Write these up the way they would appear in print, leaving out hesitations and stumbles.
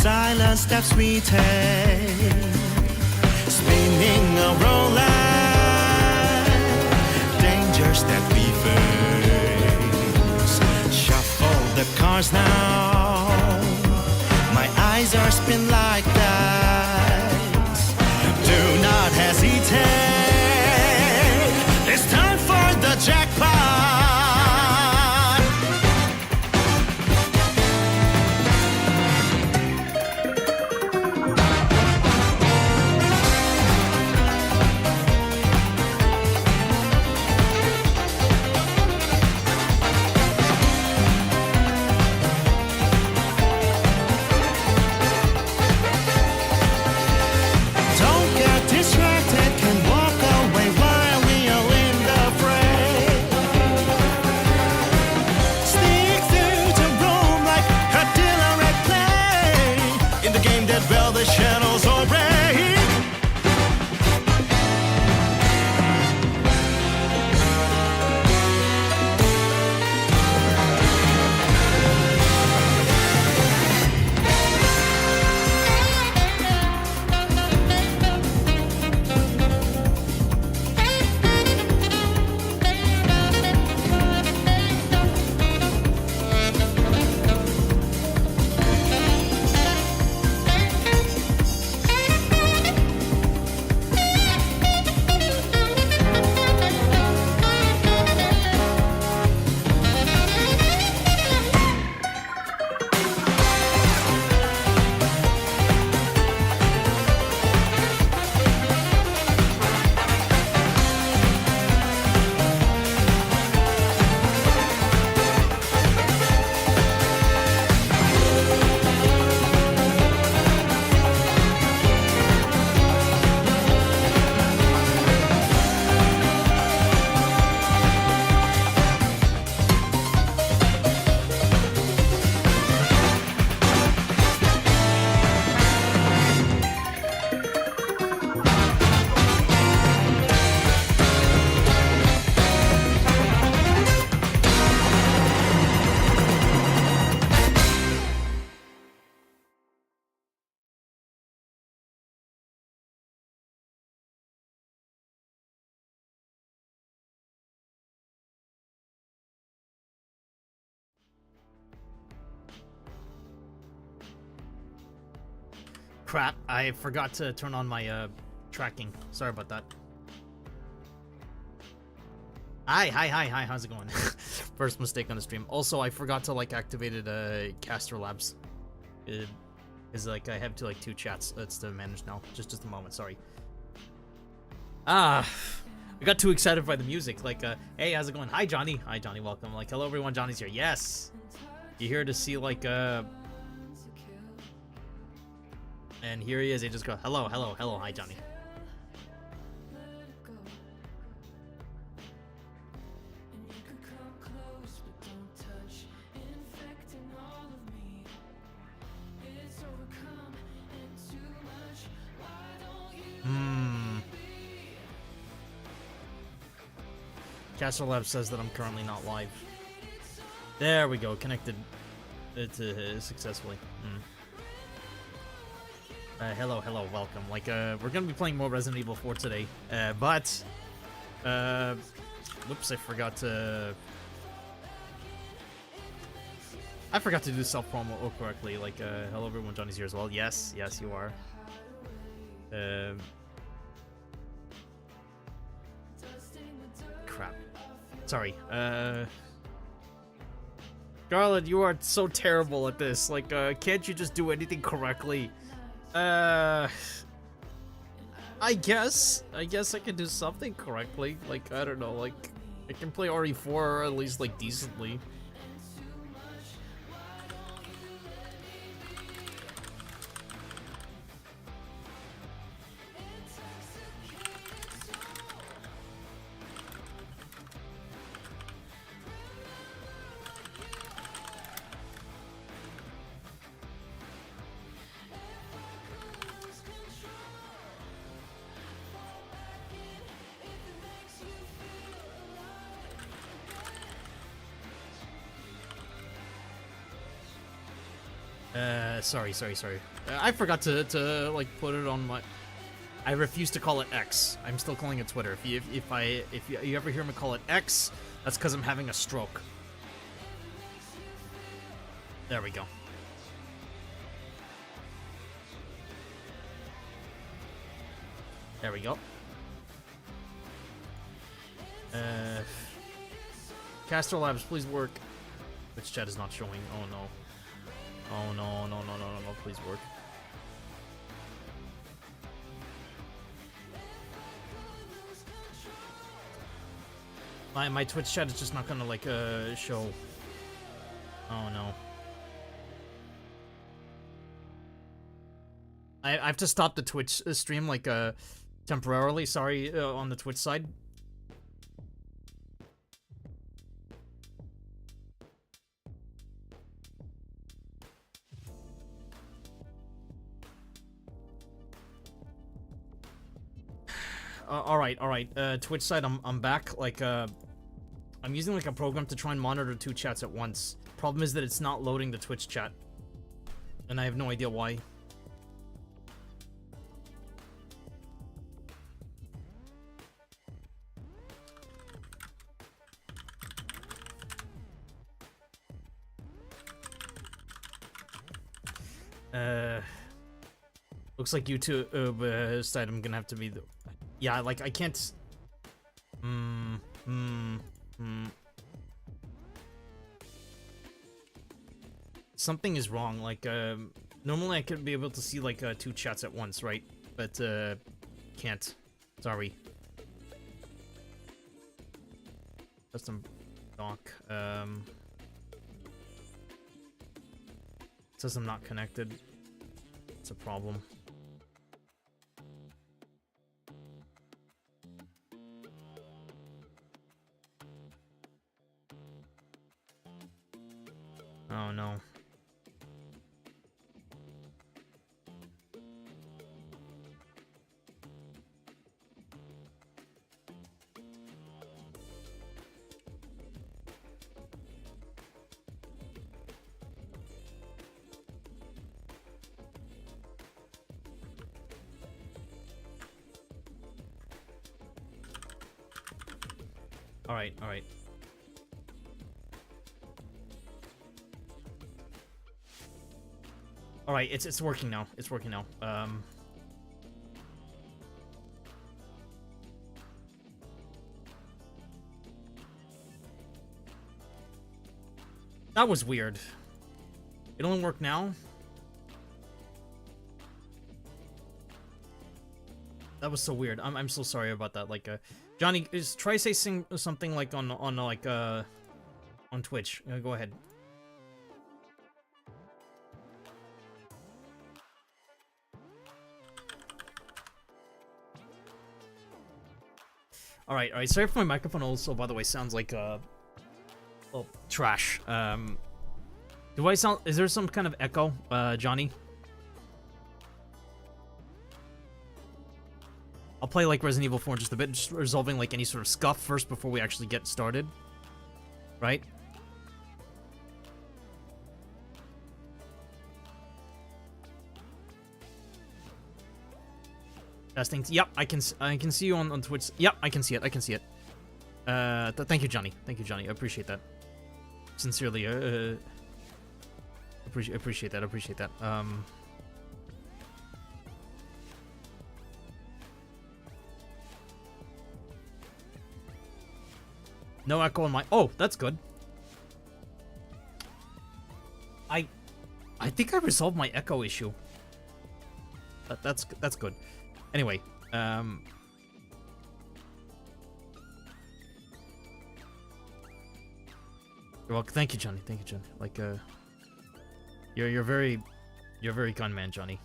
silent steps we take, spinning around life, dangers that we face. Shuffle the cards now, my eyes are spin like dice. Do not hesitate, it's time for the jackpot. Crap, I forgot to turn on my tracking. Sorry about that. Hi, how's it going? First mistake on the stream. Also, I forgot to like activated Caster Labs. Is like I have two chats that's to manage now. Just a moment, sorry. I got too excited by the music. Like, hey, how's it going? Hi, Johnny. Hi, Johnny. Welcome. Like, hello, everyone. Johnny's here. Yes. You're here to see like and here he is. He just goes, hello. Hi, Johnny. Castle Lab says that I'm currently not live. There we go. Connected to successfully. Hello, welcome. Like, we're gonna be playing more Resident Evil 4 today, but, whoops, I forgot to do self-promo correctly. Like, hello everyone, Johnny's here as well. Yes, you are. Crap. Sorry. Scarlet, you are so terrible at this. Like, can't you just do anything correctly? I guess I can do something correctly. Like, I don't know, like, I can play RE4 at least, like, decently. Sorry. I forgot to like put it on my. I refuse to call it X. I'm still calling it Twitter. If you ever hear me call it X, that's because I'm having a stroke. There we go. There we go. Caster Labs, please work. Which chat is not showing. Oh no. Oh no, please work. My Twitch chat is just not gonna like show. Oh no. I have to stop the Twitch stream like temporarily, sorry, on the Twitch side. All right. Twitch side, I'm back. Like, I'm using like a program to try and monitor 2 chats at once. Problem is that it's not loading the Twitch chat, and I have no idea why. Looks like YouTube side I'm gonna have to be the. Yeah, like I can't. Something is wrong. Like, normally I could be able to see like 2 chats at once, right? But can't. Sorry. Custom doc. Says I'm not connected. It's a problem. Oh no. All right. All right, it's working now. It's working now. That was weird. It only worked now. That was so weird. I'm so sorry about that. Like, Johnny, try saying something like on Twitch. Go ahead. All right. Sorry if my microphone also, by the way, sounds like trash. Do I sound? Is there some kind of echo, Johnny? I'll play like Resident Evil 4 in just a bit, just resolving like any sort of scuff first before we actually get started. Right? Testing. Yep, I can see you on Twitch. Yep, I can see it. Thank you, Johnny. I appreciate that. Sincerely, appreciate that. No echo on my. Oh, that's good. I think I resolved my echo issue. That's good. Anyway, You're welcome. Thank you, Johnny. Like, you're very kind man, Johnny.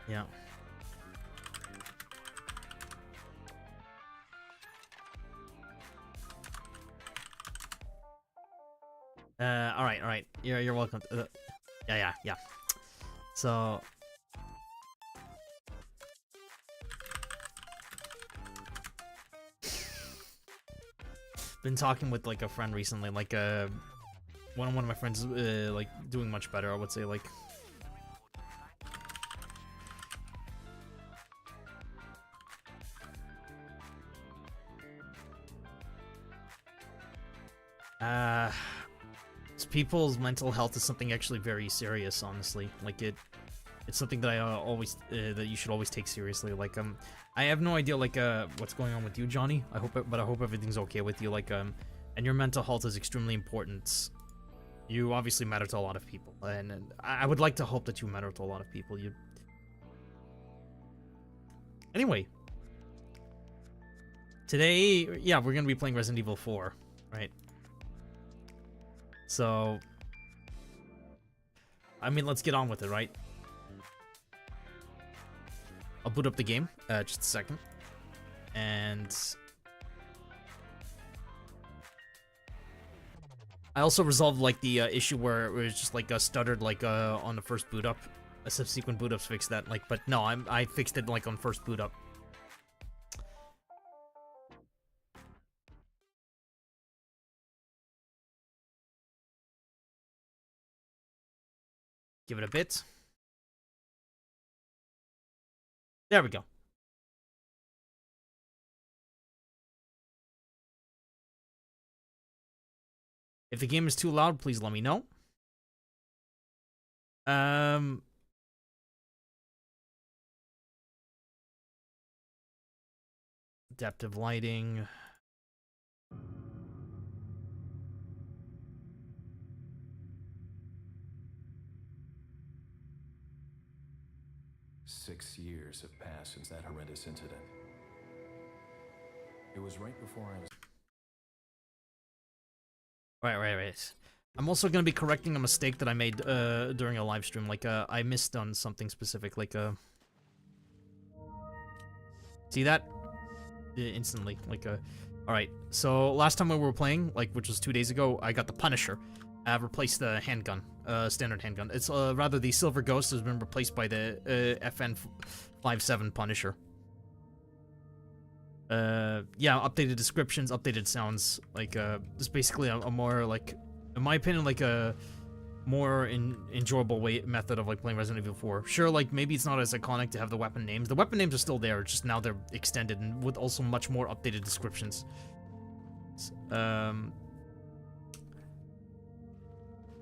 Yeah. All right. You're welcome. Yeah. So. Been talking with like a friend recently, like one of my friends like doing much better, I would say, like people's mental health is something actually very serious, honestly. Like it's something that I always that you should always take seriously. Like I have no idea like what's going on with you, Johnny. I hope everything's okay with you. Like and your mental health is extremely important. You obviously matter to a lot of people, and I would like to hope that you matter to a lot of people. Anyway, today, yeah, we're gonna be playing Resident Evil 4, right? So, I mean, let's get on with it, right? I'll boot up the game, just a second. And I also resolved, like, the issue where it was just, like, stuttered, like, on the first boot up. A subsequent boot ups fixed that, like, but no, I fixed it, like, on first boot up. Give it a bit. There we go. If the game is too loud, please let me know. Adaptive lighting. Six years have passed since that horrendous incident. It was right before I was... Right. I'm also gonna be correcting a mistake that I made during a live stream. Like I missed on something specific. Like see that? Instantly. Like alright, so last time we were playing, like, which was 2 days ago, I got the Punisher. I've replaced the handgun, standard handgun. It's rather the Silver Ghost has been replaced by the FN57 Punisher. Yeah, updated descriptions, updated sounds. Like it's basically a more, like, in my opinion, like a more enjoyable method of like playing Resident Evil 4. Sure, like maybe it's not as iconic to have the weapon names. The weapon names are still there, just now they're extended and with also much more updated descriptions.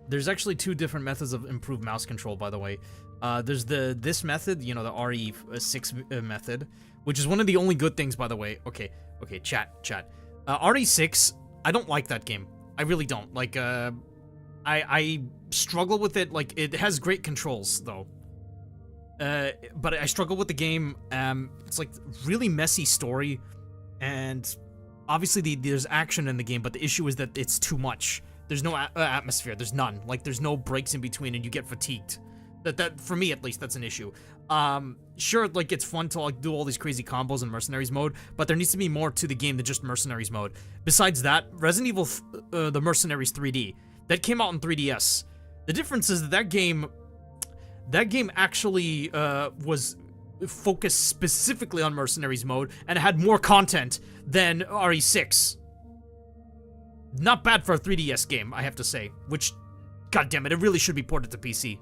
There's actually two different methods of improved mouse control, by the way. There's this method, you know, the RE6 method, which is one of the only good things, by the way. Okay, chat. RE6, I don't like that game. I really don't. Like, I struggle with it. Like, it has great controls, though. But I struggle with the game. It's, like, really messy story, and obviously there's action in the game, but the issue is that it's too much. There's no atmosphere. There's none. Like, there's no breaks in between, and you get fatigued. That for me, at least, that's an issue. Sure, like, it's fun to, like, do all these crazy combos in Mercenaries mode, but there needs to be more to the game than just Mercenaries mode. Besides that, Resident Evil, the Mercenaries 3D, that came out in 3DS. The difference is that game actually, was focused specifically on Mercenaries mode, and had more content than RE6. Not bad for a 3DS game, I have to say. Which, goddammit, it really should be ported to PC.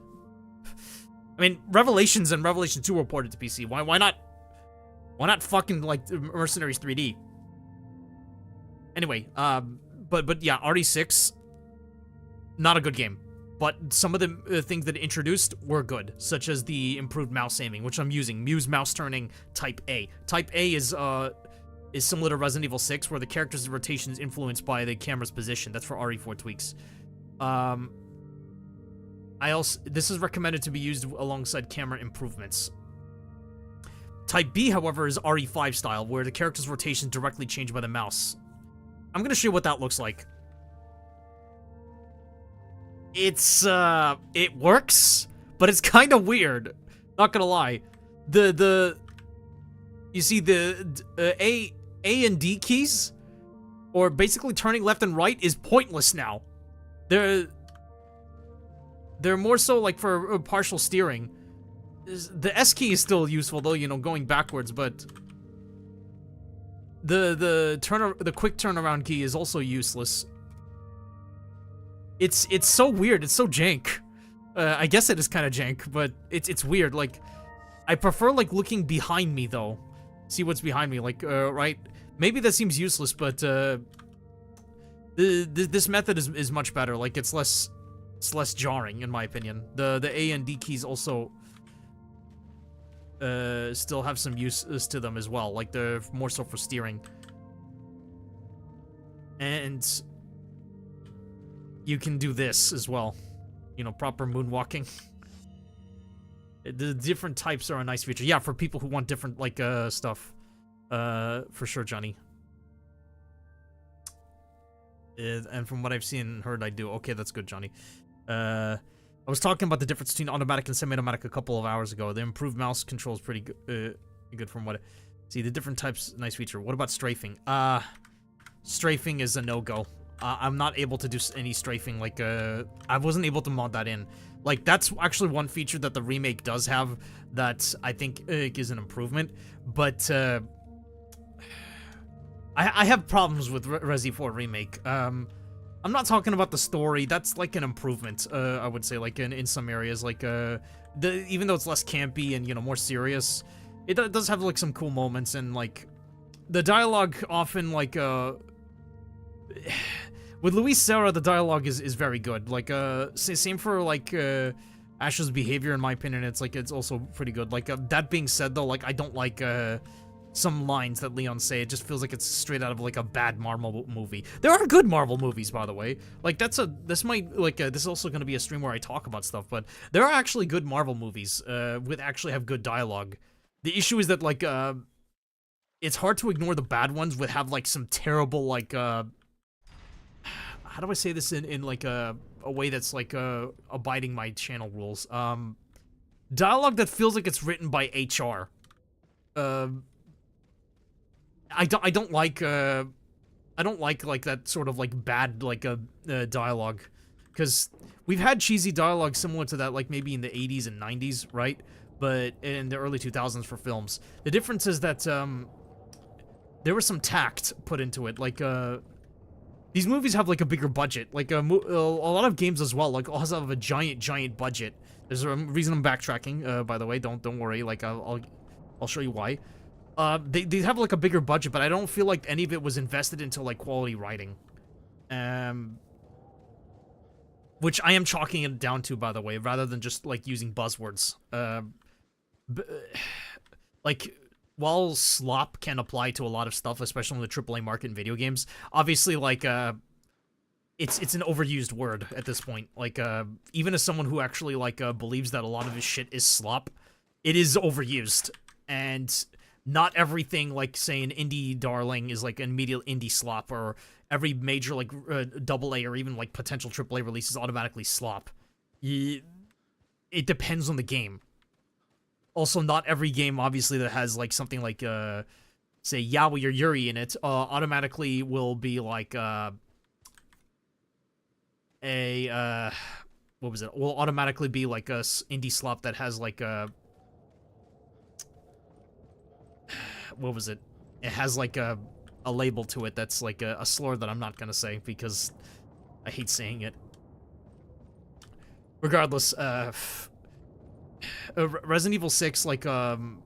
I mean, Revelations and Revelation 2 were ported to PC. Why not fucking, like, Mercenaries 3D? Anyway, but yeah, RE6, not a good game. But some of the things that it introduced were good, such as the improved mouse aiming, which I'm using. Muse mouse turning Type A. Type A is similar to Resident Evil 6, where the character's rotation is influenced by the camera's position. That's for RE4 tweaks. This is recommended to be used alongside camera improvements. Type B, however, is RE5 style, where the character's rotation is directly changed by the mouse. I'm gonna show you what that looks like. It works, but it's kind of weird. Not gonna lie. You see the A and D keys, or basically turning left and right, is pointless now. they're more so like for partial steering. The S key is still useful though, you know, going backwards, but the quick turnaround key is also useless. It's so weird. It's so jank. I guess it is kind of jank, but it's weird. Like, I prefer like looking behind me though. See what's behind me. Like, right? Maybe that seems useless, but this method is much better. Like, it's less jarring in my opinion. The A and D keys also still have some uses to them as well. Like, they're more so for steering. And you can do this as well. You know, proper moonwalking. The different types are a nice feature. Yeah, for people who want different, like, stuff. For sure, Johnny. And from what I've seen and heard, I do. Okay, that's good, Johnny. I was talking about the difference between automatic and semi-automatic a couple of hours ago. The improved mouse control is pretty good from what see, the different types, nice feature. What about strafing? Strafing is a no-go. I'm not able to do any strafing, like, I wasn't able to mod that in. Like, that's actually one feature that the remake does have that I think is an improvement, but, I have problems with Resi 4 Remake. I'm not talking about the story, that's like an improvement, I would say, like, in some areas, like, even though it's less campy and, you know, more serious, it does have, like, some cool moments, and, like, the dialogue often, like, with Luis Serra, the dialogue is very good. Like, same for, like, Ash's behavior, in my opinion, it's, like, it's also pretty good. Like, that being said, though, like, I don't like, some lines that Leon say. It just feels like it's straight out of, like, a bad Marvel movie. There are good Marvel movies, by the way. Like, this might, like, this is also gonna be a stream where I talk about stuff, but there are actually good Marvel movies, with actually have good dialogue. The issue is that, like, it's hard to ignore the bad ones with have, like, some terrible, like, how do I say this in like, a way that's, like, abiding my channel rules? Dialogue that feels like it's written by HR. I don't like that sort of, like, bad, like, dialogue. Because we've had cheesy dialogue similar to that, like, maybe in the 80s and 90s, right? But in the early 2000s for films. The difference is that, there was some tact put into it, like, these movies have, like, a bigger budget. Like, a lot of games as well, like, also have a giant budget. There's a reason I'm backtracking, by the way, don't worry, like, I'll show you why. They have, like, a bigger budget, but I don't feel like any of it was invested into, like, quality writing. Which I am chalking it down to, by the way, rather than just, like, using buzzwords. Like, while slop can apply to a lot of stuff, especially in the AAA market in video games, obviously, like, it's an overused word at this point. Like, even as someone who actually, like, believes that a lot of his shit is slop, it is overused. And not everything, like, say, an indie darling is, like, an immediate indie slop, or every major, like, AA or even, like, potential AAA release is automatically slop. It depends on the game. Also, not every game, obviously, that has, like, something like, say, Yaoi or Yuri in it, automatically will be, like, what was it? Will automatically be, like, a indie slop that has, like, what was it? It has, like, a label to it that's, like, a slur that I'm not gonna say, because I hate saying it. Regardless, Resident Evil 6, like, in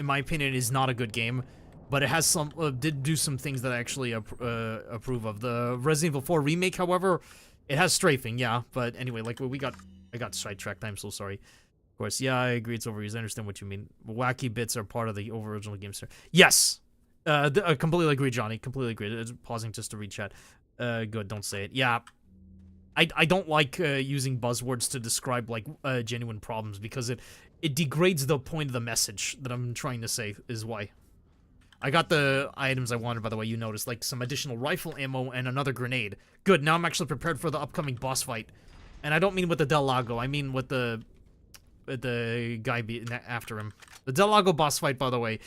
my opinion, is not a good game, but it has some, did do some things that I actually approve of. The Resident Evil 4 remake, however, it has strafing, yeah, but anyway, like, I got sidetracked, I'm so sorry. Of course, yeah, I agree, it's overused, I understand what you mean. Wacky bits are part of the original game, sir. Yes! I completely agree, Johnny, completely agree. Pausing just to read chat. Good, don't say it. Yeah. I don't like using buzzwords to describe, like, genuine problems, because it degrades the point of the message that I'm trying to say, is why. I got the items I wanted, by the way, you noticed, like some additional rifle ammo and another grenade. Good, now I'm actually prepared for the upcoming boss fight. And I don't mean with the Del Lago, I mean with the guy after him. The Del Lago boss fight, by the way,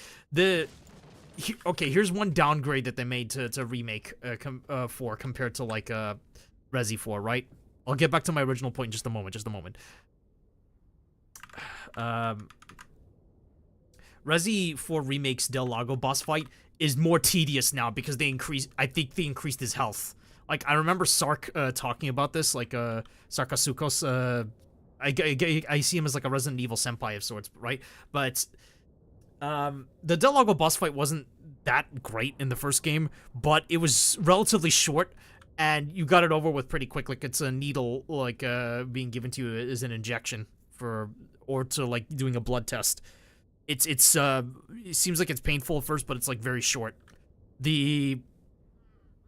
okay, here's one downgrade that they made to remake 4 compared to, like, Resi 4, right? I'll get back to my original point in just a moment, Resi 4 Remake's Del Lago boss fight is more tedious now because I think they increased his health. Like, I remember Sark talking about this, like, Sarkasukos, I see him as like a Resident Evil senpai of sorts, right? But the Del Lago boss fight wasn't that great in the first game, but it was relatively short, and you got it over with pretty quick. Like, it's a needle, like, being given to you as an injection or to, like, doing a blood test. It seems like it's painful at first, but it's, like, very short.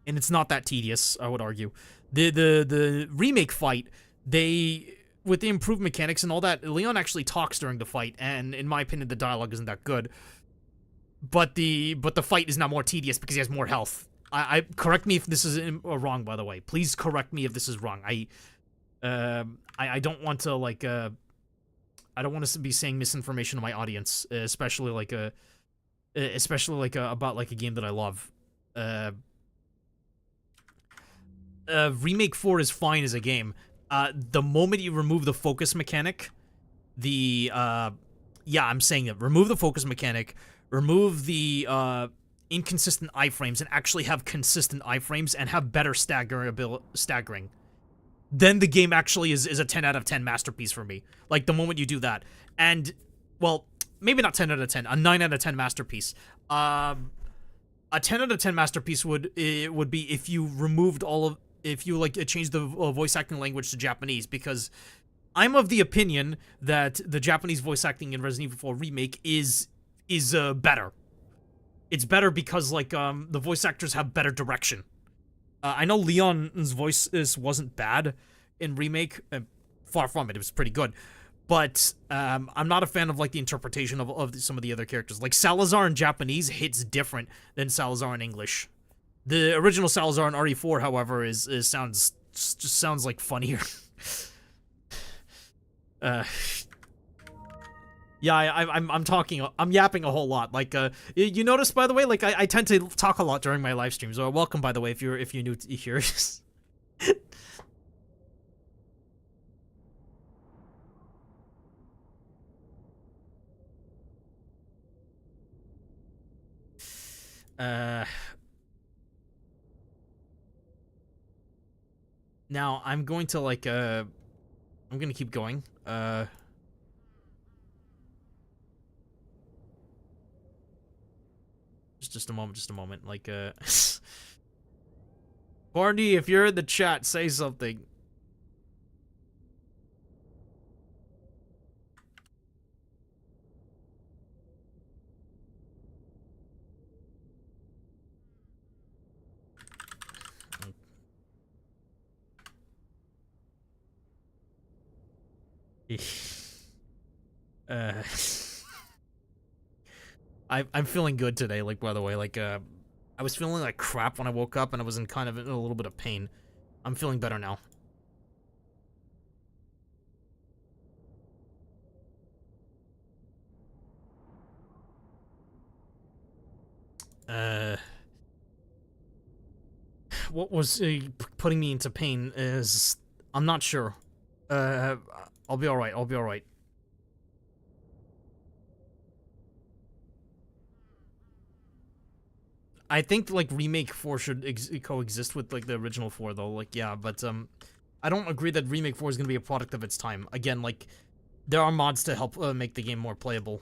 And it's not that tedious, I would argue. The remake fight, with the improved mechanics and all that, Leon actually talks during the fight, and in my opinion, the dialogue isn't that good. But the fight is now more tedious because he has more health. I correct me if this is wrong, by the way. Please correct me if this is wrong. I don't want to, like, I don't want to be saying misinformation to my audience, especially about, like, a game that I love. Remake 4 is fine as a game. The moment you remove the focus mechanic, yeah, I'm saying it. Remove the focus mechanic, remove the inconsistent iframes, and actually have consistent iframes and have better staggering. Then the game actually is a 10 out of 10 masterpiece for me. Like, the moment you do that. And, well, maybe not 10 out of 10, a 9 out of 10 masterpiece. A 10 out of 10 masterpiece would be if you removed if you, like, changed the voice acting language to Japanese, because I'm of the opinion that the Japanese voice acting in Resident Evil 4 Remake is better. It's better because, like, the voice actors have better direction. I know Leon's voice wasn't bad in Remake. Far from it. It was pretty good. But I'm not a fan of, like, the interpretation of some of the other characters. Like, Salazar in Japanese hits different than Salazar in English. The original Salazar in RE4, however, sounds like funnier. Yeah, I'm yapping a whole lot. Like, you notice, by the way, like, I tend to talk a lot during my live streams. So welcome, by the way, if you're new to here. Now, I'm going to, like, I'm gonna keep going. Just a moment. Like, Barney, if you're in the chat, say something. I'm feeling good today, like, by the way, like, I was feeling like crap when I woke up, and I was in a little bit of pain. I'm feeling better now. What was putting me into pain is, I'm not sure. I'll be alright. I think, like, Remake 4 should coexist with, like, the original 4, though. Like, yeah, but, I don't agree that Remake 4 is gonna be a product of its time. Again, like, there are mods to help make the game more playable.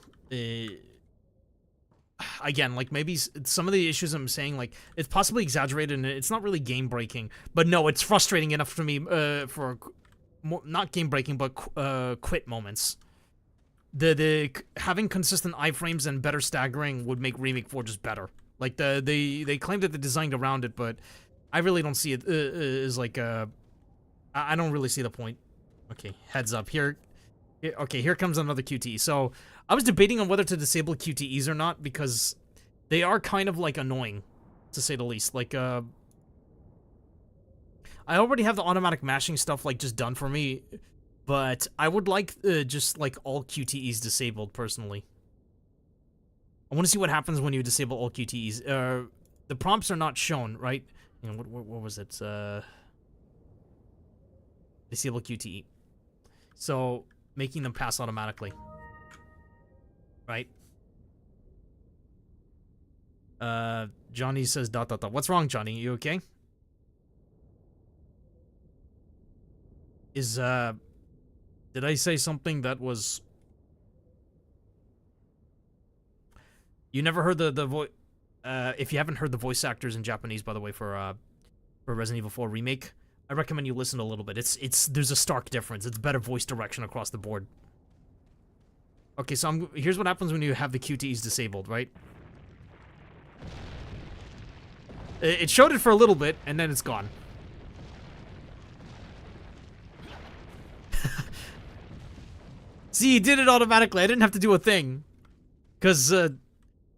Again, like, maybe some of the issues I'm saying, like, it's possibly exaggerated and it's not really game-breaking. But no, it's frustrating enough for me, for not game-breaking, but quit moments. The having consistent iframes and better staggering would make Remake 4 just better. Like, they claim that they designed around it, but I really don't see it as, like, I don't really see the point. Okay, heads up. Here comes another QTE. So, I was debating on whether to disable QTEs or not, because they are kind of, like, annoying, to say the least. Like, I already have the automatic mashing stuff, like, just done for me, but I would like, just, like, all QTEs disabled, personally. I want to see what happens when you disable all QTEs. The prompts are not shown, right? You know, what was it? Disable QTE. So, making them pass automatically. Right? Johnny says ... What's wrong, Johnny? You okay? Is, did I say something that was... You never heard the voice... if you haven't heard the voice actors in Japanese, by the way, for Resident Evil 4 Remake, I recommend you listen a little bit. There's a stark difference. It's better voice direction across the board. Okay, so here's what happens when you have the QTEs disabled, right? It showed it for a little bit, and then it's gone. See, he did it automatically. I didn't have to do a thing. Because,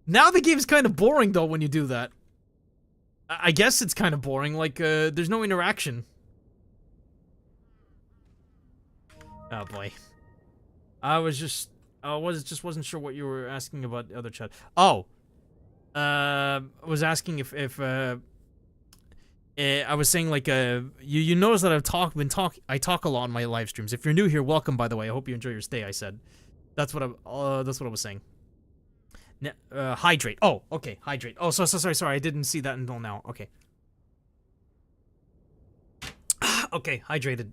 now the game's kind of boring, though, when you do that. I guess it's kind of boring. Like, there's no interaction. Oh, boy. I wasn't sure what you were asking about the other chat. Oh. I was asking if I was saying, like, you notice that I talk a lot on my live streams. If you're new here, welcome, by the way. I hope you enjoy your stay, I said. That's what I was saying. Hydrate. Oh, okay, hydrate. Oh, sorry, I didn't see that until now. Okay. Okay, hydrated.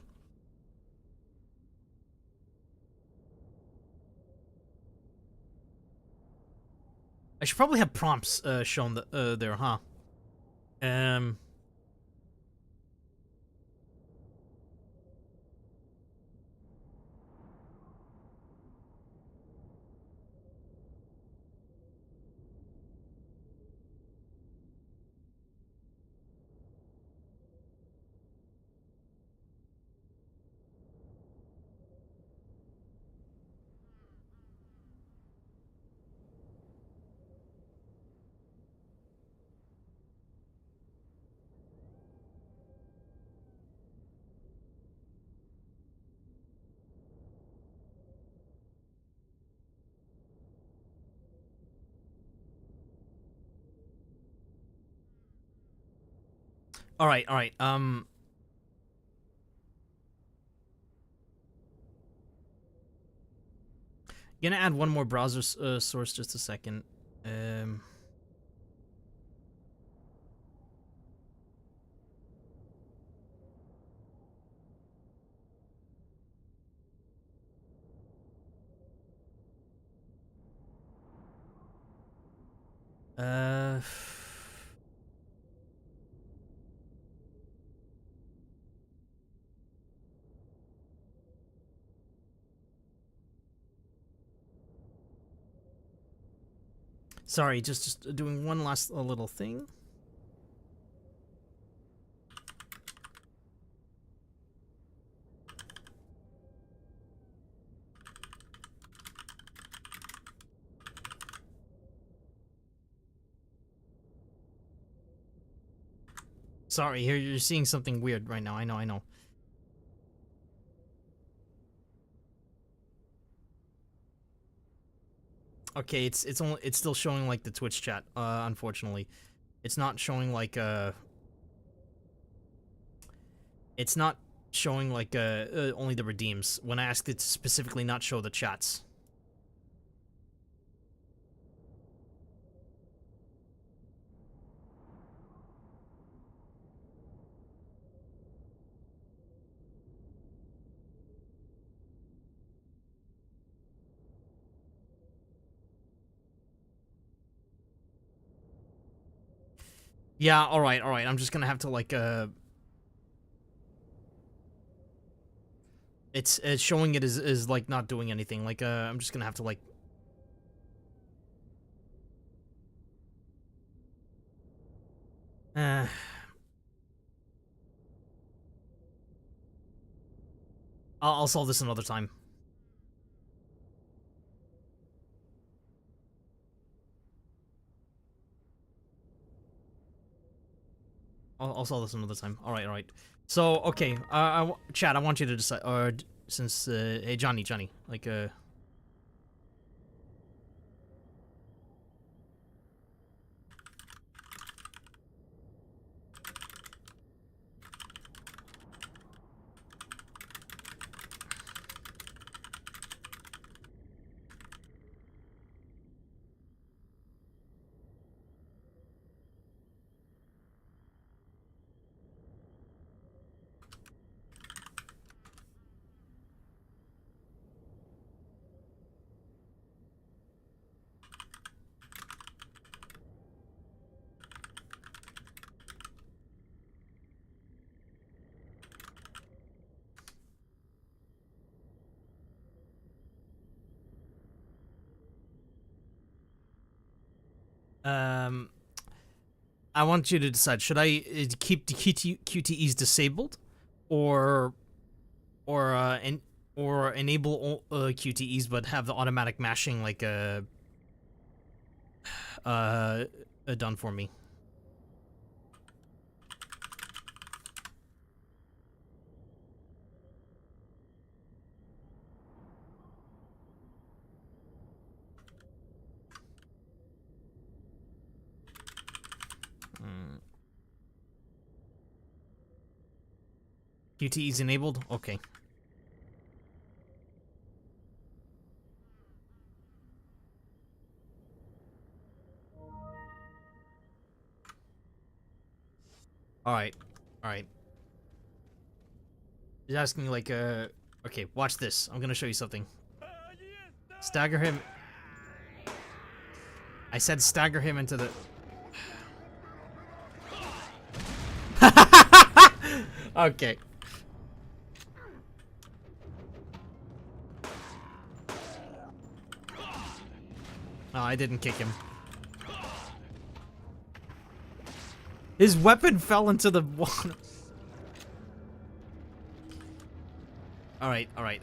I should probably have prompts shown there, huh? All right. Gonna add one more browser source, just a second. Sorry, just doing one last little thing. Sorry, here you're seeing something weird right now. I know. Okay, it's still showing like the Twitch chat. Unfortunately, it's not showing like it's not showing like only the redeems. When I asked it to specifically not show the chats. Yeah, alright. I'm just gonna have to, like, It's showing it is like, not doing anything. Like, I'm just gonna have to, like... I'll solve this another time. I'll solve this another time. Alright. So, okay, chat, I want you to decide, or, since, hey, Johnny, like, I want you to decide. Should I keep the QTEs disabled, or enable QTEs but have the automatic mashing like done for me? QTEs enabled? Okay. Alright. Alright. He's asking like, okay, watch this. I'm gonna show you something. Stagger him. I said stagger him into the... Okay. No, I didn't kick him. His weapon fell into the water. Alright, alright.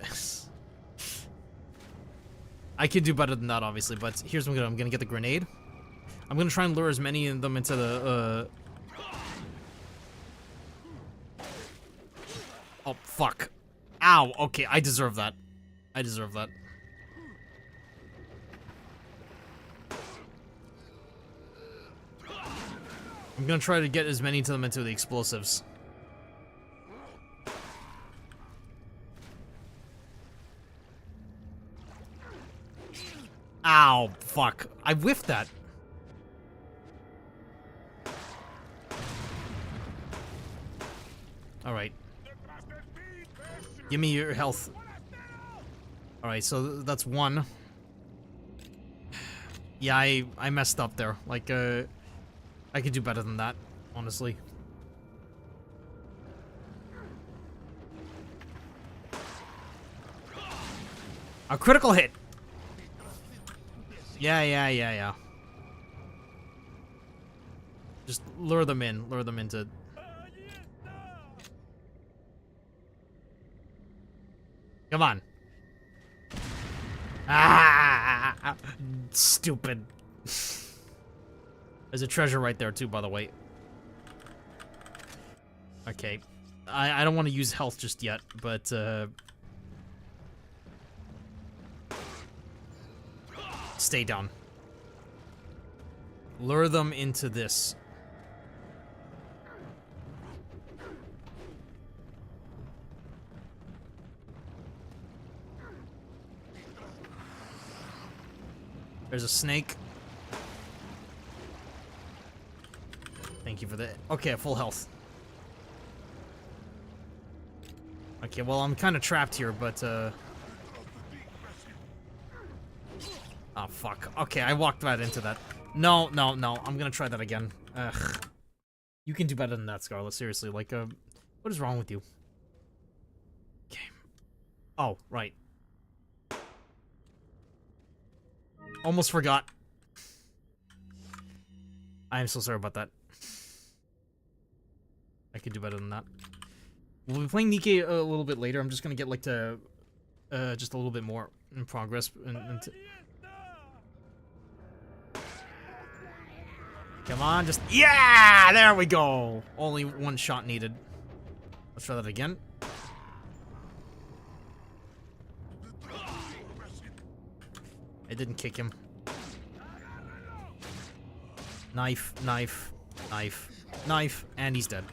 I could do better than that, obviously, but here's what I'm gonna get the grenade. I'm gonna try and lure as many of them into the, Oh, fuck. Ow, okay, I deserve that. I deserve that. I'm gonna try to get as many of them into the explosives. Ow, fuck. I whiffed that. Alright. Give me your health. Alright, so that's one. Yeah, I messed up there. Like, I could do better than that, honestly. A critical hit! Yeah. Just lure them into... Come on. Ah! Stupid. There's a treasure right there, too, by the way. Okay. I don't want to use health just yet, but, stay down. Lure them into this. There's a snake. Thank you for that. Okay, full health. Okay, well, I'm kind of trapped here, but, Oh, fuck. Okay, I walked right into that. No. I'm gonna try that again. Ugh. You can do better than that, Scarlet. Seriously, like, what is wrong with you? Okay. Oh, right. Almost forgot. I am so sorry about that. I could do better than that. We'll be playing Nikke a little bit later. I'm just gonna get, like, to, just a little bit more in progress. Come on, just... Yeah! There we go! Only one shot needed. Let's try that again. I didn't kick him. Knife, and he's dead.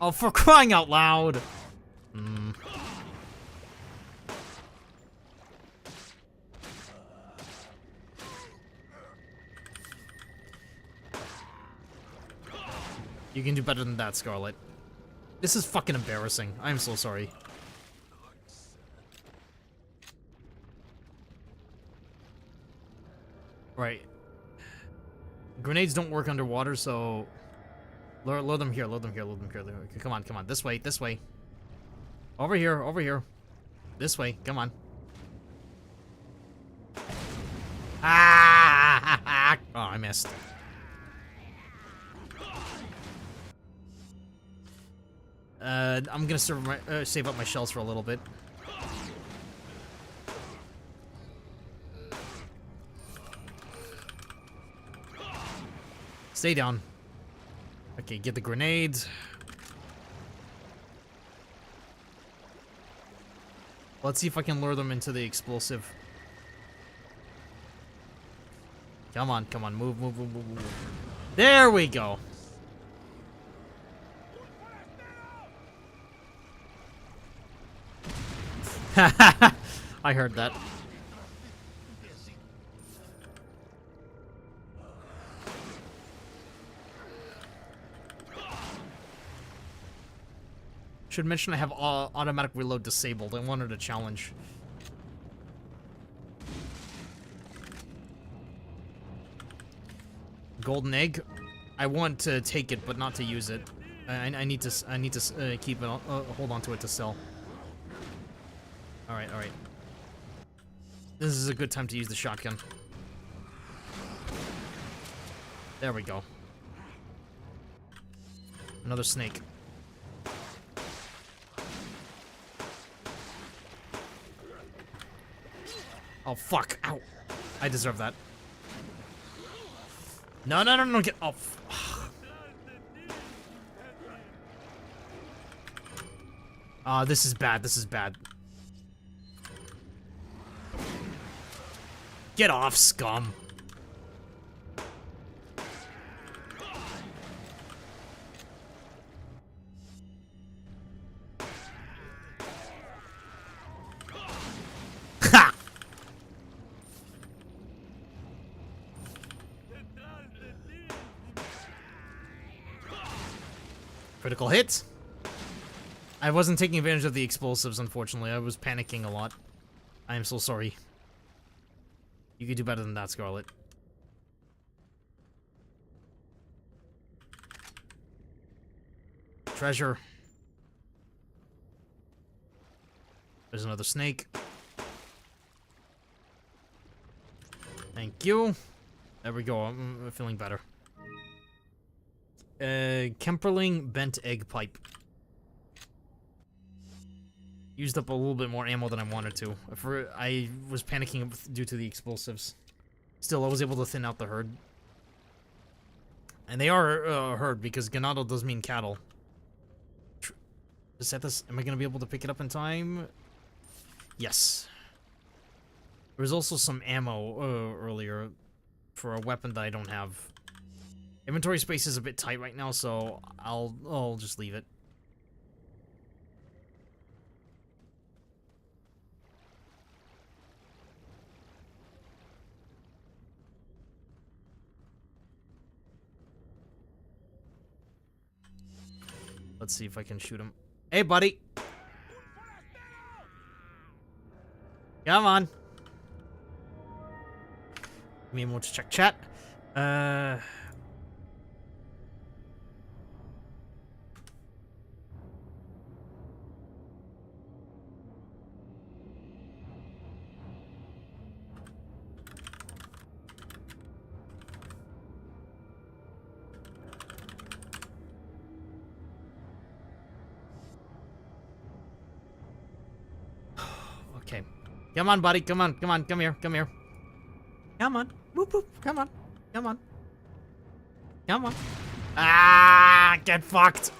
Oh, for crying out loud! You can do better than that, Scarlet. This is fucking embarrassing. I'm so sorry. Right. Grenades don't work underwater, so... Lure them here, lure them here, lure them here. Okay, come on, come on. This way, this way. Over here, over here. This way, come on. Ah! Oh, I missed. I'm gonna save up my shells for a little bit. Stay down. Okay, get the grenades. Let's see if I can lure them into the explosive. Come on, come on, move, move, move, move, move. There we go. I heard that. Should mention I have automatic reload disabled. I wanted a challenge. Golden egg. I want to take it, but not to use it. I need to keep it. Hold on to it to sell. All right, all right. This is a good time to use the shotgun. There we go. Another snake. Oh, fuck. Ow. I deserve that. No, no, no, no, get off. This is bad, this is bad. Get off, scum. Ha! Critical hit. I wasn't taking advantage of the explosives, unfortunately. I was panicking a lot. I am so sorry. You could do better than that, Scarlet. Treasure. There's another snake. Thank you. There we go. I'm feeling better. Kemperling bent egg pipe. Used up a little bit more ammo than I wanted to. I was panicking due to the explosives. Still, I was able to thin out the herd. And they are a herd because ganado does mean cattle. Is that this? Am I going to be able to pick it up in time? Yes. There's also some ammo earlier for a weapon that I don't have. Inventory space is a bit tight right now, so I'll just leave it. Let's see if I can shoot him. Hey, buddy! Come on! Give me a moment to check chat. Okay. Come on, buddy. Come on. Come on. Come here. Come here. Come on. Whoop, whoop. Come on. Come on. Come on. Ah! Get fucked.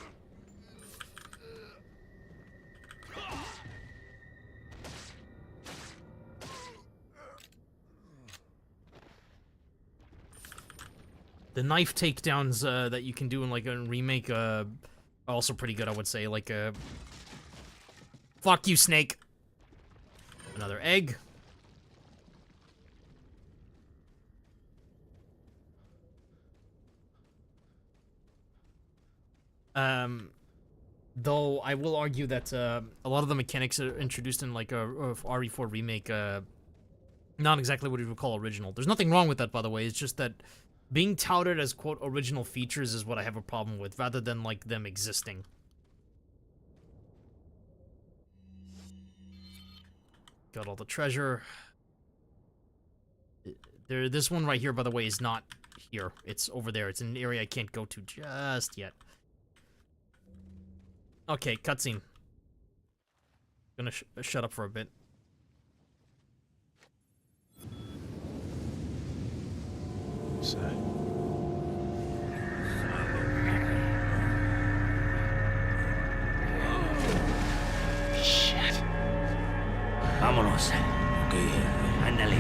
The knife takedowns that you can do in like a remake are also pretty good, I would say. Like fuck you, snake. Another egg. Though I will argue that a lot of the mechanics are introduced in like a RE4 remake, not exactly what you would call original. There's nothing wrong with that, by the way. It's just that Being touted as, quote, original features is what I have a problem with, rather than, like, them existing. Got all the treasure. This one right here, by the way, is not here. It's over there. It's in an area I can't go to just yet. Okay, cutscene. Gonna shut up for a bit. Sad. Shit. Vámonos. Ok, ándale.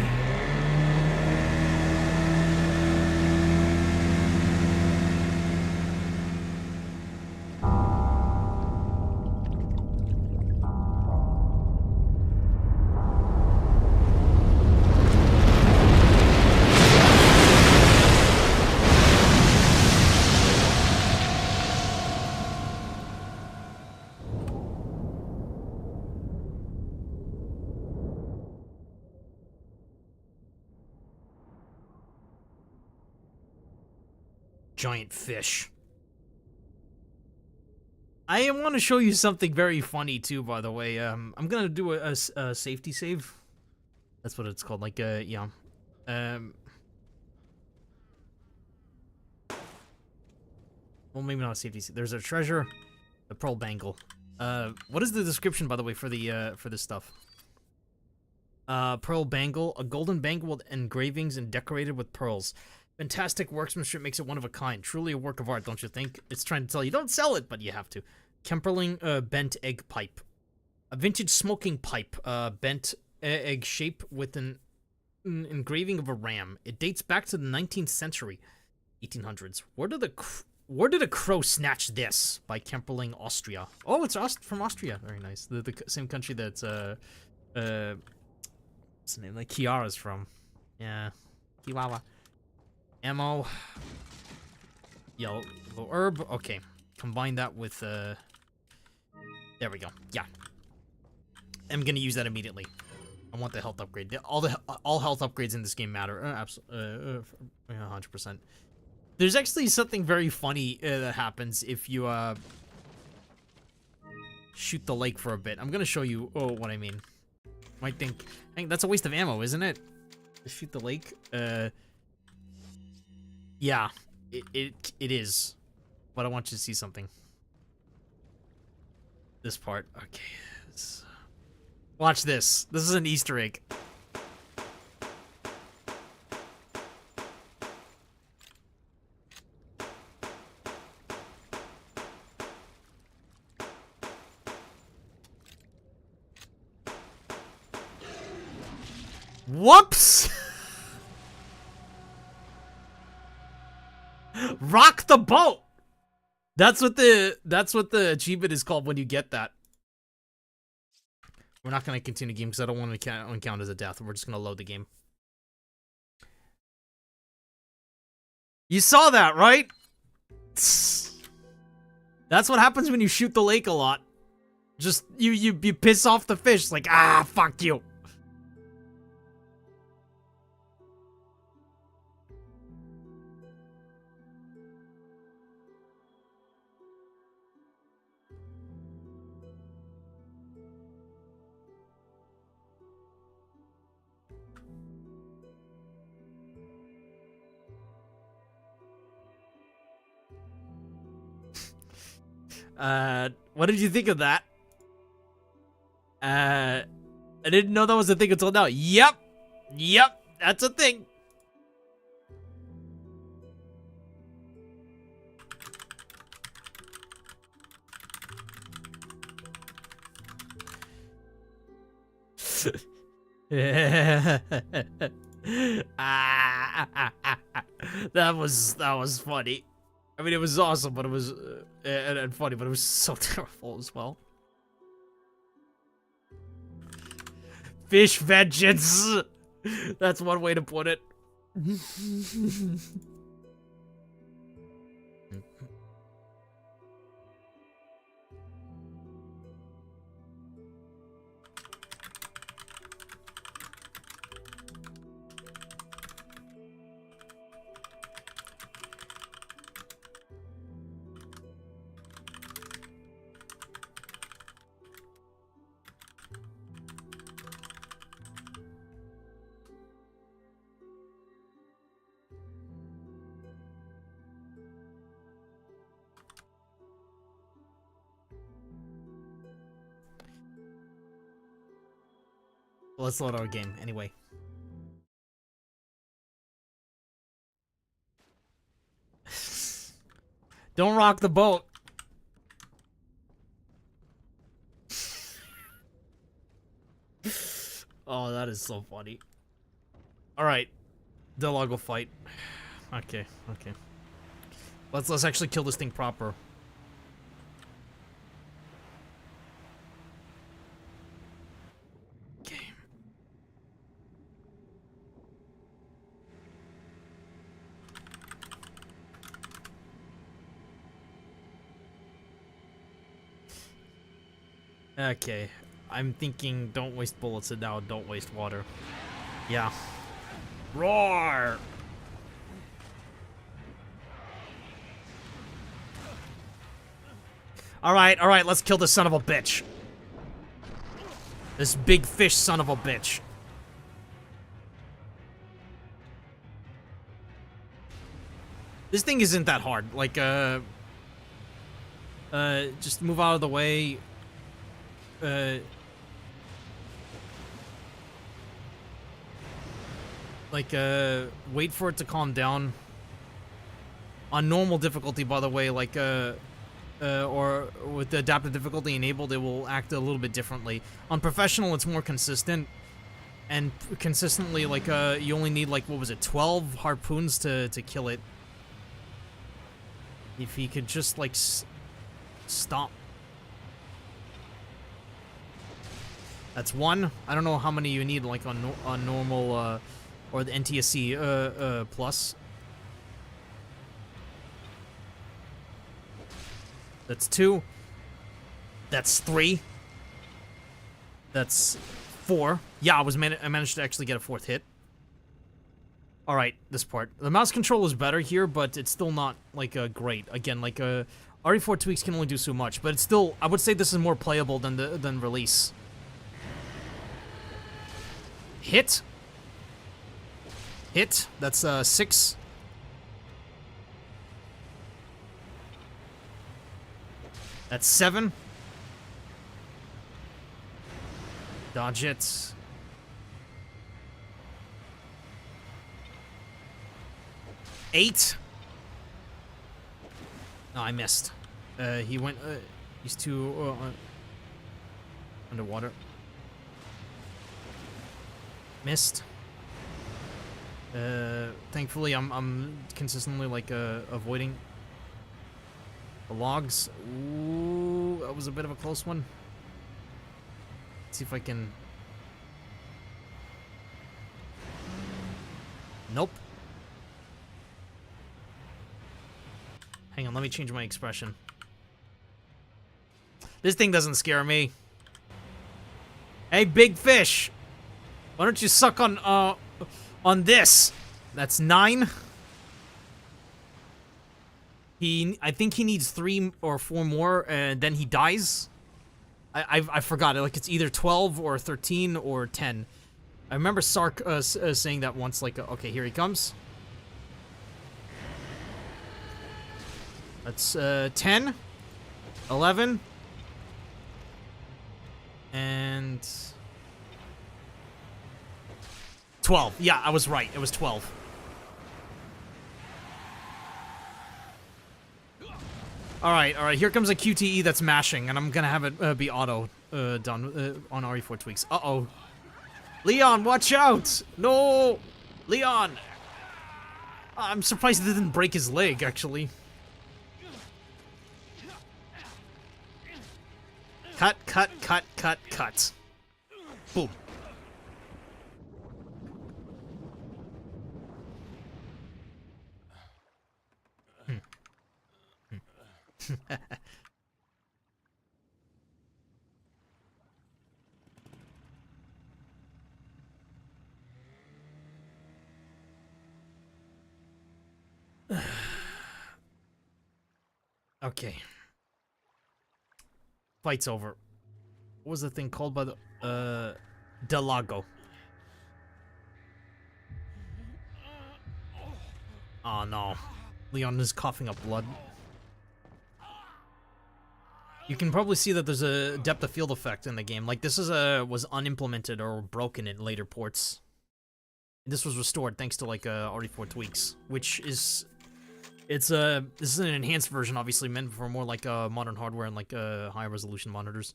Giant fish. I want to show you something very funny too, by the way. I'm gonna do a safety save. That's what it's called. Like, yeah. Well, maybe not a safety save. There's a treasure, a pearl bangle. What is the description, by the way, for the for this stuff? Pearl bangle, a golden bangle with engravings and decorated with pearls. Fantastic workmanship makes it one of a kind. Truly a work of art, don't you think? It's trying to tell you, don't sell it, but you have to. Kemperling bent egg pipe. A vintage smoking pipe, bent egg shape with an engraving of a ram. It dates back to the 19th century, 1800s. Where did a crow snatch this? By Kemperling, Austria. Oh, it's from Austria. Very nice. The same country that's, what's the name? Like Kiara's from. Yeah. Chihuahua. Ammo. Yellow herb. Okay. Combine that with, there we go. Yeah. I'm gonna use that immediately. I want the health upgrade. All health upgrades in this game matter. Absolutely. 100%. There's actually something very funny that happens if you, shoot the lake for a bit. I'm gonna show you, what I mean. Might think that's a waste of ammo, isn't it? To shoot the lake? Yeah, it is. But I want you to see something. This part. Okay. Watch this. This is an Easter egg. Whoops! Rock the boat. That's what the achievement is called when you get that. We're not going to continue the game because I don't want to count as a death. We're just going to load the game. You saw that, right? That's what happens when you shoot the lake a lot. Just you piss off the fish. Like, fuck you. What did you think of that? I didn't know that was a thing until now. Yep, that's a thing. That was funny. I mean, it was awesome, but it was and funny, but it was so terrible as well. Fish vengeance. That's one way to put it. Let's load our game anyway. Don't rock the boat. Oh, that is so funny. Alright. Delago fight. Okay, okay. Let's actually kill this thing proper. Okay. Okay. I'm thinking don't waste bullets and now don't waste water. Yeah. Roar! Alright, let's kill this son of a bitch. This big fish son of a bitch. This thing isn't that hard. Like, just move out of the way. Wait for it to calm down. On normal difficulty, by the way, like, or with the adaptive difficulty enabled, it will act a little bit differently. On professional, it's more consistent. And consistently, like, you only need, like, what was it, 12 harpoons to kill it. If he could just, like, stop. That's one. I don't know how many you need, like, on normal, or the NTSC, plus. That's two. That's three. That's four. Yeah, I managed to actually get a fourth hit. All right, this part. The mouse control is better here, but it's still not like great. Again, like RE4 tweaks can only do so much, but it's still. I would say this is more playable than release. Hit. Hit. That's 6. That's 7. Dodge it. 8. No, I missed. He went. He's too underwater. Missed. Thankfully, I'm consistently like avoiding the logs. Ooh, that was a bit of a close one. Let's see if I can. Nope. Hang on, let me change my expression. This thing doesn't scare me. Hey, big fish! Why don't you suck on this? That's 9. I think he needs 3 or 4 more, and then he dies. I forgot it. Like, it's either 12 or 13 or 10. I remember Sark saying that once. Like, okay, here he comes. That's 10, 11, and 12. Yeah, I was right. It was 12. Alright, here comes a QTE that's mashing, and I'm gonna have it be auto done on RE4 tweaks. Uh-oh. Leon, watch out! No! Leon! I'm surprised it didn't break his leg, actually. Cut, cut, cut, cut, cut. Boom. Okay. Fight's over. What was the thing called by the Delago? Oh no. Leon is coughing up blood. You can probably see that there's a depth of field effect in the game. Like, this is was unimplemented or broken in later ports. This was restored thanks to, like, RE4 tweaks, which is... this is an enhanced version, obviously, meant for more, like, modern hardware and, like, high-resolution monitors.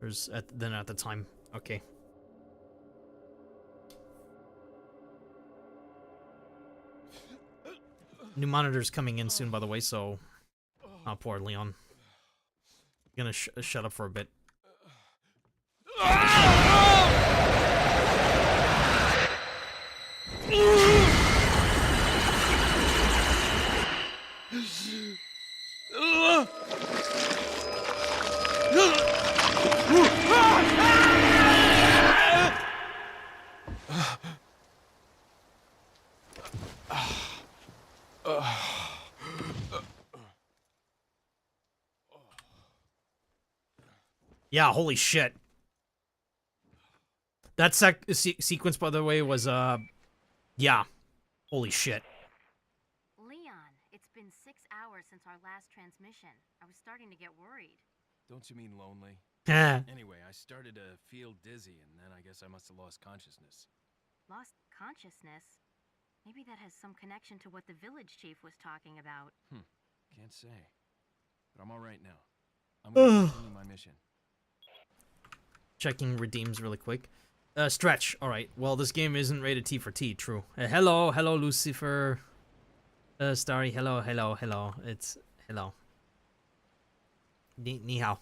Than at the time. Okay. New monitors coming in soon, by the way, so... Oh, poor Leon. Gonna shut up for a bit. Yeah, holy shit. That sequence, by the way, was, yeah. Holy shit. Leon, it's been 6 hours since our last transmission. I was starting to get worried. Don't you mean lonely? Eh. Anyway, I started to feel dizzy, and then I guess I must have lost consciousness. Lost consciousness? Maybe that has some connection to what the village chief was talking about. Can't say. But I'm all right now. I'm gonna continue my mission. Checking redeems really quick. Stretch. Alright, well, this game isn't rated T for T, true. Hello, Lucifer. Starry, hello. It's, hello. Ni hao.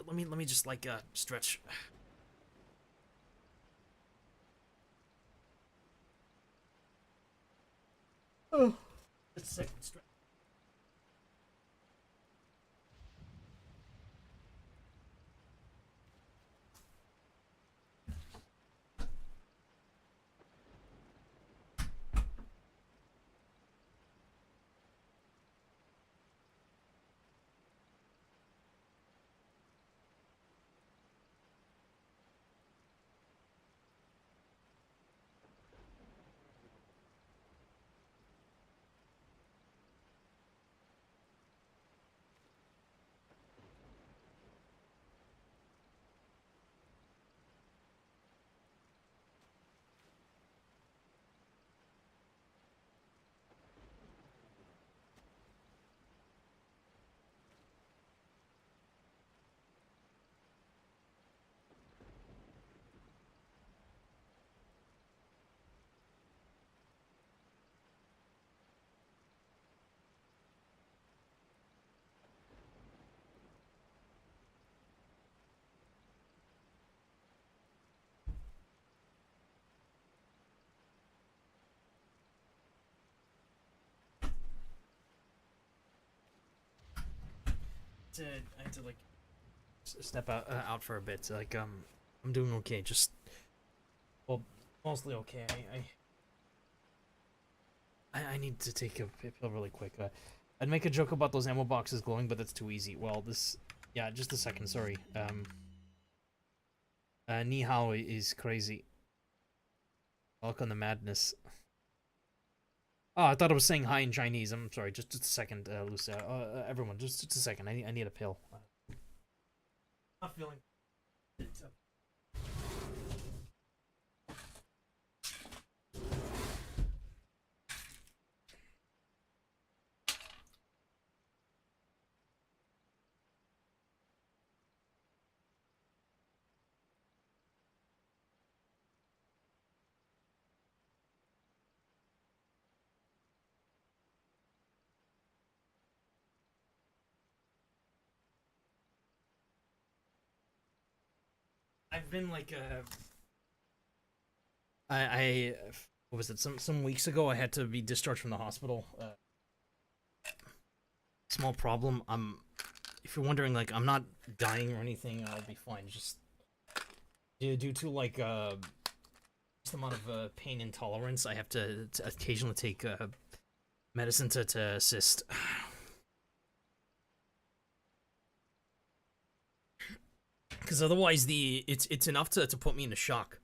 Let me just, like, stretch. Oh. It's a second stretch. I had to like step out for a bit. Like I'm doing okay. Just well, mostly okay. I need to take a pill really quick. I'd make a joke about those ammo boxes glowing, but that's too easy. Well, yeah, just a second. Sorry. Ni hao is crazy. Welcome to madness. Oh, I thought I was saying hi in Chinese. I'm sorry. Just a second, Lucia. Everyone, just a second. I need a pill. Not feeling. I've been like what was it? Some weeks ago I had to be discharged from the hospital. Small problem. If you're wondering, like, I'm not dying or anything. I'll be fine. Just due to like just amount of pain intolerance, I have to occasionally take medicine to assist. Because otherwise, it's enough to put me into shock.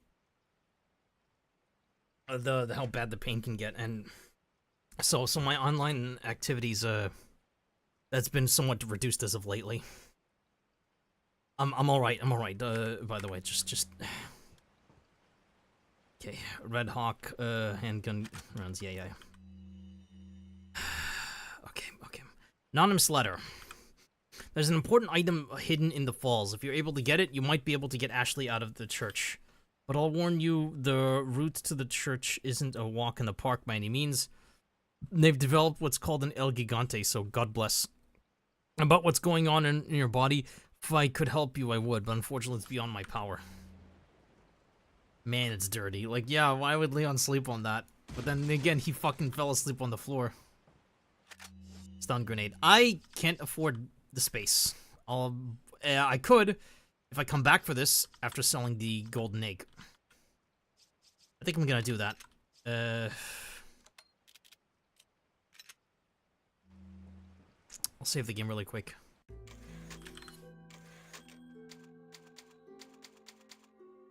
The how bad the pain can get, and so my online activities That's been somewhat reduced as of lately. I'm alright, I'm alright, by the way, just... Okay, Red Hawk, handgun rounds, yeah. Okay. Anonymous letter. There's an important item hidden in the falls. If you're able to get it, you might be able to get Ashley out of the church. But I'll warn you, the route to the church isn't a walk in the park by any means. They've developed what's called an El Gigante, so God bless. About what's going on in your body, if I could help you, I would, but unfortunately it's beyond my power. Man, it's dirty. Like, yeah, why would Leon sleep on that? But then again, he fucking fell asleep on the floor. Stun grenade. I can't afford the space. I could if I come back for this after selling the golden egg. I think I'm gonna do that. I'll save the game really quick.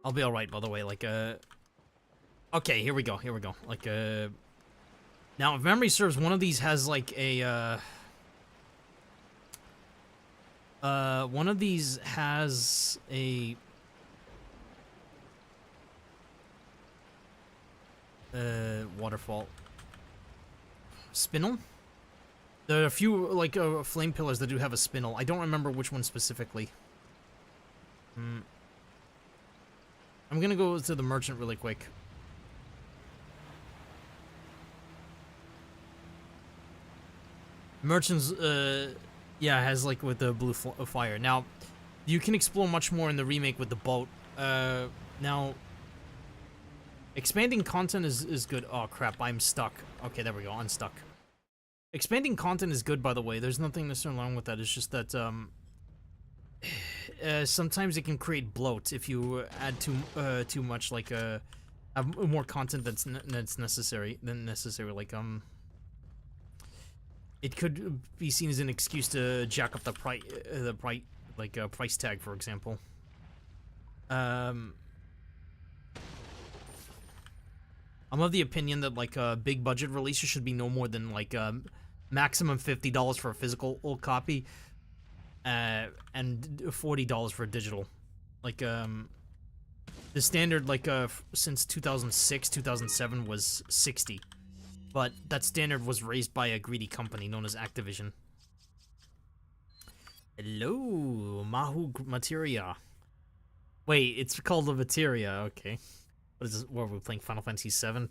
I'll be alright, by the way, like, okay, here we go. Like, now, if memory serves, one of these has, like, a, one of these has a, waterfall. Spinel? There are a few, like, flame pillars that do have a spinel. I don't remember which one specifically. I'm gonna go to the merchant really quick. Merchant's, yeah, has, like, with the blue fire. Now, you can explore much more in the remake with the boat. Now, expanding content is good. Oh, crap, I'm stuck. Okay, there we go, unstuck. Expanding content is good, by the way. There's nothing necessarily wrong with that. It's just that, sometimes it can create bloat if you add too much, like, have more content that's necessary than necessary. Like, it could be seen as an excuse to jack up the price, price tag, for example. I'm of the opinion that, like, big budget releases should be no more than, like, maximum $50 for a physical copy, and $40 for digital. Like, the standard, like, since 2006, 2007 was $60. But that standard was raised by a greedy company known as Activision. Hello, Mahu Materia. Wait, it's called a Materia, okay. What is this? What are we playing? Final Fantasy VII?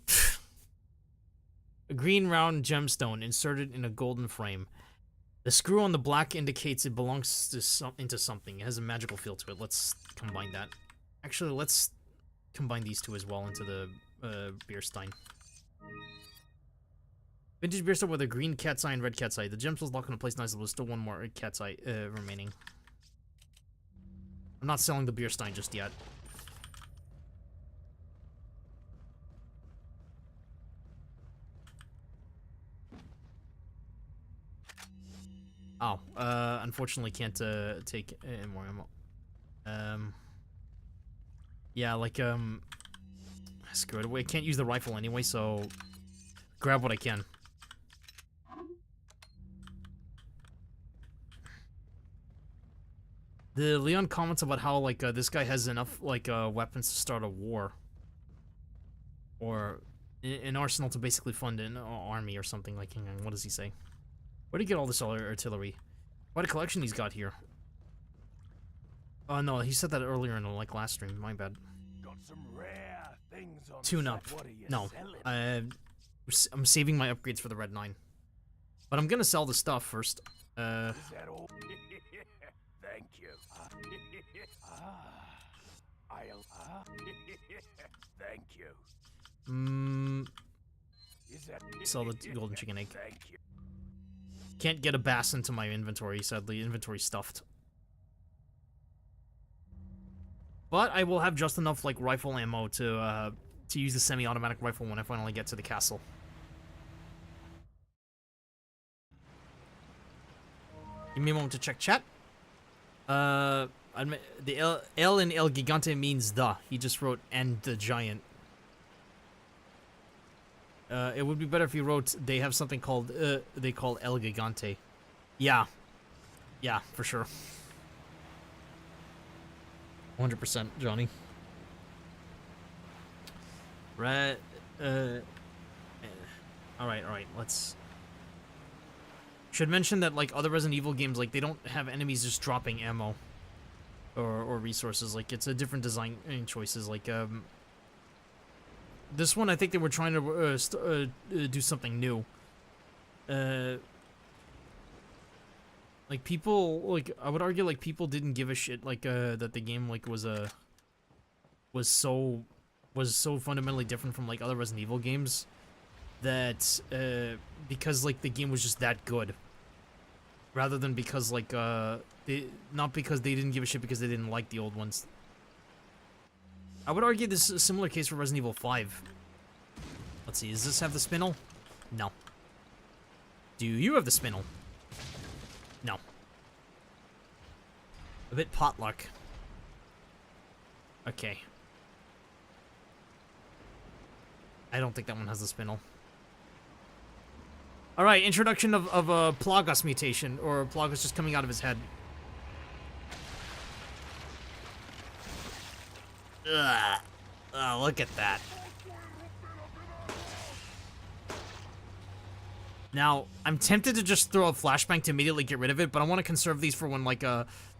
A green round gemstone inserted in a golden frame. The screw on the black indicates it belongs to into something. It has a magical feel to it. Let's combine that. Actually, let's combine these two as well into the beer stein. Vintage beer stein with a green cat's eye and red cat's eye. The gemstone's locked into place nicely, but there's still one more cat's eye remaining. I'm not selling the beer stein just yet. Oh, unfortunately can't take more ammo. Yeah, like, screw it. I can't use the rifle anyway, so grab what I can. The Leon comments about how, like, this guy has enough, like, weapons to start a war. Or an arsenal to basically fund an army or something. Like, hang on, what does he say? Where'd he get all this artillery? What a collection he's got here. Oh, no, he said that earlier in the, like, last stream. My bad. Got some rare things on Tune up. What are you No. selling? I'm saving my upgrades for the Red 9. But I'm gonna sell the stuff first. Is that all? Thank you. Thank you. Is that Sell the golden chicken egg. Thank you. Can't get a bass into my inventory, sadly. Inventory stuffed. But I will have just enough, like, rifle ammo to use the semi-automatic rifle when I finally get to the castle. Give me a moment to check chat. The L in El Gigante means the. He just wrote and the giant. It would be better if you wrote they have something called they call El Gigante. Yeah, Yeah, for sure. 100%, Johnny. Right. Alright, let's... Should mention that, like, other Resident Evil games, like, they don't have enemies just dropping ammo. Or resources. Like, it's a different design choices. Like, this one, I think they were trying to do something new. Like, people, like, I would argue, like, people didn't give a shit, like, that the game, like, was so fundamentally different from, like, other Resident Evil games that, because, like, the game was just that good. Rather than because, like, not because they didn't give a shit because they didn't like the old ones. I would argue this is a similar case for Resident Evil 5. Let's see, does this have the spinel? No. Do you have the spinel? No. A bit potluck. Okay. I don't think that one has the spinel. Alright, introduction of a Plagas mutation, or Plagas just coming out of his head. Ugh. Oh, look at that. Now, I'm tempted to just throw a flashbang to immediately get rid of it, but I want to conserve these for when, like,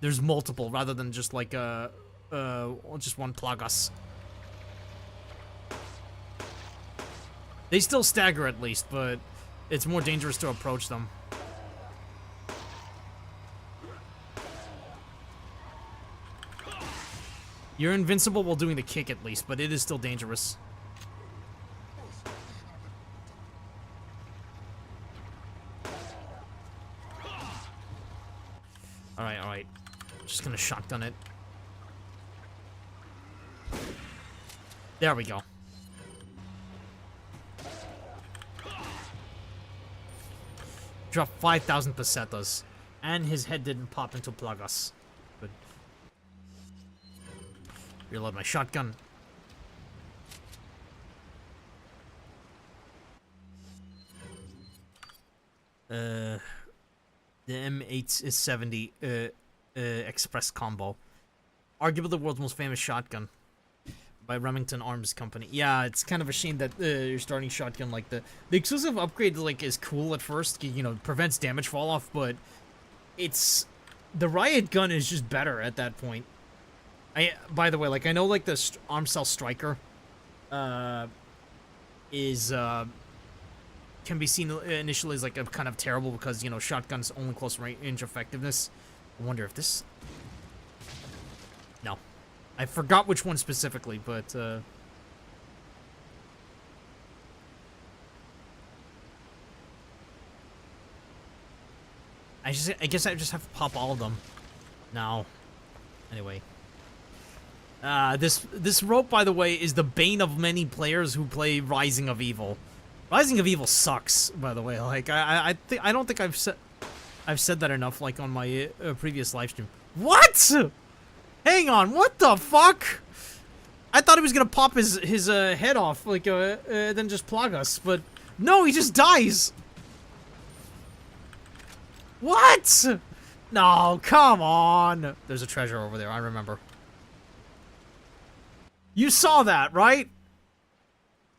there's multiple, rather than just, like, just one Plagas. They still stagger, at least, but it's more dangerous to approach them. You're invincible while doing the kick, at least, but it is still dangerous. Alright. Just gonna shotgun it. There we go. Drop 5,000 pesetas. And his head didn't pop into Plagas. Good. Reload my shotgun. The M8 is 70 express combo. Arguably the world's most famous shotgun by Remington Arms Company. Yeah, it's kind of a shame that your starting shotgun, like the exclusive upgrade, like, is cool at first, you know, prevents damage fall off, but it's the riot gun is just better at that point. By the way, like, I know, like, the arm cell striker is can be seen initially as, like, a kind of terrible because, you know, shotgun's only close range effectiveness. I wonder if this... No. I forgot which one specifically, but, I guess I just have to pop all of them. Now. Anyway. This rope, by the way, is the bane of many players who play Rising of Evil. Rising of Evil sucks, by the way. Like, I don't think I've said that enough, like, on my previous live stream. What? Hang on, what the fuck? I thought he was gonna pop his head off, like, then just plug us, but no, he just dies. What? No, come on. There's a treasure over there, I remember. You saw that, right?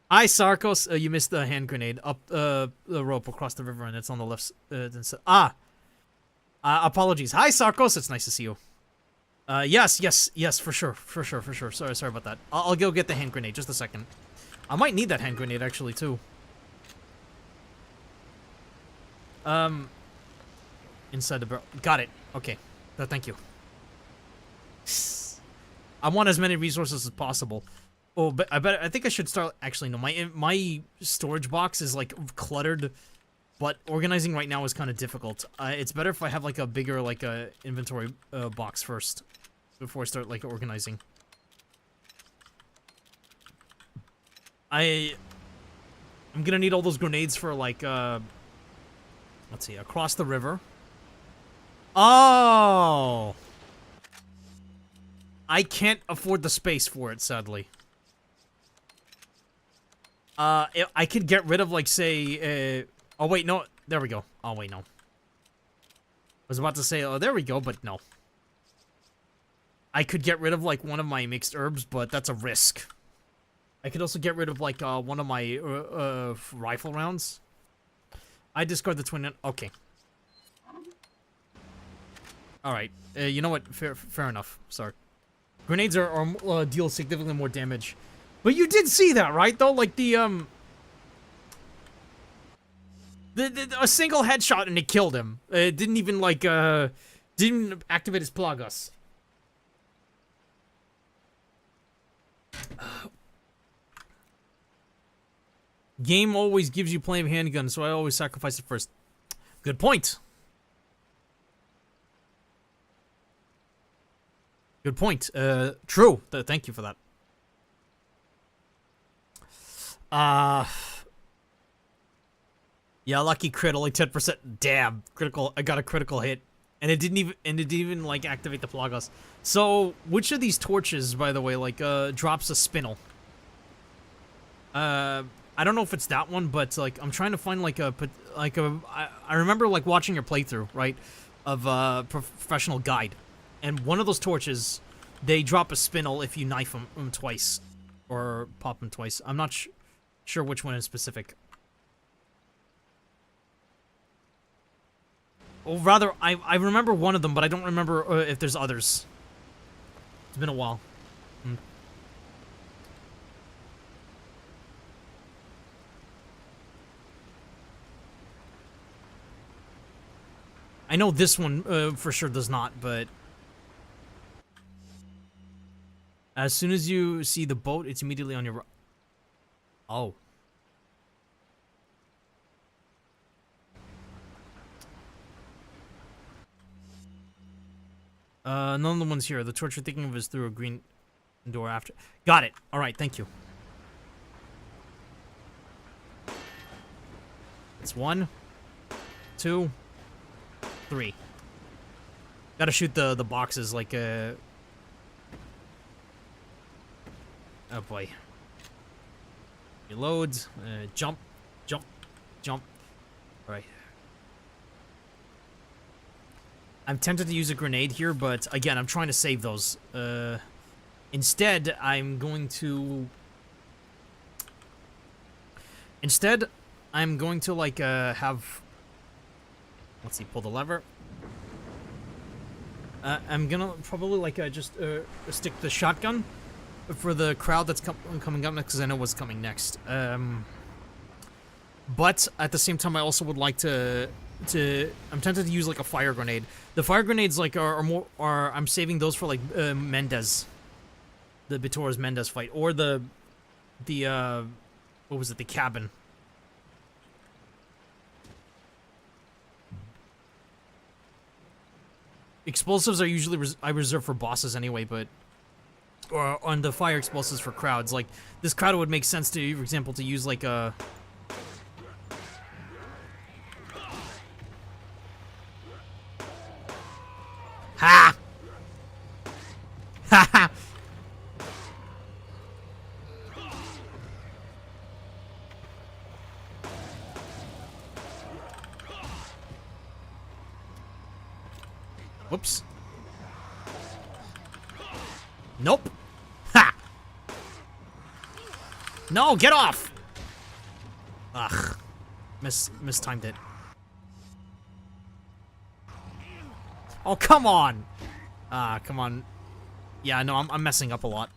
Hi, Sarkos. You missed the hand grenade up the rope across the river, and it's on the left. Apologies. Hi, Sarkos. It's nice to see you. Yes, for sure. Sorry about that. I'll go get the hand grenade. Just a second. I might need that hand grenade actually too. Inside the barrel. Got it. Okay. Thank you. I want as many resources as possible. Oh, but I think I should start. Actually, no. My storage box is like cluttered, but organizing right now is kind of difficult. It's better if I have like a bigger like inventory box first before I start like organizing. I'm gonna need all those grenades for like let's see, across the river. Oh, I can't afford the space for it, sadly. I could get rid of, like, say, oh, wait, no. There we go. Oh, wait, no. was about to say, oh, there we go, but no. I could get rid of, like, one of my mixed herbs, but that's a risk. I could also get rid of, like, one of my rifle rounds. I discard the twin... Okay. Alright. You know what? Fair enough. Sorry. Grenades are deal significantly more damage. But you did see that, right, though? Like, a single headshot and it killed him. It didn't even, like, didn't activate his plagas. Game always gives you plenty of handguns, so I always sacrifice it first. Good point. Good point. True. Thank you for that. Yeah, lucky crit, only 10%. Damn, critical. I got a critical hit, and it didn't even like activate the plagas. So, which of these torches, by the way, like drops a spinel? I don't know if it's that one, but like I'm trying to find like I remember like watching your playthrough, right, of Professional Guide, and one of those torches, they drop a spinel if you knife them twice, or pop them twice. I'm not sure which one in specific. Or rather, I remember one of them, but I don't remember if there's others. It's been a while. I know this one for sure does not, but... As soon as you see the boat, it's immediately on your... Oh. None of the ones here. The torch you're thinking of is through a green door after. Got it. Alright, thank you. It's 1, 2, 3. Gotta shoot the boxes like a... Oh boy. Reload. Jump. Jump. Jump. Alright. I'm tempted to use a grenade here, but again, I'm trying to save those. Instead, I'm going to... like, have... Let's see, pull the lever. I'm gonna probably, like, just stick the shotgun for the crowd that's coming up next, because I know what's coming next. But, at the same time, I also would like to... I'm tempted to use, like, a fire grenade. The fire grenades, like, I'm saving those for, like, Mendez. The Vtuber Mendez fight. Or the, what was it, the cabin. Explosives are usually, I reserve for bosses anyway, but... Or on the fire explosives for crowds. Like, this crowd would make sense to, for example, to use, like, a... Ha! Ha ha! Whoops. Nope. Ha! No, get off! Ugh. Mistimed it. Oh, come on! Ah, come on. Yeah, no, I'm messing up a lot.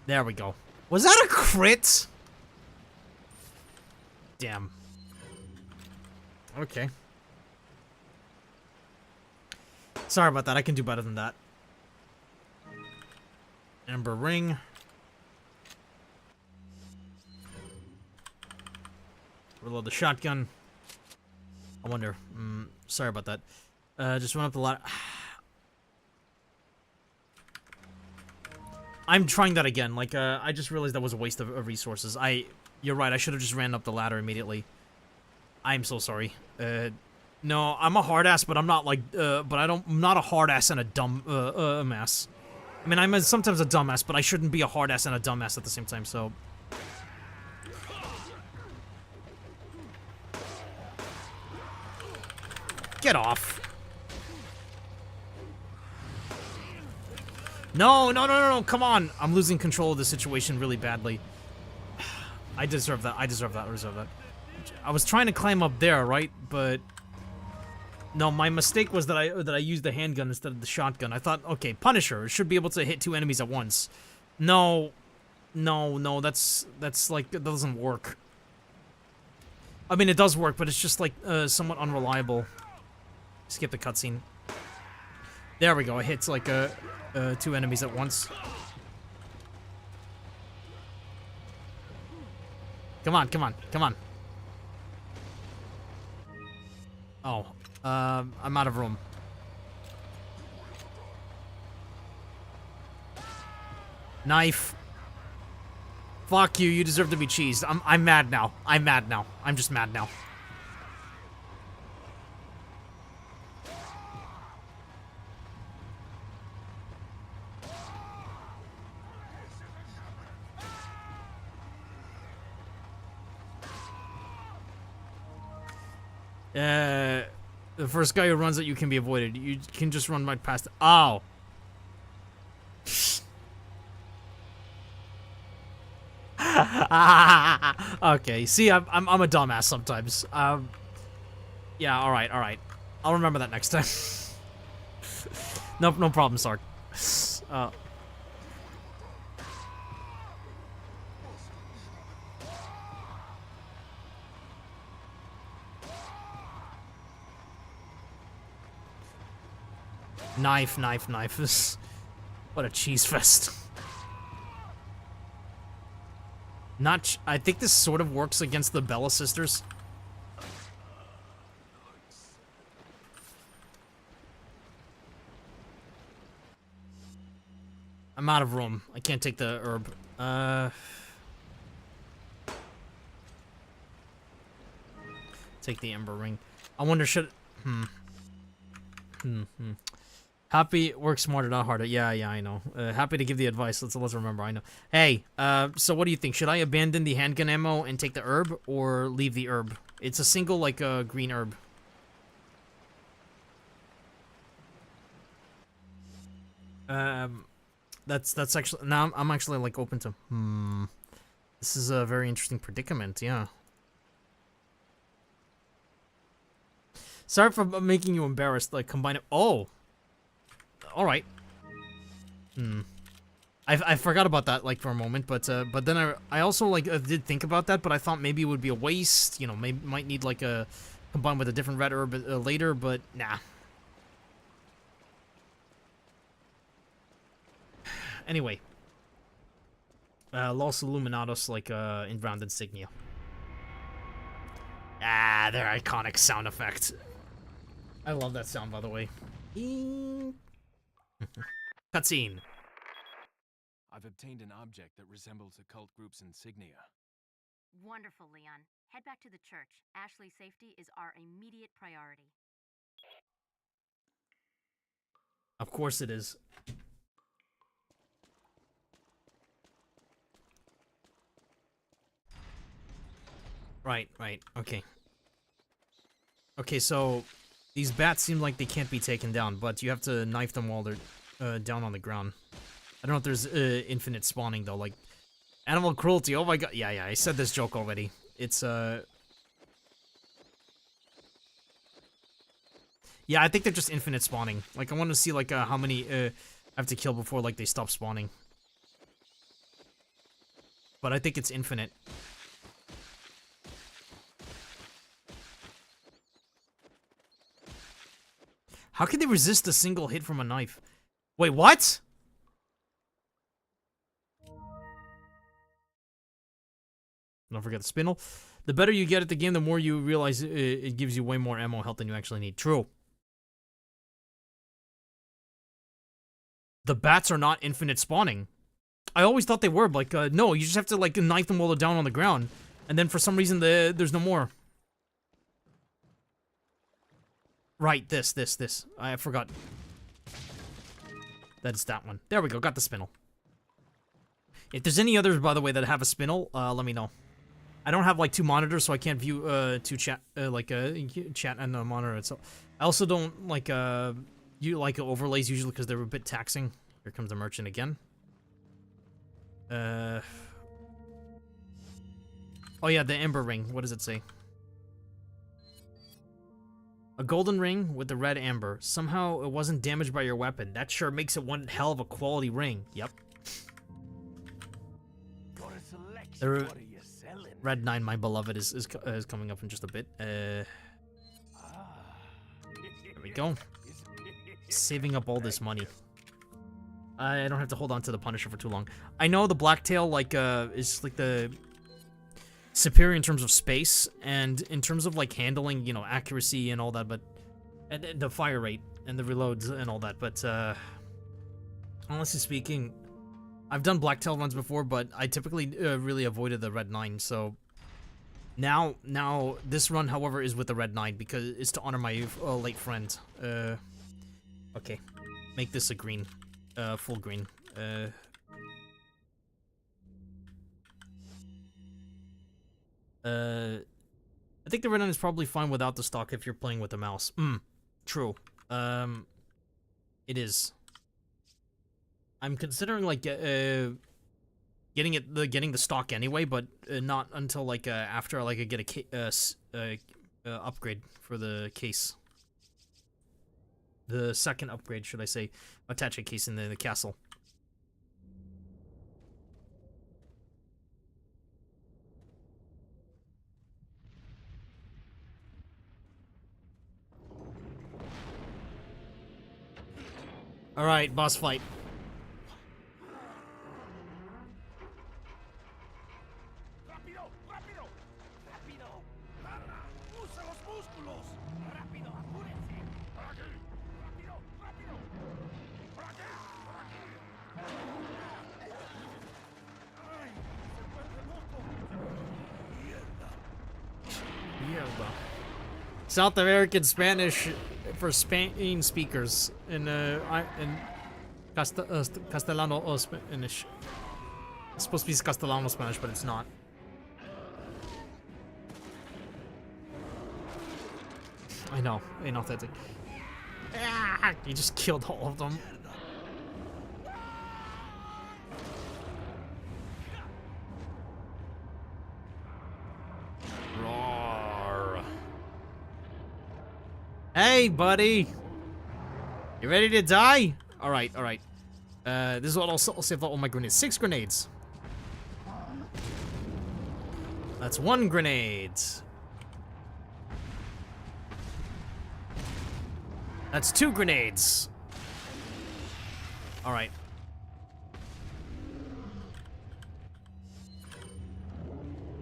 There we go. Was that a crit? Damn. Okay. Sorry about that, I can do better than that. Ember ring. Reload the shotgun. I wonder. Sorry about that. Just run up the ladder. I'm trying that again. Like, I just realized that was a waste of resources. You're right. I should have just ran up the ladder immediately. I'm so sorry. No, I'm a hard ass, but I'm not like, I'm not a hard ass and a dumb, ass. I mean, I'm sometimes a dumbass, but I shouldn't be a hard ass and a dumbass at the same time, so. Get off. No, no, no, no, no, come on. I'm losing control of the situation really badly. I deserve that. I deserve that. I deserve that. I was trying to climb up there, right? But no, my mistake was that I used the handgun instead of the shotgun. I thought, okay, Punisher should be able to hit 2 enemies at once. No, no, no. That's like that doesn't work. I mean, it does work, but it's just like somewhat unreliable. Skip the cutscene. There we go. It hits like 2 enemies at once. Come on, come on, come on. Oh, I'm out of room. Knife. Fuck you, you deserve to be cheesed. I'm mad now. I'm mad now. I'm just mad now. The first guy who runs at you can be avoided. You can just run right past. Ow. Okay, see, I'm a dumbass sometimes. Yeah, all right. I'll remember that next time. Nope, no problem, Sark. Knife. What a cheese fest. I think this sort of works against the Bella sisters. I'm out of room. I can't take the herb. Take the Ember Ring. I wonder, should... Happy, work smarter, not harder. Yeah, I know. Happy to give the advice. Let's remember, I know. Hey, so what do you think? Should I abandon the handgun ammo and take the herb, or leave the herb? It's a single, like, green herb. That's actually... Now, I'm actually, like, open to... This is a very interesting predicament, yeah. Sorry for making you embarrassed, like, combine it... Oh! Alright. I forgot about that, like, for a moment, but then I also, like, did think about that, but I thought maybe it would be a waste, you know, might need, like, a... combine with a different red herb later, but nah. Anyway. Los Illuminados, like, in round insignia. Ah, their iconic sound effect. I love that sound, by the way. Cutscene. I've obtained an object that resembles a cult group's insignia. Wonderful, Leon. Head back to the church. Ashley's safety is our immediate priority. Of course it is. Right, okay. Okay, so these bats seem like they can't be taken down, but you have to knife them while they're down on the ground. I don't know if there's infinite spawning though, like animal cruelty. Oh my god. Yeah, I said this joke already. It's yeah, I think they're just infinite spawning. Like I want to see like how many I have to kill before like they stop spawning. But I think it's infinite. How can they resist a single hit from a knife? Wait, what? Don't forget the spindle. The better you get at the game, the more you realize it gives you way more ammo health than you actually need. True. The bats are not infinite spawning. I always thought they were, but like, no, you just have to like knife them while they're down on the ground. And then for some reason, there's no more. Right, this. I forgot. That's that one. There we go, got the spindle. If there's any others, by the way, that have a spindle, let me know. I don't have like 2 monitors, so I can't view two chat chat and a monitor itself. I also don't like you like overlays usually because they're a bit taxing. Here comes the merchant again. Oh yeah, the Ember Ring. What does it say? A golden ring with the red amber. Somehow it wasn't damaged by your weapon. That sure makes it one hell of a quality ring. Yep. The Red 9, my beloved, is coming up in just a bit. There we go. Saving up all this money. I don't have to hold on to the Punisher for too long. I know the Blacktail is like the superior in terms of space and in terms of like handling, you know, accuracy and all that, but and the fire rate and the reloads and all that. But honestly speaking, I've done Blacktail runs before, but I typically really avoided the Red 9. So now this run, however, is with the Red 9 because it's to honor my late friend. Okay, make this a green, full green. I think the Red 9 is probably fine without the stock if you're playing with the mouse. True. It is. I'm considering like getting the stock anyway, but not until like after like I get a upgrade for the case. The second upgrade, should I say? Attach a case in the castle. All right, boss fight. South American Spanish for Spain speakers in Castellano or Spanish. It's supposed to be Castellano Spanish, but it's not. I know, ain't authentic. Ah, you just killed all of them. Hey, buddy! You ready to die? Alright, alright. This is what I'll save all my grenades. 6 grenades. That's 1 grenade. That's 2 grenades. Alright.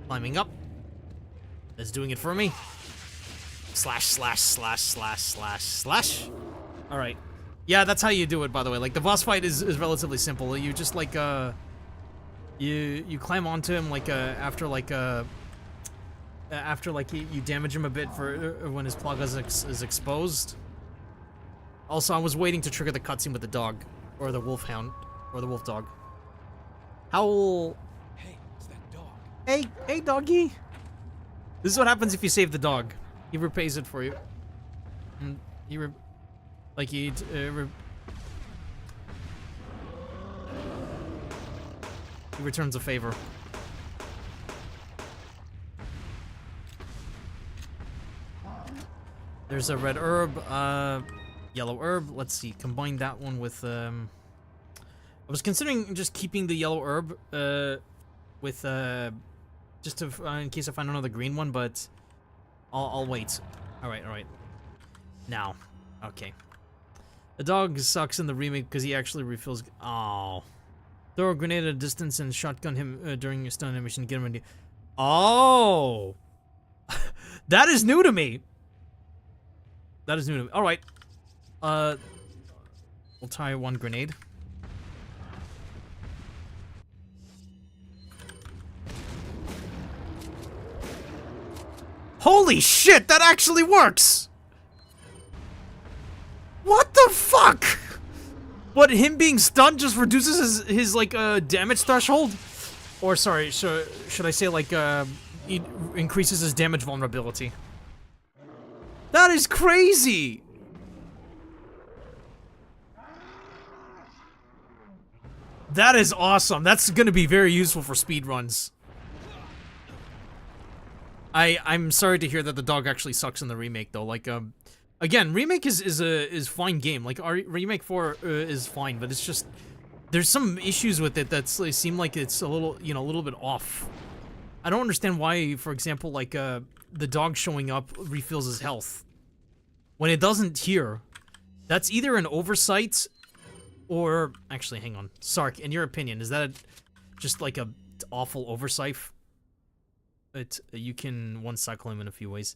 Climbing up. That's doing it for me. Slash, slash, slash, slash, slash, slash. Alright. Yeah, that's how you do it, by the way. Like, the boss fight is relatively simple. You just, like, you climb onto him, like, after you damage him a bit for when his plug is exposed. Also, I was waiting to trigger the cutscene with the dog. Or the wolfhound. Or the wolf dog. Howl. Hey, it's that dog. Hey, doggy. This is what happens if you save the dog. He repays it for you. And he returns a favor. There's a red herb, yellow herb. Let's see, combine that one with, I was considering just keeping the yellow herb, with, just to, in case I find another green one, but I'll wait. Alright, alright. Now. Okay. The dog sucks in the remake because he actually refills. Oh. Throw a grenade at a distance and shotgun him during your stun animation. Get him ready. Oh! That is new to me! That is new to me. Alright. We'll try 1 grenade. Holy shit, that actually works! What the fuck? What, him being stunned just reduces his like, damage threshold? Or, sorry, should I say, like, it increases his damage vulnerability. That is crazy! That is awesome. That's gonna be very useful for speedruns. I'm sorry to hear that the dog actually sucks in the remake though. Like again, remake is fine game. Like our remake 4 is fine, but it's just there's some issues with it that seem like it's a little, you know, a little bit off. I don't understand why, for example, like the dog showing up refills his health when it doesn't here. That's either an oversight or actually, hang on, Sark. In your opinion, is that just like a awful oversight? You can one cycle him in a few ways.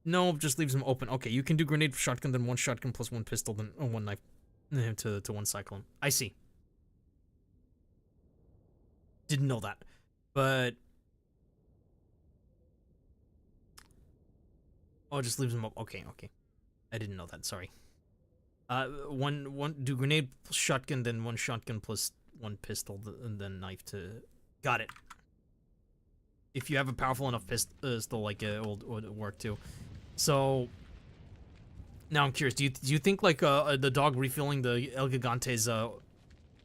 No, just leaves him open. Okay, you can do grenade shotgun, then 1 shotgun plus 1 pistol, then 1 knife to one cycle him. I see. Didn't know that, but oh, it just leaves him up. Okay, okay. I didn't know that. Sorry. One do grenade plus shotgun, then 1 shotgun plus 1 pistol, and then knife to. Got it. If you have a powerful enough pistol, like it will work too. So now I'm curious. Do you think like the dog refilling the El Gigante's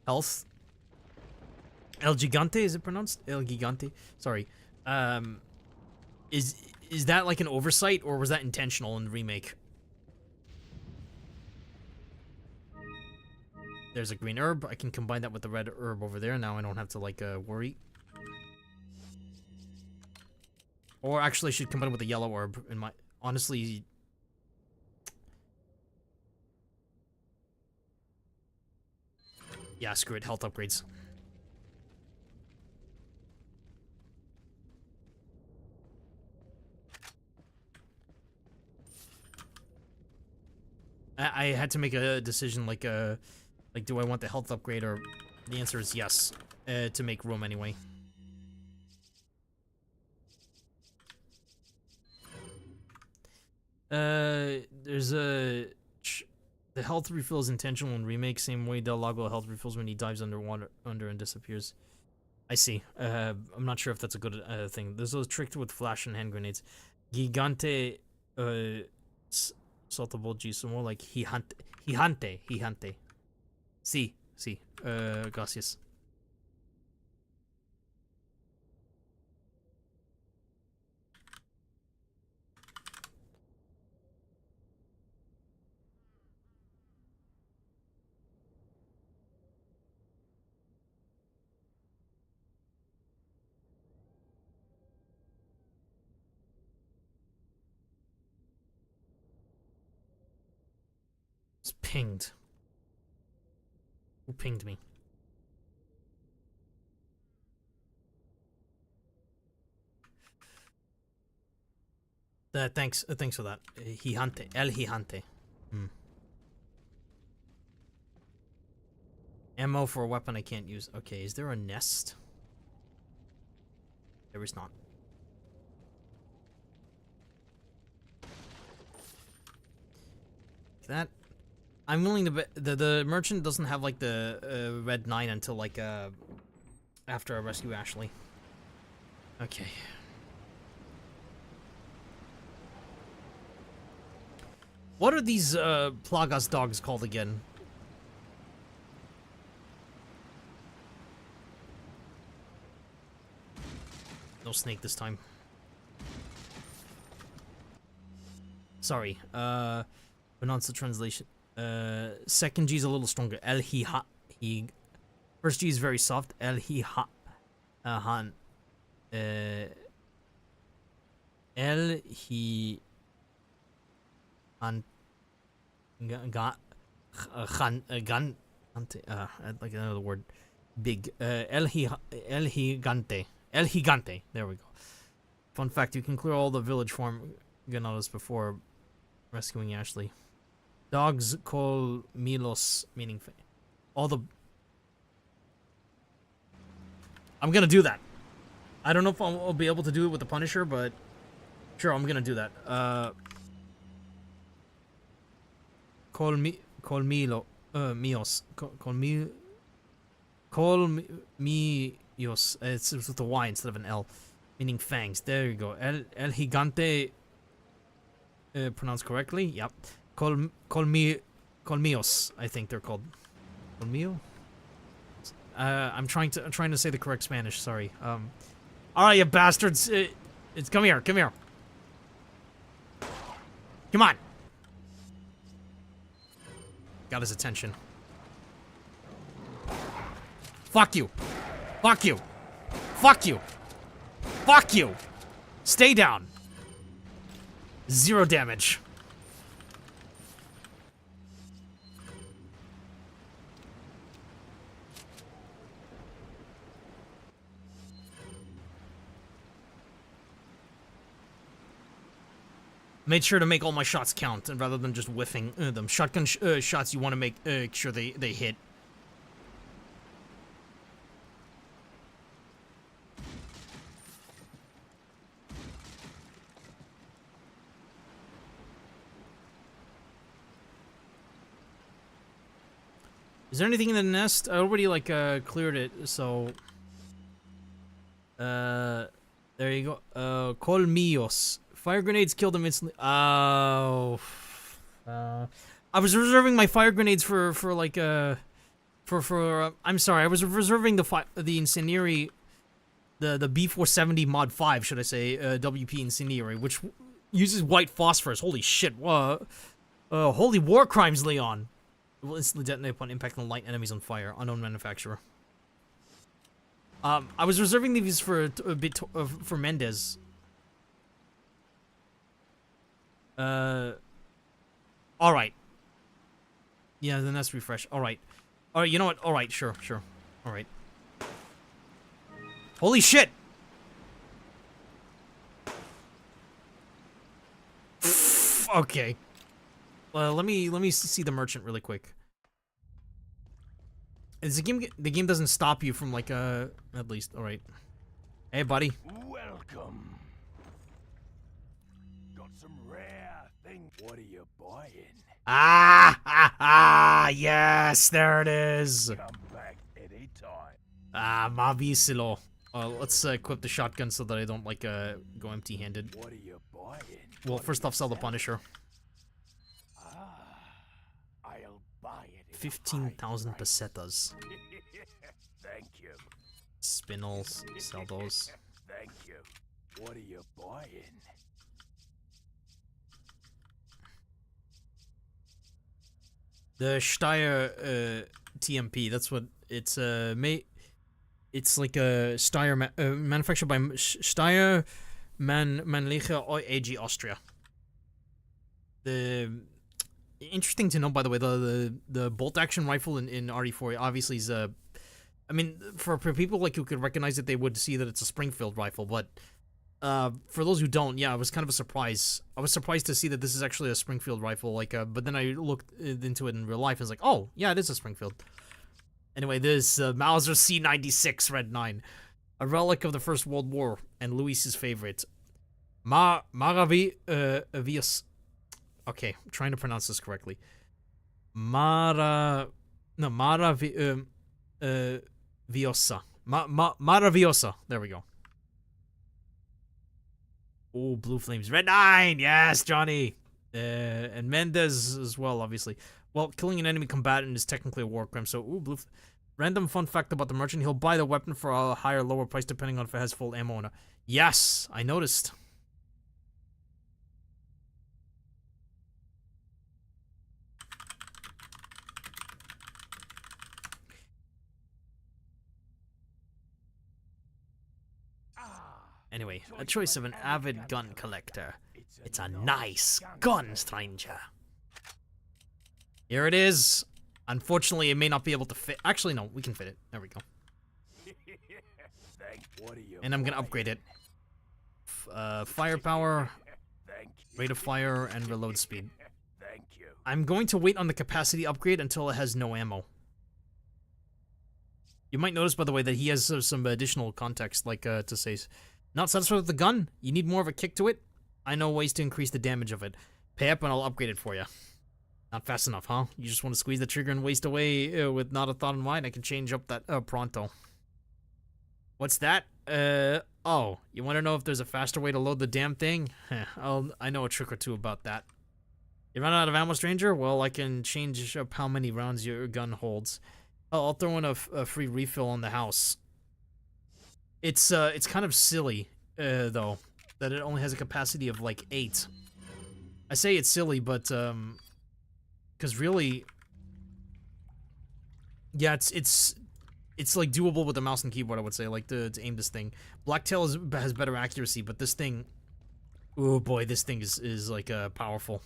health? El Gigante, is it pronounced? El Gigante. Sorry. Is that like an oversight, or was that intentional in the remake? There's a green herb. I can combine that with the red herb over there. Now I don't have to like worry. Or actually, I should combine it with the yellow herb. In my honestly, yeah, screw it. Health upgrades. I had to make a decision, like do I want the health upgrade, or the answer is yes, to make room anyway. There's a the health refill is intentional in remake, same way Del Lago health refills when he dives underwater and disappears. I see. I'm not sure if that's a good thing. There's a trick with flash and hand grenades. Gigante Sotoboji, so more like Hihante. Si. Gracias. It's pinged. Who pinged me? Thanks for that. Hihante. El Hihante. Ammo for a weapon I can't use. Okay, is there a nest? There is not. That I'm willing to bet the merchant doesn't have like the red 9 until like after I rescue Ashley. Okay. What are these Plagas dogs called again? No snake this time. Sorry. Pronounce the translation. Second G is a little stronger. El hi he. First G is very soft. El hi han. El hi an gan I'd like another word. Big. El Gigante. El Gigante. There we go. Fun fact: you can clear all the village farm ganados before rescuing Ashley. Dogs call Milos, meaning all the. I'm gonna do that. I don't know if I'll be able to do it with the Punisher, but sure, I'm gonna do that. Call Milo, Mios. Call Mios. It's with a Y instead of an L. Meaning fangs. There you go. El Gigante. Pronounced correctly? Yep. Colmillos, I think they're called. Colmillo? I'm trying to say the correct Spanish, sorry. Alright, you bastards. Come here. Come on. Got his attention. Fuck you. Fuck you. Fuck you. Fuck you. Stay down. 0 damage. Made sure to make all my shots count, and rather than just whiffing them. Shotgun shots, you want to make sure they hit. Is there anything in the nest? I already like cleared it, so there you go. Colmillos. Fire grenades killed him instantly. Oh. I was reserving my fire grenades for like I'm sorry. I was reserving the incendiary, the B470 mod 5, should I say, WP incendiary, which uses white phosphorus. Holy shit! Holy war crimes, Leon. It will instantly detonate upon impact on light enemies on fire. Unknown manufacturer. I was reserving these for a bit for Mendez. Alright. Yeah, then that's refresh. Alright. Alright, you know what? Alright, sure. Alright. Holy shit! Okay. Let me see the merchant really quick. Is the game doesn't stop you from like at least. Alright. Hey buddy. Welcome. Got some rare thing. What are you buying? Yes, there it is. Come back anytime. Mavisilo. Let's equip the shotgun so that I don't like go empty-handed. What are you buying? Well, first off, sell the Punisher. I'll buy it. 15,000 pesetas. Thank you. Spinels, sell those. Thank you. What are you buying? The Steyr TMP. That's what it's it's like a Steyr manufactured by Steyr Mannliche AG Austria. The interesting to know, by the way, the bolt action rifle in RE4 obviously is I mean, for people like who could recognize it, they would see that it's a Springfield rifle, but for those who don't, yeah, it was kind of a surprise. I was surprised to see that this is actually a Springfield rifle, like, but then I looked into it in real life and was like, oh, yeah, it is a Springfield. Anyway, this Mauser C96 Red 9, a relic of the First World War, and Luis's favorite. Maravillas. Okay, I'm trying to pronounce this correctly. Maravillosa. Maravillosa. There we go. Oh, blue flames. Red 9! Yes, Johnny! And Mendez as well, obviously. Well, killing an enemy combatant is technically a war crime, so, ooh, blue... Random fun fact about the merchant, he'll buy the weapon for a higher or lower price depending on if it has full ammo or not. Yes, I noticed. Anyway, a choice of an avid gun collector. It's a nice gun, stranger. Here it is. Unfortunately, it may not be able to fit. Actually, no, we can fit it. There we go. And I'm gonna upgrade it. Firepower, rate of fire, and reload speed. I'm going to wait on the capacity upgrade until it has no ammo. You might notice, by the way, that he has some additional context, like to say, not satisfied with the gun? You need more of a kick to it? I know ways to increase the damage of it. Pay up and I'll upgrade it for you. Not fast enough, huh? You just want to squeeze the trigger and waste away with not a thought in mind? I can change up that pronto. What's that? Oh, you want to know if there's a faster way to load the damn thing? I know a trick or two about that. You run out of ammo, stranger? Well, I can change up how many rounds your gun holds. I'll throw in a free refill on the house. It's kind of silly, though, that it only has a capacity of like 8. I say it's silly, but because really, yeah, it's like doable with the mouse and keyboard. I would say, like to aim this thing. Blacktail has better accuracy, but this thing, oh boy, this thing is like powerful.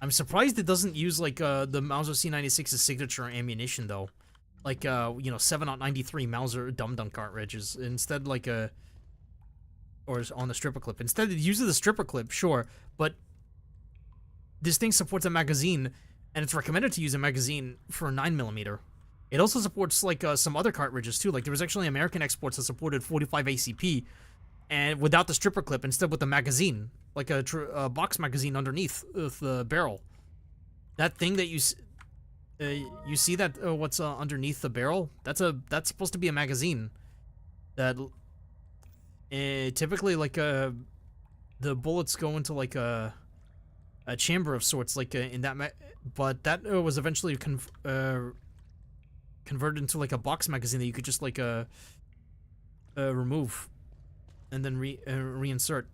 I'm surprised it doesn't use like the Mauser C96's signature ammunition though, like you know 7.93 Mauser Dum Dum cartridges instead, like or on the stripper clip. Instead it uses the stripper clip, sure, but this thing supports a magazine, and it's recommended to use a magazine for a 9mm. It also supports like some other cartridges too. Like there was actually American exports that supported 45 ACP, and without the stripper clip, instead with the magazine, like a box magazine underneath the barrel. That thing that you see that what's underneath the barrel? That's supposed to be a magazine. That typically like the bullets go into like a chamber of sorts, like in that. But that was eventually converted into like a box magazine that you could just like remove and then reinsert.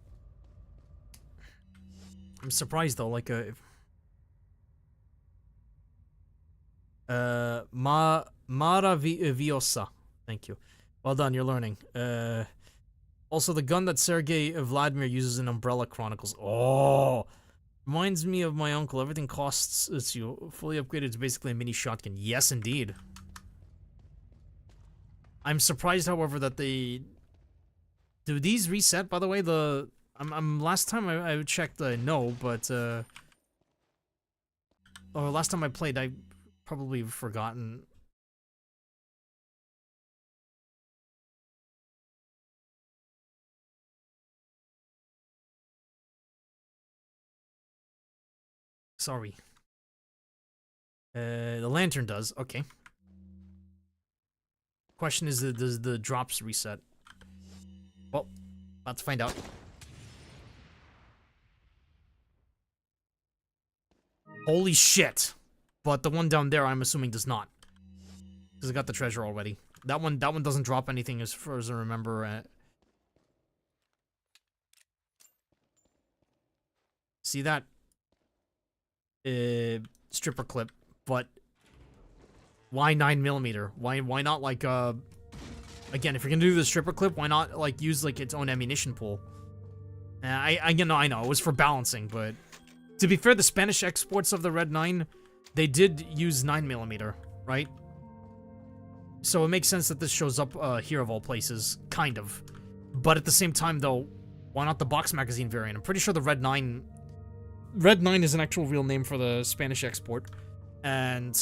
I'm surprised though, like Maraviosa. Thank you. Well done, you're learning. Also, the gun that Sergei Vladimir uses in Umbrella Chronicles. Oh, reminds me of my uncle. Everything costs you. Fully upgraded, it's basically a mini shotgun. Yes, indeed. I'm surprised, however, that they do these reset. By the way, I'm last time I checked, no, but or last time I played, I probably forgotten. Sorry. The lantern does. Okay. Question is, does the drops reset? Well, about to find out. Holy shit! But the one down there, I'm assuming, does not, because I got the treasure already. That one doesn't drop anything as far as I remember. See that? Stripper clip, but why 9mm? Why not like again, if you're gonna do the stripper clip, why not like use like its own ammunition pool? I know it was for balancing, but to be fair, the Spanish exports of the Red 9, they did use 9mm, right? So it makes sense that this shows up here of all places, kind of. But at the same time, though, why not the box magazine variant? I'm pretty sure the Red 9 is an actual real name for the Spanish export, and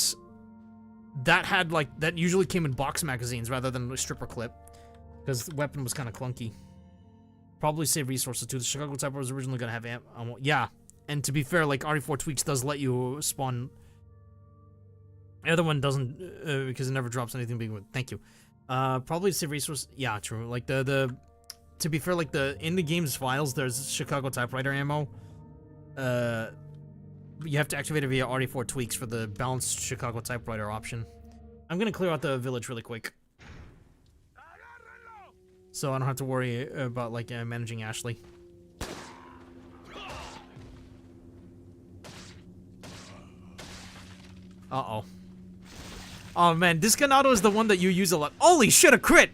that had like that usually came in box magazines rather than a stripper clip, because the weapon was kind of clunky. Probably save resources too. The Chicago type was originally gonna have ammo. Yeah, and to be fair, like RE4 tweaks does let you spawn. The other one doesn't because it never drops anything big. Thank you. Probably save resources. Yeah, true. Like the to be fair, like in the game's files, there's Chicago typewriter ammo. You have to activate it via RE4 tweaks for the balanced Chicago typewriter option. I'm gonna clear out the village really quick, so I don't have to worry about like managing Ashley. Uh-oh. Oh man, this Ganado is the one that you use a lot. Holy shit, a crit!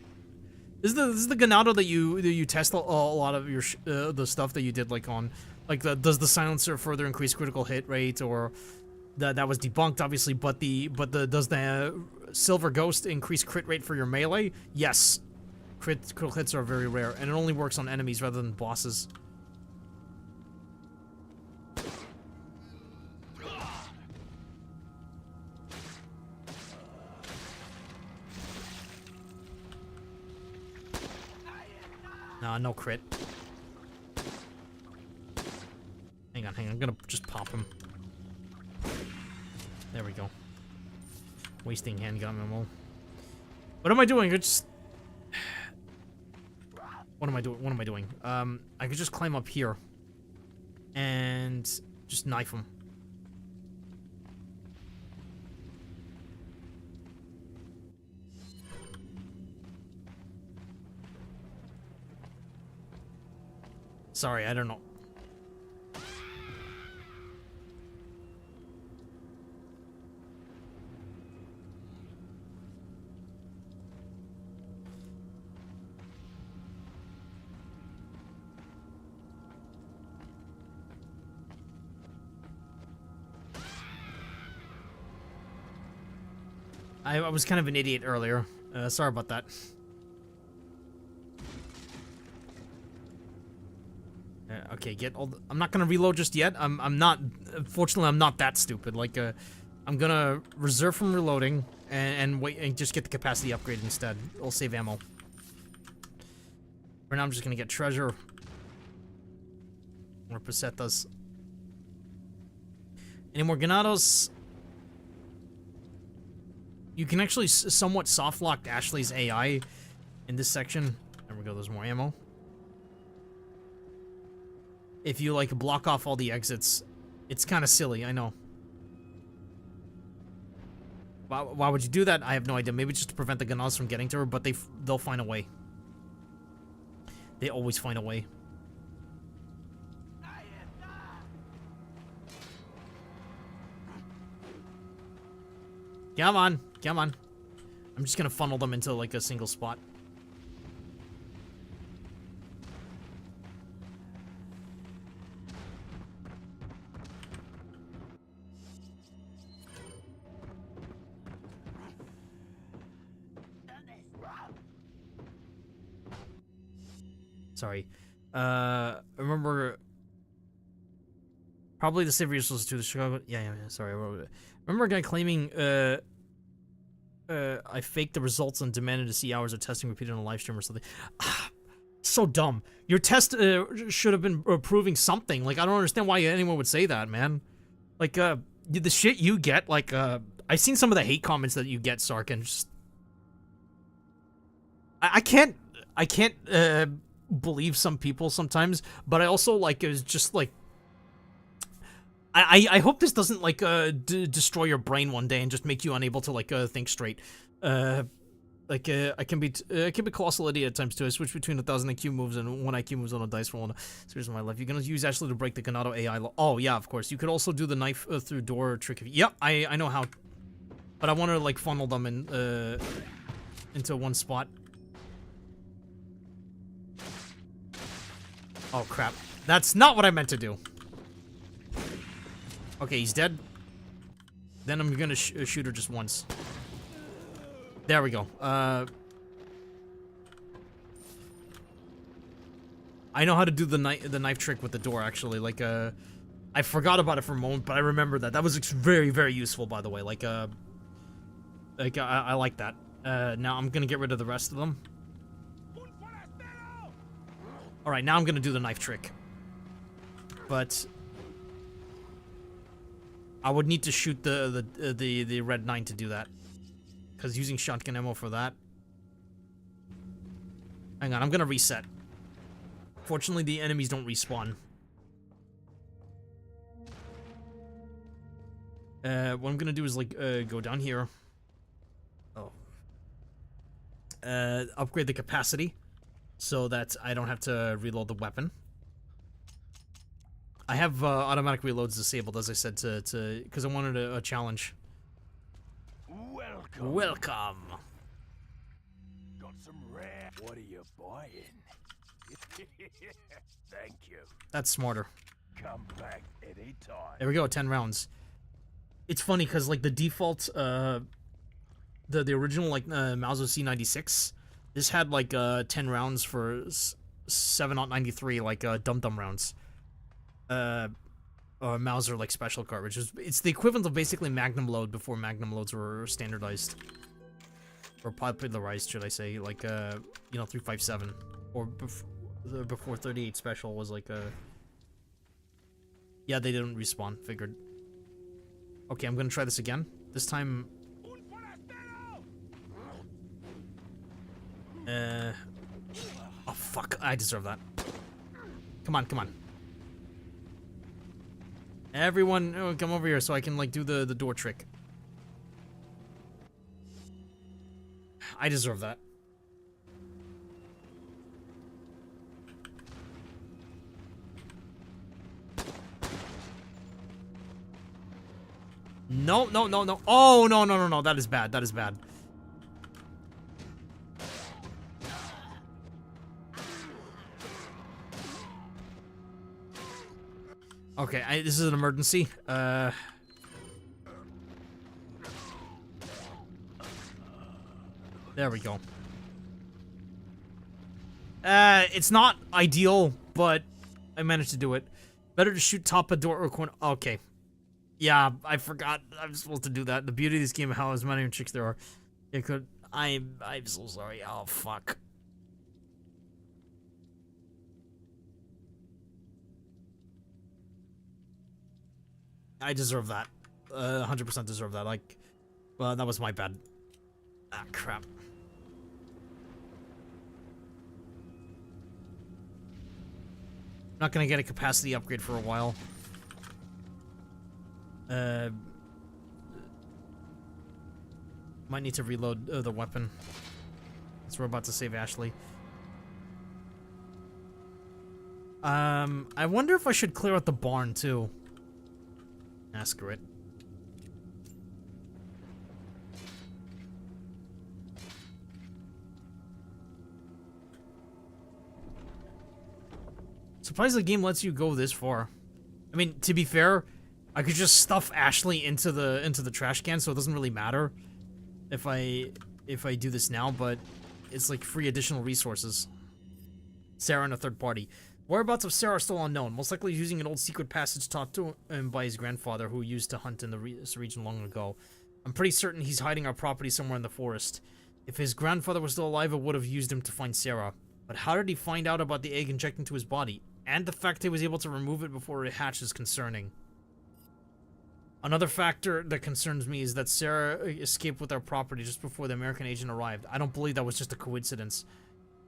This is the Ganado that you test a lot of your the stuff that you did like on like does the silencer further increase critical hit rate, or that was debunked obviously, but does the Silver Ghost increase crit rate for your melee? Yes. Critical hits are very rare, and it only works on enemies rather than bosses. Nah, no crit. Hang on, I'm gonna just pop him. There we go. Wasting handgun ammo. What am I doing? What am I doing? What am I doing? I could just climb up here and just knife him. Sorry, I don't know. I was kind of an idiot earlier. Sorry about that. Okay, get all. I'm not gonna reload just yet. I'm not. Fortunately, I'm not that stupid. Like, I'm gonna reserve from reloading and wait and just get the capacity upgrade instead. It'll save ammo. For now, I'm just gonna get treasure or pesetas. Any more ganados? You can actually somewhat soft lock Ashley's AI in this section. There we go. There's more ammo. If you, like, block off all the exits. It's kind of silly, I know. Why would you do that? I have no idea. Maybe just to prevent the Ganados from getting to her, but they'll find a way. They always find a way. Come on, come on. I'm just gonna funnel them into, like, a single spot. Sorry. Remember... Probably the save resources to the Chicago... Yeah, sorry. Remember a guy claiming, I faked the results and demanded to see hours of testing repeated on a live stream or something. So dumb. Your test should have been proving something. Like, I don't understand why anyone would say that, man. Like, the shit you get, like, I've seen some of the hate comments that you get, Sark, and just... I can't believe some people sometimes, but I also, like, is just, like... I hope this doesn't, like, destroy your brain one day and just make you unable to, like, think straight. I can be colossal idiot at times too. I switch between 1,000 IQ moves and 1 IQ moves on a dice roll. Series of my life. You're gonna use Ashley to break the Ganado AI law. Oh yeah, of course. You could also do the knife through door trick. Yep, I know how. But I want to, like, funnel them in into one spot. Oh crap! That's not what I meant to do. Okay, he's dead. Then I'm gonna shoot her just once. There we go. I know how to do the knife trick with the door, actually. Like, I forgot about it for a moment, but I remember that. That was very, very useful, by the way. Like, I like that. Now I'm gonna get rid of the rest of them. Alright, now I'm gonna do the knife trick. But... I would need to shoot the red 9 to do that. Because using shotgun ammo for that... Hang on, I'm gonna reset. Fortunately, the enemies don't respawn. What I'm gonna do is, like, go down here. Oh. Upgrade the capacity. So that I don't have to reload the weapon. I have automatic reloads disabled, as I said, because I wanted a challenge. Welcome. Welcome. Got some rare. What are you buying? Thank you. That's smarter. Come back anytime. There we go, 10 rounds. It's funny, because, like, the default, the original, like, Mauser C96, this had, like, 10 rounds for 7.93, like, dum-dum rounds. Mauser, like, special cartridge. It's the equivalent of basically Magnum load before Magnum loads were standardized. Or popularized, should I say. Like, you know, 357. Or before 38 special was, like, yeah, they didn't respawn, figured. Okay, I'm gonna try this again. This time... Oh, fuck. I deserve that. Come on, come on. Everyone, oh, come over here so I can, like, do the door trick. I deserve that. No, no, no, no. Oh, no, no, no, no. That is bad. That is bad. Okay, this is an emergency. There we go. It's not ideal, but I managed to do it. Better to shoot top a door or corner. Okay. Yeah, I forgot I'm supposed to do that. The beauty of this game, how many tricks there are. It could. I'm so sorry. Oh fuck. I deserve that. 100% deserve that. Like, well, that was my bad. Ah, crap. Not gonna get a capacity upgrade for a while. Might need to reload the weapon. So we're about to save Ashley. I wonder if I should clear out the barn too. Ah, screw it. Surprised the game lets you go this far. I mean, to be fair, I could just stuff Ashley into the trash can, so it doesn't really matter if I do this now, but it's like free additional resources. Sarah and a third party. Whereabouts of Sarah are still unknown. Most likely using an old secret passage taught to him by his grandfather, who used to hunt in this region long ago. I'm pretty certain he's hiding our property somewhere in the forest. If his grandfather was still alive, I would have used him to find Sarah. But how did he find out about the egg injecting to his body? And the fact he was able to remove it before it hatched is concerning. Another factor that concerns me is that Sarah escaped with our property just before the American agent arrived. I don't believe that was just a coincidence.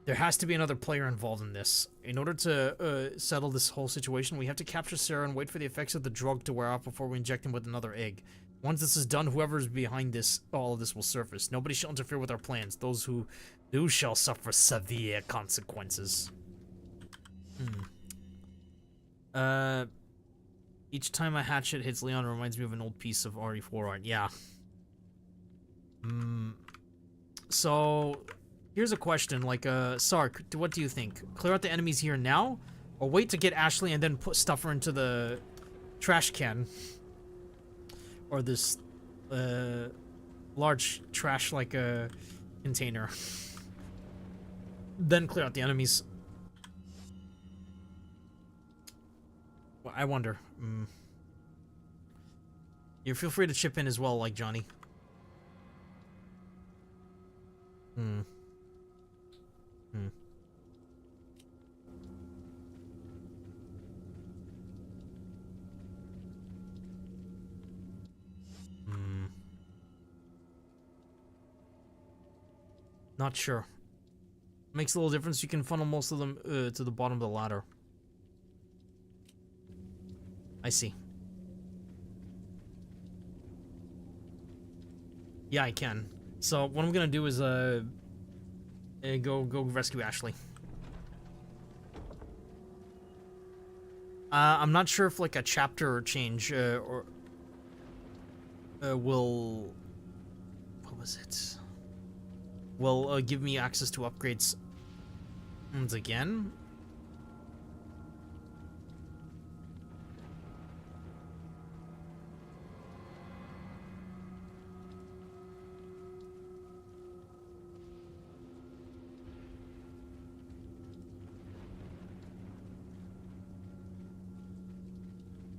There has to be another player involved in this. In order to settle this whole situation, we have to capture Sarah and wait for the effects of the drug to wear off before we inject him with another egg. Once this is done, whoever is behind this, all of this will surface. Nobody shall interfere with our plans. Those who do shall suffer severe consequences. Each time a hatchet hits Leon, it reminds me of an old piece of RE4 art. Yeah. So, here's a question, like, Sark, what do you think? Clear out the enemies here now? Or wait to get Ashley and then stuff her into the trash can? Or this, large trash, like, container. Then clear out the enemies. Well, I wonder. You feel free to chip in as well, like Johnny. Not sure. Makes a little difference. You can funnel most of them to the bottom of the ladder. I see. Yeah, I can. So what I'm gonna do is go rescue Ashley. I'm not sure if like a chapter change or will, what was it? Will give me access to upgrades once again.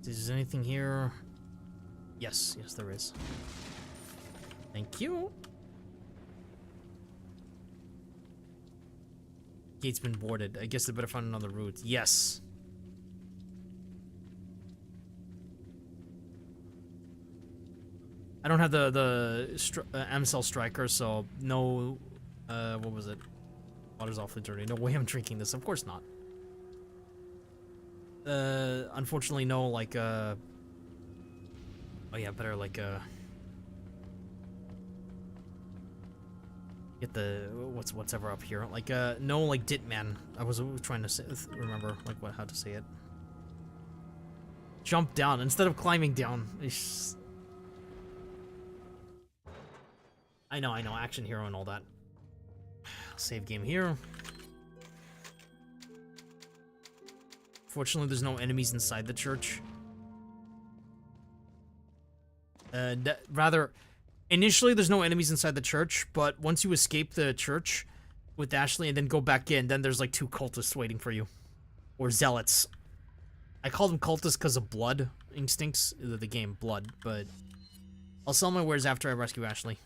Is there anything here? Yes, yes there is. Thank you. Gate's been boarded. I guess they better find another route. Yes. I don't have the M-Cell Striker, so no, what was it? Water's awfully dirty. No way I'm drinking this. Of course not. Unfortunately, no, like, oh yeah, better, like, get the, what's ever up here. Like, no, like, Ditman. I was trying to say, remember, like, how to say it. Jump down instead of climbing down. It's... I know, action hero and all that. Save game here. Fortunately, there's no enemies inside the church. Rather, initially there's no enemies inside the church, but once you escape the church with Ashley and then go back in, then there's like 2 cultists waiting for you. Or zealots. I call them cultists because of blood instincts, the game, blood, but I'll sell my wares after I rescue Ashley.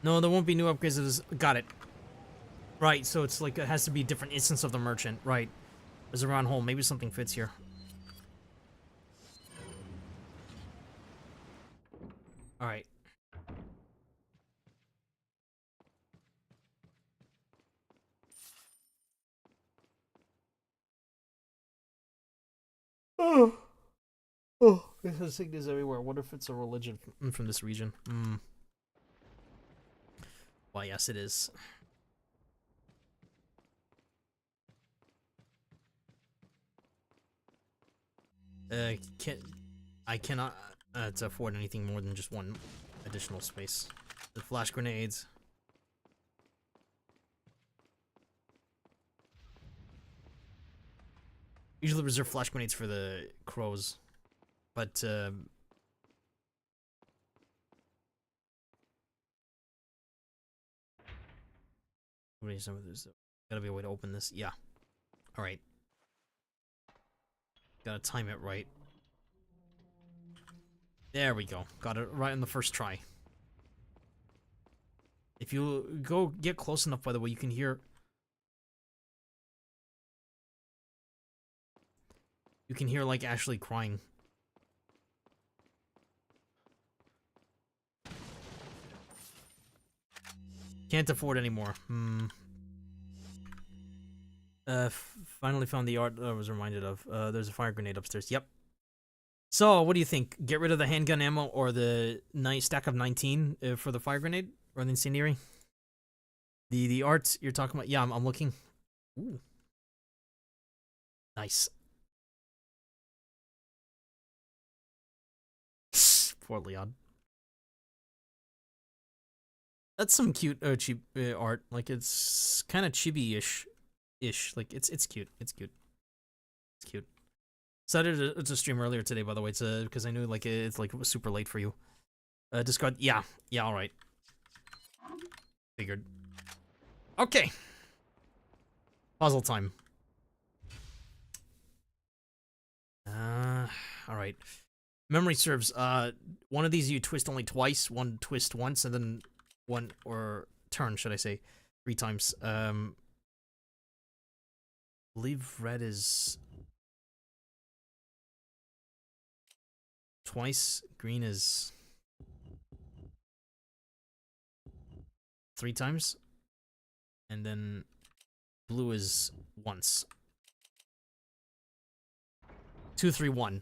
No, there won't be new upgrades. Got it. Right, so it's like it has to be a different instance of the merchant. Right. There's a round hole. Maybe something fits here. Alright. Oh. Oh, it has signals everywhere. What if it's a religion from this region? Why, yes, it is. I cannot to afford anything more than just 1 additional space. The flash grenades. Usually reserve flash grenades for the crows, but there's gotta be a way to open this. Yeah. All right. Gotta time it right. There we go. Got it right on the first try. If you go get close enough, by the way, you can hear... You can hear, like, Ashley crying. Can't afford anymore. Finally found the art I was reminded of. There's a fire grenade upstairs. Yep. So, what do you think? Get rid of the handgun ammo or the stack of 19 for the fire grenade? Or the incendiary? The art you're talking about? Yeah, I'm looking. Ooh. Nice. Poor Leon. That's some cute, cheap art. Like, it's kind of chibi-ish. Like, it's cute. It's cute. It's cute. So I did it's a stream earlier today, by the way. It's because I knew like it's like super late for you. Discard. Yeah. All right. Figured. Okay. Puzzle time. All right. Memory serves. One of these you twist only twice. One twist once, and then one or turn, should I say, 3 times. Believe red is twice. Green is 3 times. And then blue is once. 2, 3, 1.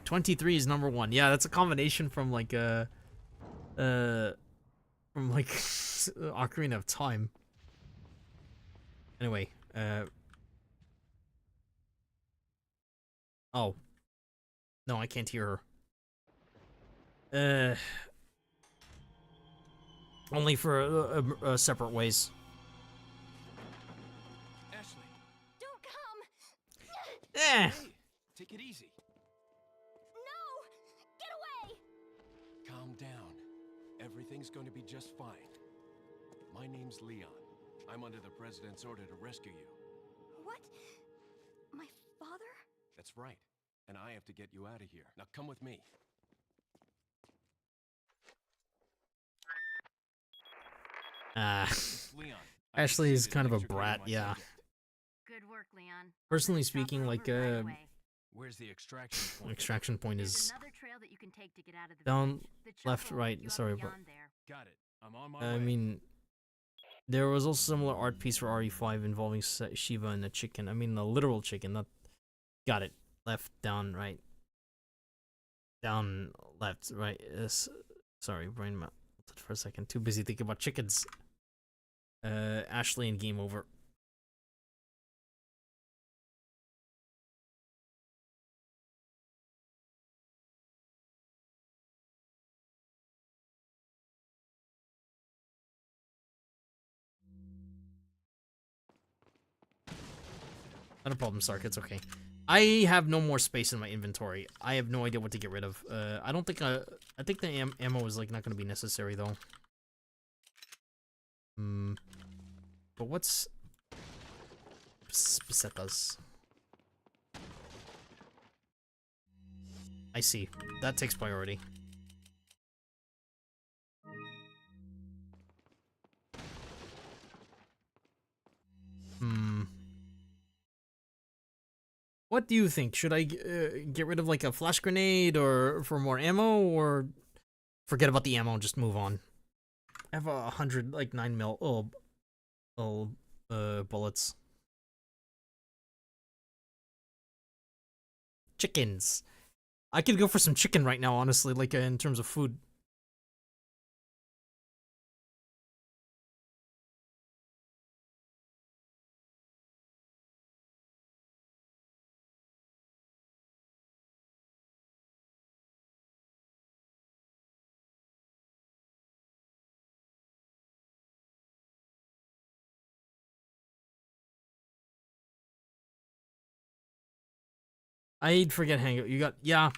23 is number 1. Yeah, that's a combination from like Ocarina of Time. Anyway, oh. No, I can't hear her. Only for separate ways. Ashley, Don't come! Eh. hey, take it easy. No! Get away! Calm down. Everything's going to be just fine. My name's Leon. I'm under the President's order to rescue you. What? My father? That's right. And I have to get you out of here. Now come with me. It's Leon. I Ashley is succeeded kind of in a extricating brat, my yeah. subject. Good work, Leon. Personally Stop speaking, her like, over right away. Where's the extraction point? extraction point There's is another trail that you can take to get out of the down, village. The left, chopper will right, pick you up sorry, but beyond there. Got it. I'm on my I way. mean, there was also a similar art piece for RE5 involving Shiva and a chicken. I mean, a literal chicken, not... Got it. Left, down, right. Down, left, right. Yes. Sorry, brain melted for a second. Too busy thinking about chickens. Ashley and game over. Not a problem, Sark. It's okay. I have no more space in my inventory. I have no idea what to get rid of. I don't think I think the ammo is like not going to be necessary though. But what's pesetas? I see. That takes priority. What do you think? Should I get rid of like a flash grenade or for more ammo, or forget about the ammo and just move on? I have 100 like 9mm bullets. Chickens. I could go for some chicken right now, honestly, like in terms of food. I'd forget hangout. You got yeah,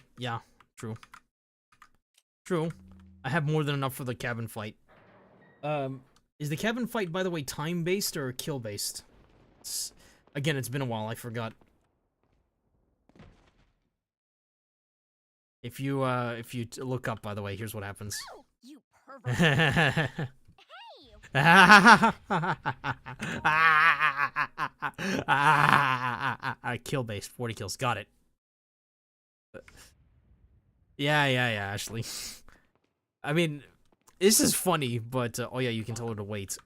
true. True. I have more than enough for the cabin fight. Is the cabin fight, by the way, time based or kill based? Again, it's been a while. I forgot. If you look up, by the way, here's what happens. Oh, you pervert. Kill based, 40 kills. Got it. Yeah, Ashley. I mean, this is funny, but oh yeah, you can tell her to wait.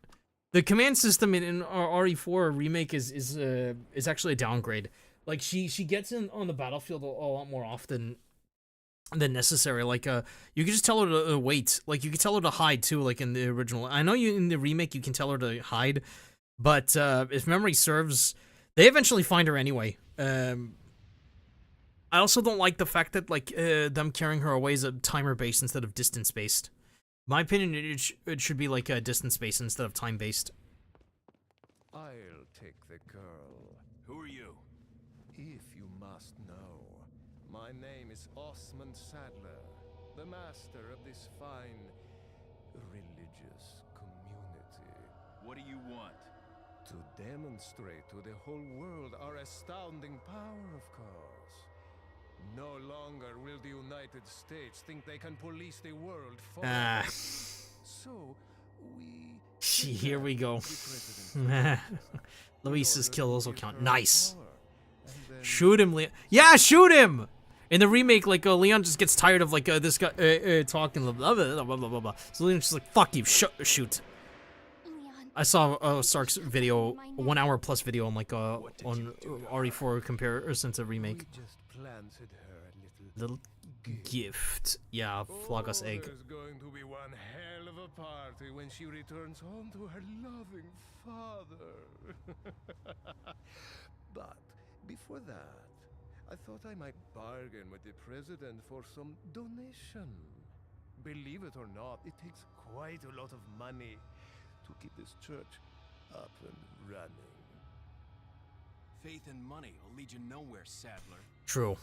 The command system in RE4 remake is actually a downgrade. Like she gets in on the battlefield a lot more often than necessary. Like you can just tell her to wait. Like you can tell her to hide too. Like in the original, I know in the remake you can tell her to hide, but if memory serves, they eventually find her anyway. I also don't like the fact that like them carrying her away is a timer based instead of distance based. My opinion, it should be like a distance based instead of time based. I'll take the girl, Who are you? if you must know. My name is Osmond Sadler, the master of this fine religious community. What do you want? To demonstrate to the whole world our astounding power, of course. No longer will the United States think they can police the world for us. So, Here we go. the president Luis's kill also count. her Nice. power, and then Shoot him, Leon. Yeah, shoot him! In the remake, like, Leon just gets tired of, like, this guy talking, blah, blah, blah, blah, blah, blah. So Leon's just like, fuck you, shoot. Leon. I saw Sark's video, 1 hour plus video on, like, on RE4 comparison to remake. we just planted her a little Gift. Yeah, Flogus egg. There's going to be one hell of a party when she returns home to her loving father. But before that, I thought I might bargain with the president for some donation. Believe it or not, it takes quite a lot of money to keep this church up and running. Faith and money will lead you nowhere, Sadler. True.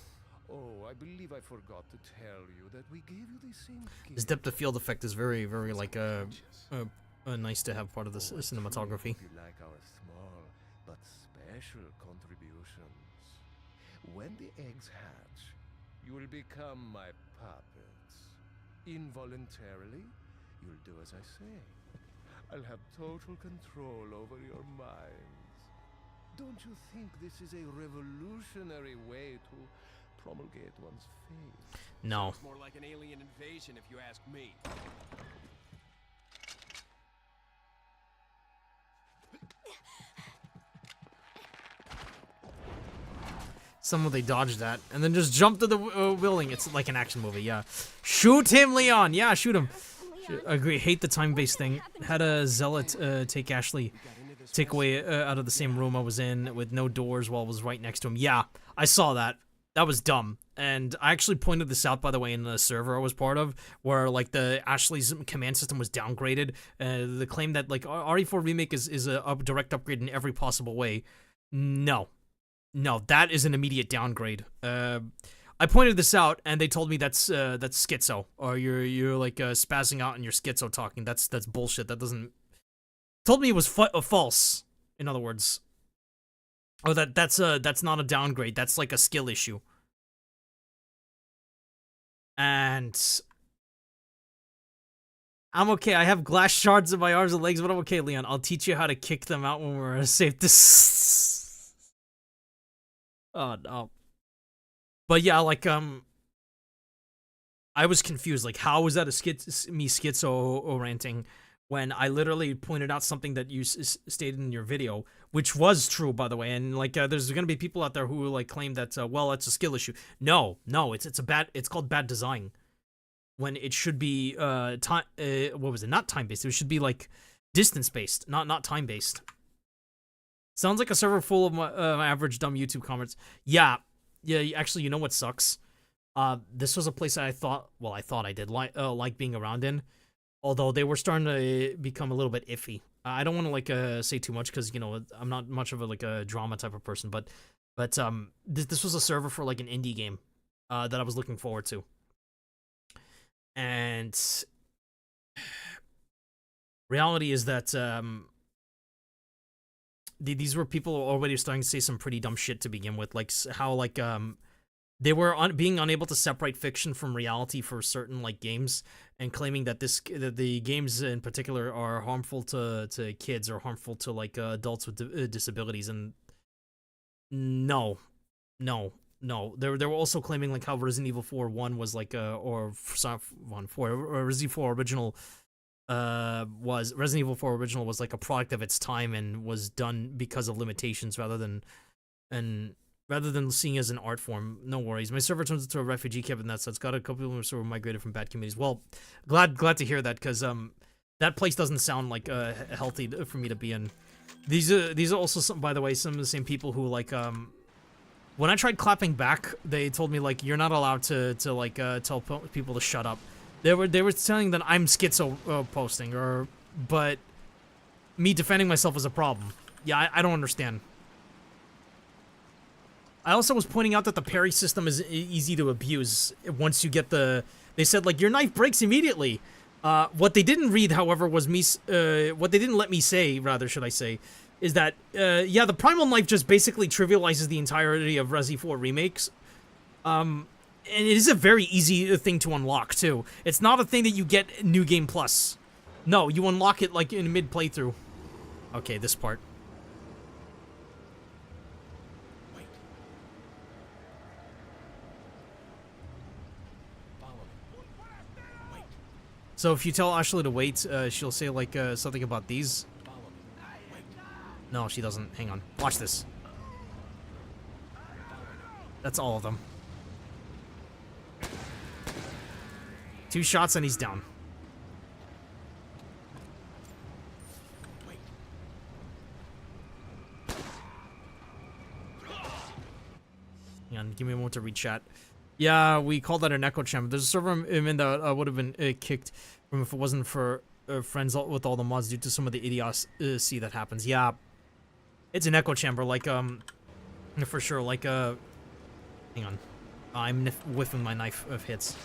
Oh, I believe I forgot to tell you that we gave you the same gift. His depth of field effect is very, very, like, nice to have part of the cinematography. You like our small but special contributions. When the eggs hatch, you will become my puppets. Involuntarily, you'll do as I say. I'll have total control over your minds. Don't you think this is a revolutionary way to promulgate one's faith? No. It's more like an alien invasion, if you ask me. Somehow they dodged that and then just jumped to the building. It's like an action movie, yeah. Shoot him, Leon! Yeah, shoot him. Agree, hate the time-based thing. Had a zealot take Ashley, take away out of the same room I was in with no doors while I was right next to him. Yeah, I saw that. That was dumb. And I actually pointed this out, by the way, in the server I was part of, where, like, the Ashley's command system was downgraded. The claim that, like, RE4 Remake is a direct upgrade in every possible way. No. No, that is an immediate downgrade. I pointed this out, and they told me that's schizo, or you're like spazzing out and you're schizo talking. That's bullshit. That doesn't. Told me it was false. In other words, oh that's not a downgrade. That's like a skill issue. And I'm okay. I have glass shards in my arms and legs, but I'm okay, Leon. I'll teach you how to kick them out when we're safe. This. Oh no. But yeah, like, I was confused. Like, how was that me schizo ranting when I literally pointed out something that you stated in your video, which was true, by the way. And like, there's gonna be people out there who like claim that, well, it's a skill issue. No, it's called bad design. When it should be what was it? Not time based. It should be like distance based, not time based. Sounds like a server full of my average dumb YouTube comments. Yeah. Yeah, actually, you know what sucks? This was a place that I thought I did like being around in, although they were starting to become a little bit iffy. I don't want to like say too much because, you know, I'm not much of a drama type of person, but this was a server for like an indie game that I was looking forward to, and reality is that these were people already starting to say some pretty dumb shit to begin with, like how like they were being unable to separate fiction from reality for certain like games, and claiming that the games in particular are harmful to kids or harmful to like adults with disabilities. And no. They were also claiming like how Resident Evil 4 1 was like or Resident Evil 4 original. Resident Evil 4 original was like a product of its time and was done because of limitations rather than seeing it as an art form. No worries. My server turns into a refugee camp in that sense. Got a couple of people who were migrated from bad communities. Well, glad to hear that, because that place doesn't sound like healthy for me to be in. These are also some, by the way, some of the same people who like when I tried clapping back, they told me like you're not allowed to like tell people to shut up. They were telling that I'm schizo posting, but me defending myself is a problem. Yeah, I don't understand. I also was pointing out that the parry system is easy to abuse once you get the. They said like your knife breaks immediately. What they didn't read, however, was me. What they didn't let me say, rather, should I say, is that yeah, the primal knife just basically trivializes the entirety of Resi 4 remakes. And it is a very easy thing to unlock, too. It's not a thing that you get New Game Plus. No, you unlock it, like, in mid-playthrough. Okay, this part. Wait. Follow me. Wait. So if you tell Ashley to wait, she'll say, like, something about these. Follow me. Wait. No, she doesn't. Hang on. Watch this. That's all of them. 2 shots and he's down. Wait. Hang on, give me a moment to read chat. Yeah, we call that an echo chamber. There's a server I'm in that would have been kicked from if it wasn't for friends with all the mods due to some of the idiocy that happens. Yeah, it's an echo chamber, like for sure. Like hang on, I'm whiffing my knife of hits.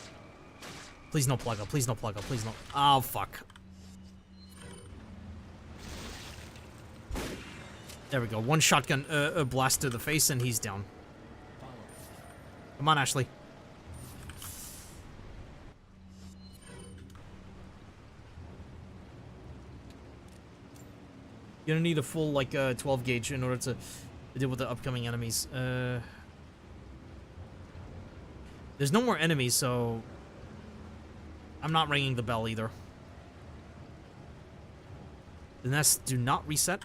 Please no plug up, please no plug up, please no. Oh, fuck. There we go. One shotgun blast to the face and he's down. Come on, Ashley. You're gonna need a full, like, 12 gauge in order to deal with the upcoming enemies. There's no more enemies, so I'm not ringing the bell either. The nests do not reset.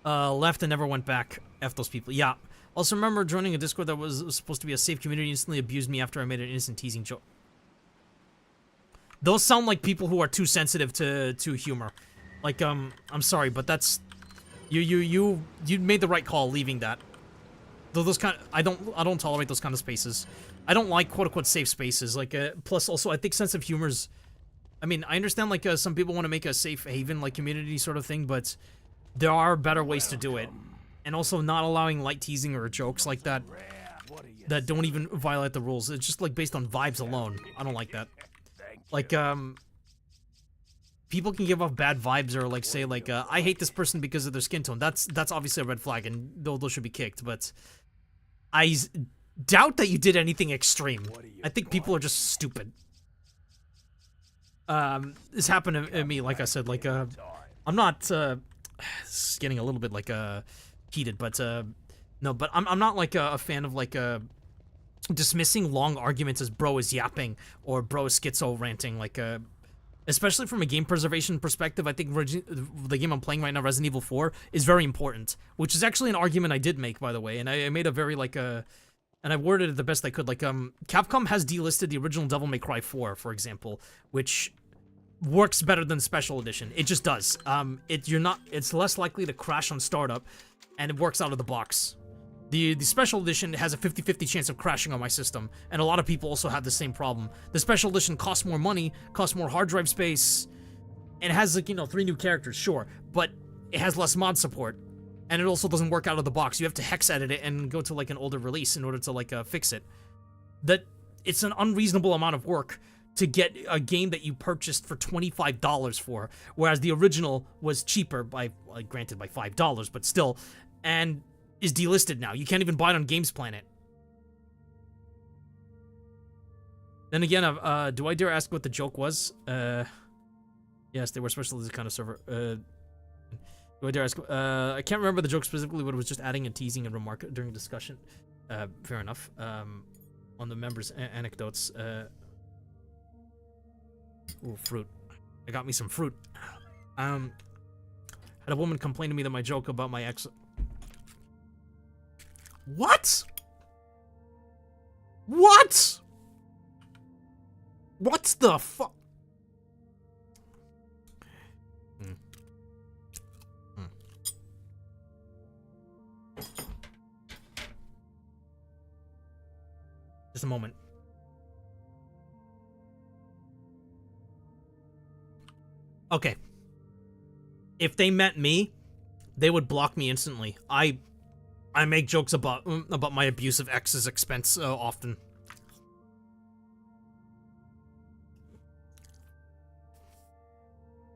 Left and never went back. F those people. Yeah. Also remember joining a Discord that was supposed to be a safe community instantly abused me after I made an innocent teasing joke. Those sound like people who are too sensitive to humor. Like, I'm sorry, but that's... You made the right call leaving that. Though those kind of... I don't tolerate those kind of spaces. I don't like quote-unquote safe spaces. Like, plus also, I think sense of humor's... I mean, I understand, like, some people want to make a safe haven, like, community sort of thing, but there are better ways to do it. And also not allowing light teasing or jokes like that that don't even violate the rules. It's just, like, based on vibes alone. I don't like that. Like, people can give off bad vibes or, like, say, like, I hate this person because of their skin tone. That's obviously a red flag, and those should be kicked, but I doubt that you did anything extreme. I think people are just stupid. This happened to me, like I said, like, I'm not, this is getting a little bit, like, heated, but, no, but I'm not, like, a fan of, like, dismissing long arguments as bro is yapping or bro is schizo ranting, like, especially from a game preservation perspective. I think the game I'm playing right now, Resident Evil 4, is very important, which is actually an argument I did make, by the way, and I made a very, like, and I worded it the best I could, like, Capcom has delisted the original Devil May Cry 4, for example, which works better than Special Edition. It just does. It's less likely to crash on startup, and it works out of the box. The Special Edition has a 50-50 chance of crashing on my system, and a lot of people also have the same problem. The Special Edition costs more money, costs more hard drive space, and it has, like, you know, 3 new characters, sure, but it has less mod support, and it also doesn't work out of the box. You have to hex edit it and go to, like, an older release in order to, like, fix it. It's an unreasonable amount of work to get a game that you purchased for $25 for, whereas the original was cheaper by, like, granted by $5, but still, and is delisted now. You can't even buy it on Games Planet. Then again, do I dare ask what the joke was? Yes, they were especially this kind of server. Do I dare ask? I can't remember the joke specifically, but it was just adding a teasing and remark during discussion. Fair enough. On the members' anecdotes. Ooh, fruit. I got me some fruit. Had a woman complain to me that my joke about my ex... What? What? What's the fuck? Just a moment. Okay. If they met me, they would block me instantly. I make jokes about my abusive ex's expense often.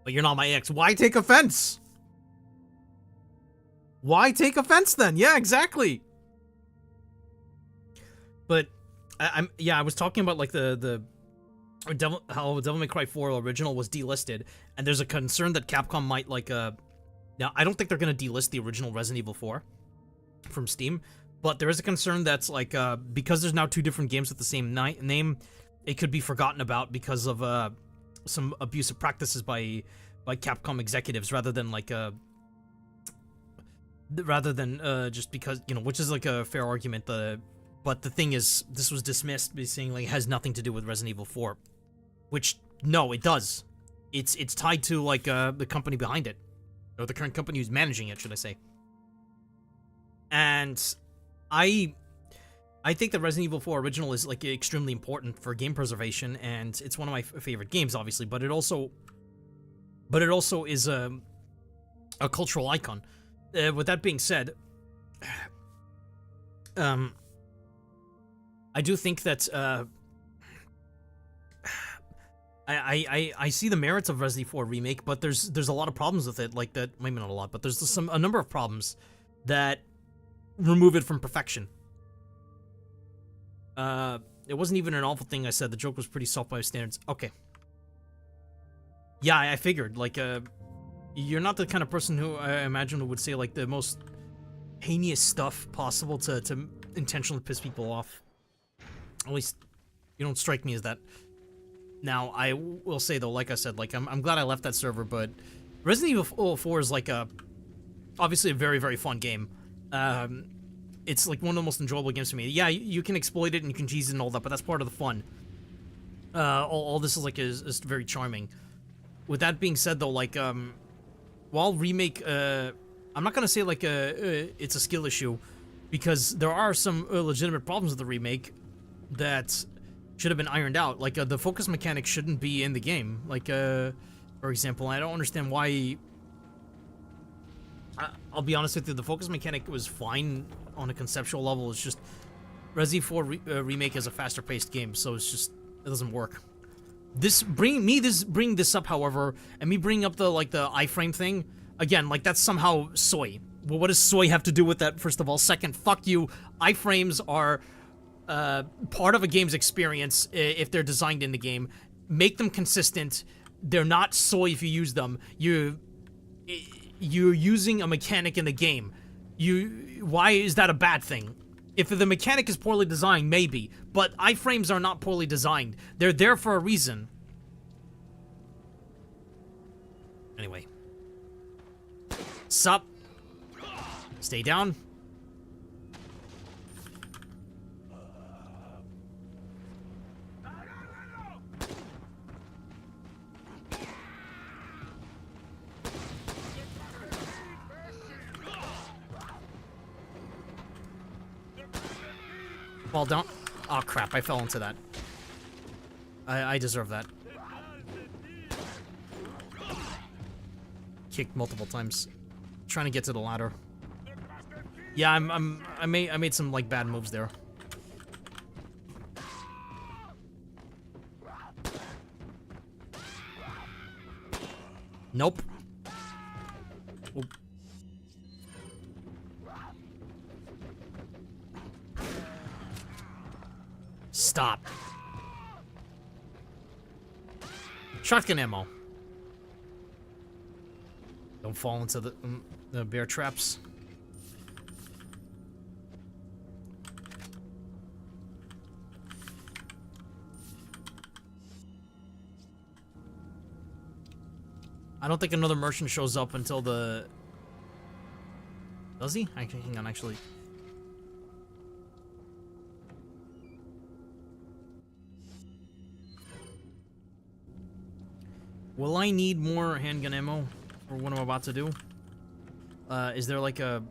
But you're not my ex. Why take offense? Why take offense then? Yeah, exactly. But I was talking about, like, how Devil May Cry 4 original was delisted, and there's a concern that Capcom might, like, now I don't think they're gonna delist the original Resident Evil 4 from Steam, but there is a concern that's, like, because there's now 2 different games with the same name, it could be forgotten about because of some abusive practices by Capcom executives, rather than, like, just because, you know, which is, like, a fair argument. But the thing is, this was dismissed by saying, like, it has nothing to do with Resident Evil 4, which, no, it does. It's tied to, like, the company behind it, or the current company who's managing it, should I say. And I think that Resident Evil 4 original is, like, extremely important for game preservation, and it's one of my favorite games, obviously, but it also is a cultural icon. With that being said, I do think that I see the merits of Resident Evil 4 remake, but there's a lot of problems with it. Like that, maybe not a lot, but there's a number of problems that remove it from perfection. It wasn't even an awful thing I said. The joke was pretty soft by standards. Okay. Yeah, I figured. Like, you're not the kind of person who I imagine would say like the most heinous stuff possible to intentionally piss people off. At least you don't strike me as that. Now, I will say though, like I said, like I'm glad I left that server, but Resident Evil 4 is like obviously a very, very fun game. It's like one of the most enjoyable games for me. Yeah, you can exploit it and you can cheese it and all that, but that's part of the fun. All this is like is very charming. With that being said though, like while remake, I'm not gonna say like it's a skill issue, because there are some legitimate problems with the remake that should have been ironed out. Like the focus mechanic shouldn't be in the game. Like for example, I don't understand why. I'll be honest with you, the focus mechanic was fine on a conceptual level. It's just Resident Evil 4 remake is a faster paced game, so it's just it doesn't work. Bringing this up, however, and me bringing up the iframe thing again, like that's somehow soy. Well, what does soy have to do with that? First of all, second, fuck you. Iframes are part of a game's experience if they're designed in the game. Make them consistent. They're not soy if you use them. You're using a mechanic in the game. Why is that a bad thing? If the mechanic is poorly designed, maybe. But iframes are not poorly designed. They're there for a reason. Anyway. Sup. Stay down. Fall down. Oh crap, I fell into that. I deserve that. Kicked multiple times. Trying to get to the ladder. Yeah, I made some like bad moves there. Nope. Oop. Stop. Shotgun ammo. Don't fall into the bear traps. I don't think another merchant shows up until the... Does he? Actually, hang on, actually. Will I need more handgun ammo for what I'm about to do? Is there like a...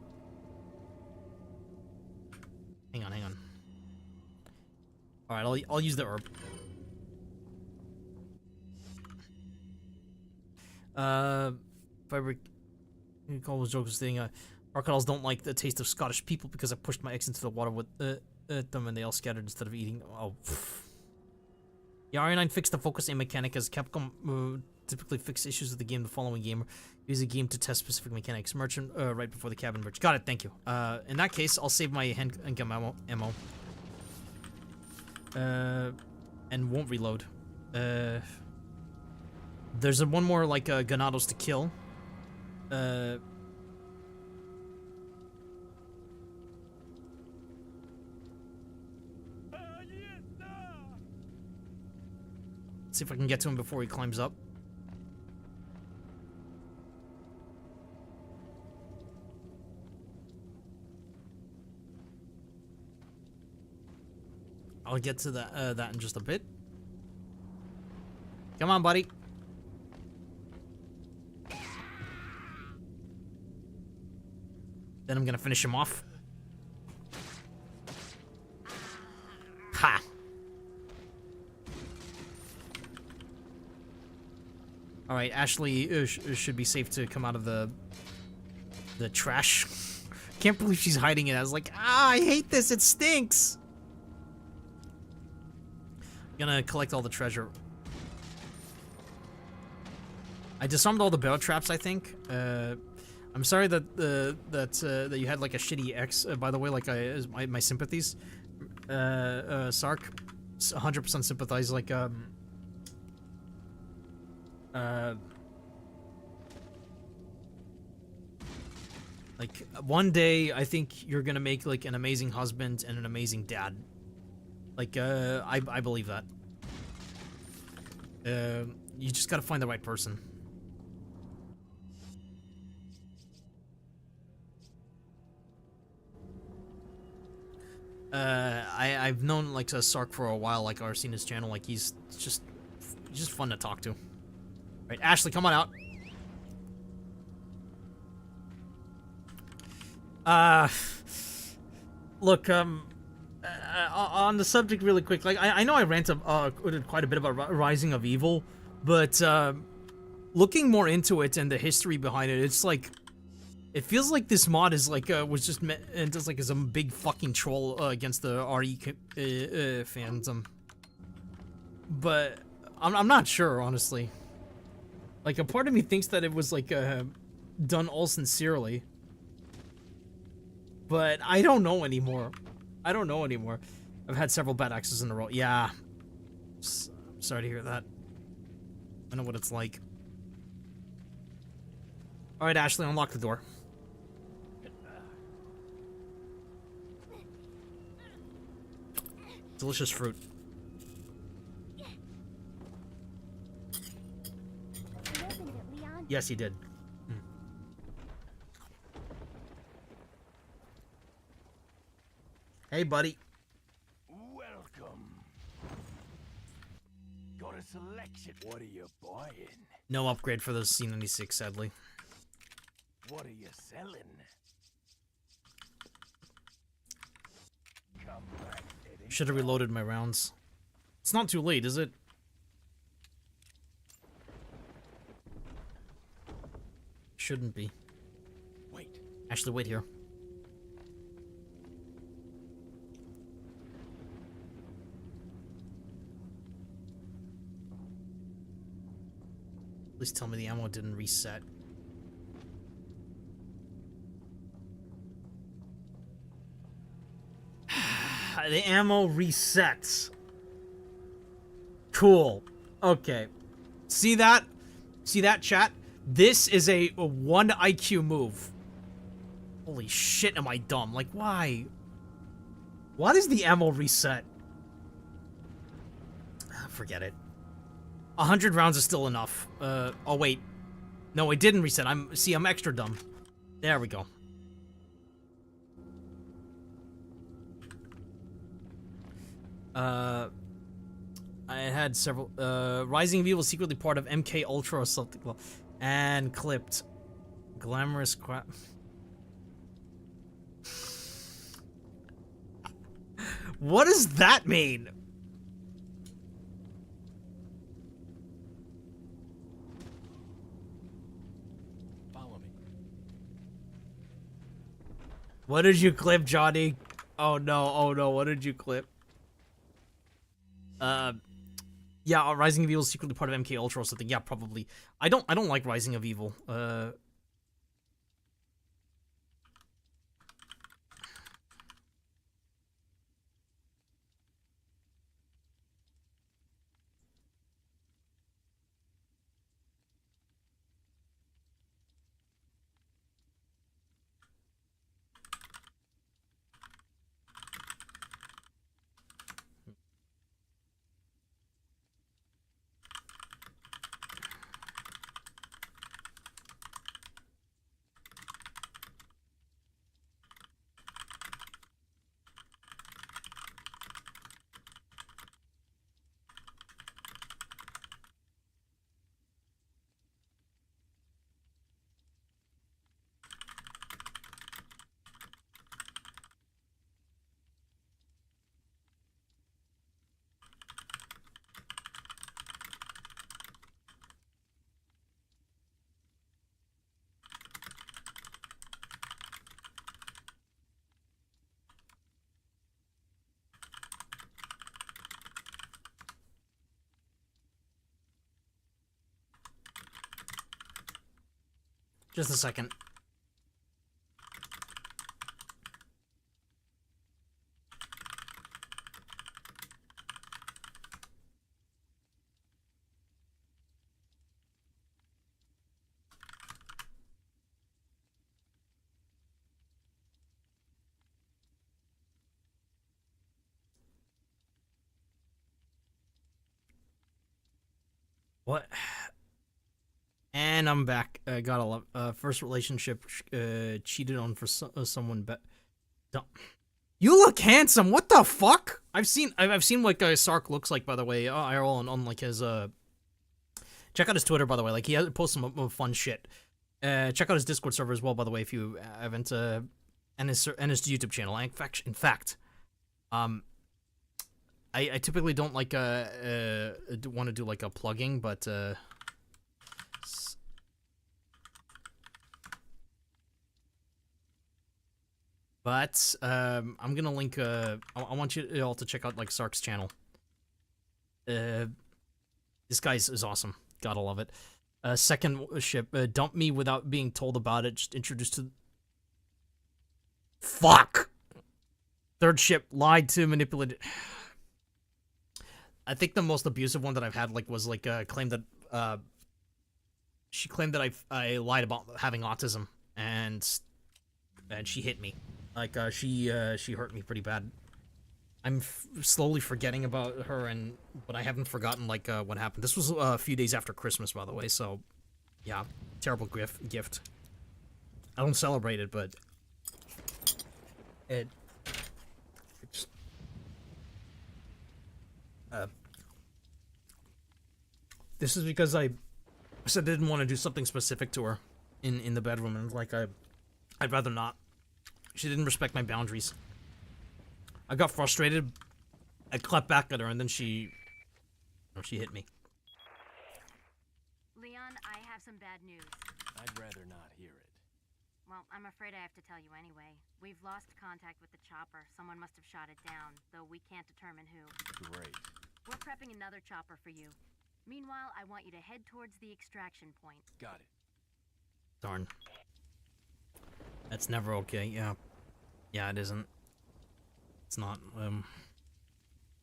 Hang on. Alright, I'll use the herb. Fabric... You call those jokes thing, crocodiles don't like the taste of Scottish people because I pushed my eggs into the water with them and they all scattered instead of eating. Oh, pfft. The RE9 fixed the focus aim mechanic as Capcom typically fix issues with the game the following game. Use a game to test specific mechanics. Merchant right before the cabin merge. Got it, thank you. In that case, I'll save my handgun ammo. And won't reload. There's one more like Ganados to kill. See if I can get to him before he climbs up. I'll get to that in just a bit. Come on, buddy. Then I'm gonna finish him off. Ha! Alright, Ashley should be safe to come out of the trash. Can't believe she's hiding it. I was like, I hate this, it stinks! Gonna collect all the treasure. I disarmed all the barrel traps, I think. I'm sorry that that you had like a shitty ex. By the way, like my sympathies. Sark, 100% sympathize. Like one day I think you're gonna make like an amazing husband and an amazing dad. Like I believe that. You just gotta find the right person. I've known like Sark for a while. Like I've seen his channel. Like he's just fun to talk to. Right, Ashley, come on out. Look, on the subject really quick, like, I know I ranted quite a bit about Rising of Evil, but, looking more into it and the history behind it, it's like, it feels like this mod is like, was just meant, and just like some big fucking troll, against the RE, fandom. But, I'm not sure, honestly. Like, a part of me thinks that it was, like, done all sincerely. But I don't know anymore. I don't know anymore. I've had several bad exes in a row. Yeah. I'm sorry to hear that. I know what it's like. Alright, Ashley, unlock the door. Delicious fruit. You opened it, Leon. Yes, he did. Hey, buddy. Welcome. Got a selection. What are you buying? No upgrade for the C96, sadly. What are you selling? Come back, Eddie. Should have reloaded my rounds. It's not too late, is it? Shouldn't be. Wait. Actually, wait here. Please tell me the ammo didn't reset. The ammo resets. Cool. Okay. See that? See that, chat? This is a 1 IQ move. Holy shit, am I dumb? Like, why? Why does the ammo reset? Forget it. 100 rounds is still enough. Oh wait. No, it didn't reset. I'm extra dumb. There we go. I had several, Rising of Evil is secretly part of MK Ultra or something. Well, and clipped. Glamorous crap. What does that mean? Follow me. What did you clip, Johnny? Oh no, what did you clip? Yeah, Rising of Evil is secretly part of MK Ultra or something. Yeah, probably. I don't like Rising of Evil. Just a second. What? And I'm back. Gotta love. First relationship. Cheated on for someone. You look handsome. What the fuck? I've seen what Sark looks like. By the way, IRL on like his Check out his Twitter, by the way. Like he has posted some fun shit. Check out his Discord server as well, by the way, if you haven't. And his YouTube channel. In fact, I typically don't like want to do like a plugging, but I'm gonna link. I want you all to check out like Sark's channel. This guy is awesome. Gotta love it. Second ship, dumped me without being told about it. Just introduced to. Fuck. Third ship, lied to, manipulated. I think the most abusive one that I've had was claimed that she claimed that I lied about having autism, and she hit me. Like she hurt me pretty bad. I'm slowly forgetting about her, but I haven't forgotten like what happened. This was a few days after Christmas, by the way. So yeah, terrible gift. I don't celebrate it, but it's this is because I said I didn't want to do something specific to her in the bedroom, and like I'd rather not. She didn't respect my boundaries. I got frustrated. I clapped back at her, and then she hit me. Leon, I have some bad news. I'd rather not hear it. Well, I'm afraid I have to tell you anyway. We've lost contact with the chopper. Someone must have shot it down, though we can't determine who. Great. We're prepping another chopper for you. Meanwhile, I want you to head towards the extraction point. Got it. Darn. That's never okay. Yeah, it isn't. It's not.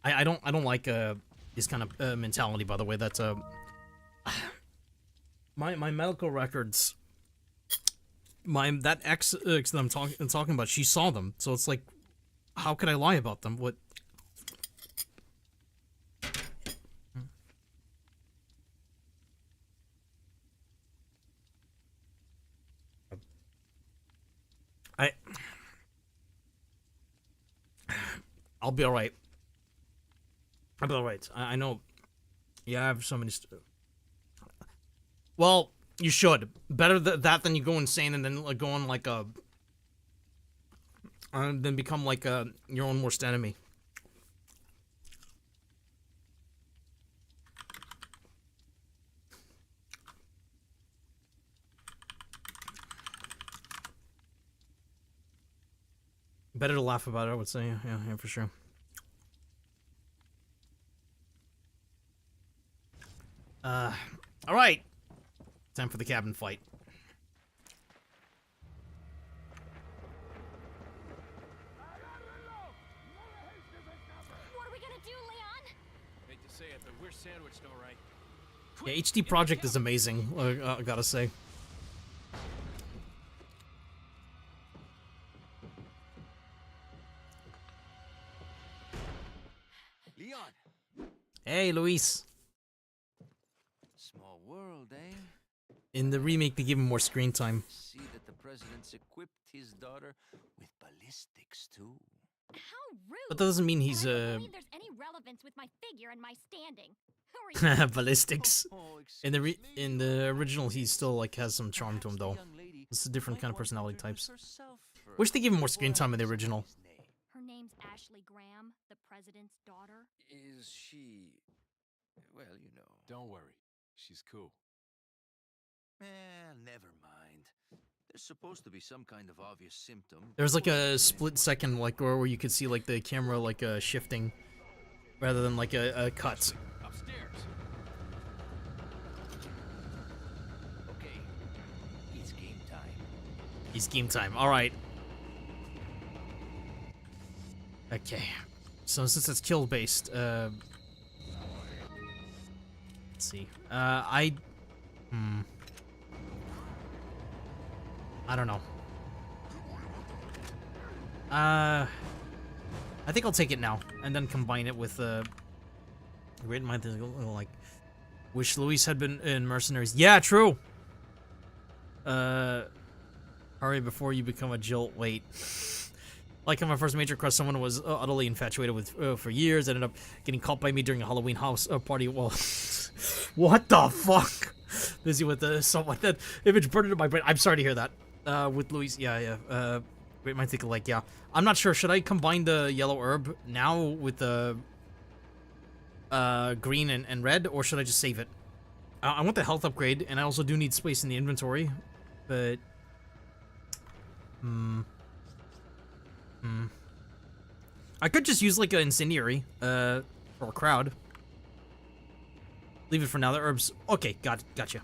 I don't like this kind of mentality. By the way, that's my medical records. That ex that I'm talking about. She saw them, so it's like, how could I lie about them? What? I'll be alright. I'll be alright. I know. Yeah, I have so many. Well, you should. Better that than you go insane and then go on like a. Then become like your own worst enemy. Better to laugh about it, I would say. Yeah, for sure. All right. Time for the cabin fight. What are we gonna do, Leon? Hate to say it, but we're sandwiched, all right. Yeah, HD Project is amazing. I gotta say. Leon! Hey, Luis. Small world, eh? In the remake, they give him more screen time. See that the president's equipped his daughter with ballistics, too. How rude! But that doesn't mean he's I don't believe there's any relevance with my figure and my standing. Who are you? ballistics. Oh, In the original, he still like has some charm to him though. young lady It's a different might kind of want to personality introduce types. herself first. Wish they gave him more screen time in the original. Her name's Ashley Graham, the president's daughter. Is she... well, you know. Don't worry. She's cool. Never mind. There's supposed to be some kind of obvious symptom. There's like a split second like where you could see like the camera like shifting rather than like a cut. Upstairs. Okay, it's game It's game time. All right. Okay. So since it's kill based, let's see. I don't know. I think I'll take it now and then combine it with great mind like wish Luis had been in Mercenaries. Yeah, true. Hurry before you become a jilt. Wait. Like on my first major crush, someone was utterly infatuated with for years. Ended up getting caught by me during a Halloween house party. Well, what the fuck? Busy with someone that image burned into my brain. I'm sorry to hear that. With Luis, yeah. Great mind think like, yeah. I'm not sure. Should I combine the yellow herb now with the green and red, or should I just save it? I want the health upgrade, and I also do need space in the inventory, but I could just use like an incendiary for a crowd. Leave it for now. The herbs. Okay, gotcha.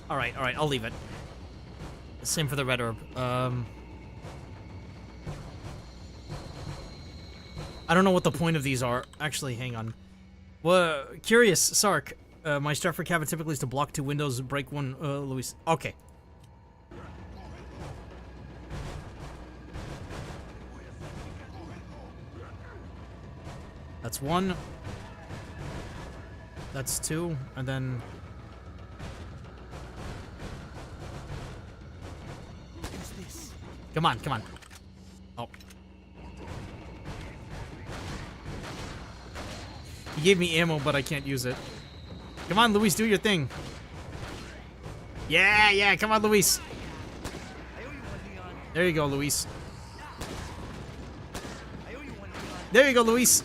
All right, I'll leave it. Same for the red herb. I don't know what the point of these are. Actually, hang on. Well, curious, Sark. My Stratford cabin typically is to block 2 windows, break 1, Luis. Okay. That's 1. That's 2, and then... Come on. Oh. He gave me ammo, but I can't use it. Come on, Luis, do your thing. Yeah, come on, Luis. There you go, Luis. There you go, Luis.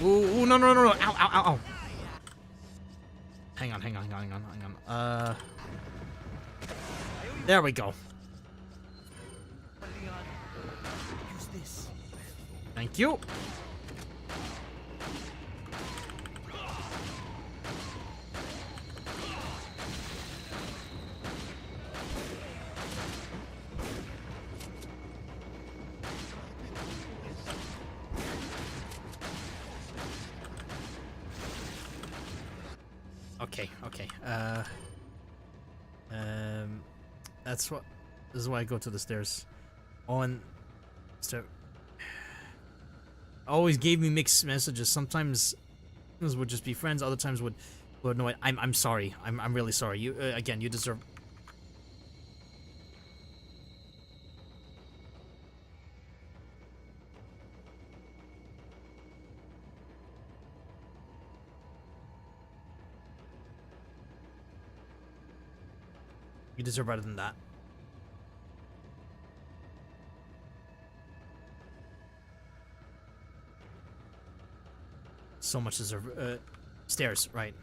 Ooh, no. Ow. Hang on. There we go. Thank you. Okay. This is why I go to the stairs. Always gave me mixed messages. Sometimes things would just be friends. Other times would annoy. I'm sorry. I'm really sorry. You again. You deserve. You deserve better than that. So much deserve. Stairs, right.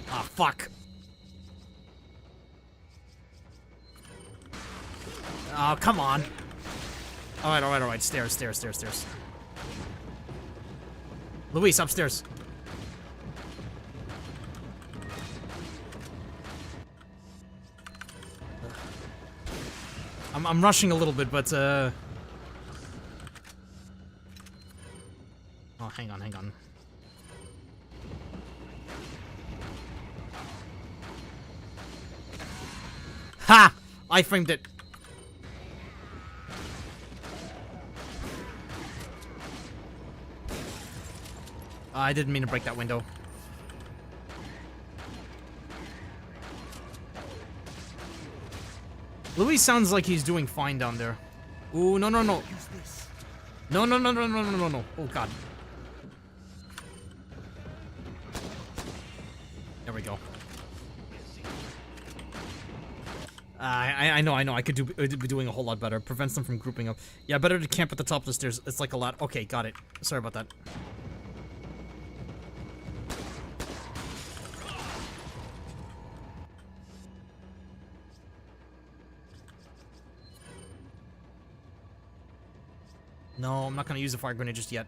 Ah, fuck. Oh, come on. Alright. Stairs. Luis, upstairs. I'm rushing a little bit, but oh, hang on. Ha! I framed it. I didn't mean to break that window. Luis sounds like he's doing fine down there. Ooh, no. No. Oh, God. There we go. I know. I could be doing a whole lot better. Prevents them from grouping up. Yeah, better to camp at the top of the stairs. It's like a lot. Okay, got it. Sorry about that. No, I'm not gonna use the fire grenade just yet.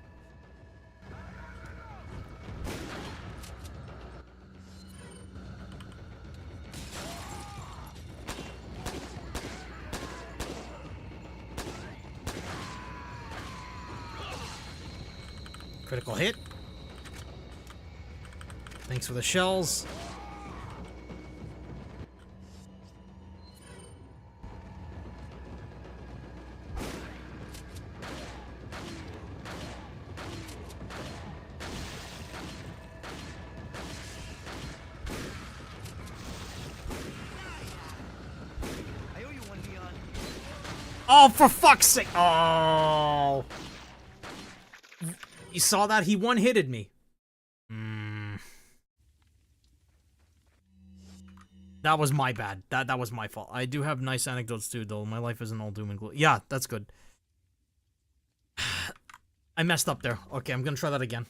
Critical hit. Thanks for the shells. Oh, for fuck's sake! Oh! You saw that? He one-hitted me. That was my bad. That was my fault. I do have nice anecdotes too, though. My life isn't all doom and gloom. Yeah, that's good. I messed up there. Okay, I'm gonna try that again.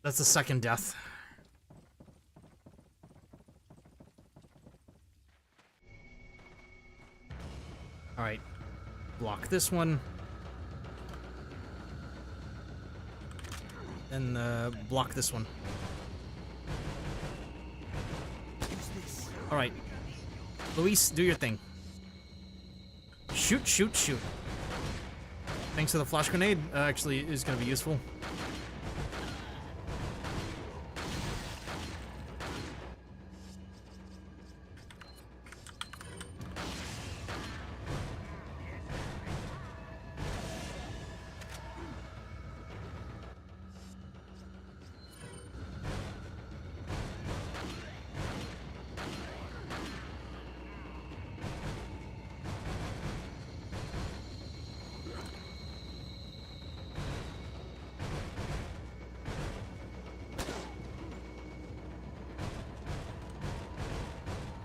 That's the second death. Alright. Block this one. And block this one. Alright. Luis, do your thing. Shoot, shoot, shoot. Thanks to the flash grenade, actually is going to be useful.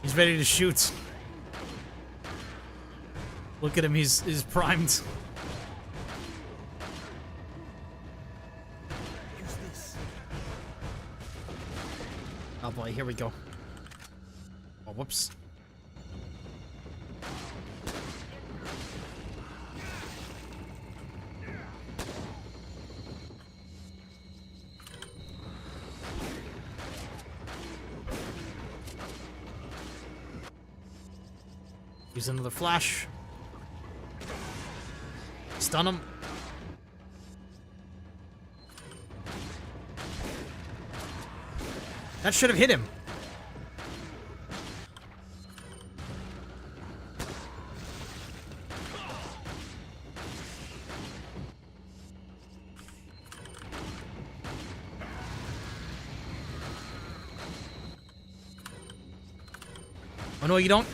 He's ready to shoot. Look at him, he's primed. Oh boy, here we go. Oh, whoops. Use another flash. Stun him. That should have hit him. Oh no, you don't.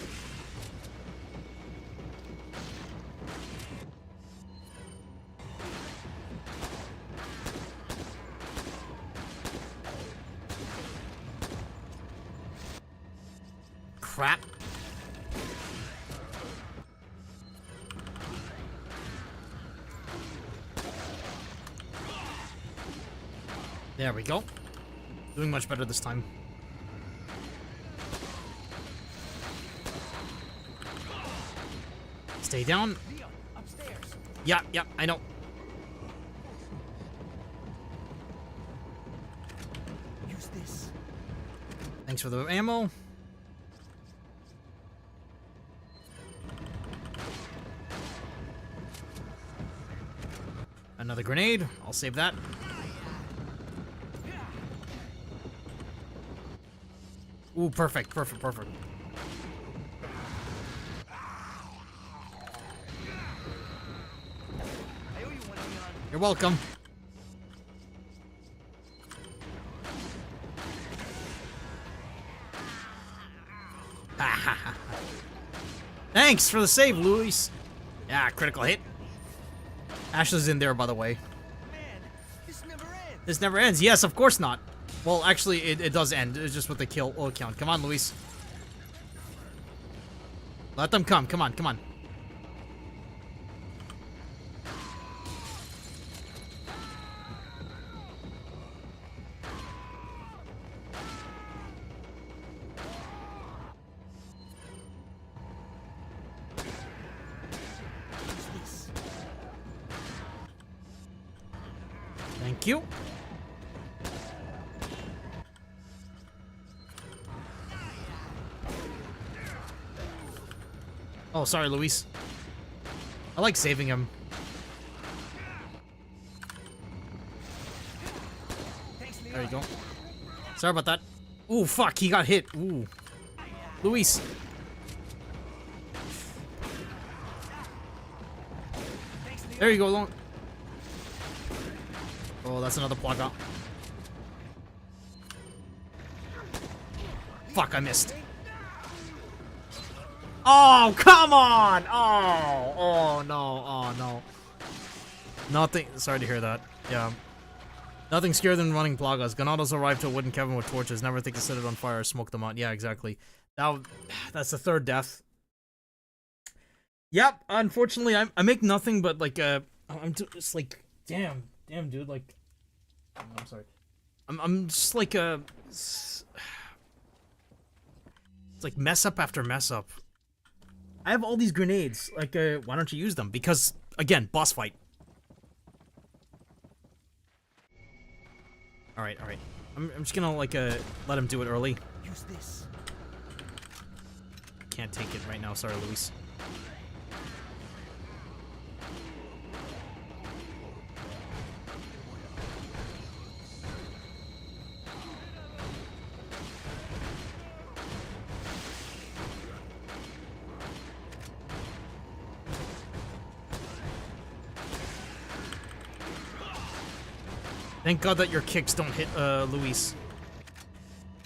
Crap. There we go. Doing much better this time. Stay down. Yeah, I know. Use this. Thanks for the ammo. Another grenade. I'll save that. Ooh, perfect. You're welcome. Thanks for the save, Luis. Yeah, critical hit. Ashley's in there, by the way. Man, this never ends. This never ends. Yes, of course not. Well, actually, it does end. It's just with the kill count. Come on, Luis. Let them come. Come on, come on. Thank you. Oh, sorry, Luis. I like saving him. There you go. Sorry about that. Ooh, fuck, he got hit. Ooh. Luis. There you go, long. Oh, that's another plaga. Fuck, I missed. Oh, come on! Oh no, oh no. Nothing, sorry to hear that. Yeah. Nothing scarier than running plagas. Ganados arrive to a wooden cabin with torches. Never think to set it on fire or smoke them out. Yeah, exactly. That's the third death. Yep, unfortunately, I make nothing but, like, I'm just, like, damn, dude, like, I'm sorry. I'm just, like, it's like mess up after mess up. I have all these grenades. Like, why don't you use them? Because, again, boss fight. Alright, alright. I'm just gonna, like, let him do it early. Use this. Can't take it right now. Sorry, Luis. Thank God that your kicks don't hit, Luis.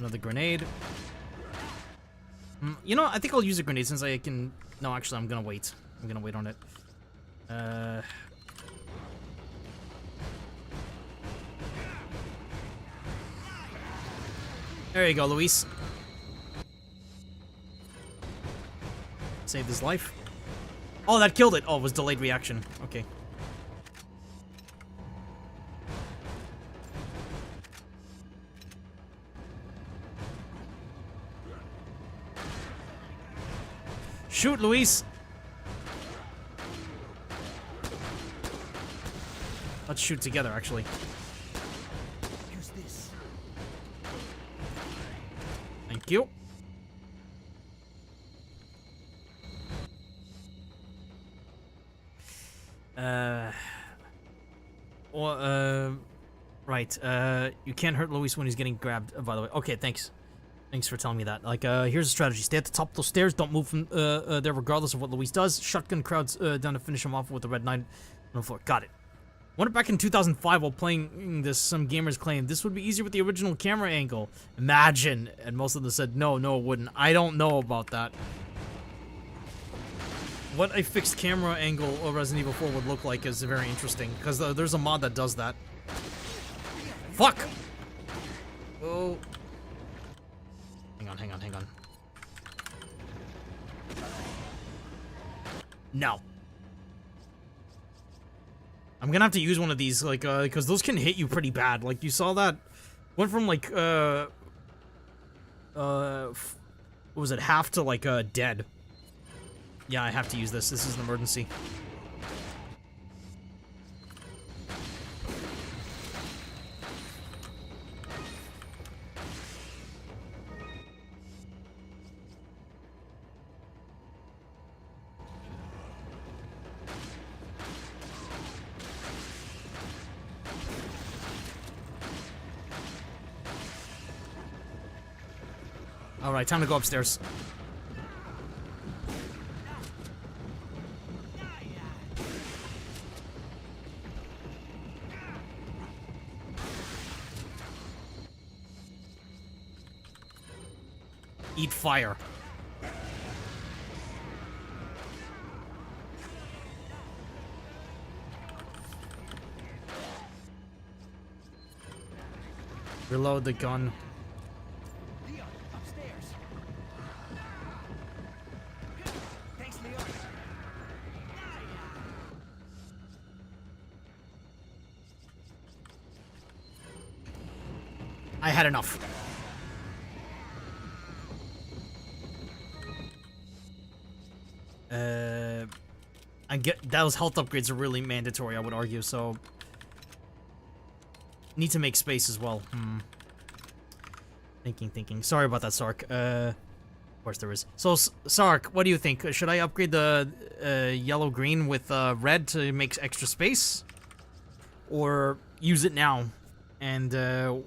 Another grenade. You know, I think I'll use a grenade since I can... No, actually, I'm gonna wait. I'm gonna wait on it. There you go, Luis. Saved his life. Oh, that killed it. Oh, it was delayed reaction. Okay. Shoot, Luis! Let's shoot together, actually. Use this. Thank you. Right, you can't hurt Luis when he's getting grabbed, by the way. Okay, thanks. Thanks for telling me that. Like, here's a strategy. Stay at the top of those stairs. Don't move from there regardless of what Luis does. Shotgun crowds down to finish him off with the red knight on the floor. Got it. Wonder back in 2005 while playing this, some gamers claimed this would be easier with the original camera angle. Imagine. And most of them said, no, it wouldn't. I don't know about that. What a fixed camera angle of Resident Evil 4 would look like is very interesting. Because there's a mod that does that. Fuck! Oh... Hang on. No. I'm gonna have to use one of these, like, because those can hit you pretty bad. Like, you saw that? Went from, like, what was it, half to, like, dead. Yeah, I have to use this. This is an emergency. Alright, time to go upstairs. Eat fire. Reload the gun. Leon, upstairs. Thanks, Leon. I had enough. I get those health upgrades are really mandatory, I would argue, so need to make space as well. Thinking. Sorry about that, Sark. Of course there is. So, Sark, what do you think? Should I upgrade the yellow-green with red to make extra space? Or use it now and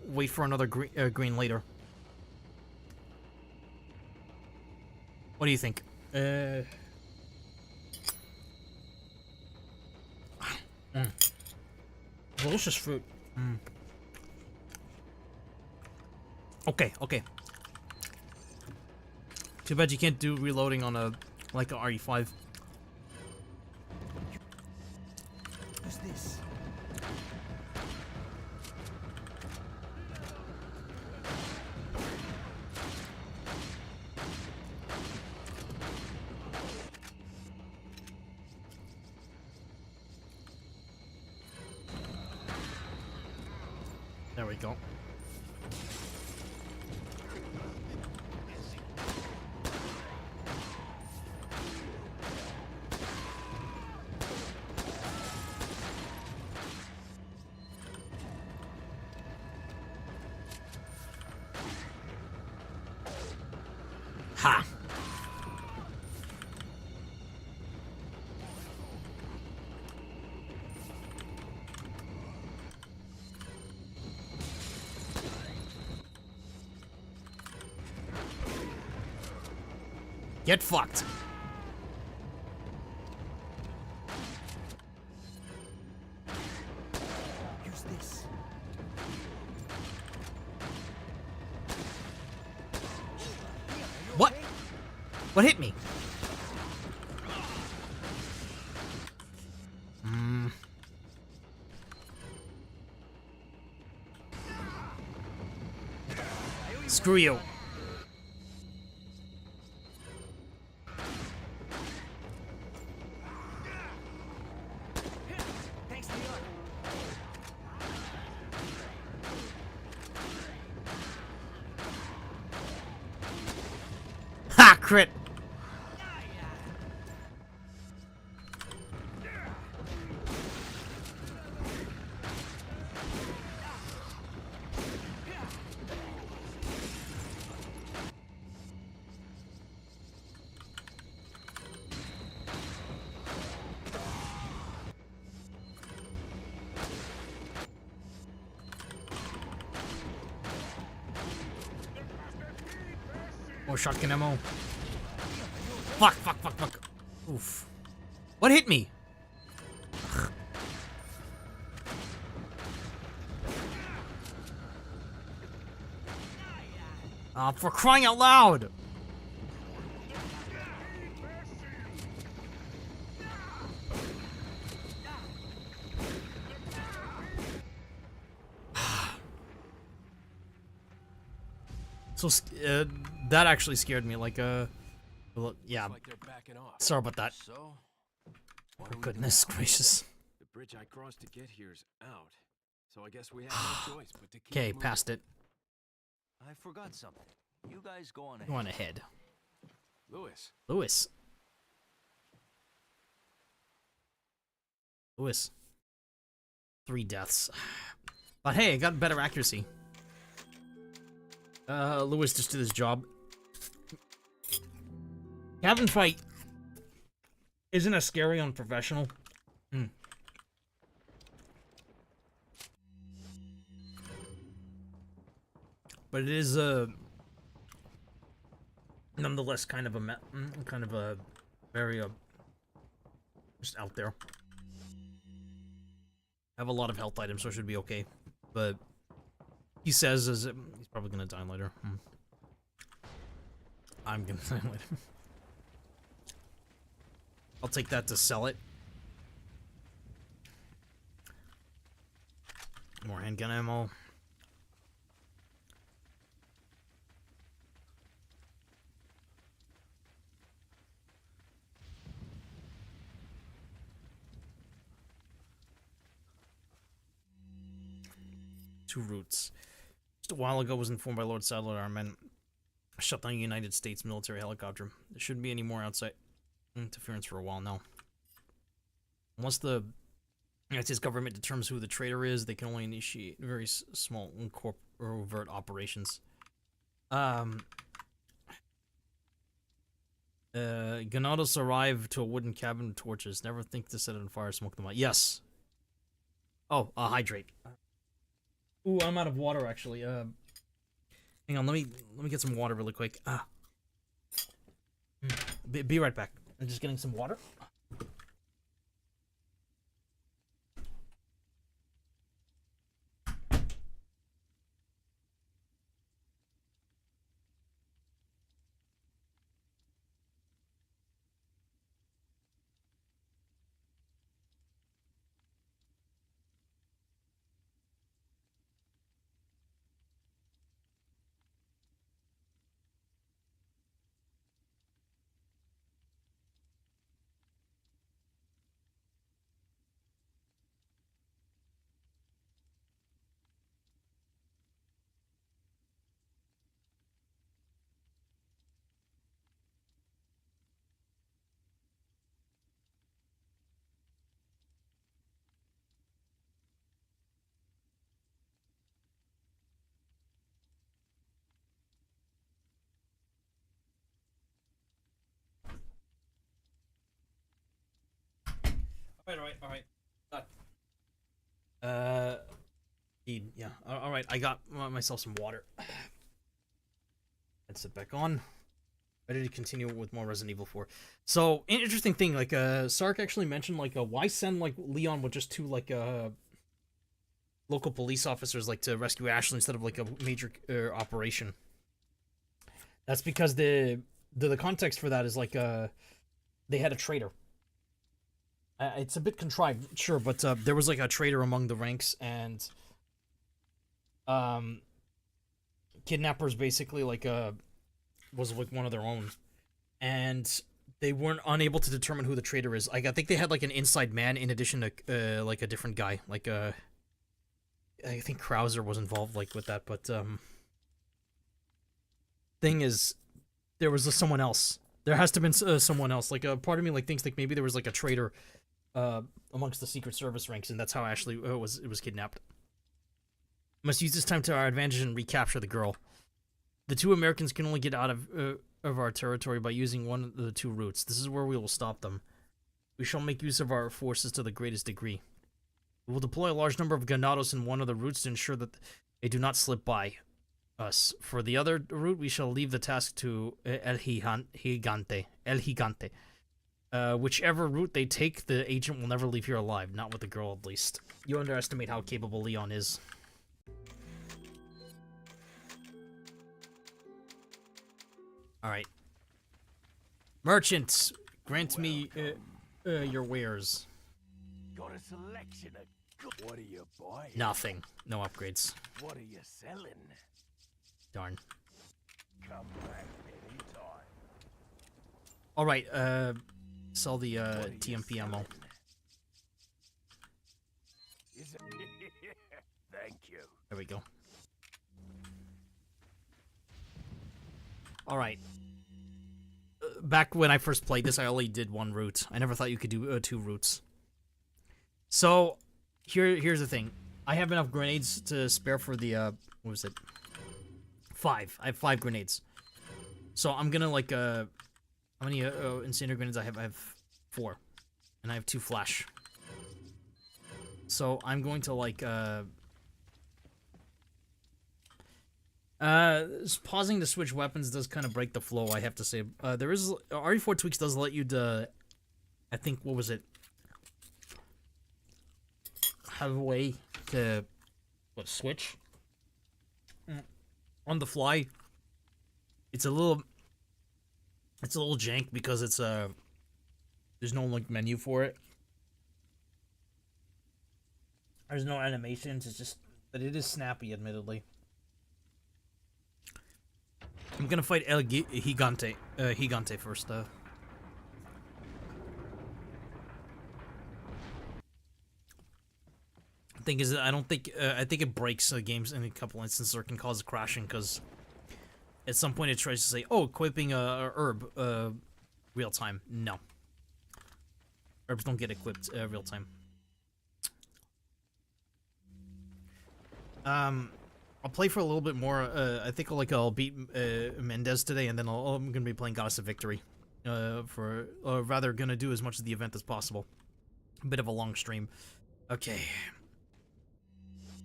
wait for another green later? What do you think? Delicious fruit. Okay. Too bad you can't do reloading on a like a RE5. Who's this? There we go. Ha! Get fucked. Who's this? What? What hit me? Screw you. Thanks, Leon. Ha! Crit. More shotgun ammo. Fuck. Oof. What hit me? For crying out loud! So, that actually scared me, like, well, yeah, Like they're backing off. sorry about that. So, Oh, goodness gracious. The bridge I crossed to get here is out. So I guess we have no choice but to keep Okay, moving. passed it. I forgot something. You guys go on ahead. Go on ahead. Lewis, Lewis. 3 deaths. But hey, I got better accuracy. Lewis just did his job. Cabin fight isn't as scary on professional. But it is nonetheless kind of a very just out there. I have a lot of health items, so it should be okay. But he says he's probably gonna die later. I'm gonna die later. I'll take that to sell it. More handgun ammo. 2 routes. Just a while ago, was informed by Lord Sadler our men shut down a United States military helicopter. There shouldn't be any more outside interference for a while now. Unless the United States government determines who the traitor is, they can only initiate very small or overt operations. Ganados arrive to a wooden cabin with torches. Never think to set it on fire, smoke them out. Yes. Oh, hydrate. Ooh, I'm out of water actually. Hang on, let me get some water really quick. Be right back. I'm just getting some water. Alright. Yeah. Alright, I got myself some water. Let's sit back on. Ready to continue with more Resident Evil 4. So, an interesting thing, like, Sark actually mentioned, like, why send, like, Leon with just 2, like, local police officers, like, to rescue Ashley instead of, like, a major operation. That's because the context for that is, like, they had a traitor. It's a bit contrived, sure, but there was like a traitor among the ranks, and kidnappers basically like was like one of their own, and they weren't unable to determine who the traitor is. Like I think they had like an inside man in addition to like a different guy. Like I think Krauser was involved like with that, but thing is, there was someone else. There has to have been someone else. Like part of me like thinks like maybe there was like a traitor amongst the Secret Service ranks, and that's how Ashley was kidnapped. Must use this time to our advantage and recapture the girl. The 2 Americans can only get out of our territory by using one of the 2 routes. This is where we will stop them. We shall make use of our forces to the greatest degree. We will deploy a large number of Ganados in one of the routes to ensure that they do not slip by us. For the other route, we shall leave the task to El Gigante. Whichever route they take, the agent will never leave here alive. Not with the girl, at least. You underestimate how capable Leon is. Alright. Merchants, grant me your wares. Got a selection of good. What are you buying? Nothing. No upgrades. What are you selling? Darn. Come back anytime. Alright, sell the TMP ammo. Thank you. There we go. Alright. Back when I first played this, I only did 1 route. I never thought you could do 2 routes. So, here's the thing. I have enough grenades to spare for the, what was it? 5. I have 5 grenades. So, I'm gonna, like, how many incendiary grenades I have? I have 4. And I have 2 flash. So, I'm going to, like, pausing to switch weapons does kind of break the flow, I have to say. There is... RE4 Tweaks does let you, I think, what was it? Have a way to... What, switch? On the fly. It's a little jank because it's, there's no, like, menu for it. There's no animations, it's just... But it is snappy, admittedly. I'm gonna fight El Gigante first, though. Thing is, I don't think I think it breaks games in a couple instances or can cause crashing because at some point it tries to say, "Oh, equipping a herb real time." No, herbs don't get equipped real time. I'll play for a little bit more. I think I'll beat Mendez today, and then I'm gonna be playing Goddess of Victory. Rather gonna do as much of the event as possible. A bit of a long stream. Okay.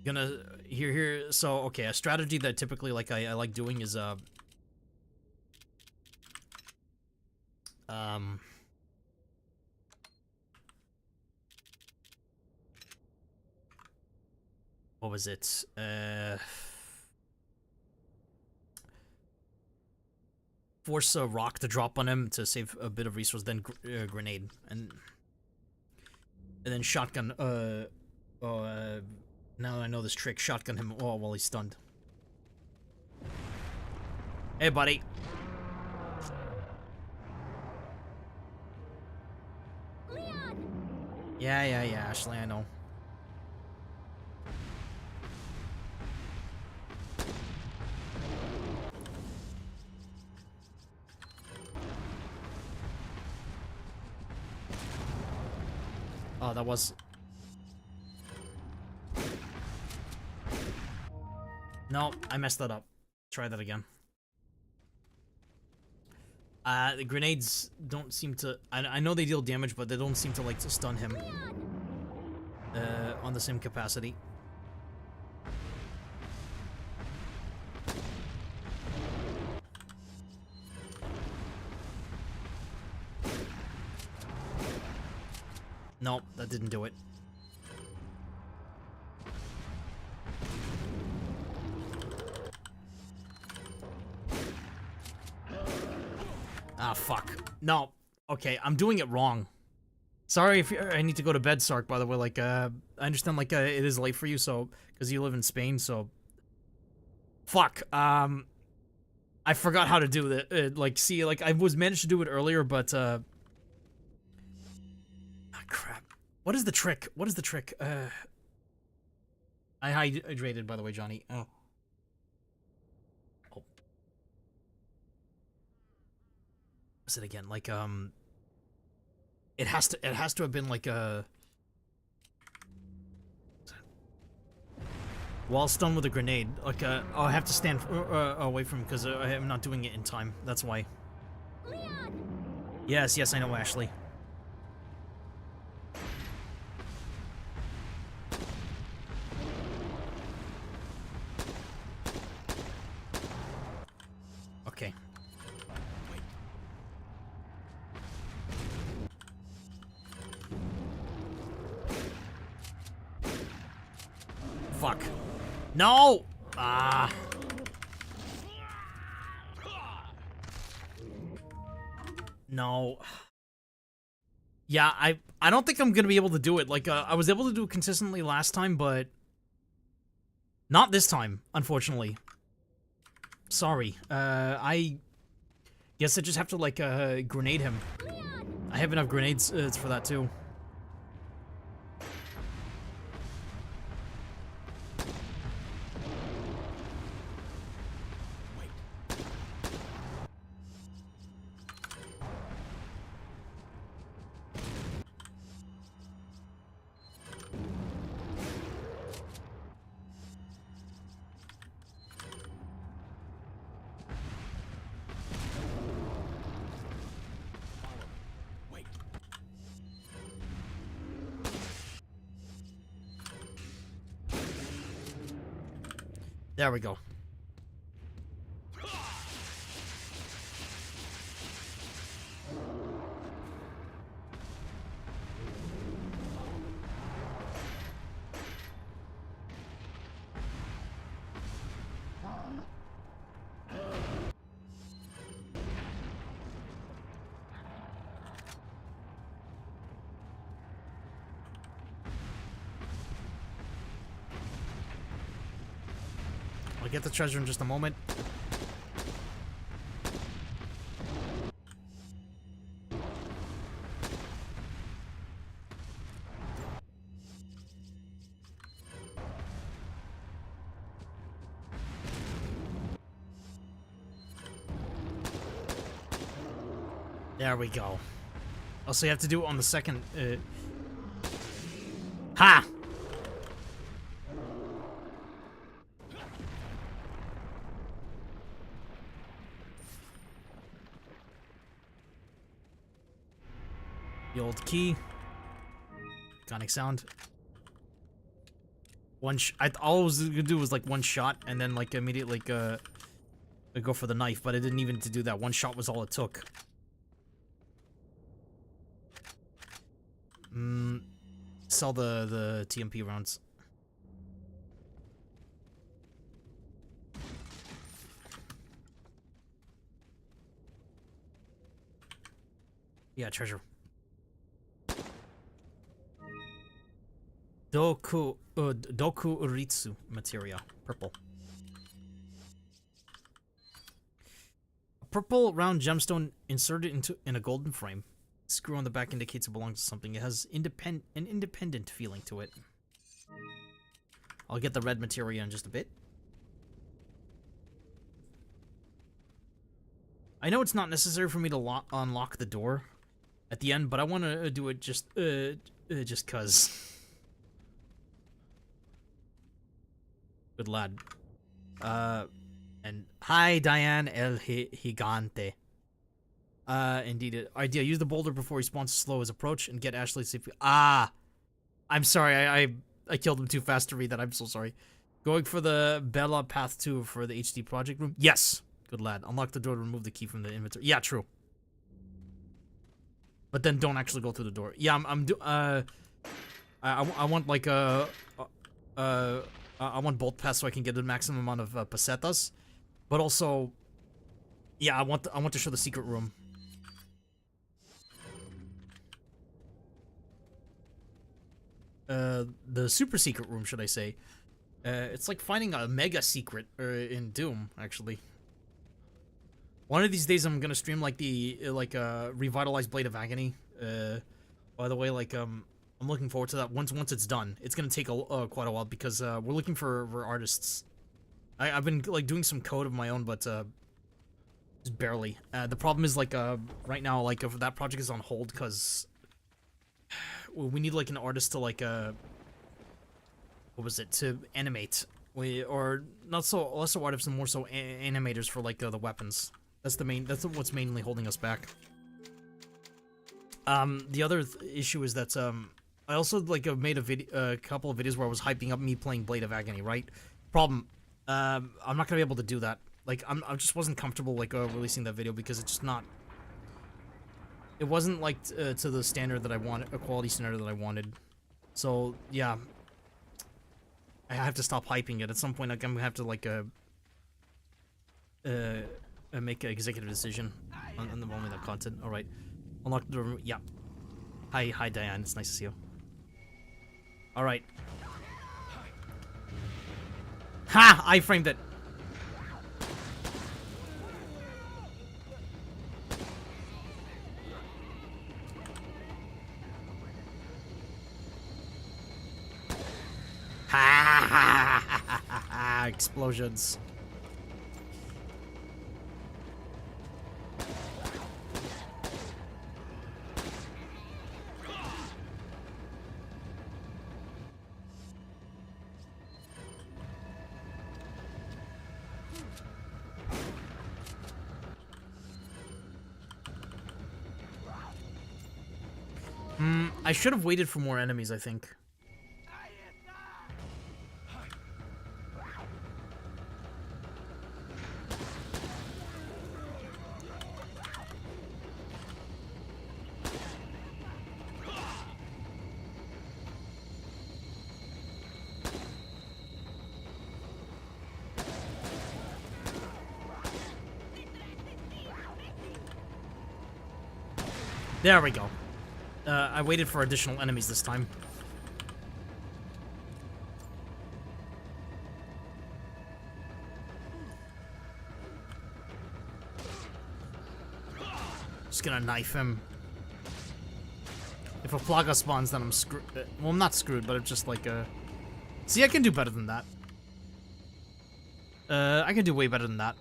Gonna here. So okay, a strategy that typically I like doing is what was it? Force a rock to drop on him to save a bit of resource, then grenade, and then shotgun. Now that I know this trick, shotgun him while he's stunned. Hey, buddy. Leon! Yeah, Ashley, I know. Oh, that was... No, I messed that up. Try that again. The grenades don't seem to... I know they deal damage, but they don't seem to to stun him. On the same capacity. Nope, that didn't do it. Ah, fuck. No. Okay, I'm doing it wrong. Sorry if I need to go to bed, Sark, by the way. I understand, it is late for you, so... Because you live in Spain, so... Fuck. I forgot how to do that. I was managed to do it earlier, but, Ah, crap. What is the trick? What is the trick? I hydrated, by the way, Johnny. Oh. What's it again? It has to have been while stunned with a grenade. I have to stand away from him because I am not doing it in time. That's why. Leon! Yes, I know, Ashley. Okay. Fuck. No! Ah. No. Yeah, I don't think I'm gonna be able to do it. I was able to do it consistently last time, but not this time, unfortunately. Sorry. I guess I just have to, grenade him. I have enough grenades for that, too. There we go. I'll get the treasure in just a moment. There we go. Also, you have to do it on the second. Ha! The old key. Iconic sound. All I was gonna do was like one shot and then like immediately go for the knife, but I didn't even to do that. One shot was all it took. Sell the TMP rounds. Yeah, treasure. Doku Uritsu materia. Purple. A purple round gemstone inserted in a golden frame. Screw on the back indicates it belongs to something. It has an independent feeling to it. I'll get the red materia in just a bit. I know it's not necessary for me to unlock the door at the end, but I want to do it just cause. Good lad. And hi, Diane El Gigante. Indeed. Idea. Use the boulder before he spawns to slow his approach and get Ashley to CP. Ah! I'm sorry. I killed him too fast to read that. I'm so sorry. Going for the Bella Path 2 for the HD project room? Yes! Good lad. Unlock the door to remove the key from the inventory. Yeah, true. But then don't actually go through the door. Yeah, I want like I want bolt pass so I can get the maximum amount of pesetas. But also, yeah, I want to show the secret room. The super secret room, should I say. It's like finding a mega secret in Doom, actually. One of these days I'm gonna stream like the revitalized Blade of Agony. By the way, like I'm looking forward to that. Once it's done, it's gonna take quite a while because we're looking for artists. I've been like doing some code of my own, but just barely. The problem is like right now like if that project is on hold because we need like an artist to like what was it, to animate, or not so less so artists and more so animators for like the weapons. That's what's mainly holding us back. The other issue is that I also like made a couple of videos where I was hyping up me playing Blade of Agony, right? Problem, I'm not gonna be able to do that. Like I just wasn't comfortable like releasing that video because it's just not. It wasn't like to the standard that I wanted, a quality standard that I wanted. So yeah, I have to stop hyping it. At some point, like, I'm gonna have to like make an executive decision on the moment of content. All right, unlock the room. Yeah. Hi, Diane. It's nice to see you. All right. Ha! I framed it. Ha ha ha ha ha! Explosions. I should have waited for more enemies, I think. There we go. I waited for additional enemies this time. Just gonna knife him. If a Plaga spawns, then I'm screwed. Well, I'm not screwed, but it's just like See, I can do better than that. I can do way better than that.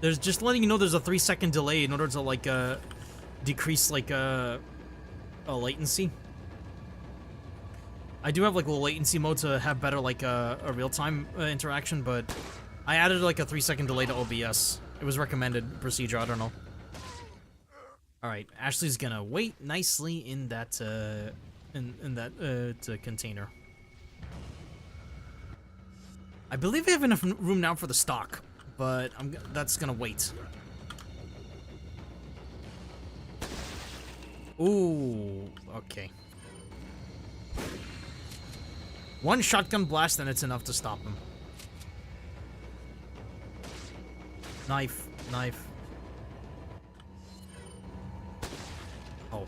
There's just letting you know there's a 3-second delay in order to like decrease like a latency. I do have like a latency mode to have better like a real-time interaction, but I added like a 3-second delay to OBS. It was recommended procedure. I don't know. All right, Ashley's gonna wait nicely in that container. I believe I have enough room now for the stock, but that's gonna wait. Ooh, okay. One shotgun blast and it's enough to stop him. Knife, knife. Oh. You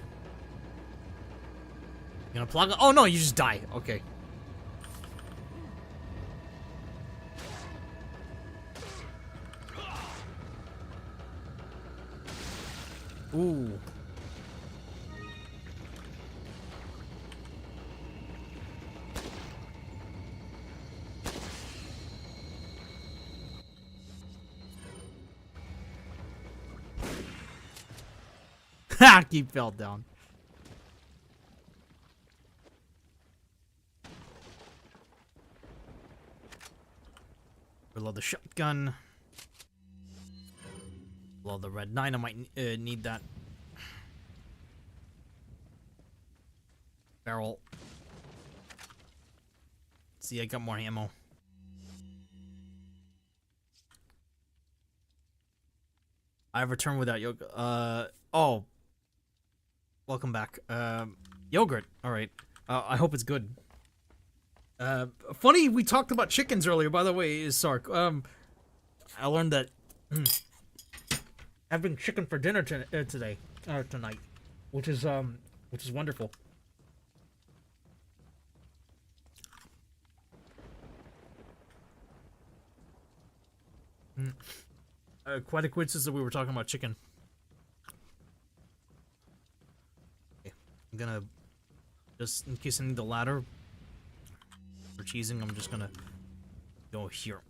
gonna plug? Oh no, you just die. Okay. Ooh. Ha! He fell down. Reload the shotgun. Reload the red 9. I might need that. Barrel. See, I got more ammo. I returned without yoga. Oh. Welcome back. Yogurt. All right. I hope it's good. Funny, we talked about chickens earlier, by the way, Sark. I learned that having chicken for dinner today, tonight, which is wonderful. Quite a coincidence that we were talking about chicken. Okay. I'm gonna, just in case I need the ladder for cheesing, I'm just gonna go here.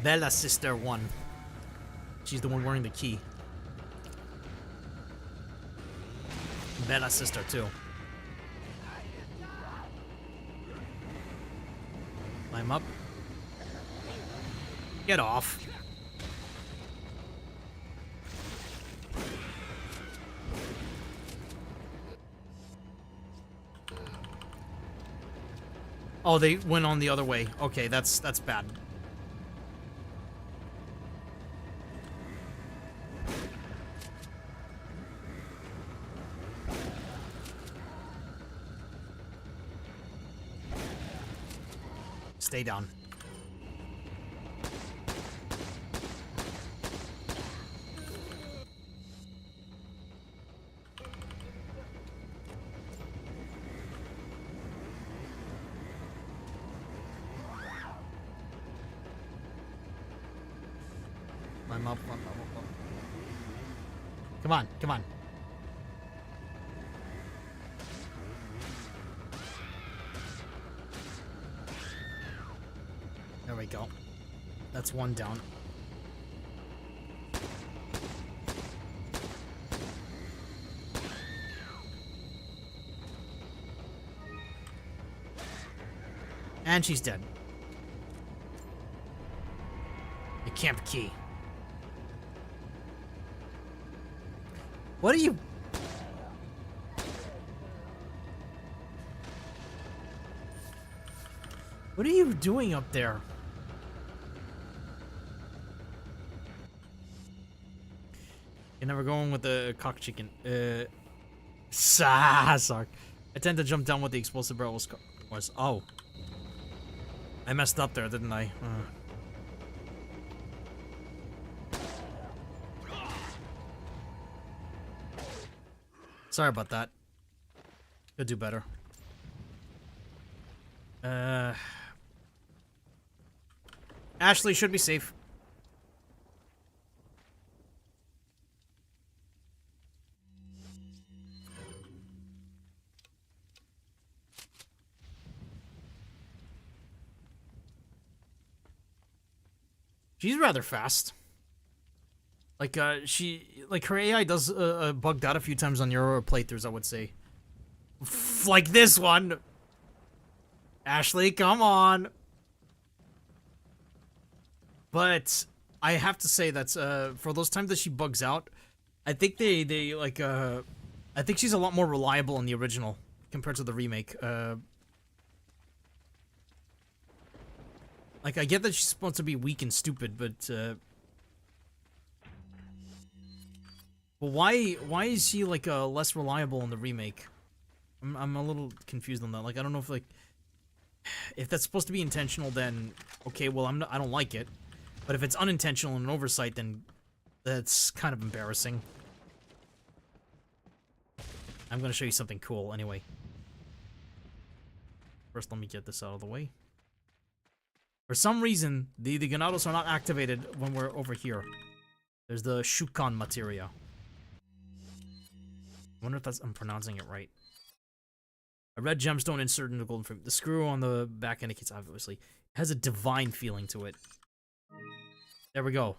Bella Sister 1. She's the one wearing the key. Bella Sister 2. Climb up. Get off. Oh, they went on the other way. Okay, that's bad. Stay down. I'm up. Come on, come on. There we go. That's one down. And she's dead. The camp key. What are you... What are you doing up there? You're never going with the cock chicken. Sorry. I tend to jump down with the explosive barrel was. Oh. I messed up there, didn't I? Sorry about that. Could do better. Ashley should be safe. She's rather fast. Like, her AI does bugged out a few times on your playthroughs, I would say. Like this one. Ashley, come on. But I have to say that for those times that she bugs out, I think they like I think she's a lot more reliable in the original compared to the remake. Like, I get that she's supposed to be weak and stupid, but why is she like less reliable in the remake? I'm a little confused on that. Like, I don't know if that's supposed to be intentional, then okay, well I don't like it. But if it's unintentional and an oversight, then that's kind of embarrassing. I'm gonna show you something cool anyway. First, let me get this out of the way. For some reason, the Ganados are not activated when we're over here. There's the Shukan materia. I wonder if I'm pronouncing it right. A red gemstone inserted in the golden frame. The screw on the back indicates, obviously. It has a divine feeling to it. There we go.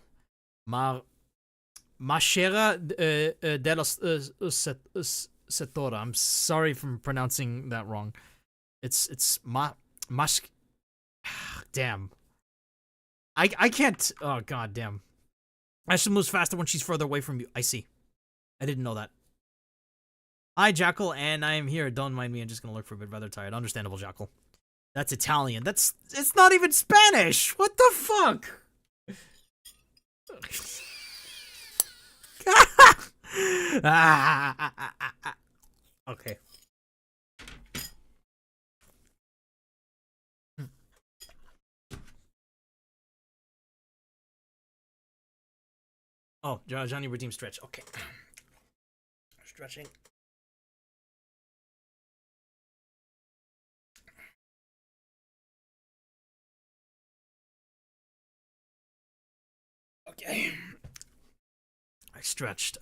Mashera della Setora. I'm sorry for pronouncing that wrong. It's Mash. Damn. I can't. Oh, god damn. Ashley moves faster when she's further away from you. I see. I didn't know that. Hi, Jackal, and I am here. Don't mind me. I'm just gonna look for a bit. Rather tired. Understandable, Jackal. That's Italian. It's not even Spanish. What the fuck? Okay. Oh, Johnny redeemed stretch. Okay. Stretching. Okay. I stretched.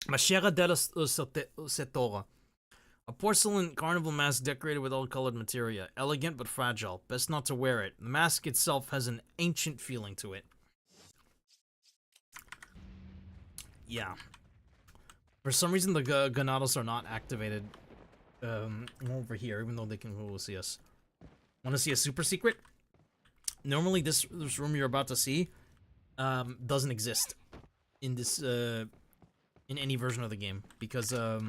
Mashera della Setora. A porcelain carnival mask decorated with all colored materia. Elegant but fragile. Best not to wear it. The mask itself has an ancient feeling to it. Yeah. For some reason, the Ganados are not activated over here, even though they can see us. Want to see a super secret? Normally, this room you're about to see doesn't exist in this in any version of the game because there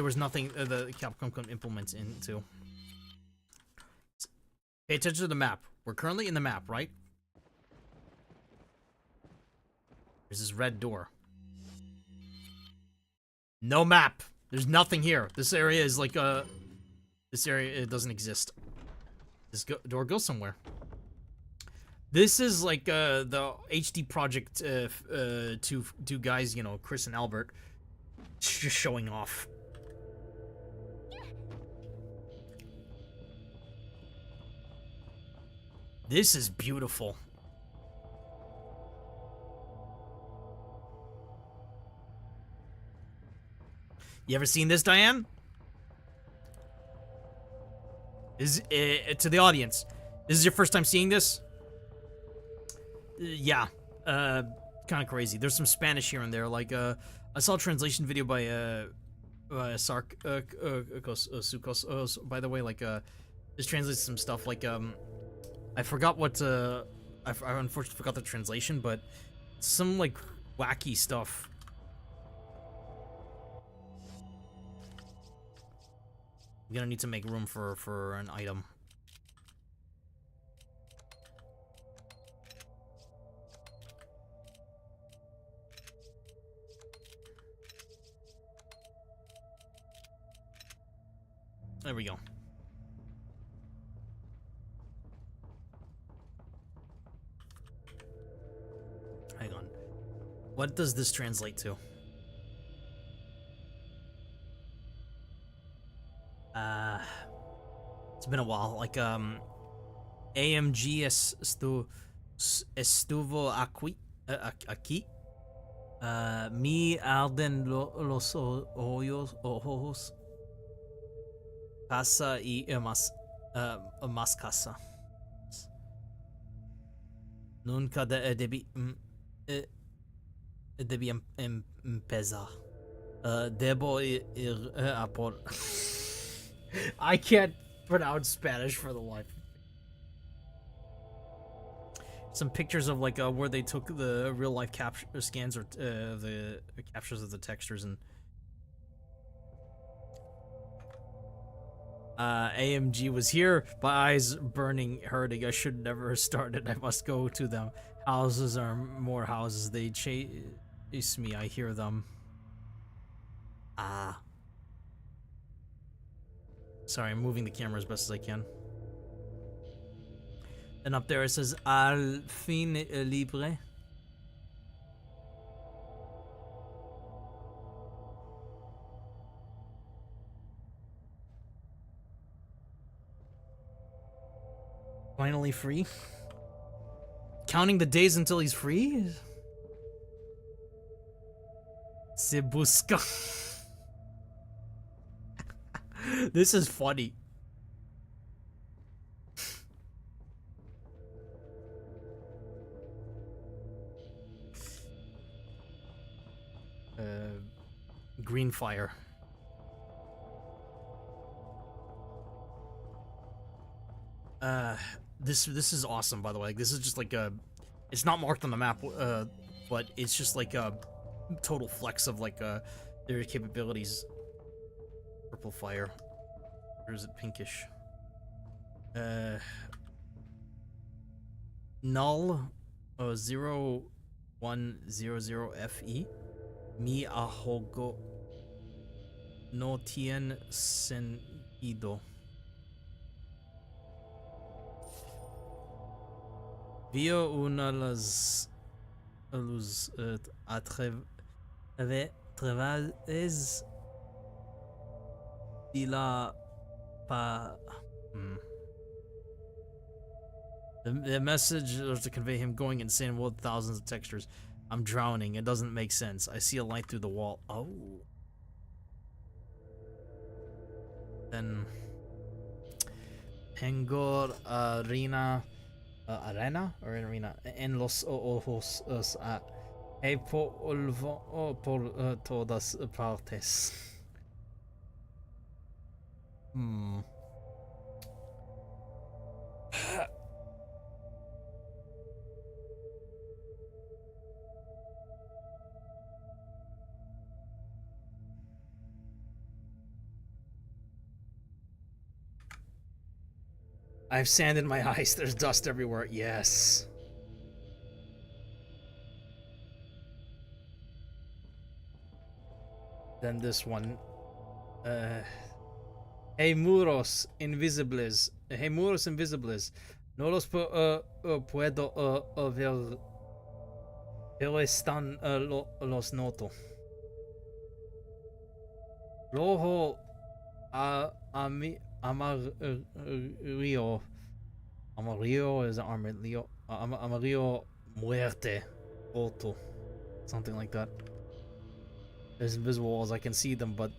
was nothing the Capcom could implement into. Pay attention to the map. We're currently in the map, right? There's this red door. No map. There's nothing here. This area is like this area, it doesn't exist. This door goes somewhere. This is like the HD Project two guys, you know, Chris and Albert, just showing off. This is beautiful. You ever seen this, Diane? To the audience, this is your first time seeing this? Yeah, kind of crazy. There's some Spanish here and there. Like, I saw a translation video by Sukos. By the way, like, this translates some stuff. Like, I forgot what. I unfortunately forgot the translation, but some like wacky stuff. I'm gonna need to make room for an item. There we go. Hang on. What does this translate to? It's been a while. Like, AMG estuvo aquí. Mi arden los ojos. Pasa y más. más casa. Nunca debí empezar. Debo ir a por... I can't pronounce Spanish for the life. Some pictures of like where they took the real life scans or the captures of the textures and AMG was here. My eyes burning, hurting. I should never have started. I must go to them. Houses are more houses. They chase me. I hear them. Ah. Sorry, I'm moving the camera as best as I can. And up there it says Al fin libre. Finally free? Counting the days until he's free? Se busca. This is funny. Green fire. This is awesome, by the way. Like, this is just like a, it's not marked on the map, but it's just like a total flex of like their capabilities. Purple fire. Or is it pinkish? Null 0100 FE. Mi ahogo no tiene sentido. Vio una luz a través de la The message was to convey him going insane with thousands of textures. I'm drowning. It doesn't make sense. I see a light through the wall. Oh. Then Pengor arena or arena en los ojos hay polvo por todas partes. I have sand in my eyes. There's dust everywhere. Yes. Then this one. Hey muros invisibles. Hey muros invisibles. No los puedo ver. Pero están los noto. Rojo amarillo is amarillo. Amarillo muerte. Auto. Something like that. There's invisible walls. I can see them, but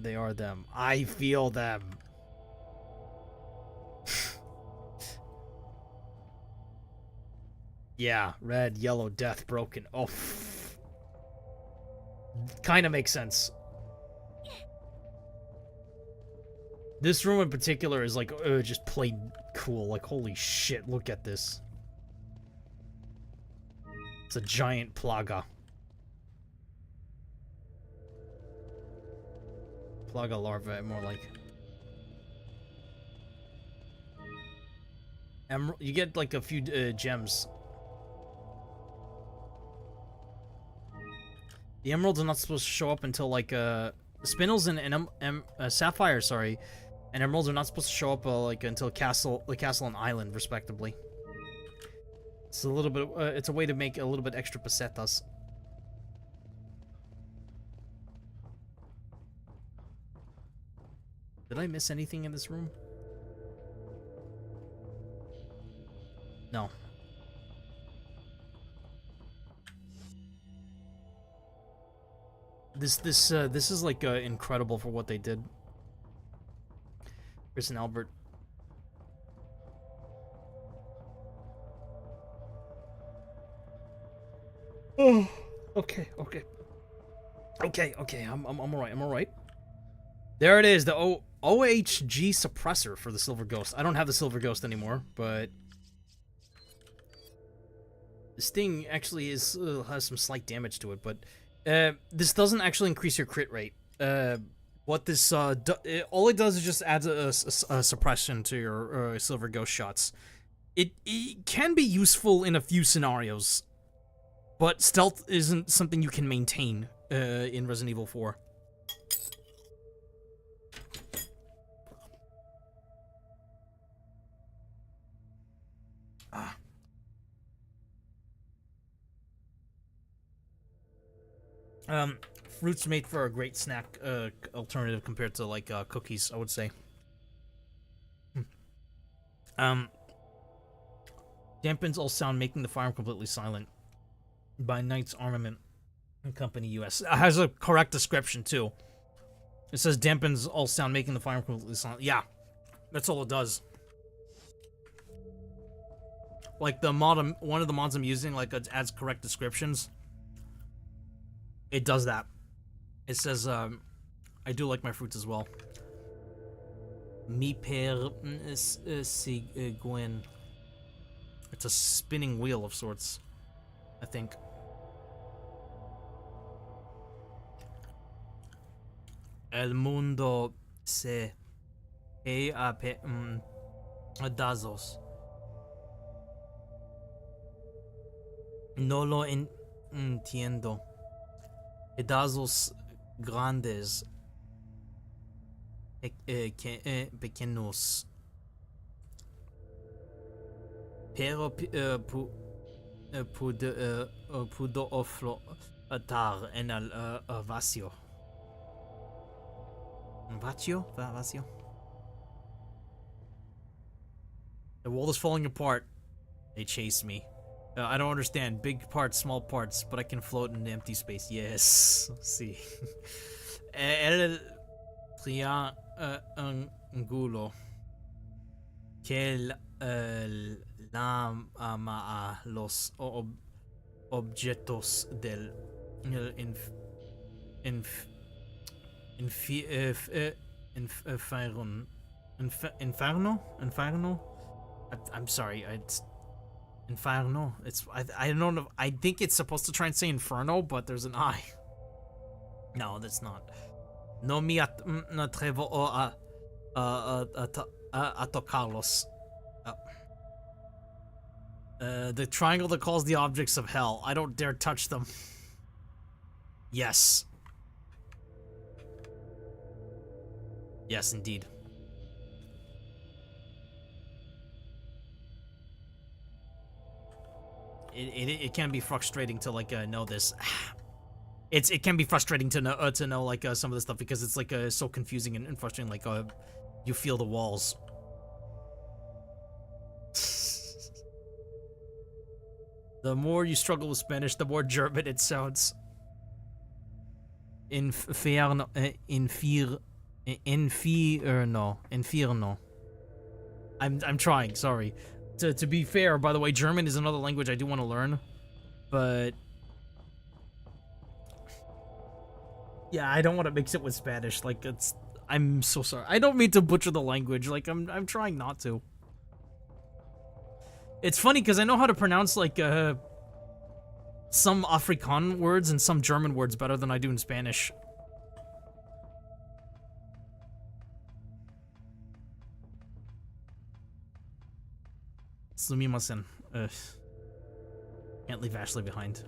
they are them. I feel them. Yeah, red, yellow, death, broken. Oh. Kind of makes sense. This room in particular is like, just plain cool. Like, holy shit, look at this. It's a giant plaga. Plaga larvae, more like. You get like a few gems. The emeralds are not supposed to show up until like spinels and sapphire, sorry, and emeralds are not supposed to show up like until the castle and island, respectively. It's a little bit. It's a way to make a little bit extra pesetas. Did I miss anything in this room? No. This is like incredible for what they did. Chris and Albert. Oh, okay. I'm alright. I'm alright. There it is, the OHG suppressor for the Silver Ghost. I don't have the Silver Ghost anymore, but this thing actually is has some slight damage to it. But this doesn't actually increase your crit rate. What this all it does is just adds a suppression to your Silver Ghost shots. It can be useful in a few scenarios, but stealth isn't something you can maintain in Resident Evil 4. Fruits made for a great snack alternative compared to like cookies, I would say. Dampens all sound, making the firearm completely silent. By Knight's Armament Company, US. It has a correct description too. It says dampens all sound, making the firearm completely silent. Yeah, that's all it does. Like the mod, one of the mods I'm using, like it adds correct descriptions. It does that. It says, I do like my fruits as well. Mi per siguen. It's a spinning wheel of sorts, I think. El mundo se a pedazos. No lo entiendo. Pedazos grandes, pequeños. Pero pudo flotar en el vacío. Vacío? The world is falling apart. They chase me. I don't understand. Big parts, small parts, but I can float in empty space. Yes. See. El triángulo que llama a los objetos del inferno. I'm sorry. Inferno. It's I don't know. I think it's supposed to try and say inferno, but there's an I. No, that's not. No me atrevo a tocarlos. The triangle that calls the objects of hell. I don't dare touch them. Yes. Yes, indeed. It can be frustrating to like know this. It can be frustrating to know like some of this stuff because it's like so confusing and frustrating. Like you feel the walls. The more you struggle with Spanish, the more German it sounds. Infierno. I'm trying. Sorry. To be fair, by the way, German is another language I do want to learn, but yeah, I don't want to mix it with Spanish. Like I'm so sorry. I don't mean to butcher the language. Like I'm trying not to. It's funny because I know how to pronounce like some Afrikaan words and some German words better than I do in Spanish. Sumimasen. Can't leave Ashley behind.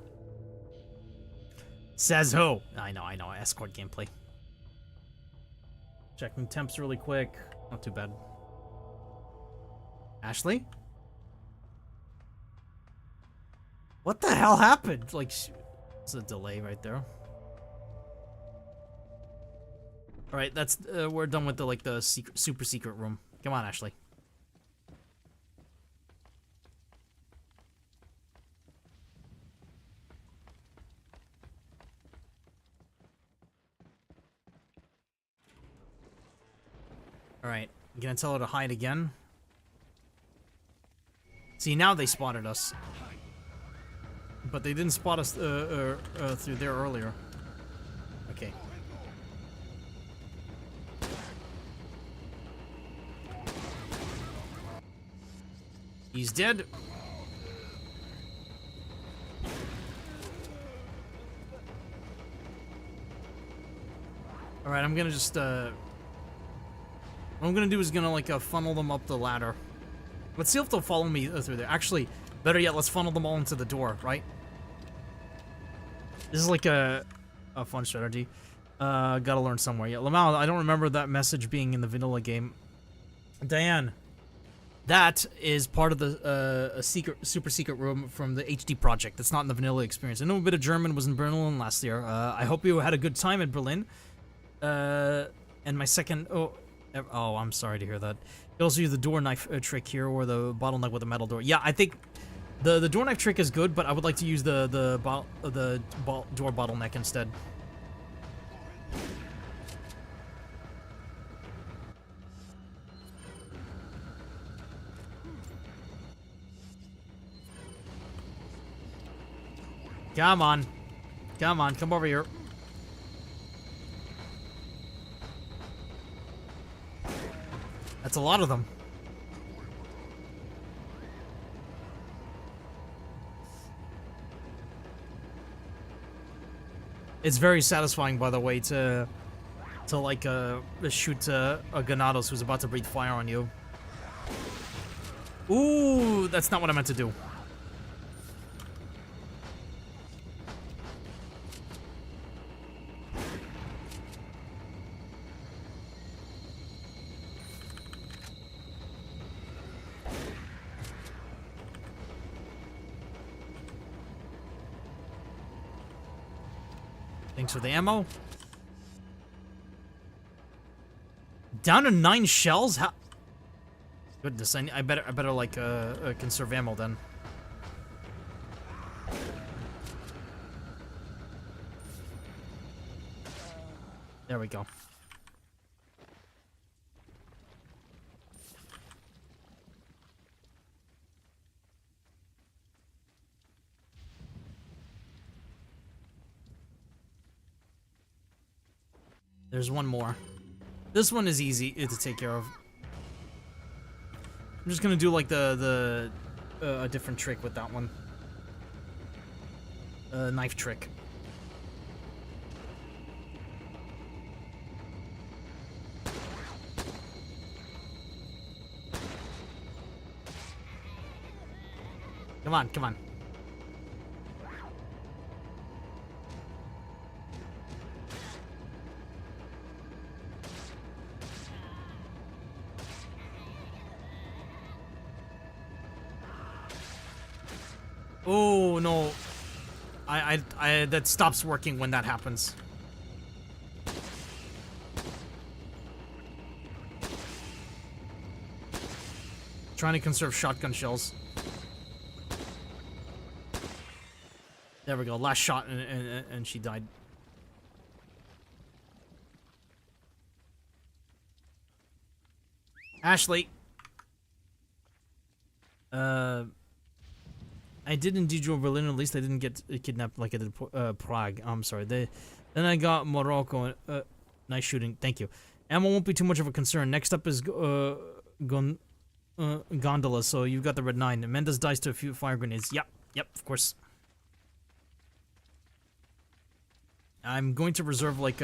Says who? I know. Escort gameplay. Checking temps really quick. Not too bad. Ashley? What the hell happened? Like, it's a delay right there. All right, that's we're done with the like the super secret room. Come on, Ashley. Alright, you gonna tell her to hide again? See, now they spotted us. but they didn't spot us through there earlier. Okay. He's dead. Alright, I'm gonna just, what I'm gonna do is gonna, like, funnel them up the ladder. Let's see if they'll follow me through there. Actually, better yet, let's funnel them all into the door, right? This is like a fun strategy. Gotta learn somewhere. Yeah, Lamau, I don't remember that message being in the vanilla game. Diane, that is part of the a super secret room from the HD project. That's not in the vanilla experience. I know a bit of German was in Berlin last year. I hope you had a good time in Berlin. And my second... Oh, I'm sorry to hear that. You also use the door knife trick here, or the bottleneck with the metal door. Yeah, I think the door knife trick is good, but I would like to use the door bottleneck instead. Come on. Come on, come over here. That's a lot of them. It's very satisfying, by the way, to like shoot a Ganados who's about to breathe fire on you. Ooh, that's not what I meant to do. Thanks for the ammo. Down to 9 shells? How? Goodness, I better like conserve ammo then. There we go. There's one more. This one is easy to take care of. I'm just gonna do like a different trick with that one. Knife trick. Come on, come on. Oh no, I that stops working when that happens. Trying to conserve shotgun shells. There we go, last shot and she died. Ashley. I did indeed join Berlin, at least I didn't get kidnapped like I did Prague. I'm sorry. Then I got Morocco. Nice shooting. Thank you. Ammo won't be too much of a concern. Next up is Gondola, so you've got the red 9. Mendes dies to a few fire grenades. Yep, of course. I'm going to reserve like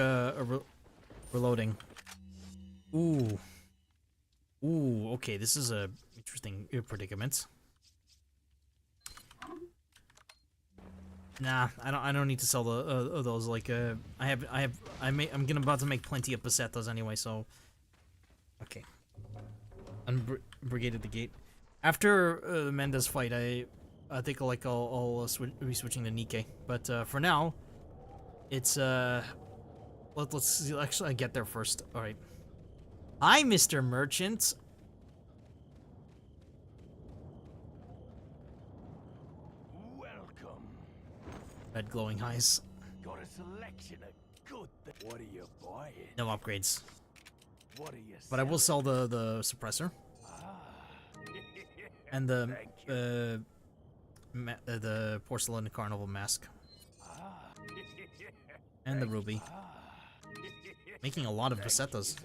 reloading. Ooh, okay, this is a interesting predicament. Nah, I don't need to sell those. Like, I'm about to make plenty of pesetas anyway. So, okay. Unbrigaded the gate. After the Mendes fight, I think I'll be switching to Nikke. But for now, it's let's actually get there first. All right. Hi, Mr. Merchant. Red glowing eyes. Got a selection of good. What are you buying? No upgrades. What are you? But I will sell the suppressor. And the the porcelain carnival mask. And the ruby. Making a lot of pesetas.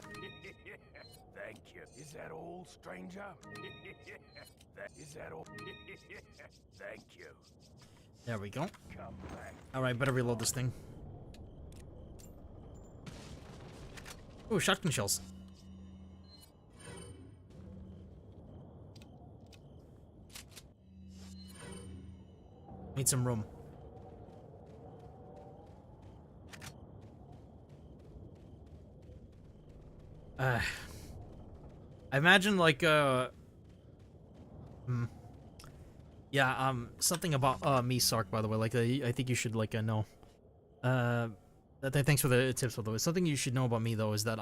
Thank you. Is that all, stranger? Is that all? Thank you. There we go. Come back. Alright, better reload this thing. Ooh, shotgun shells. Need some room. I imagine like yeah, something about me, Sark, by the way. Like I think you should like know. Thanks for the tips, by the way. Something you should know about me though is that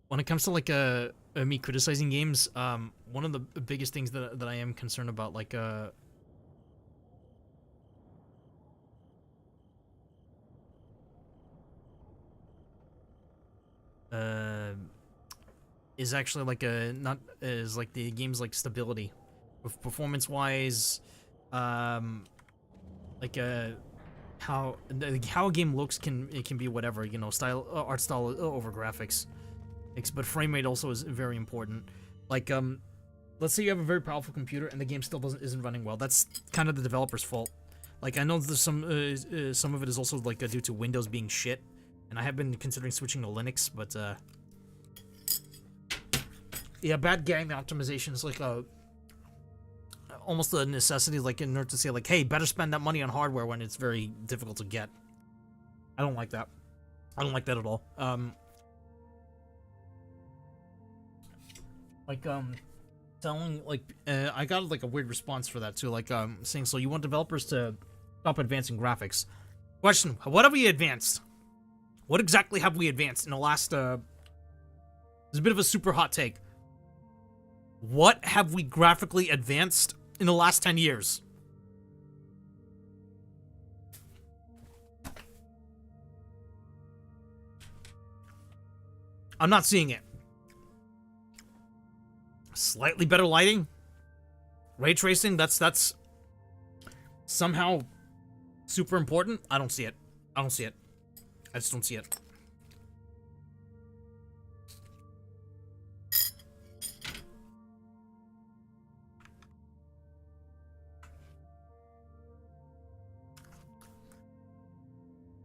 when it comes to like me criticizing games, one of the biggest things that I am concerned about, like is actually like like the game's like stability, performance wise, like how a game looks can be whatever, you know, art style over graphics, but frame rate also is very important. Like let's say you have a very powerful computer and the game still isn't running well. That's kind of the developer's fault. Like I know there's some of it is also like due to Windows being shit. And I have been considering switching to Linux, but yeah, bad game optimization is like almost a necessity, like in order to say like, hey, better spend that money on hardware when it's very difficult to get. I don't like that. I don't like that at all. Telling like I got like a weird response for that too, like saying, so you want developers to stop advancing graphics? Question: what have we advanced? What exactly have we advanced in the last, there's a bit of a super hot take. What have we graphically advanced in the last 10 years? I'm not seeing it. Slightly better lighting? Ray tracing? That's somehow super important? I don't see it. I don't see it. I just don't see it.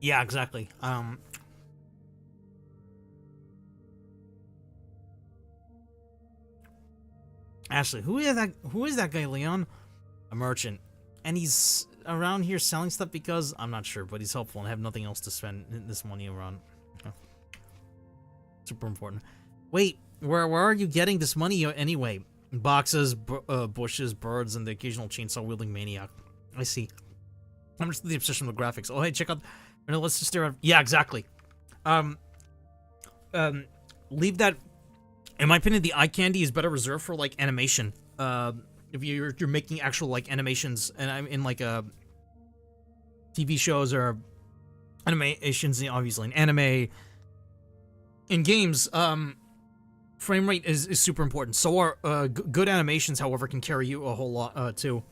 Yeah, exactly. Ashley, who is that guy, Leon? A merchant. And he's around here selling stuff because I'm not sure, but he's helpful and I have nothing else to spend this money around. Okay. Super important. Wait, where are you getting this money anyway? Boxes, bushes, birds, and the occasional chainsaw wielding maniac. I see. I'm just the obsession with graphics. Oh, hey, check out. Let's just stare at. Yeah, exactly. Leave that. In my opinion, the eye candy is better reserved for like animation. If you're making actual like animations, and I'm in like TV shows or animations, obviously in anime, in games, frame rate is super important. So are good animations, however, can carry you a whole lot too.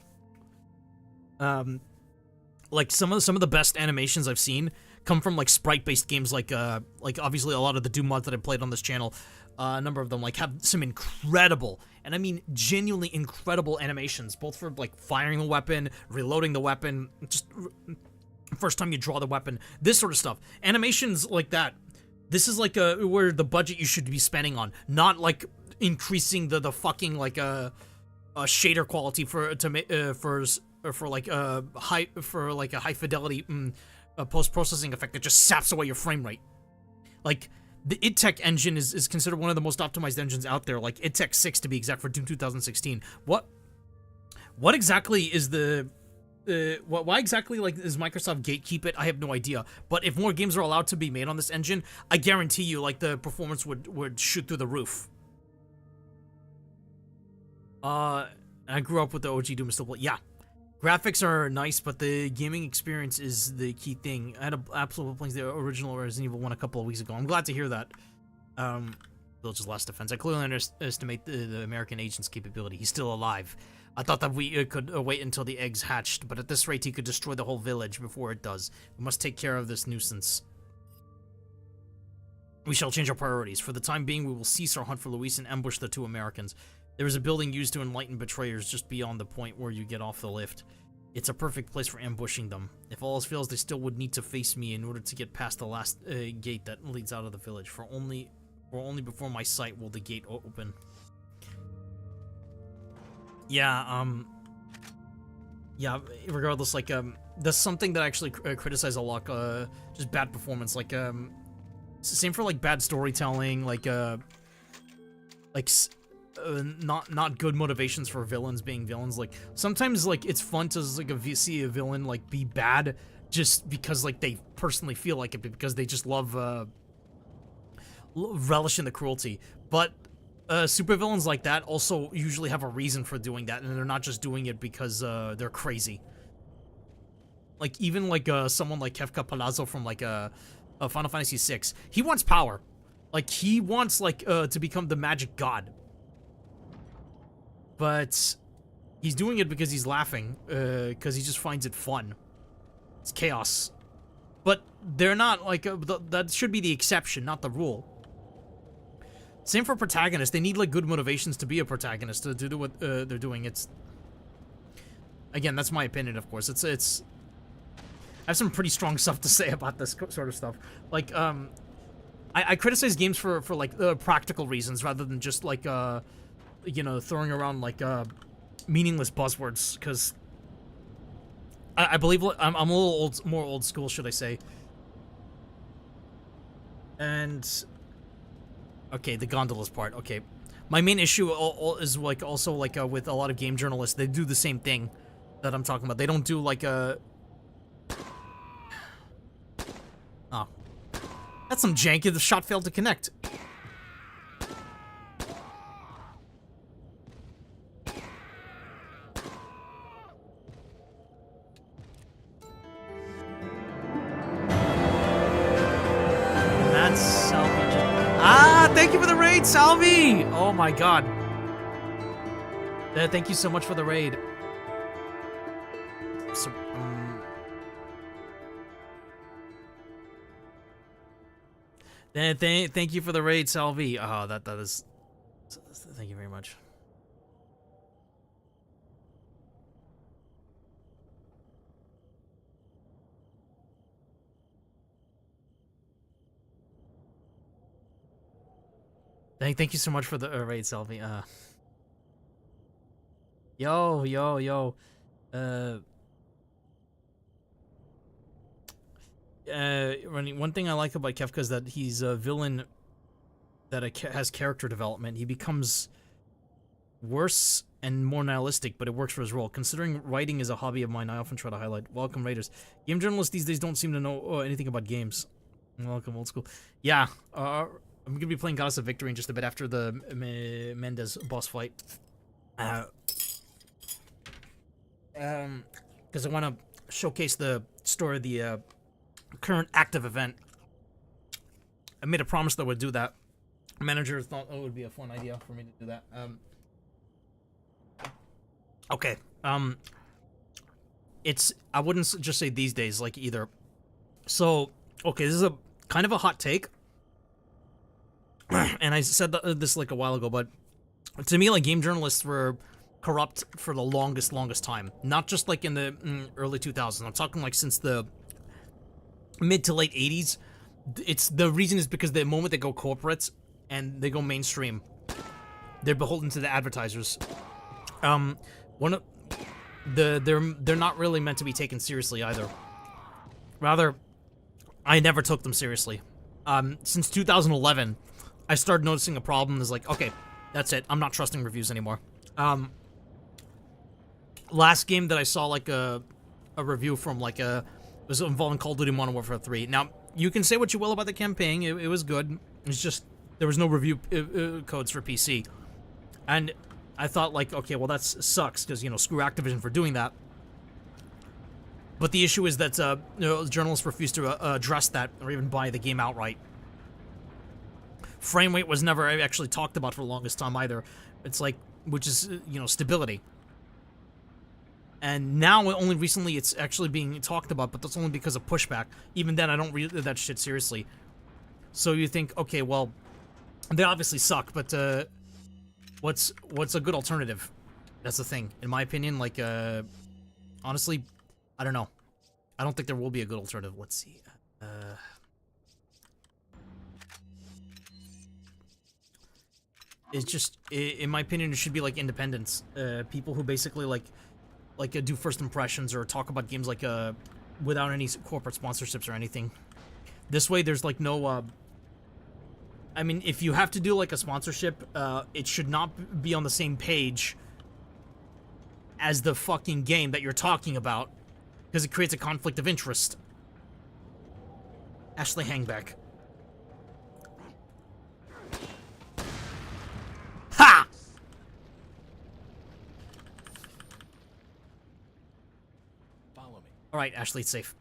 Like some of the best animations I've seen come from like sprite-based games, like obviously a lot of the Doom mods that I played on this channel. A number of them like have some incredible, and I mean genuinely incredible animations, both for like firing the weapon, reloading the weapon, just first time you draw the weapon, this sort of stuff. Animations like that. This is like where the budget you should be spending on, not like increasing the fucking like a shader quality for a high fidelity post processing effect that just saps away your frame rate. Like the idTech engine is considered one of the most optimized engines out there, like idTech 6 to be exact, for Doom 2016. What exactly is the why exactly like does Microsoft gatekeep it? I have no idea. But if more games are allowed to be made on this engine, I guarantee you like the performance would shoot through the roof. I grew up with the OG Doom still. Yeah. Graphics are nice, but the gaming experience is the key thing. I had an absolute playing the original Resident Evil 1 a couple of weeks ago. I'm glad to hear that. village's last defense. I clearly underestimate the American agent's capability. He's still alive. I thought that we could wait until the eggs hatched, but at this rate he could destroy the whole village before it does. We must take care of this nuisance. We shall change our priorities. For the time being, we will cease our hunt for Luis and ambush the 2 Americans. There is a building used to enlighten betrayers just beyond the point where you get off the lift. It's a perfect place for ambushing them. If all else fails, they still would need to face me in order to get past the last gate that leads out of the village. For only before my sight will the gate open. Yeah, yeah, regardless, like, that's something that I actually criticize a lot, just bad performance, like, same for, like, bad storytelling, like, not good motivations for villains being villains. Like, sometimes, like, it's fun to, like, see a villain, like, be bad just because, like, they personally feel like it, because they just love, relish in the cruelty. But supervillains like that also usually have a reason for doing that, and they're not just doing it because they're crazy. Like, even, like, someone like Kefka Palazzo from, like, Final Fantasy VI. He wants power. Like, he wants, like, to become the magic god. But he's doing it because he's laughing, because he just finds it fun. It's chaos. But they're not, like, that should be the exception, not the rule. Same for protagonists. They need, like, good motivations to be a protagonist, to do what they're doing. It's... Again, that's my opinion, of course. It's... I have some pretty strong stuff to say about this sort of stuff. Like, I criticize games for like, practical reasons, rather than just, like, you know, throwing around, like, meaningless buzzwords, because... I believe I'm a little more old school, should I say. And... Okay, the gondolas part. Okay, my main issue is, like, also, like, with a lot of game journalists. They do the same thing that I'm talking about. They don't do, like, a... Oh. That's some janky. The shot failed to connect. That's salvage. Ah, thank you for the raid, Salvi! Oh my god. Thank you so much for the raid. So, thank you for the raid, Salvi. Oh, that is... Thank you very much. Thank you so much for the raid, Salvi. Yo. One thing I like about Kefka is that he's a villain that has character development. He becomes worse and more nihilistic, but it works for his role. Considering writing is a hobby of mine, I often try to highlight. Welcome, Raiders. Game journalists these days don't seem to know anything about games. Welcome, old school. Yeah, I'm gonna be playing Goddess of Victory in just a bit after the Mendez boss fight. Because I want to showcase the story of the current active event. I made a promise that I would do that. The manager thought it would be a fun idea for me to do that. Okay. It's... I wouldn't just say these days, like, either. So, okay, this is a kind of a hot take. And I said this, like, a while ago, but to me, like, game journalists were corrupt for the longest time. Not just, like, in the early 2000s. I'm talking, like, since the mid to late 80s. The reason is because the moment they go corporate and they go mainstream, they're beholden to the advertisers. They're not really meant to be taken seriously either. Rather, I never took them seriously. Since 2011, I started noticing a problem. Is like, okay, that's it. I'm not trusting reviews anymore. Last game that I saw, like, a review from, like, was involving Call of Duty Modern Warfare 3. Now, you can say what you will about the campaign. It was good. It's just, there was no review codes for PC. And I thought, like, okay, well, that sucks, because, you know, screw Activision for doing that. But the issue is that, you know, journalists refuse to address that or even buy the game outright. frame rate was never actually talked about for the longest time either. It's like, which is, you know, stability. And now, only recently, it's actually being talked about, but that's only because of pushback. Even then, I don't read that shit seriously. So you think, okay, well, they obviously suck, but what's a good alternative? That's the thing. In my opinion, like, honestly, I don't know. I don't think there will be a good alternative. Let's see. It's just, in my opinion, it should be like independents. People who basically like do first impressions or talk about games like without any corporate sponsorships or anything. This way, there's like no. I mean, if you have to do like a sponsorship, it should not be on the same page as the fucking game that you're talking about, because it creates a conflict of interest. Ashley, hang back. Ha! Follow me. All right, Ashley, it's safe.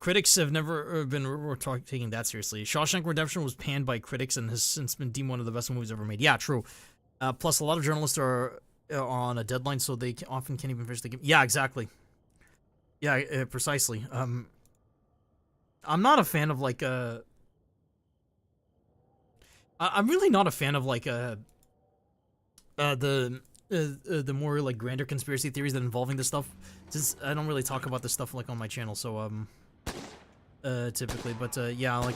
Critics have never been taking that seriously. Shawshank Redemption was panned by critics and has since been deemed one of the best movies ever made. Yeah, true. Plus, a lot of journalists are on a deadline, so they often can't even finish the game. Yeah, exactly. Yeah, precisely. I'm not a fan of like I'm really not a fan of like the more like grander conspiracy theories that involving this stuff. Since I don't really talk about this stuff like on my channel, so typically, but yeah, like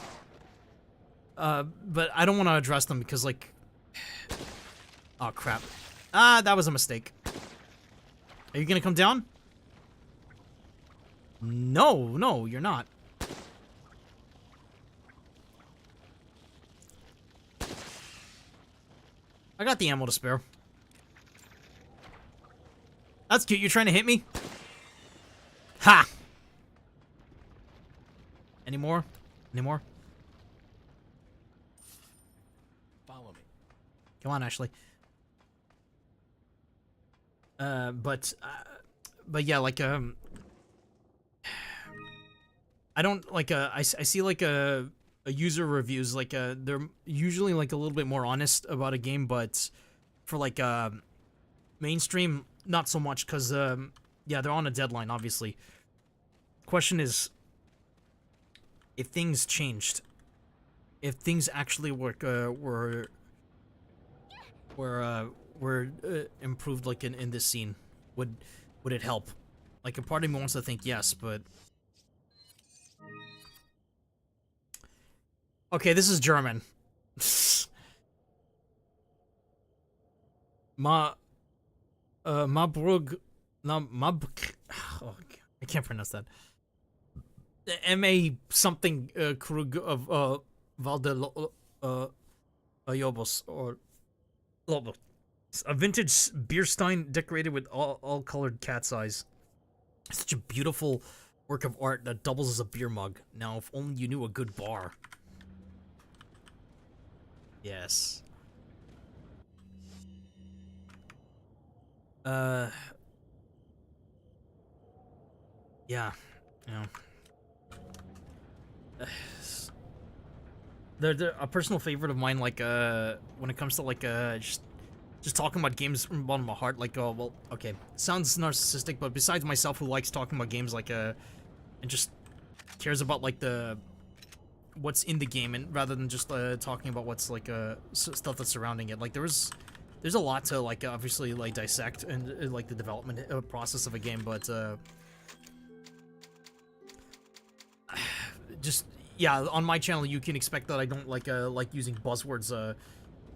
but I don't want to address them because like, oh crap, that was a mistake. Are you gonna come down? No, you're not. I got the ammo to spare. That's cute. You're trying to hit me? Ha! Any more? Any more? Follow me. Come on, Ashley. But yeah, like, I don't, like, I see, like, a user reviews, like, they're usually, like, a little bit more honest about a game, but for, like, mainstream, not so much, because, yeah, they're on a deadline, obviously. Question is, if things changed, if things actually were improved, like, in this scene, would it help? Like, a part of me wants to think yes, but... Okay, this is German. Mabrug... No, oh, I can't pronounce that. M.A. something Krug of Valde Yobos, or Lobos. A vintage beer stein decorated with all colored cat's eyes. Such a beautiful work of art that doubles as a beer mug. Now, if only you knew a good bar. Yes. Yeah. They're a personal favorite of mine, like, when it comes to, like, just talking about games from the bottom of my heart, like, well, okay, sounds narcissistic, but besides myself, who likes talking about games, like, and just cares about, like, what's in the game, and rather than just, talking about what's, like, stuff that's surrounding it, like, there's a lot to, like, obviously, like, dissect, and, like, the development process of a game, but, just, yeah, on my channel, you can expect that I don't, like using buzzwords,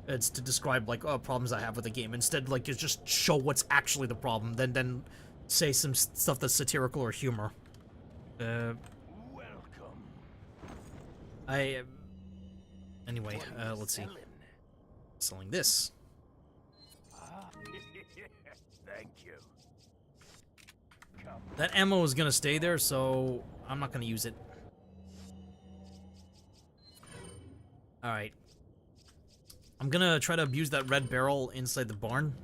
it's to describe, like, problems I have with the game. Instead, like, just show what's actually the problem, then say some stuff that's satirical or humor. Welcome. Anyway, let's see. Selling this. Thank you. Come. That ammo is gonna stay there, so I'm not gonna use it. Alright. I'm gonna try to abuse that red barrel inside the barn.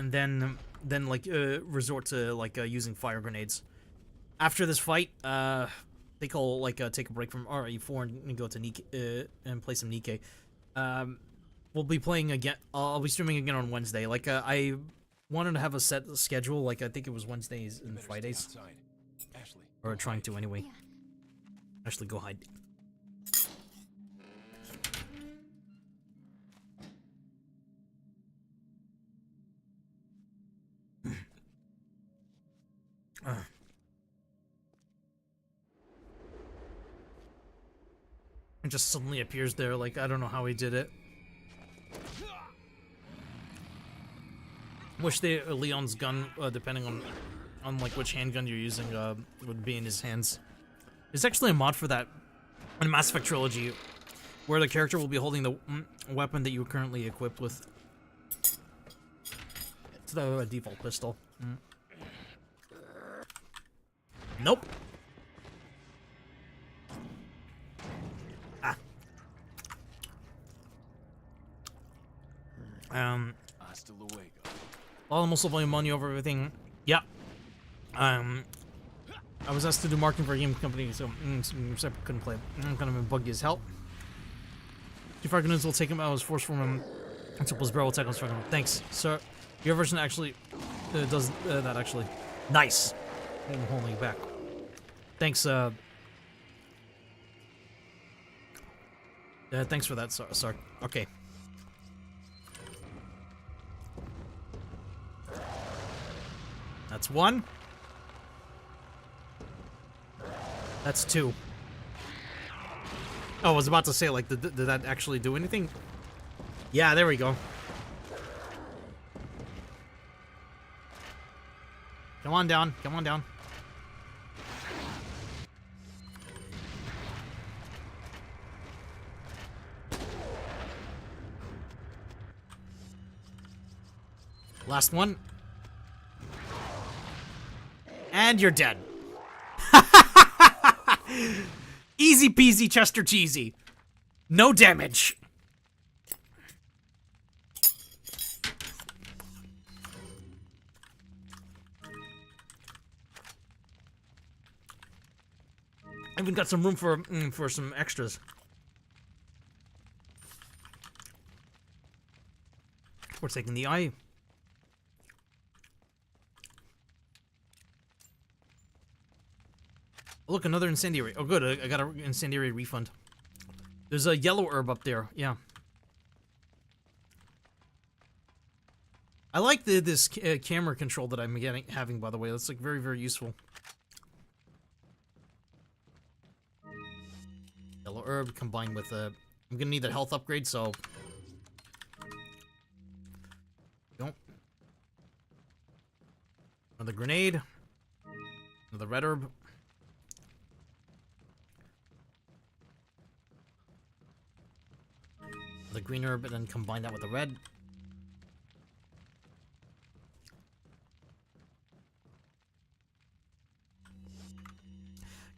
and then like resort to like using fire grenades. After this fight, think I'll like take a break from RE4 and go to Nikke and play some Nikke. We'll be playing again. I'll be streaming again on Wednesday. Like I wanted to have a set schedule. Like I think it was Wednesdays and Fridays, Ashley. or trying to anyway. Ashley, go hide. It just suddenly appears there, like, I don't know how he did it. Wish Leon's gun, depending on like which handgun you're using, would be in his hands. There's actually a mod for that in Mass Effect Trilogy, where the character will be holding the weapon that you're currently equipped with. It's the default pistol. Nope. Hasta luego. All the muscle volume money over everything. Yeah. I was asked to do marketing for a game company, so couldn't play it. I'm kind of buggy as hell. Two fire grenades will take him out. I was forced from him until his barrel attack was fucking him. Thanks, sir. Your version actually does that actually. Nice. I'm holding back. Thanks. Thanks for that, Sark. Okay. That's one. That's two. Oh, I was about to say, like, did that actually do anything? Yeah, there we go. Come on down. Come on down. Last one. And you're dead. Easy peasy Chester Cheesy. No damage. I even got some room for some extras. We're taking the eye. Look, another incendiary. Oh, good. I got an incendiary refund. There's a yellow herb up there. Yeah. I like this camera control that I'm having, by the way. That's like very, very useful. Yellow herb combined with I'm gonna need a health upgrade, so. Don't. Another grenade. Another red herb. The green herb, and then combine that with the red.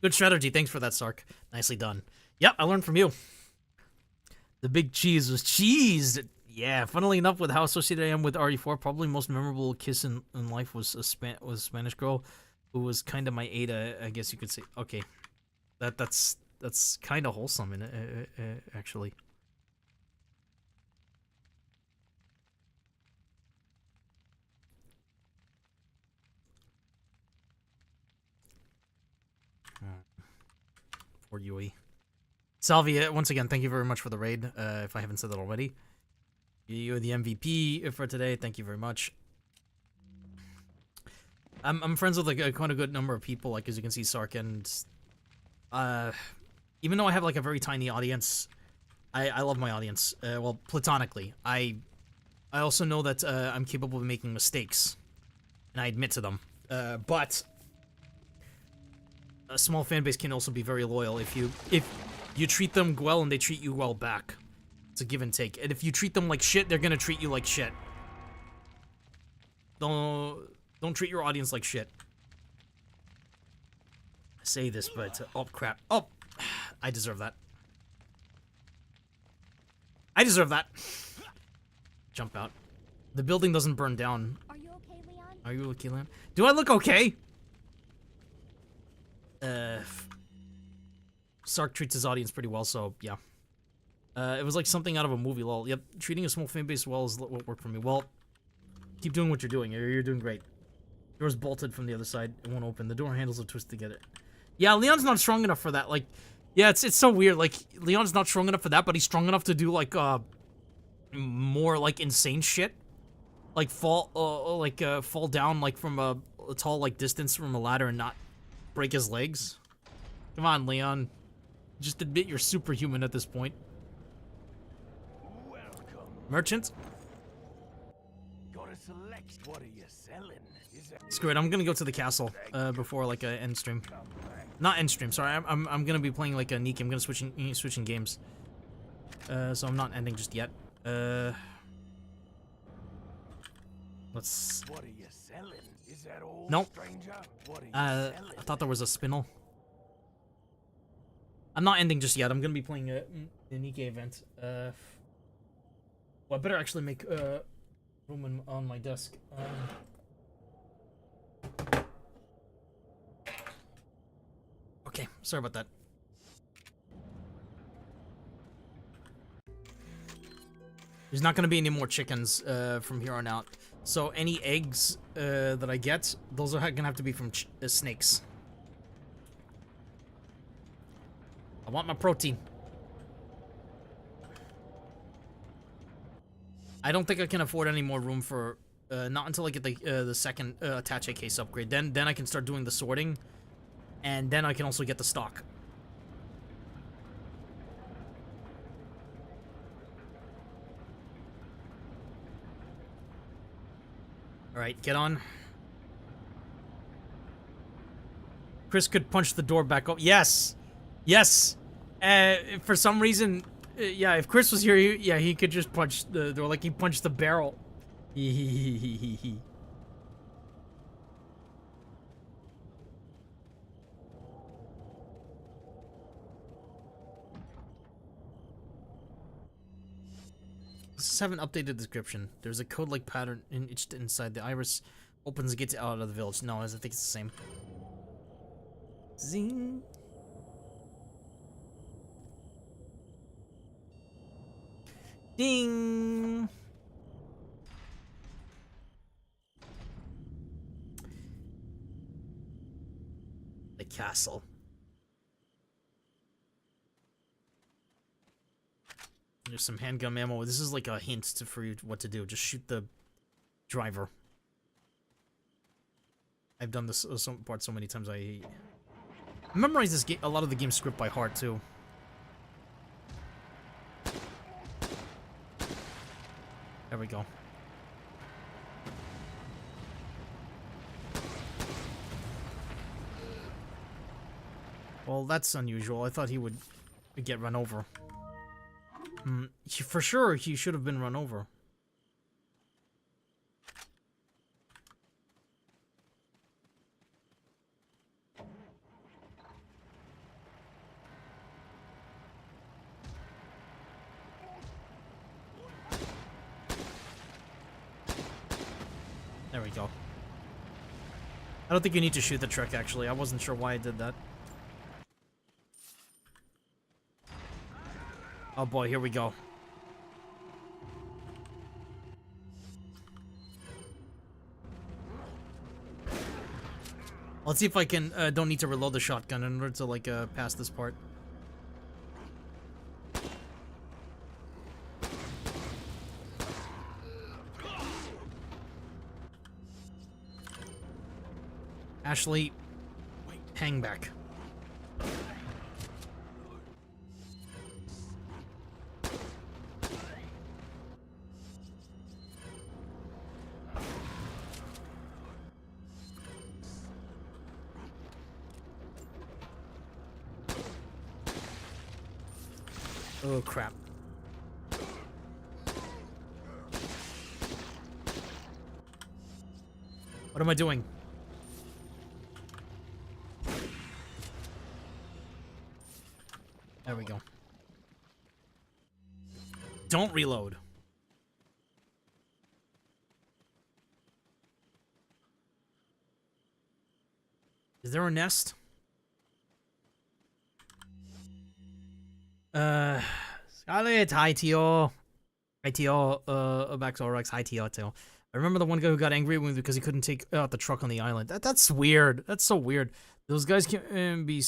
Good strategy. Thanks for that, Sark. Nicely done. Yep, I learned from you. The big cheese was cheesed. Yeah, funnily enough, with how associated I am with RE4, probably most memorable kiss in life was a Spanish girl who was kind of my Ada, I guess you could say. Okay, that's kind of wholesome, actually. For UE. Salvia, once again, thank you very much for the raid, if I haven't said that already. You're the MVP for today, thank you very much. I'm friends with, like, quite a good number of people, like, as you can see, Sark, and, even though I have, like, a very tiny audience, I love my audience, well, platonically. I also know that, I'm capable of making mistakes, and I admit to them, but a small fan base can also be very loyal if you treat them well and they treat you well back. It's a give and take. And if you treat them like shit, they're gonna treat you like shit. Don't treat your audience like shit. I say this, but oh crap. Oh, I deserve that. I deserve that. Jump out. The building doesn't burn down. Are you Are you okay, Leon? Do I look okay? Sark treats his audience pretty well, so yeah. It was like something out of a movie, lol. Yep, treating a small fan base well is what worked for me. Well, keep doing what you're doing. You're doing great. Door's bolted from the other side. It won't open. The door handles are twisted together. Yeah, Leon's not strong enough for that. Like, yeah, it's so weird. Like, Leon's not strong enough for that, but he's strong enough to do, like, more, like, insane shit. Like, fall down, like, from a tall, like, distance from a ladder and not break his legs. Come on, Leon. Just admit you're superhuman at this point. Welcome. Merchant? Got a select. What are you selling? Is that Screw it, I'm gonna go to the castle, before, like, a end stream. Not end stream, sorry, I'm gonna be playing, like, a Nikke. I'm gonna switching games. So I'm not ending just yet. Let's... What are you selling? Is that all, Nope. stranger? What are you I selling? thought there was a spinel. I'm not ending just yet. I'm gonna be playing the Nikke event. Well, I better actually make room on my desk. Okay, sorry about that. There's not gonna be any more chickens from here on out. So any eggs that I get, those are gonna have to be from snakes. I want my protein. I don't think I can afford any more room for not until I get the second attache case upgrade. Then I can start doing the sorting, and then I can also get the stock. All right, get on. Chris could punch the door back up. Yes. Yes! For some reason, yeah, if Chris was here, he could just punch the door like he punched the barrel. This haven't updated description. There's a code-like pattern etched inside the iris. Opens the gates out of the village. No, I think it's the same. Zing. Ding! The castle. There's some handgun ammo. This is like a hint for you what to do. Just shoot the driver. I've done this part so many times. I memorize this a lot of the game's script by heart too. There we go. Well, that's unusual. I thought he would get run over. For sure, he should have been run over. There we go. I don't think you need to shoot the truck, actually. I wasn't sure why I did that. Oh boy, here we go. Let's see if I can, don't need to reload the shotgun in order to, like, pass this part. Ashley, hang back. Oh, crap. What am I doing? There we go. Don't reload. Is there a nest? Scarlet, hi Tio. Hi Tio, Baxorex, hi Tio, Tio. I remember the one guy who got angry with me because he couldn't take out the truck on the island. That's weird. That's so weird. Those guys can be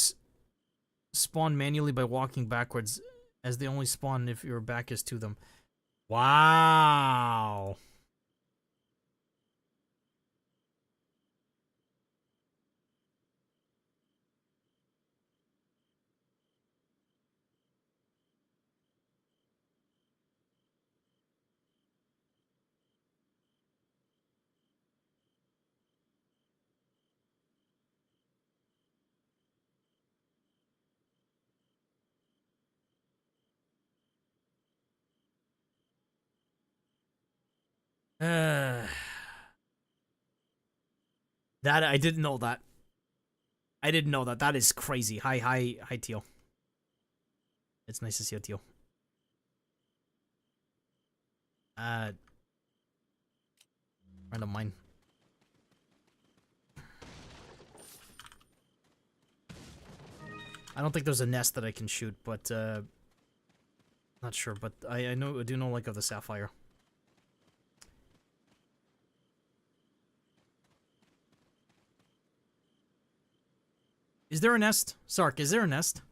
spawned manually by walking backwards, as they only spawn if your back is to them. Wow. That I didn't know that. I didn't know that. That is crazy. Hi, Teal. It's nice to see you, Teal. Friend of mine. I don't think there's a nest that I can shoot, but not sure. But I do know like of the sapphire. Is there a nest? Sark, is there a nest?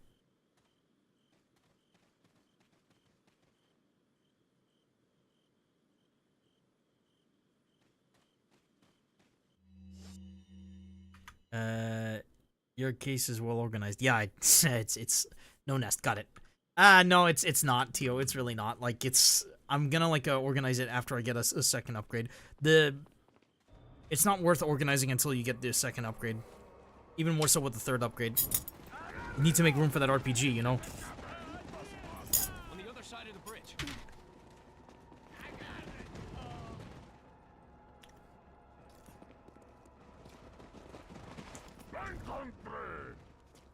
Your case is well organized. Yeah, it's no nest. Got it. No, it's not, Tio. It's really not. Like, I'm gonna like organize it after I get a second upgrade. It's not worth organizing until you get the second upgrade. Even more so with the third upgrade. You need to make room for that RPG, you know? On the other side of the bridge.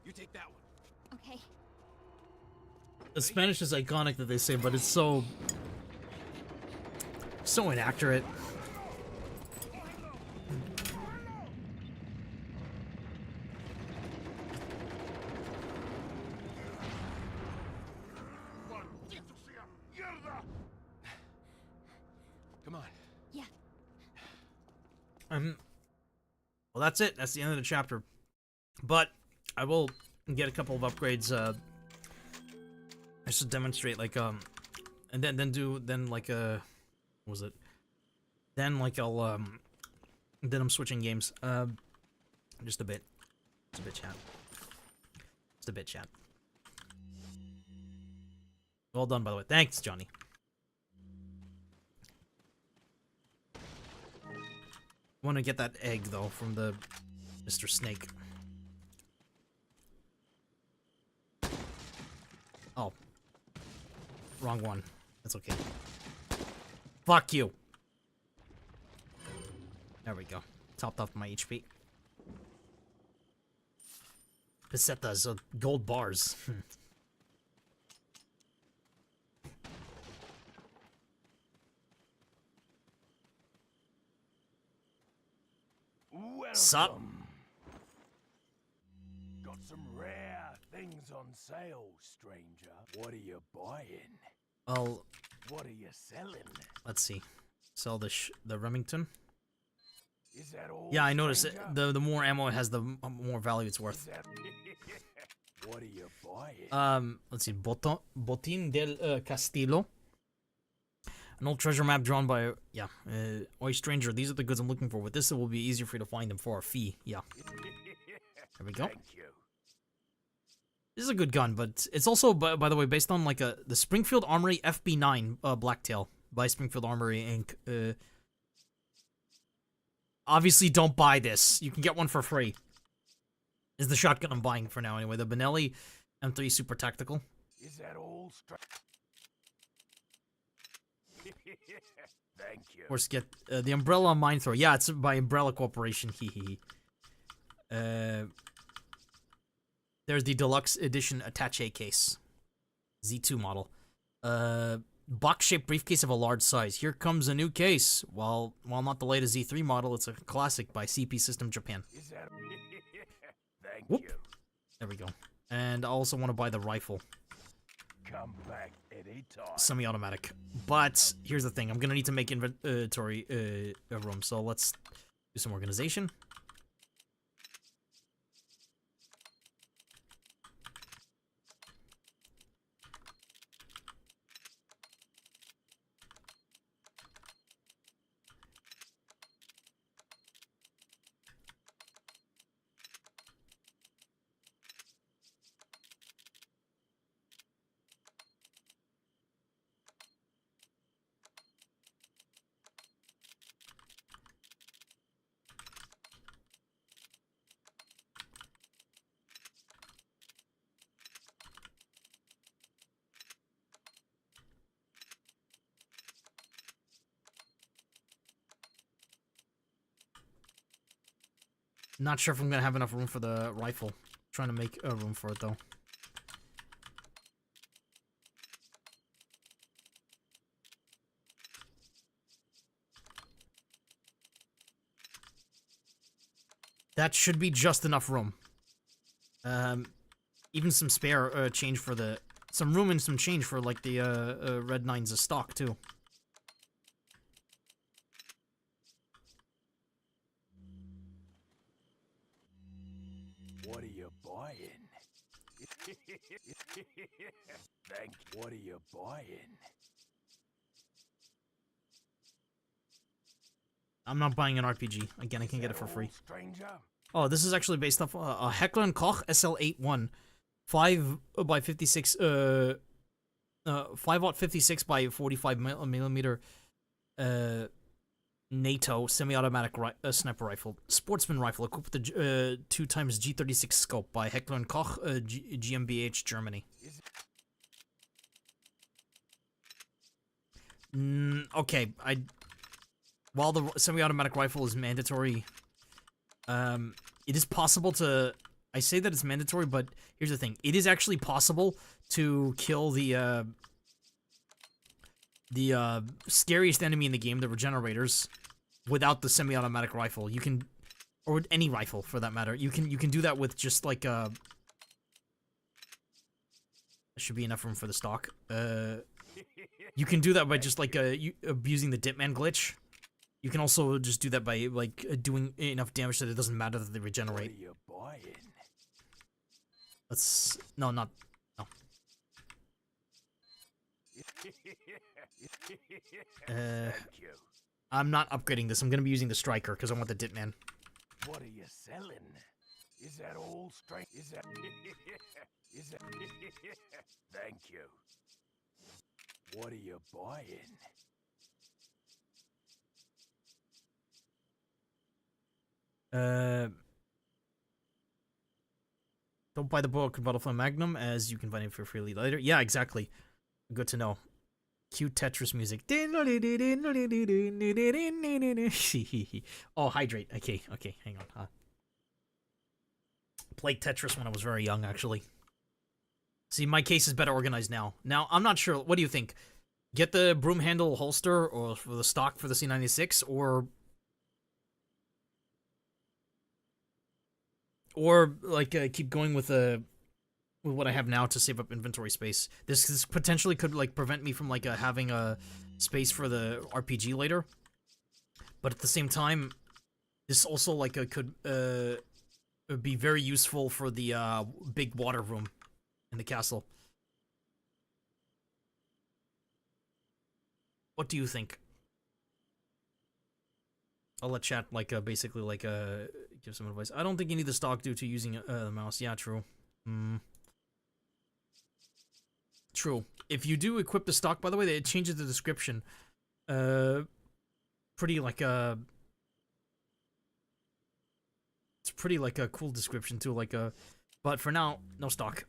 You take that one. Okay. The Spanish is iconic that they say, but it's so inaccurate. Come on. Yeah. Well, that's it. That's the end of the chapter. But I will get a couple of upgrades. Just to demonstrate, like, and then like what was it? Then like then I'm switching games. Just a bit. Just a bit, chat. Just a bit, chat. Well done, by the way. Thanks, Johnny. Want to get that egg though from the Mr. Snake. Oh. Wrong one. That's okay. Fuck you. There we go. Topped off my HP. Pesetas, gold bars. Sup? Got some rare things on sale, stranger. What are you buying? Well, What are you selling? let's see. Sell the Remington. Is that all? Yeah, I noticed it. stranger? The more ammo it has, the more value it's Is worth. that... What are you buying? Let's see. Botín del Castillo. An old treasure map drawn by, yeah. Oi, stranger, these are the goods I'm looking for. With this, it will be easier for you to find them for a fee. Yeah. There we go. Thank you. This is a good gun, but it's also, by the way, based on like the Springfield Armory FB9 Blacktail by Springfield Armory Inc. Obviously, don't buy this. You can get one for free. Is the shotgun I'm buying for now anyway. The Benelli M3 Super Tactical. Is that all, Thank you. Of course, get the Umbrella Mine Thrower. Yeah, it's by Umbrella Corporation. Hee. There's the deluxe edition attaché case. Z2 model. Box-shaped briefcase of a large size. Here comes a new case. While not the latest Z3 model, it's a classic by CP System Japan. Is that... Thank Whoop. you. There we go. And I also want to buy the rifle. Come back anytime. Semi-automatic. But here's the thing. I'm going to need to make inventory room. So let's do some organization. Not sure if I'm gonna have enough room for the rifle. Trying to make a room for it though. That should be just enough room. Even some spare change for the some room and some change for like the red 9s of stock too. What are you buying? Thank. What are you buying? I'm not buying an RPG. Again, I can get it for free. Stranger? Oh, this is actually based off a Heckler & Koch SL81, 5x56, 5/56 by 45 millimeter, NATO semi-automatic sniper rifle, sportsman rifle equipped with the 2x G36 scope by Heckler & Koch GmbH Germany. Okay, while the semi-automatic rifle is mandatory, it is possible to. I say that it's mandatory, but here's the thing: it is actually possible to kill the scariest enemy in the game, the regenerators, without the semi-automatic rifle. You can, or any rifle for that matter. You can do that with just like there should be enough room for the stock. You can do that by just like abusing the Dipman glitch. You can also just do that by like doing enough damage that it doesn't matter that they regenerate. What are you buying? Let's no. Thank you. I'm not upgrading this. I'm gonna be using the striker because I want the Ditman. What are you selling? Is that all straight? Is that? Is that? Thank you. What are you buying? Don't buy the book Butterfly Magnum, as you can find it for freely later. Yeah, exactly. Good to know. Cute Tetris music. Oh, hydrate. Okay, hang on. Played Tetris when I was very young, actually. See, my case is better organized now. Now, I'm not sure. What do you think? Get the broom handle holster or for the stock for the C96, or like keep going with what I have now to save up inventory space. This potentially could like prevent me from like having a space for the RPG later. But at the same time, this also like could be very useful for the big water room in the castle. What do you think? I'll let chat like basically like give some advice. I don't think you need the stock due to using the mouse. Yeah, true. True. If you do equip the stock, by the way, it changes the description. Pretty like a. It's pretty like a cool description too, like a. But for now, no stock.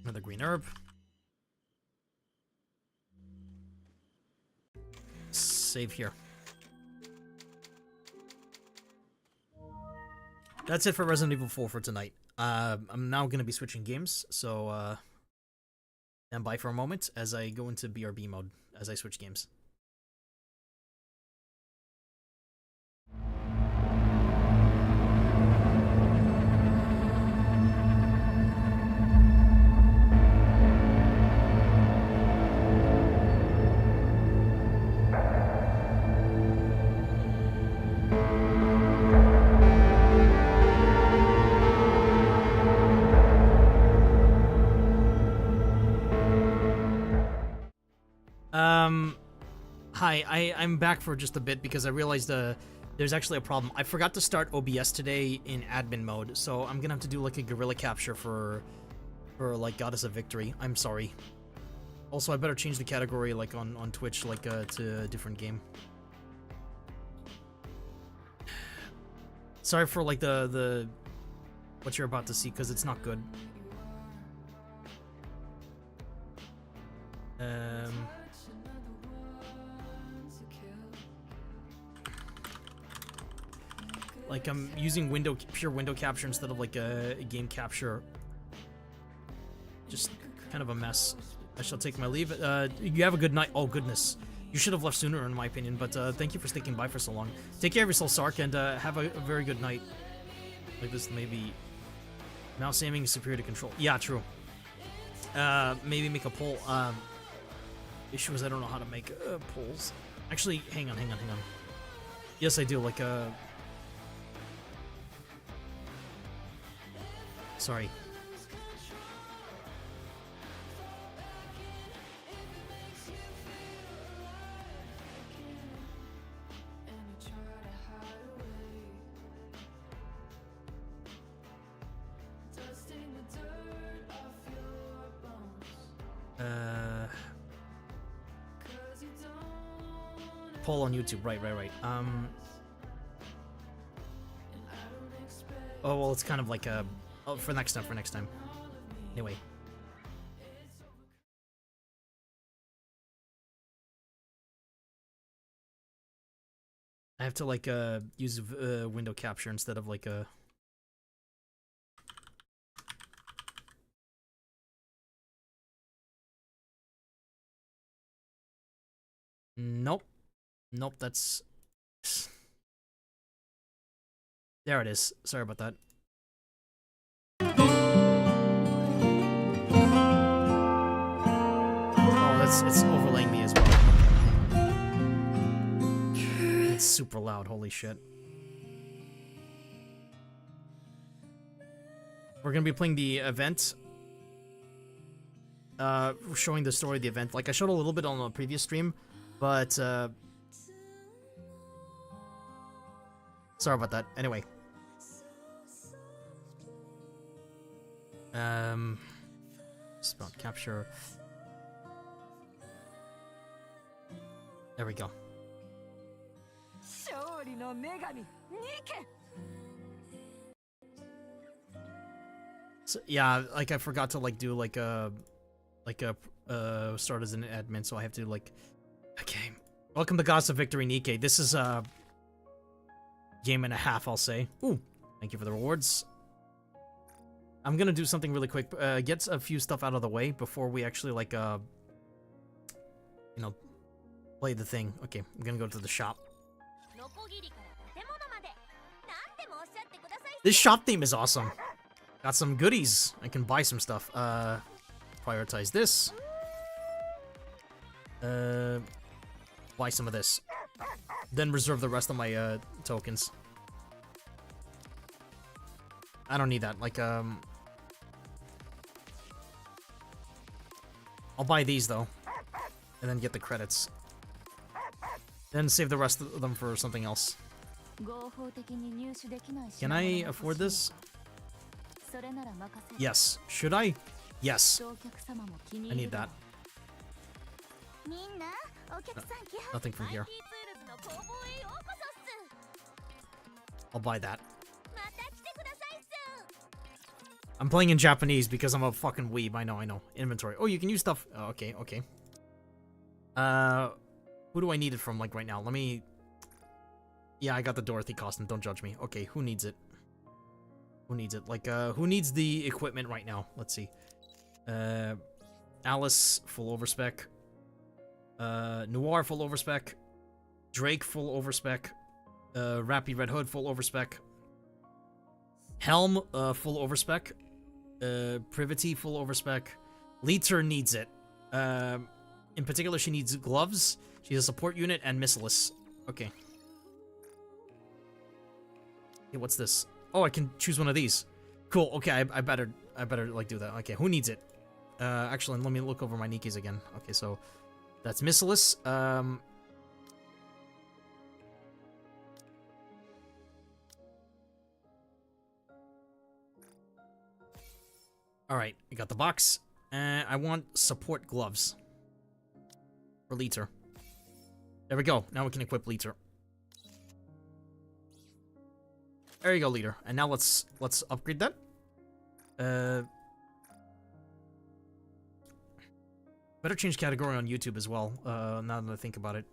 Another green herb. Save here. That's it for Resident Evil 4 for tonight. I'm now going to be switching games, so stand by for a moment as I go into BRB mode as I switch games. I'm back for just a bit because I realized there's actually a problem. I forgot to start OBS today in admin mode, so I'm gonna have to do like a guerrilla capture for like Goddess of Victory. I'm sorry. Also, I better change the category like on Twitch like to a different game. Sorry for like the what you're about to see because it's not good. Like I'm using pure window capture instead of like a game capture. Just kind of a mess. I shall take my leave. You have a good night. Oh goodness, you should have left sooner in my opinion. But thank you for sticking by for so long. Take care of yourself, Sark, and have a very good night. Like this, maybe mouse aiming is superior to control. Yeah, true. Maybe make a poll. Issue is I don't know how to make polls. Actually, hang on. Yes, I do. Like sorry. Poll on YouTube, right. Oh well, it's kind of like a for next time. Anyway. I have to like use window capture instead of like a Nope, that's there it is. Sorry about that. Oh, it's overlaying me as well. It's super loud, holy shit. We're gonna be playing the event. Showing the story of the event. Like I showed a little bit on the previous stream, but sorry about that. Anyway. Spell capture. There we go. So, yeah, like I forgot to like do like a start as an admin, so I have to like. Okay, welcome to Goddess of Victory Nikke. This is a game and a half, I'll say. Ooh, thank you for the rewards. I'm gonna do something really quick. Get a few stuff out of the way before we actually like you know, play the thing. Okay, I'm gonna go to the shop. This shop theme is awesome. Got some goodies. I can buy some stuff. Prioritize this. Buy some of this. Then reserve the rest of my tokens. I don't need that. Like I'll buy these though, and then get the credits. Then save the rest of them for something else. Can I afford this? Yes. Should I? Yes. I need that. Nothing from here. I'll buy that. I'm playing in Japanese because I'm a fucking weeb. I know. Inventory. Oh, you can use stuff. Oh, okay. Who do I need it from, like, right now? Let me... Yeah, I got the Dorothy costume. Don't judge me. Okay, who needs it? Who needs it? Like, who needs the equipment right now? Let's see. Alice, full overspec. Noir, full overspec. Drake, full overspec. Rappy Red Hood, full overspec. Helm, full overspec. Privity, full overspec. Leiter needs it. In particular, she needs gloves. She's a support unit and missileless. Okay. Hey, what's this? Oh, I can choose one of these. Cool. Okay, I better like do that. Okay, who needs it? Actually, let me look over my Nikkes again. Okay, so that's missileless. Alright, I got the box. I want support gloves. For Liter. There we go. Now we can equip Liter. There you go, Liter. And now let's upgrade that. Better change category on YouTube as well, now that I think about it.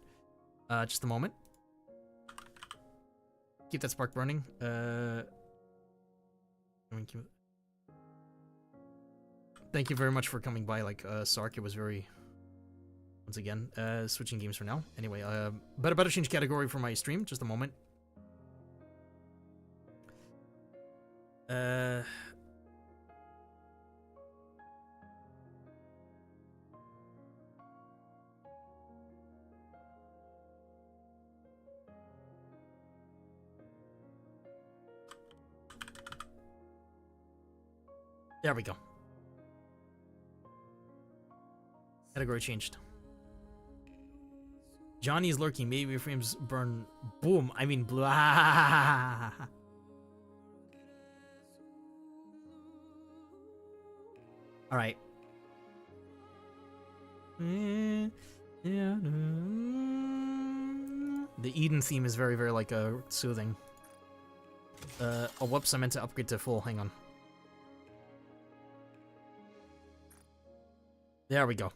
Just a moment. Keep that spark burning. Thank you very much for coming by, like, Sark. It was very... Once again, switching games for now. Anyway, better change category for my stream. Just a moment. There we go. Category changed. Johnny's lurking. Maybe your frames burn. Boom. I mean, blah. All right. The Eden theme is very, very like soothing. Oh, whoops! I meant to upgrade to full. Hang on. There we go.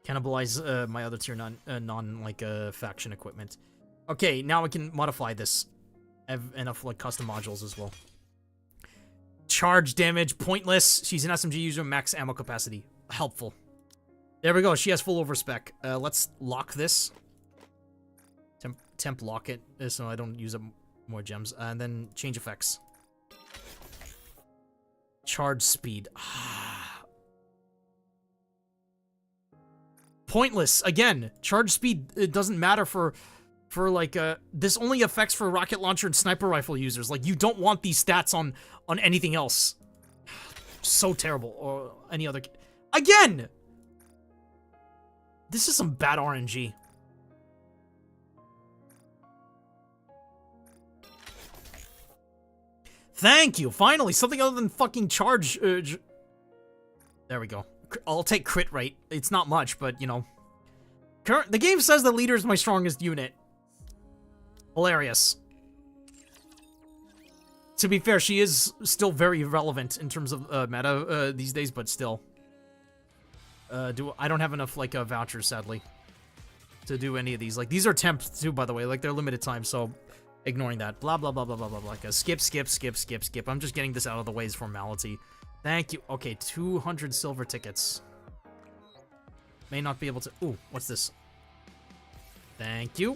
Cannibalize my other tier faction equipment. Okay, now I can modify this. I have enough like custom modules as well. Charge damage, pointless. She's an SMG user, max ammo capacity. Helpful. There we go. She has full overspec. Let's lock this. Temp lock it so I don't use up more gems. And then change effects. Charge speed. Pointless. Again, charge speed, it doesn't matter for like, this only affects for rocket launcher and sniper rifle users. Like, you don't want these stats on anything else. So terrible. Or any other... Again! This is some bad RNG. Thank you! Finally! Something other than fucking charge... There we go. I'll take crit rate. It's not much, but, you know. The game says the leader is my strongest unit. Hilarious. To be fair, she is still very relevant in terms of meta these days, but still. I don't have enough, like, vouchers, sadly, to do any of these. Like, these are temps, too, by the way. Like, they're limited time, so ignoring that. Blah, blah, blah, blah, blah, blah, blah. Like, skip. I'm just getting this out of the way as formality. Thank you. Okay, 200 silver tickets. May not be able to... Ooh, what's this? Thank you.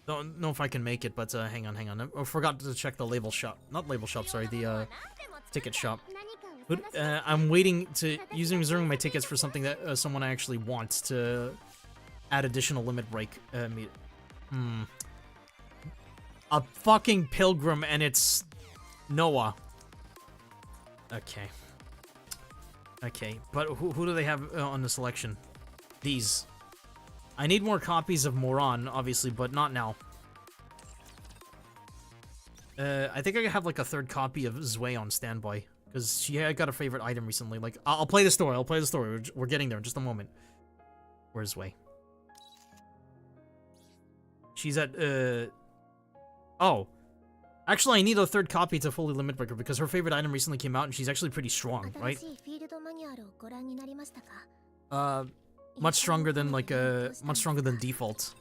Don't know if I can make it, but hang on. I forgot to check the label shop. Not label shop, sorry. The ticket shop. But I'm waiting to... reserving my tickets for something that someone I actually want to add additional limit break. A fucking pilgrim and it's... Noah. Okay, but who do they have on the selection? These. I need more copies of Moran, obviously, but not now. I think I have like a third copy of Zwei on standby, because she got a favorite item recently. Like, I'll play the story. We're getting there in just a moment. Where's Zwei? She's at oh. Actually, I need a third copy to fully limit breaker because her favorite item recently came out and she's actually pretty strong, right? Much stronger than like much stronger than default.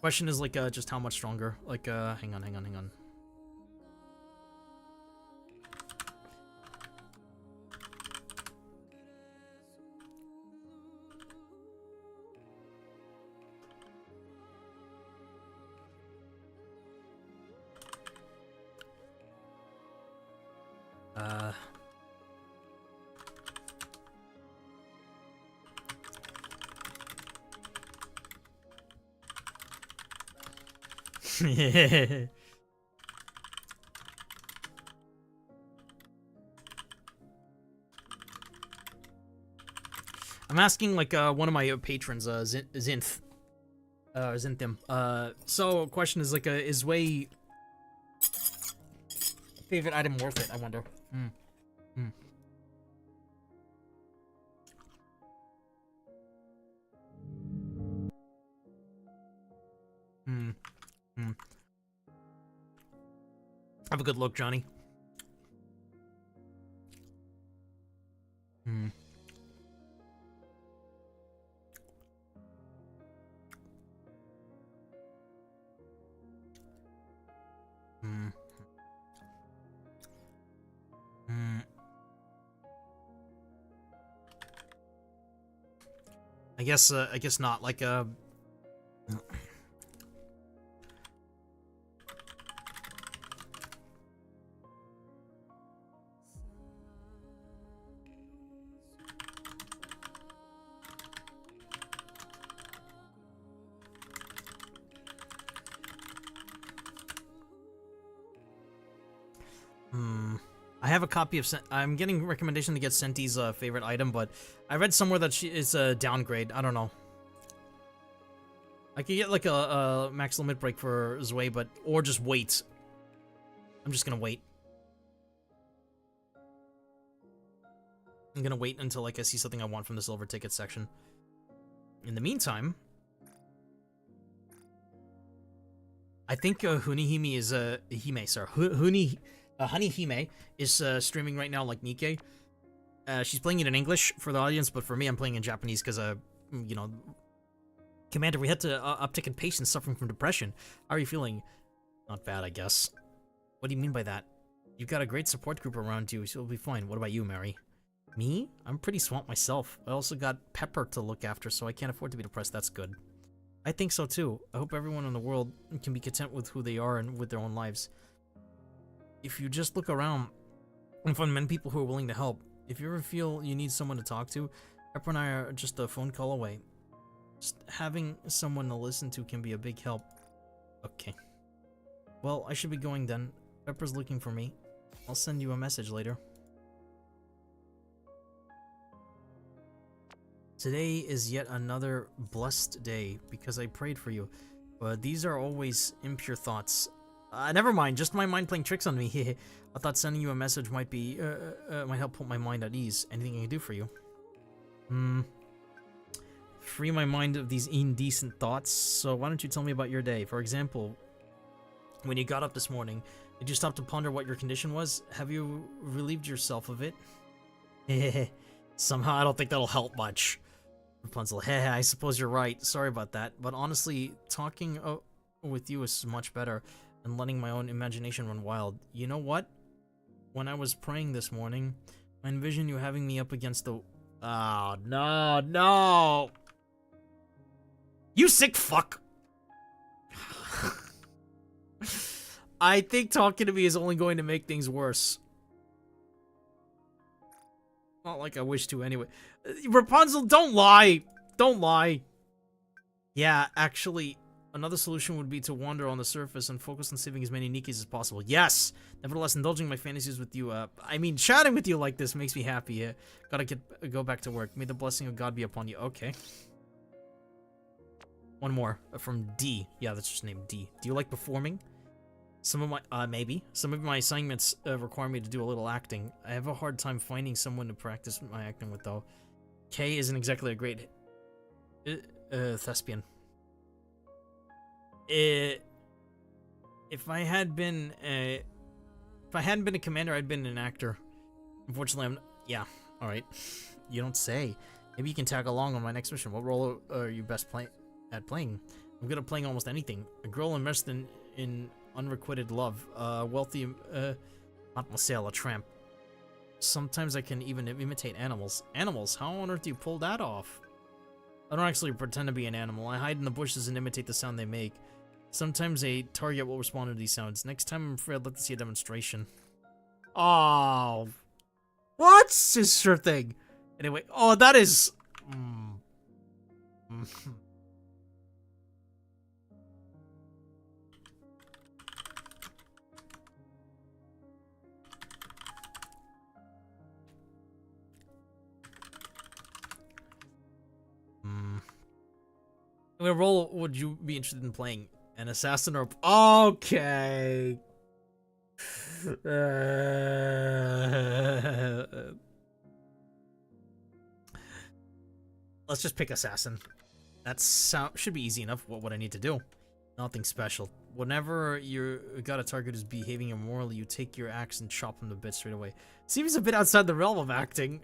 Question is like just how much stronger? Like hang on. I'm asking like one of my patrons, Zinth, Zinthim. So question is like, is Zwei Favorite item worth it, I wonder. Have a good look, Johnny. I guess not. Like I have a copy of. I'm getting recommendation to get Senti's favorite item, but I read somewhere that it's a downgrade. I don't know. I could get like a max limit break for Zwei, but or just wait. I'm just gonna wait. I'm gonna wait until like I see something I want from the silver ticket section. In the meantime, I think Hunihime is Honey Hime is streaming right now like Nikke. She's playing it in English for the audience, but for me, I'm playing in Japanese because, you know, Commander, we had to uptick in patients suffering from depression. How are you feeling? Not bad, I guess. What do you mean by that? You've got a great support group around you, so you'll be fine. What about you, Mary? Me? I'm pretty swamped myself. I also got Pepper to look after, so I can't afford to be depressed. That's good. I think so too. I hope everyone in the world can be content with who they are and with their own lives. If you just look around and find many people who are willing to help, if you ever feel you need someone to talk to, Pepper and I are just a phone call away. Just having someone to listen to can be a big help. Okay. Well, I should be going then. Pepper's looking for me. I'll send you a message later. Today is yet another blessed day because I prayed for you. But these are always impure thoughts. Never mind, just my mind playing tricks on me. I thought sending you a message might be, might help put my mind at ease. Anything I can do for you? Free my mind of these indecent thoughts. So why don't you tell me about your day? For example, when you got up this morning, did you stop to ponder what your condition was? Have you relieved yourself of it? Somehow I don't think that'll help much. Rapunzel, I suppose you're right. Sorry about that. But honestly, talking with you is much better than letting my own imagination run wild. You know what? When I was praying this morning, I envisioned you having me up against the... Oh, no. You sick fuck. I think talking to me is only going to make things worse. Not like I wish to anyway. Rapunzel, don't lie. Don't lie. Yeah, actually, another solution would be to wander on the surface and focus on saving as many Nikkes as possible. Yes! Nevertheless, indulging my fantasies with you, I mean, chatting with you like this makes me happy. Gotta go back to work. May the blessing of God be upon you. Okay. One more, from D. Yeah, that's just named D. Do you like performing? Some of my, maybe. Some of my assignments require me to do a little acting. I have a hard time finding someone to practice my acting with, though. Kay isn't exactly a great thespian. If I hadn't been a commander, I'd been an actor. Unfortunately, I'm... Yeah, alright. You don't say. Maybe you can tag along on my next mission. What role are you best at playing? I'm good at playing almost anything. A girl immersed in unrequited love. Wealthy, mademoiselle, a tramp. Sometimes I can even imitate animals. Animals? How on earth do you pull that off? I don't actually pretend to be an animal. I hide in the bushes and imitate the sound they make. Sometimes a target will respond to these sounds. Next time, I'm afraid I'd like to see a demonstration. Oh. What? Sister thing. Anyway. Oh, that is... What role would you be interested in playing? An assassin or... Okay. Let's just pick assassin. That should be easy enough. What would I need to do? Nothing special. Whenever you got a target who's behaving immorally, you take your axe and chop them to bits straight away. Seems a bit outside the realm of acting.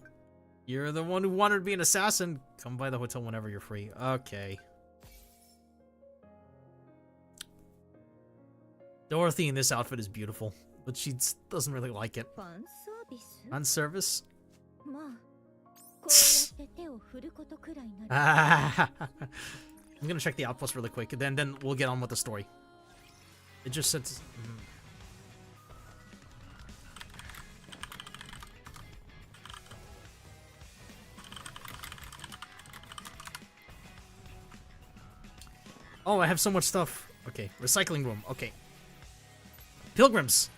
You're the one who wanted to be an assassin. Come by the hotel whenever you're free. Okay. Dorothy in this outfit is beautiful, but she doesn't really like it. Fan service? I'm gonna check the outpost really quick, and then we'll get on with the story. It just says... Oh, I have so much stuff. Okay, recycling room. Okay. Pilgrims.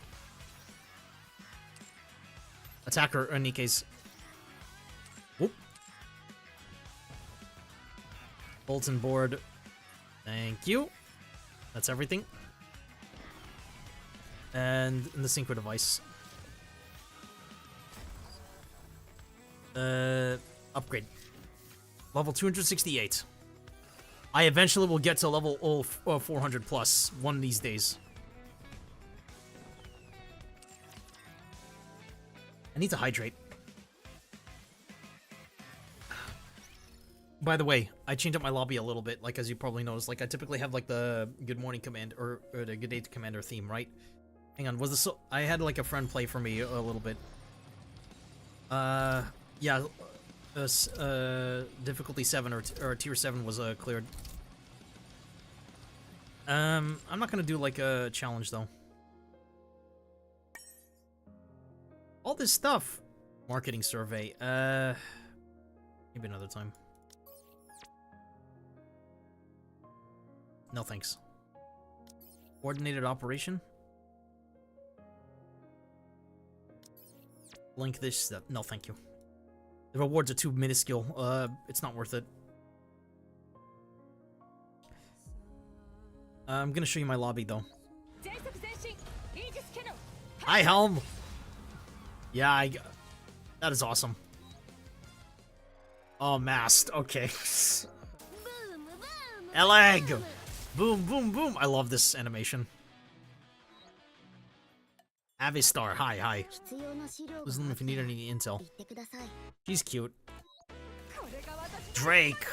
Attacker, Nikke's. Whoop. Bulletin board. Thank you. That's everything. And the synchro device. Upgrade. Level 268. I eventually will get to level 400 plus one of these days. I need to hydrate. By the way, I changed up my lobby a little bit, like as you probably noticed. Like I typically have like the good morning command or the good day commander theme, right? Hang on, was this? I had like a friend play for me a little bit. Yeah. Difficulty 7 or tier 7 was cleared. I'm not gonna do like a challenge though. All this stuff. Marketing survey. Maybe another time. No thanks. Coordinated operation. Link this step. No thank you. The rewards are too minuscule. It's not worth it. I'm gonna show you my lobby though. Hi, Helm. Yeah, that is awesome. Oh, masked. Okay. Eleg! Boom, boom, boom. I love this animation. Avistar. Hi, hi. Listen if you need any intel. She's cute. Drake.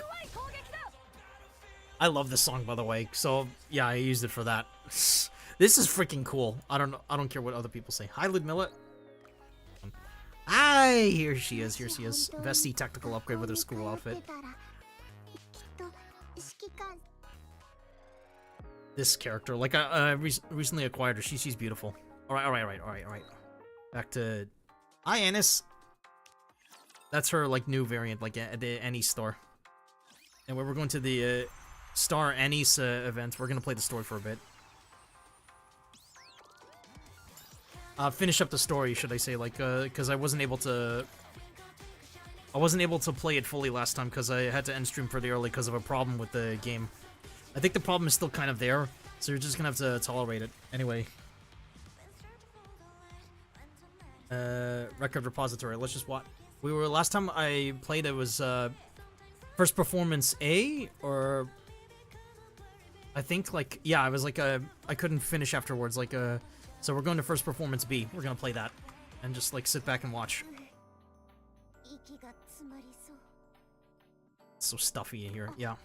I love this song, by the way. So yeah, I used it for that. This is freaking cool. I don't care what other people say. Hi, Ludmilla. Hi, here she is. Here she is. Vesty tactical upgrade with her school outfit. This character, like I recently acquired her. She's beautiful. All right. Back to Annis. That's her like new variant, like at the Annie's store. And we're going to the Star Annie's event. We're gonna play the story for a bit. Finish up the story, should I say? Like, because I wasn't able to play it fully last time because I had to end stream pretty early because of a problem with the game. I think the problem is still kind of there, so you're just gonna have to tolerate it. Anyway. Record repository. Let's just watch. We were last time I played. It was first performance A, or I think like yeah. I was like I couldn't finish afterwards. Like so we're going to first performance B. We're gonna play that and just like sit back and watch. It's so stuffy in here. Yeah.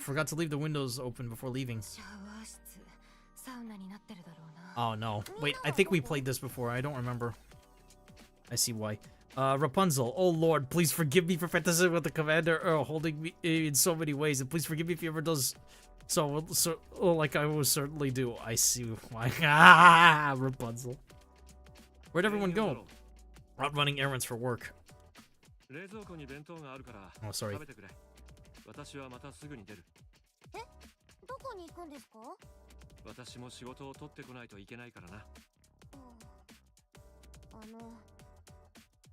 Forgot to leave the windows open before leaving. Oh no. Wait, I think we played this before. I don't remember. I see why. Rapunzel. Oh lord, please forgive me for fantasizing with the commander holding me in so many ways, and please forgive me if he ever does so like I will certainly do. I see why. Rapunzel. Where'd everyone go? Out running errands for work. Oh, sorry. 私も仕事を取ってこないといけないからな。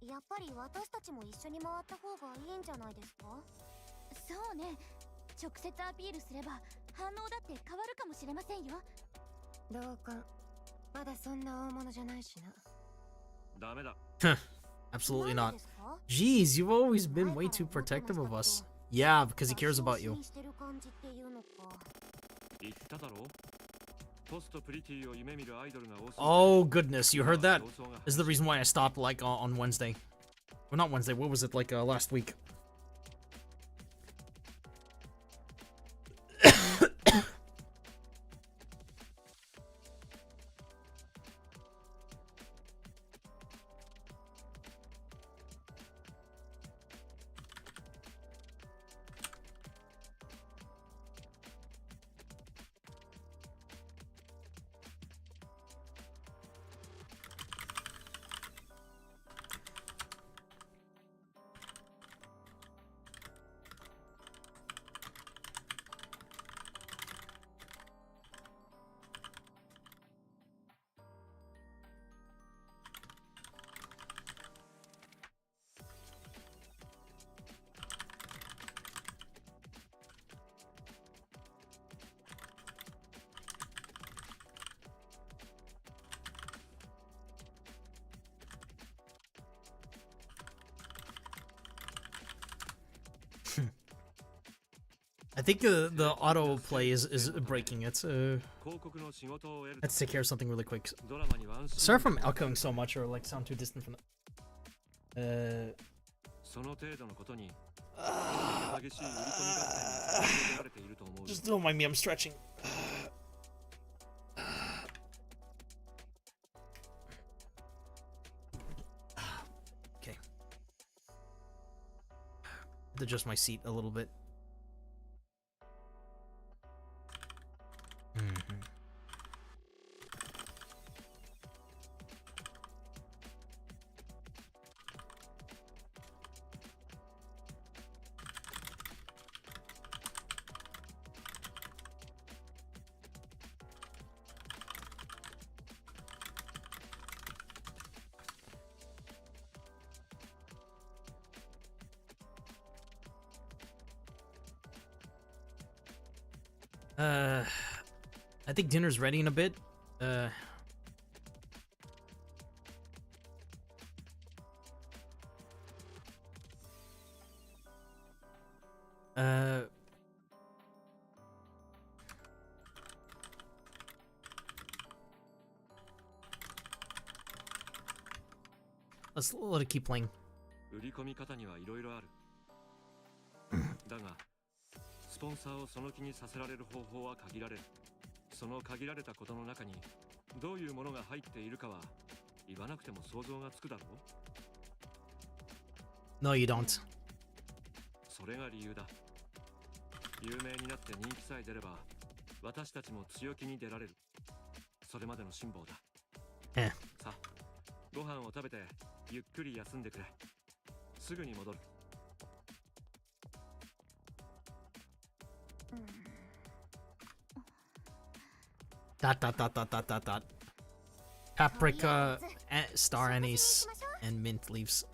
やっぱり私たちも一緒に回った方がいいんじゃないですか？そうね。直接アピールすれば反応だって変わるかもしれませんよ。同感。まだそんな大物じゃないしな。ダメだ。 Absolutely not. Jeez, you've always been way too protective of us. Yeah, because he cares about you. 言っただろう。ポストプリティを夢見るアイドルが多すぎて。 Oh goodness, you heard that? This is the reason why I stopped like on Wednesday. Well, not Wednesday. What was it like last week? I think the autoplay is breaking it. Let's take care of something really quick. Sorry if I'm echoing so much or like sound too distant from the... Just don't mind me, I'm stretching. Okay. Adjust my seat a little bit. I think dinner's ready in a bit. Let's let it keep playing. 売り込み方にはいろいろある。だが、スポンサーをその気にさせられる方法は限られる。その限られたことの中にどういうものが入っているかは言わなくても想像がつくだろう。 No, you don't. それが理由だ。有名になって人気さえ出れば、私たちも強気に出られる。それまでの辛抱だ。さあ、ご飯を食べてゆっくり休んでくれ。すぐに戻る。Dot dot dot dot dot dot dot. Paprika, star anise, and mint leaves.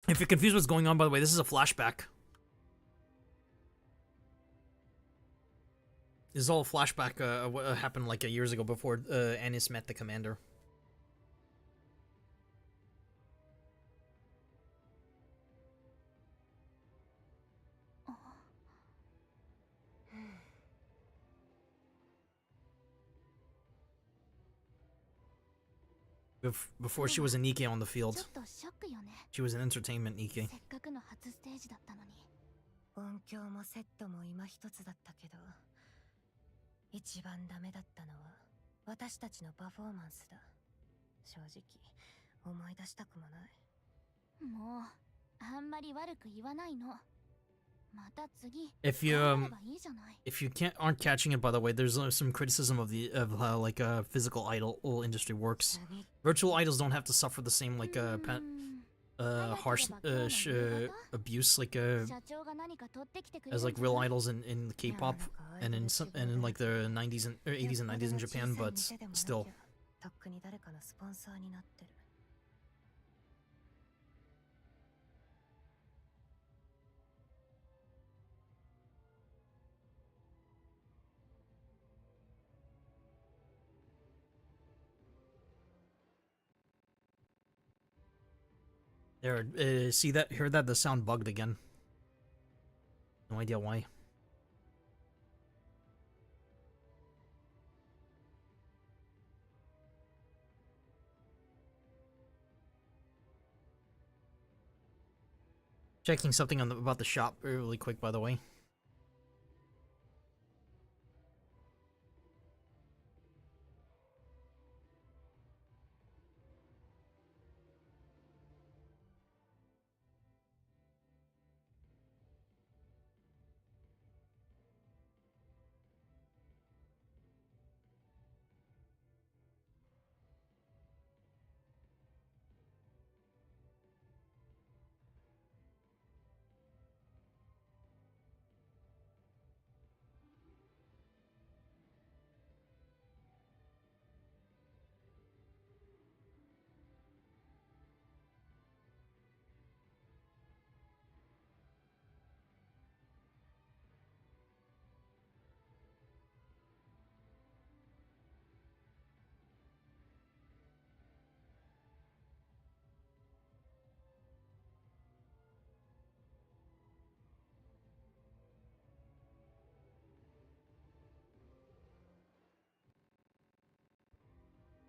If you're confused what's going on, by the way, this is a flashback. This is all a flashback what happened like years ago before Anise met the commander. Before she was a Nikke on the field, she was an entertainment Nikke. 音響もセットも今一つだったけど、一番ダメだったのは私たちのパフォーマンスだ。正直思い出したくもない。もうあんまり悪く言わないの。また次。If you aren't catching it, by the way, there's some criticism of how like physical idol industry works. Virtual idols don't have to suffer the same like harsh abuse like as like real idols in K-pop and in like the 90s and 80s and 90s in Japan, but still. とっくに誰かのスポンサーになってる。There, see that? Hear that? The sound bugged again. No idea why. Checking something on about the shop really quick, by the way.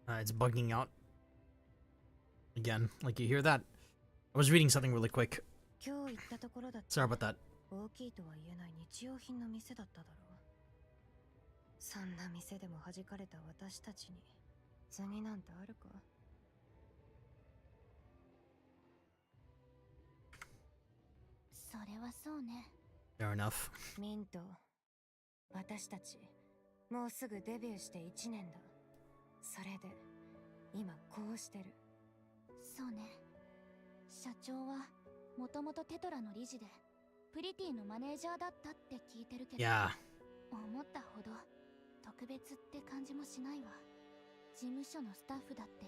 It's bugging out again. Like, you hear that? I was reading something really quick. Sorry about that. 大きいとは言えない日用品の店だっただろう。そんな店でも弾かれた私たちに次なんてあるか。それはそうね。Fair enough. ミント、私たちもうすぐデビューして1年だ。それで今こうしてる。そうね。社長はもともとテトラの理事でプリティのマネージャーだったって聞いてるけど、Yeah. 思ったほど特別って感じもしないわ。事務所のスタッフだって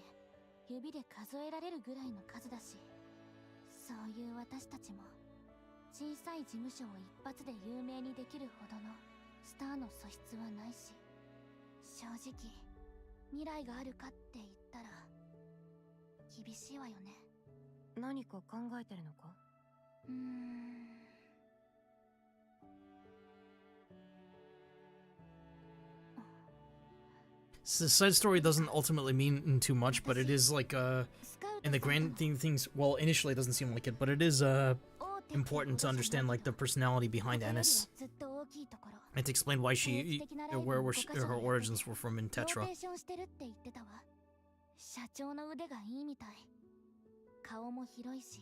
指で数えられるぐらいの数だし、そういう私たちも小さい事務所を一発で有名にできるほどのスターの素質はないし、正直未来があるかって言ったら厳しいわよね。何か考えてるのか？The side story doesn't ultimately mean too much, but it is like in the grand things. Well, initially it doesn't seem like it, but it is important to understand like the personality behind Ennis, and to explain why she, where her origins were from in Tetra. 社長の腕がいいみたい。顔も広いし、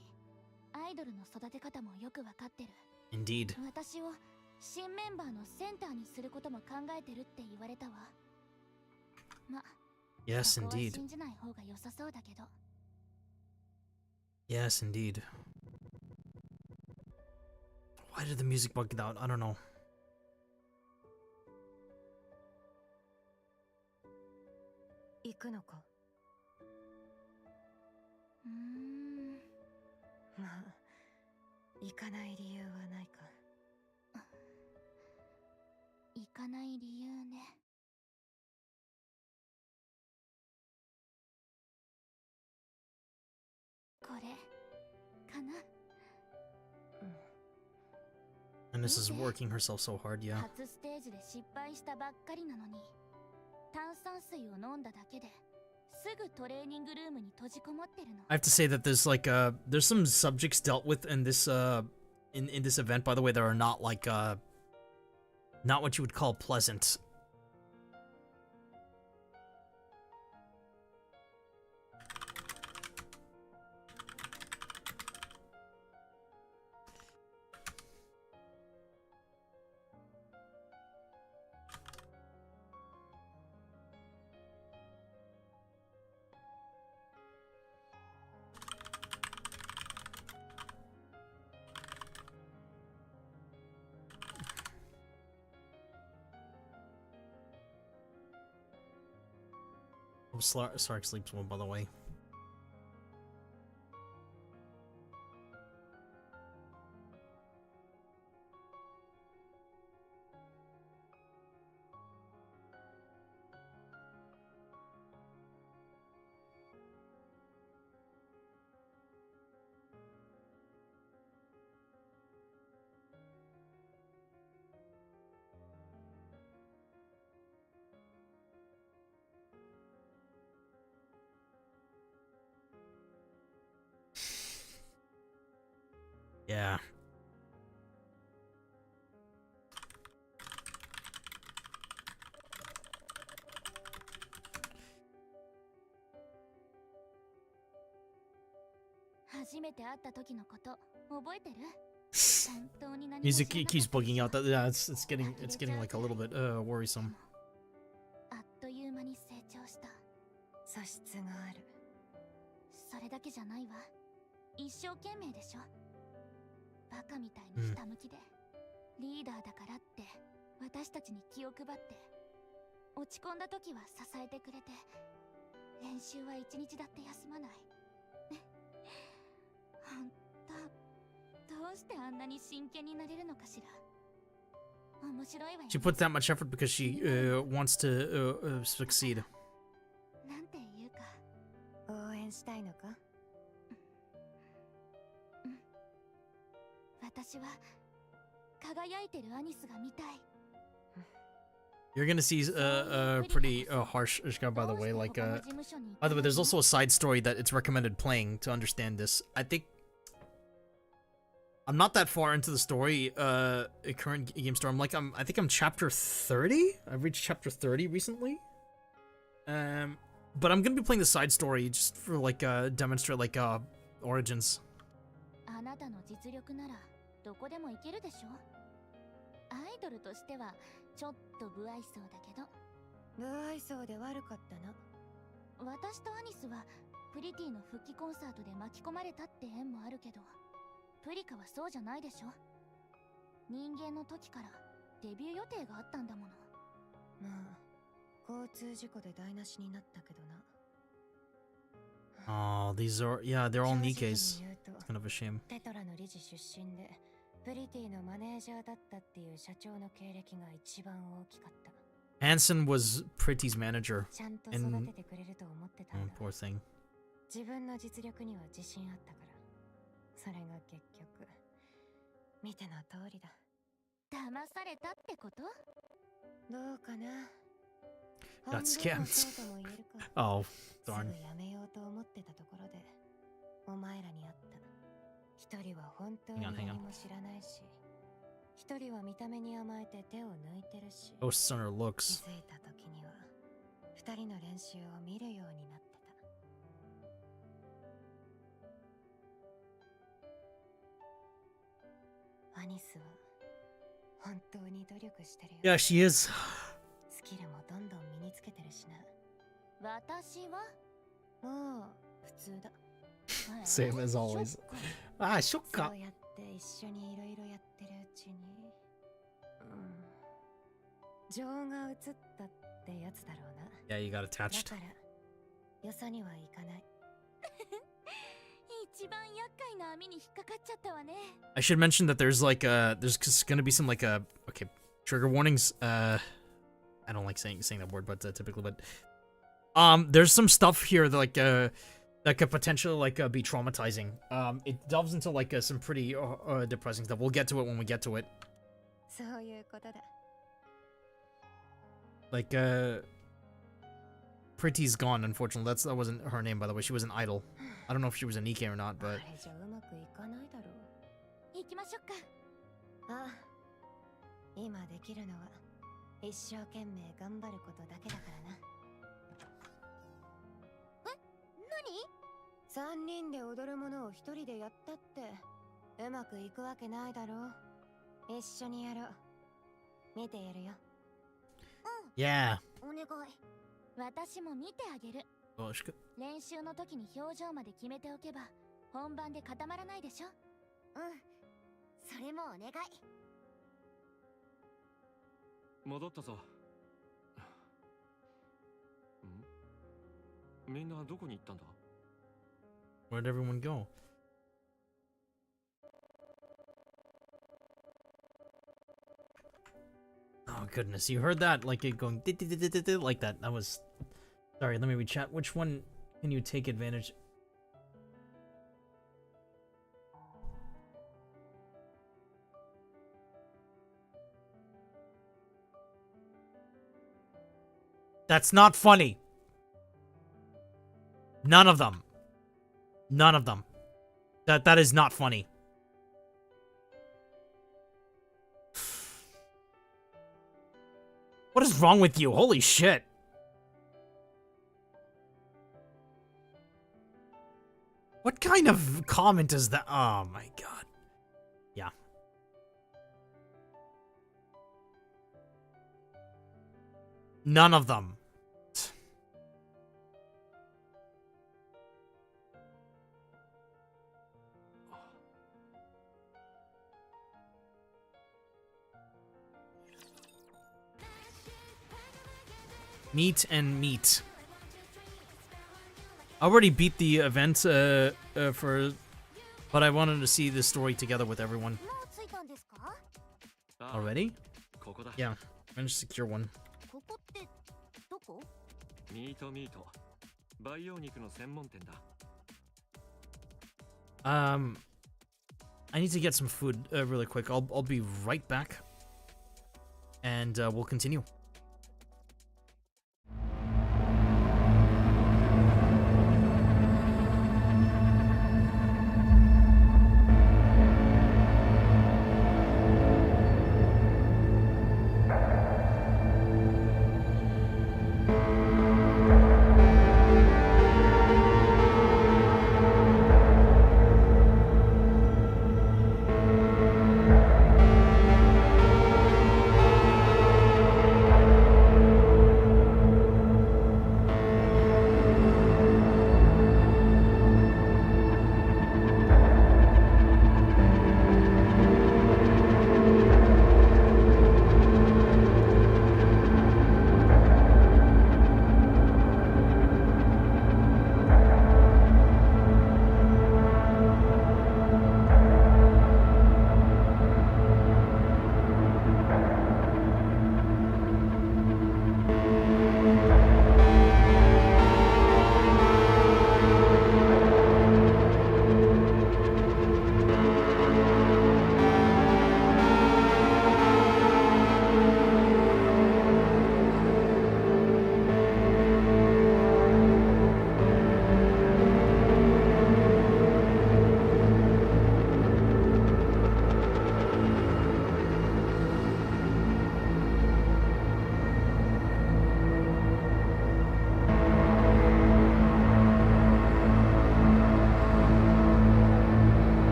アイドルの育て方もよくわかってる。Indeed. 私を新メンバーのセンターにすることも考えてるって言われたわ。ま、Yes, そこは indeed. 信じない方が良さそうだけど。Yes, indeed. Why did the music bug out? I don't know. 行くのか？まあ、行かない理由はないか。行かない理由ね。これかな。Ennis is working herself so hard, yeah. 初ステージで失敗したばっかりなのに、炭酸水を飲んだだけですぐトレーニングルームに閉じこもってるの。I have to say that there's like there's some subjects dealt with in this in this event, by the way, that are not like not what you would call pleasant. Oh, Sark sleeps well, by the way. Yeah. Music keeps bugging out. That yeah, it's getting like a little bit worrisome. あっという間に成長した。素質がある。それだけじゃないわ。一生懸命でしょ。バカみたいにひたむきで、リーダーだからって私たちに気を配って、落ち込んだ時は支えてくれて、練習は一日だって休まない。本当、どうしてあんなに真剣になれるのかしら。 She puts that much effort because she wants to succeed. なんていうか、応援したいのか？私は輝いてるアニスが見たい。 You're gonna see pretty harsh Ishka, by the way. Like, by the way, there's also a side story that it's recommended playing to understand this. I think I'm not that far into the story, current game story. I think I'm chapter 30. I've reached chapter 30 recently. But I'm gonna be playing the side story just for like demonstrate like origins. あなたの実力ならどこでも行けるでしょ。アイドルとしてはちょっと不愛想だけど。不愛想で悪かったな。私とアニスはプリティの復帰コンサートで巻き込まれたって縁もあるけど、プリカはそうじゃないでしょ。人間の時からデビュー予定があったんだもの。まあ、交通事故で台無しになったけどな。Oh, these are yeah, they're all Nikke's. It's kind of a shame. テトラの理事出身で、プリティのマネージャーだったっていう社長の経歴が一番大きかった。Hansen was Pretty's manager. ちゃんと育ててくれると思ってたんだ。Poor thing. 自分の実力には自信あったから。それが結局見ての通りだ。騙されたってこと？どうかな。 Got scammed. Oh, darn. やめようと思ってたところでお前らに会った。一人は本当に何も知らないし、一人は見た目に甘えて手を抜いてるし。Ghosts on her looks. 気づいた時には二人の練習を見るようになってた。アニスは本当に努力してるよ。 Yeah, she is. スキルもどんどん身につけてるしな。私はもう普通だ。Same as always. Ah, そっか。そうやって一緒にいろいろやってるうちに、情が移ったってやつだろうな。Yeah, you got attached. だからよそには行かない。一番厄介な網に引っかかっちゃったわね。 I should mention that there's like there's gonna be some like okay, trigger warnings. I don't like saying that word, but typically, but there's some stuff here that that could potentially like be traumatizing. It delves into like some pretty depressing stuff. We'll get to it when we get to it. そういうことだ。 Like Pretty's gone, unfortunately. That wasn't her name, by the way. She was an idol. I don't know if she was a Nikke or not, but あれじゃうまくいかないだろう。行きましょうか。ああ、今できるのは一生懸命頑張ることだけだからな。え、何？3人で踊るものを1人でやったってうまくいくわけないだろう。一緒にやろう。見てやるよ。yeah. お願い。私も見てあげる。Oh, she could. 練習の時に表情まで決めておけば本番で固まらないでしょ。それもお願い。戻ったぞ。みんなどこに行ったんだ？ Where'd everyone go? Oh goodness, you heard that? Like it going like that. That was. Sorry, let me rechat. Which one can you take advantage? That's not funny. None of them. None of them. That is not funny. What is wrong with you? Holy shit. What kind of comment is that? Oh my god. Yeah. None of them. Meet and meet. I already beat the event but I wanted to see this story together with everyone. Already? Yeah, managed to secure one. I need to get some food really quick. I'll be right back, and we'll continue.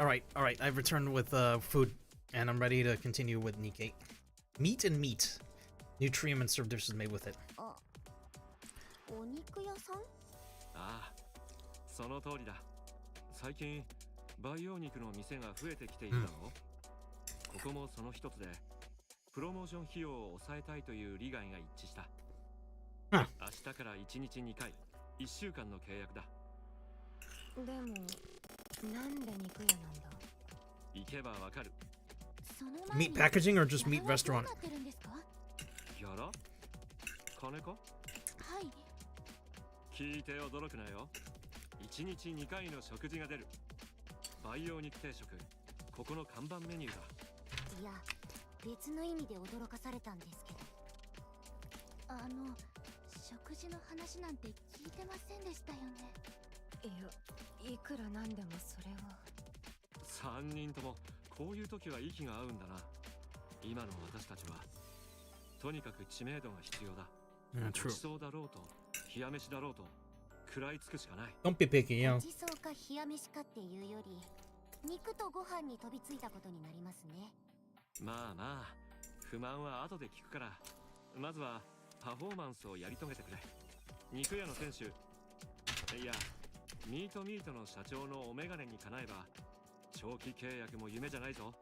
right. I've returned with food, and I'm ready to continue with Nikke. Meat and meat. Nutrient and served dishes made with it. お肉屋さん？ああ、その通りだ。最近培養肉の店が増えてきているだろう。ここもその一つで、プロモーション費用を抑えたいという利害が一致した。明日から1日2回、1週間の契約だ。でも、なんで肉屋なんだ？行けばわかる。 Meat packaging or just meat restaurant? ギャラ？金か？はい。聞いて驚くなよ。1日2回の食事が出る。培養肉定食。ここの看板メニューだ。いや、別の意味で驚かされたんですけど。食事の話なんて聞いてませんでしたよね。いや、いくらなんでもそれは。3人ともこういう時は息が合うんだな。今の私たちはとにかく知名度が必要だ。ごちそうだろうと冷や飯だろうと食らいつくしかない。 Don't be picky, you know. ごちそうか冷や飯かっていうより、肉とご飯に飛びついたことになりますね。まあまあ、不満は後で聞くから、まずはパフォーマンスをやり遂げてくれ。肉屋の店主、いや、ミートの社長のお眼鏡にかなえば、長期契約も夢じゃないぞ。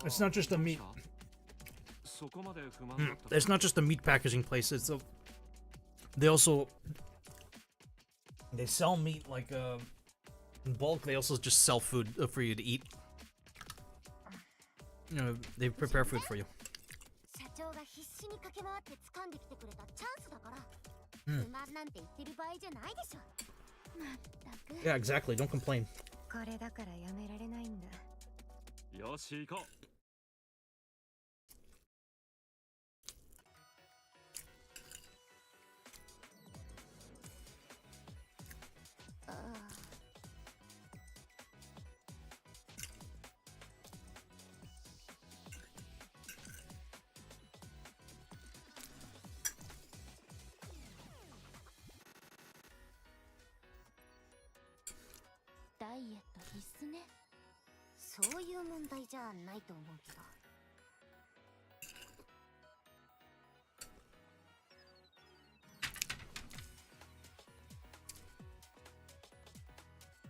It's not just a meat. そこまで不満だった。 It's not just a meat packaging place. It's a. They also. They sell meat like in bulk. They also just sell food for you to eat. You know, they prepare food for you. 社長が必死に駆け回って掴んできてくれたチャンスだから。不満なんて言ってる場合じゃないでしょ。まったく。Yeah, exactly. Don't complain. これだからやめられないんだ。よし行こう。ダイエット必須ね。そういう問題じゃないと思うけど。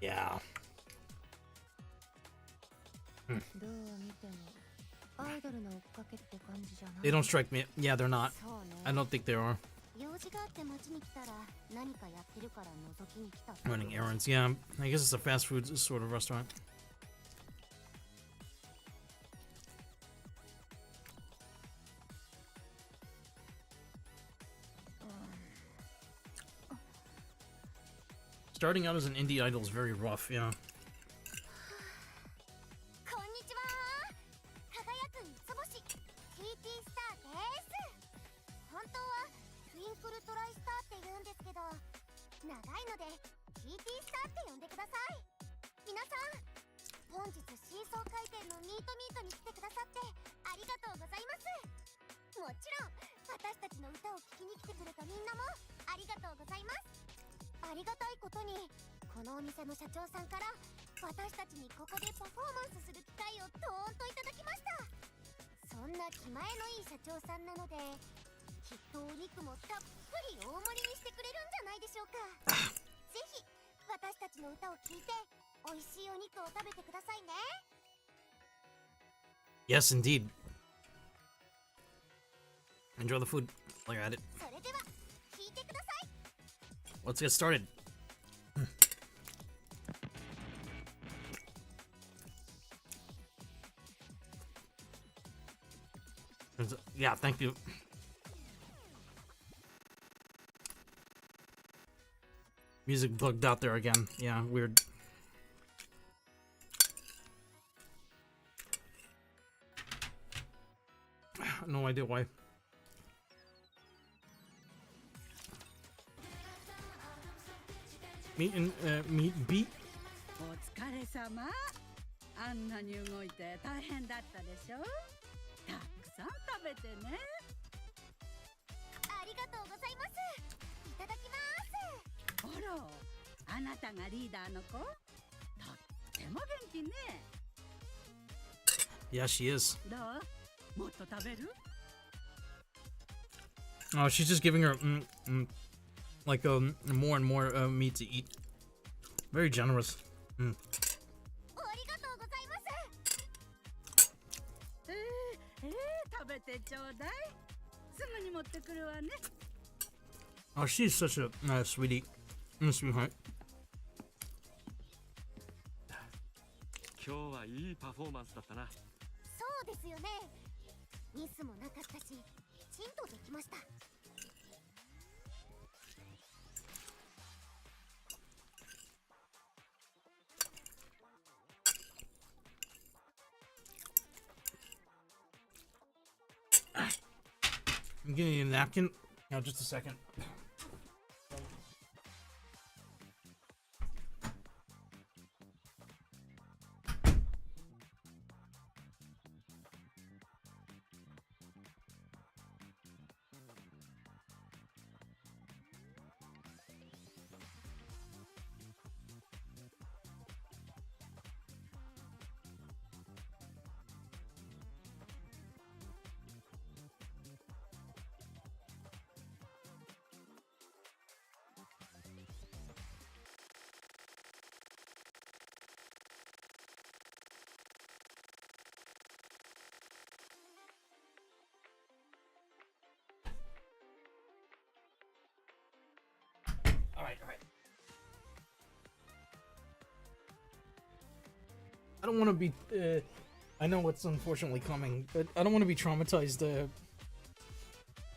Yeah. どう見てもアイドルの追っかけって感じじゃない。 They don't strike me. Yeah, they're not. I don't think they are. 用事があって街に来たら何かやってるから覗きに来た。 Running errands. Yeah, I guess it's a fast food sort of restaurant. Starting out as an indie idol is very rough, yeah. こんにちは。輝く三つ星 TT スターです。本当はトゥインクルトライスターって言うんですけど、長いので TT スターって呼んでください。皆さん、本日真相回転のミートに来てくださってありがとうございます。もちろん私たちの歌を聴きに来てくれたみんなもありがとうございます。ありがたいことに、このお店の社長さんから私たちにここでパフォーマンスする機会をドーンといただきました。そんな気前のいい社長さんなので、きっとお肉もたっぷり大盛りにしてくれるんじゃないでしょうか。ぜひ私たちの歌を聴いて美味しいお肉を食べてくださいね。 Yes, indeed. Enjoy the food while you're at it. それでは聴いてください。 Let's get started. Yeah, thank you. Music bugged out there again. Yeah, weird. No idea why. Meat and meat beat. お疲れ様。あんなに動いて大変だったでしょ。たくさん食べてね。ありがとうございます。いただきます。あら、あなたがリーダーの子？ても元気ね。 Yeah, she is. どう？もっと食べる？ Oh, she's just giving her like more and more meat to eat. Very generous. ありがとうございます。食べてちょうだい。すぐに持ってくるわね。 Oh, she's such a sweetie. Sweetheart. 今日はいいパフォーマンスだったな。そうですよね。ミスもなかったし、きちんとできました。 I'm getting you a napkin. Now, just a second. Alright. I don't want to be, I know what's unfortunately coming, but I don't want to be traumatized,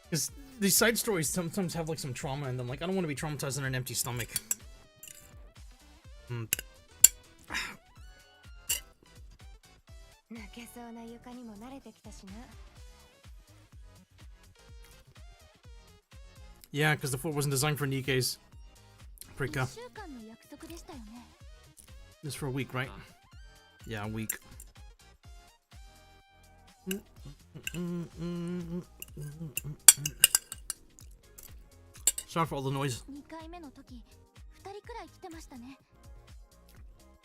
because these side stories sometimes have, like, some trauma in them. Like, I don't want to be traumatized on an empty stomach. Yeah, because the floor wasn't designed for Nikke's. Prika. Just for a week, right? Yeah, a week. Sorry for all the noise.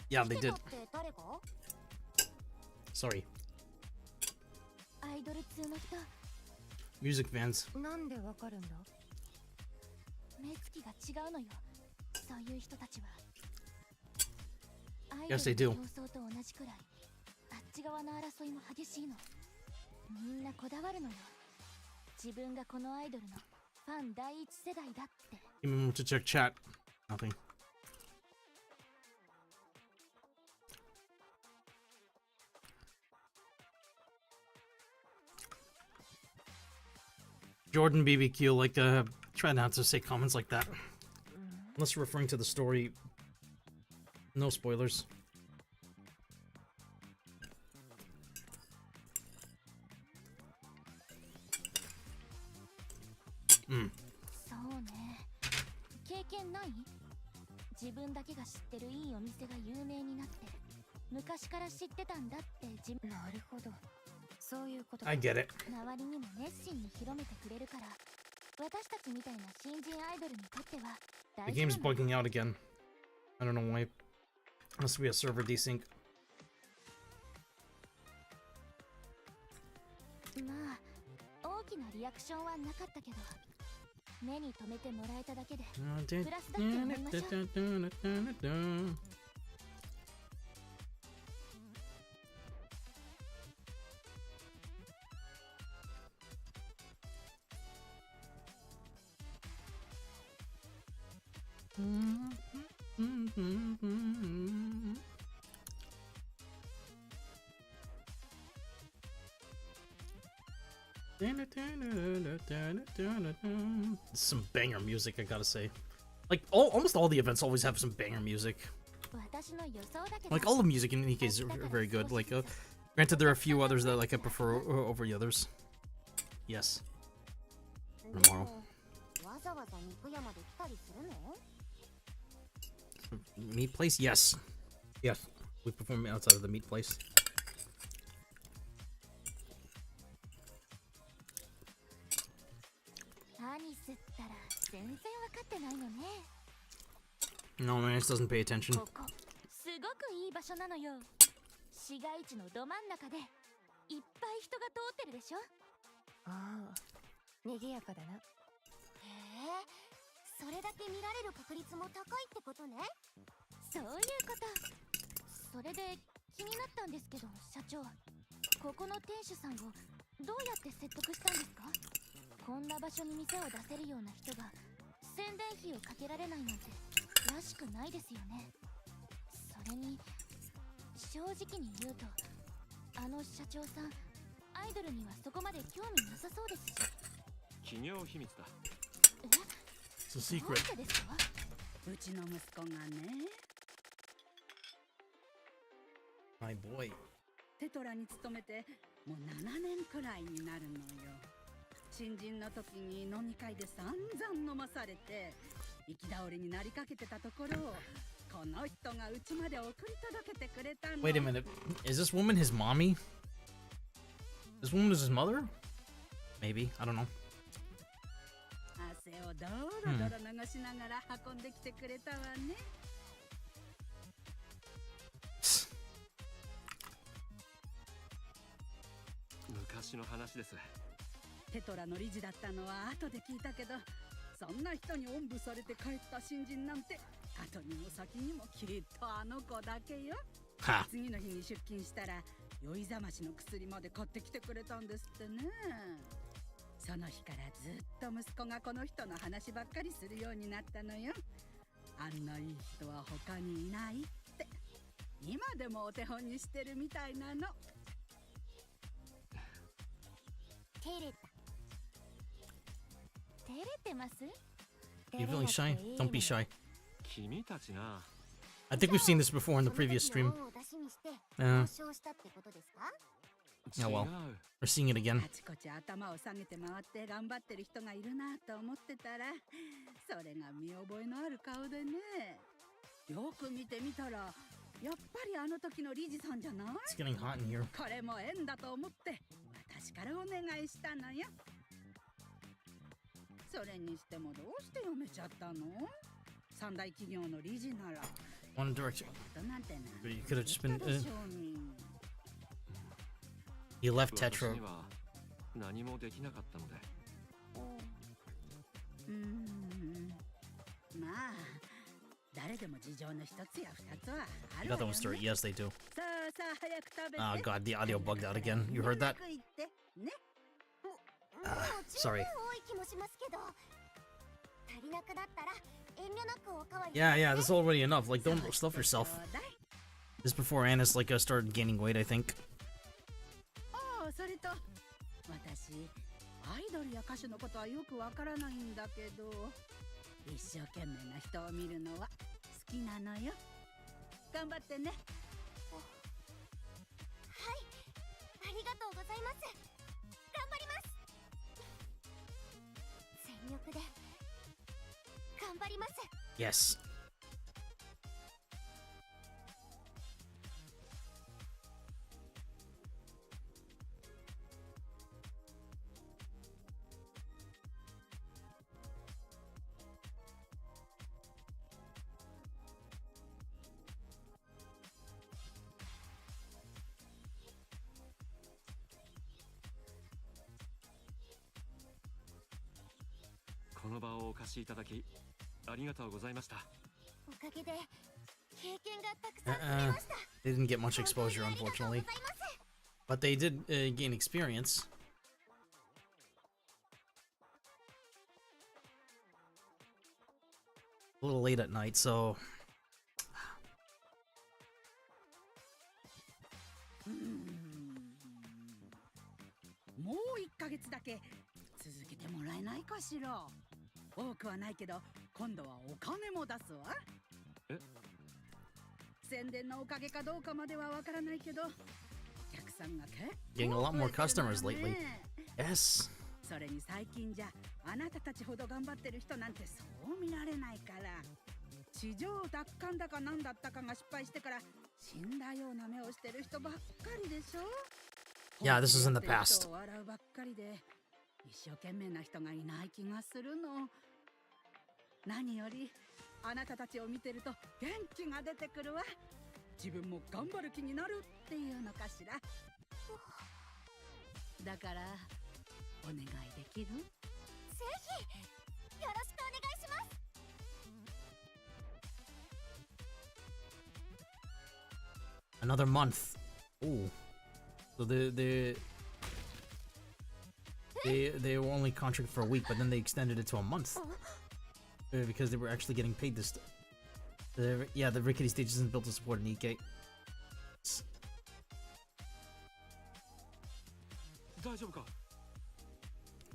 Yeah, they did. Sorry. Music fans. Yes, they do. Give me to check chat. Nothing. Jordan BBQ, like, try not to say comments like that. Unless you're referring to the story. No spoilers. I get it. The game's bugging out again. I don't know why. Must be a server desync. Some banger music, I gotta say. Like, almost all the events always have some banger music. Like, all the music in Nikke is very good. Like, granted, there are a few others that, like, I prefer over the others. Yes. Tomorrow. Meat place? Yes. Yes. We perform outside of the meat place. No, man, it doesn't pay attention. いい場所なのよ。市街地のど真ん中でいっぱい人が通ってるでしょ。ああ、賑やかだな。へえ、それだけ見られる確率も高いってことね。そういうこと。それで気になったんですけど、社長、ここの店主さんをどうやって説得したんですか？こんな場所に店を出せるような人が宣伝費をかけられないなんてらしくないですよね。それに正直に言うと、あの社長さんアイドルにはそこまで興味なさそうですし。企業秘密だ。え？ It's a secret. どうしてですか？うちの息子がね、 My boy. テトラに勤めてもう7年くらいになるのよ。新人の時に飲み会で散々飲まされて行き倒れになりかけてたところを、この人がうちまで送り届けてくれたの。 Wait a minute. Is this woman his mommy? This woman is his mother? Maybe. I don't know. 汗をドロドロ流しながら運んできてくれたわね。昔の話です。テトラの理事だったのは後で聞いたけど、そんな人におんぶされて帰った新人なんて後にも先にもきっとあの子だけよ。は。次の日に出勤したら酔いざましの薬まで買ってきてくれたんですってね。その日からずっと息子がこの人の話ばっかりするようになったのよ。あんないい人は他にいないって今でもお手本にしてるみたいなの。照れてます？ You feeling shy? Don't be shy. 君たちな。 I think we've seen this before in the previous stream. Oh well. We're seeing it again. あちこち頭を下げて回って頑張ってる人がいるなと思ってたら、それが見覚えのある顔でね。よく見てみたら、やっぱりあの時の理事さんじゃない？ It's getting hot in here. これも縁だと思って私からお願いしたのよ。それにしてもどうして辞めちゃったの？三大企業の理事なら One direction. なんてな。 But you could have just been. でしょうに。 He left 私 Tetra. には何もできなかったので。まあ誰でも事情の一つや二つはあ You るわ got よ that one ね。 straight. Yes, they do. さあさあ早く食べて。 Oh god, the audio bugged out again. You heard that? 早く行ってね。 十分多い気もしますけど、足りなくなったら遠慮なくおかわり。 Yeah, yeah, that's already enough. Like, don't stuff yourself. This is before Anna's like started gaining weight, I think. ああ、それと私アイドルや歌手のことはよくわからないんだけど、一生懸命な人を見るのは好きなのよ。頑張ってね。はい、ありがとうございます。頑張ります。全力で頑張ります。 Yes. この場をお貸しいただきありがとうございました。おかげで経験がたくさん増えました。 They didn't get much exposure, unfortunately. But they did gain experience. A little late at night, so... もう1ヶ月だけ続けてもらえないかしら。多くはないけど今度はお金も出すわ。え？宣伝のおかげかどうかまではわからないけど、お客さんが結 Getting a 構 lot 増 more えてるのよ customers lately. ね。 Yes. それに最近じゃあなたたちほど頑張ってる人なんてそう見られないから。地上奪還だかなんだったかが失敗してから死んだような目をしてる人ばっかりでしょ。 Yeah, this is in the past. 笑うばっかりで一生懸命な人がいない気がするの。何よりあなたたちを見てると元気が出てくるわ。自分も頑張る気になるっていうのかしら。だからお願いできる？ぜひよろしくお願いします。 Another month. Ooh. So they were only contracted for a week, but then they extended it to a month because they were actually getting paid this. Yeah, the rickety stage isn't built to support an Nikke.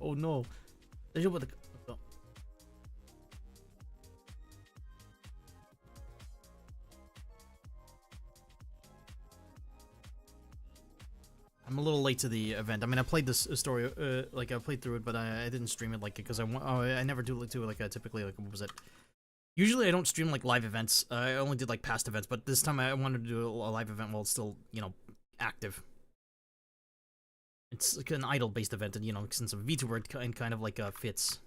Oh no. I'm a little late to the event. I mean, I played this story, like I played through it, but I didn't stream it, like, because I never do it like typically, like, what was it? Usually I don't stream like live events. I only did like past events, but this time I wanted to do a live event while it's still, you know, active. It's like an idle-based event, and you know, since a VTuber, it kind of like fits.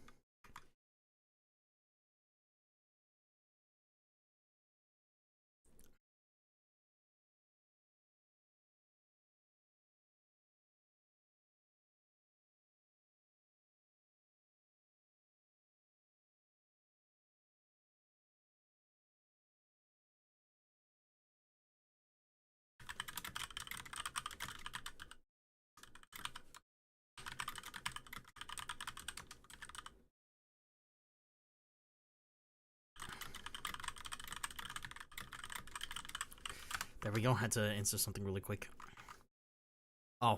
There we go. Had to answer something really quick. Oh,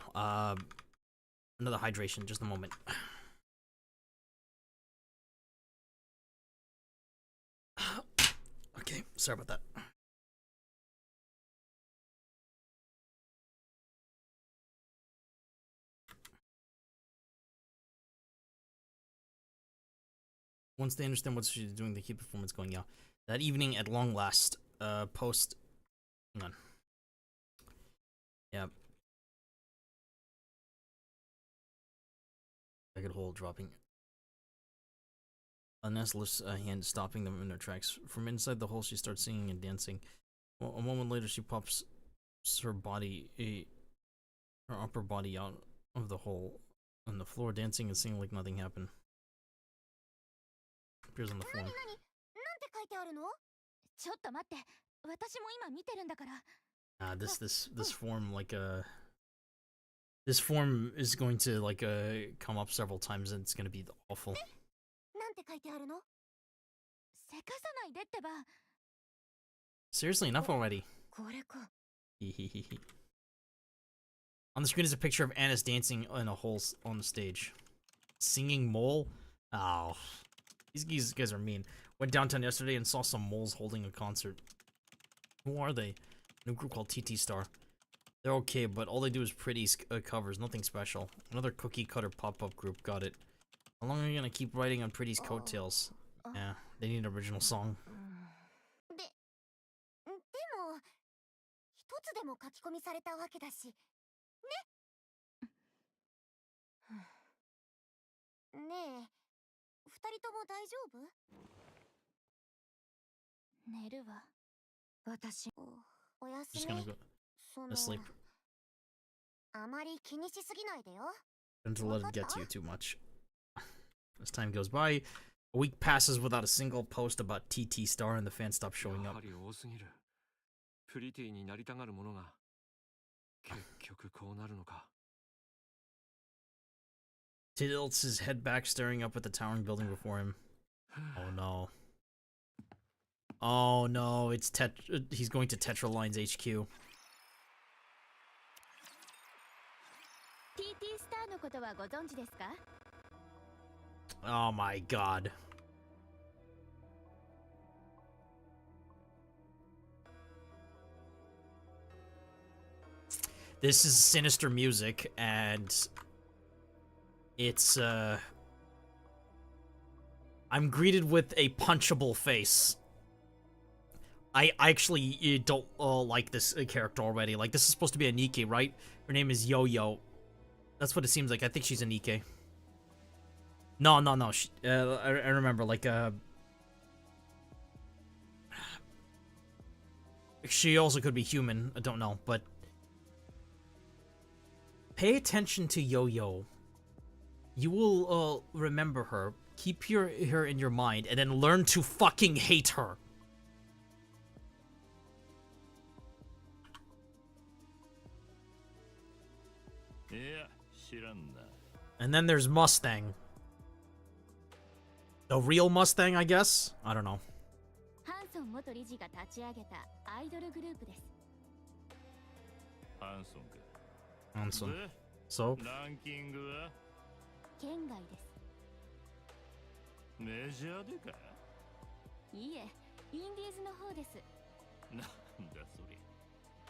another hydration. Just a moment. Okay, sorry about that. Once they understand what she's doing, they keep performance going. Yeah. That evening, at long last, post. Hang on. Yep. I could hold dropping. Ness lifts a hand, stopping them in their tracks. From inside the hole, she starts singing and dancing. Well, a moment later, she pops her body, her upper body out of the hole on the floor, dancing and singing like nothing happened. Appears on the form. This form, like, this form is going to, like, come up several times, and it's gonna be awful. Seriously, enough already. On the screen is a picture of Annis dancing in a hole on the stage. Singing mole? Oh. These guys are mean. Went downtown yesterday and saw some moles holding a concert. Who are they? A new group called TT Star. They're okay, but all they do is pretty covers, nothing special. Another cookie cutter pop-up group, got it. How long are you gonna keep writing on Pretty's coattails? Yeah, they need an original song. Just gonna go to sleep. And to let it get to you too much. As time goes by, a week passes without a single post about TT Star, and the fans stop showing up. Tilts his head back, staring up at the towering building before him. Oh no. Oh no, it's he's going to Tetra Line's HQ. Oh my god. This is sinister music, and it's, I'm greeted with a punchable face. I actually don't like this character already. Like, this is supposed to be a Nikke, right? Her name is Yo-Yo. That's what it seems like. I think she's a Nikke. No. I remember, like, She also could be human. I don't know, but pay attention to Yo-Yo. You will remember her. Keep her in your mind, and then learn to fucking hate her. And then there's Mustang. The real Mustang, I guess? I don't know. Hanson. So? メジャーでかいえ、インディーズの方です。なんだそれ。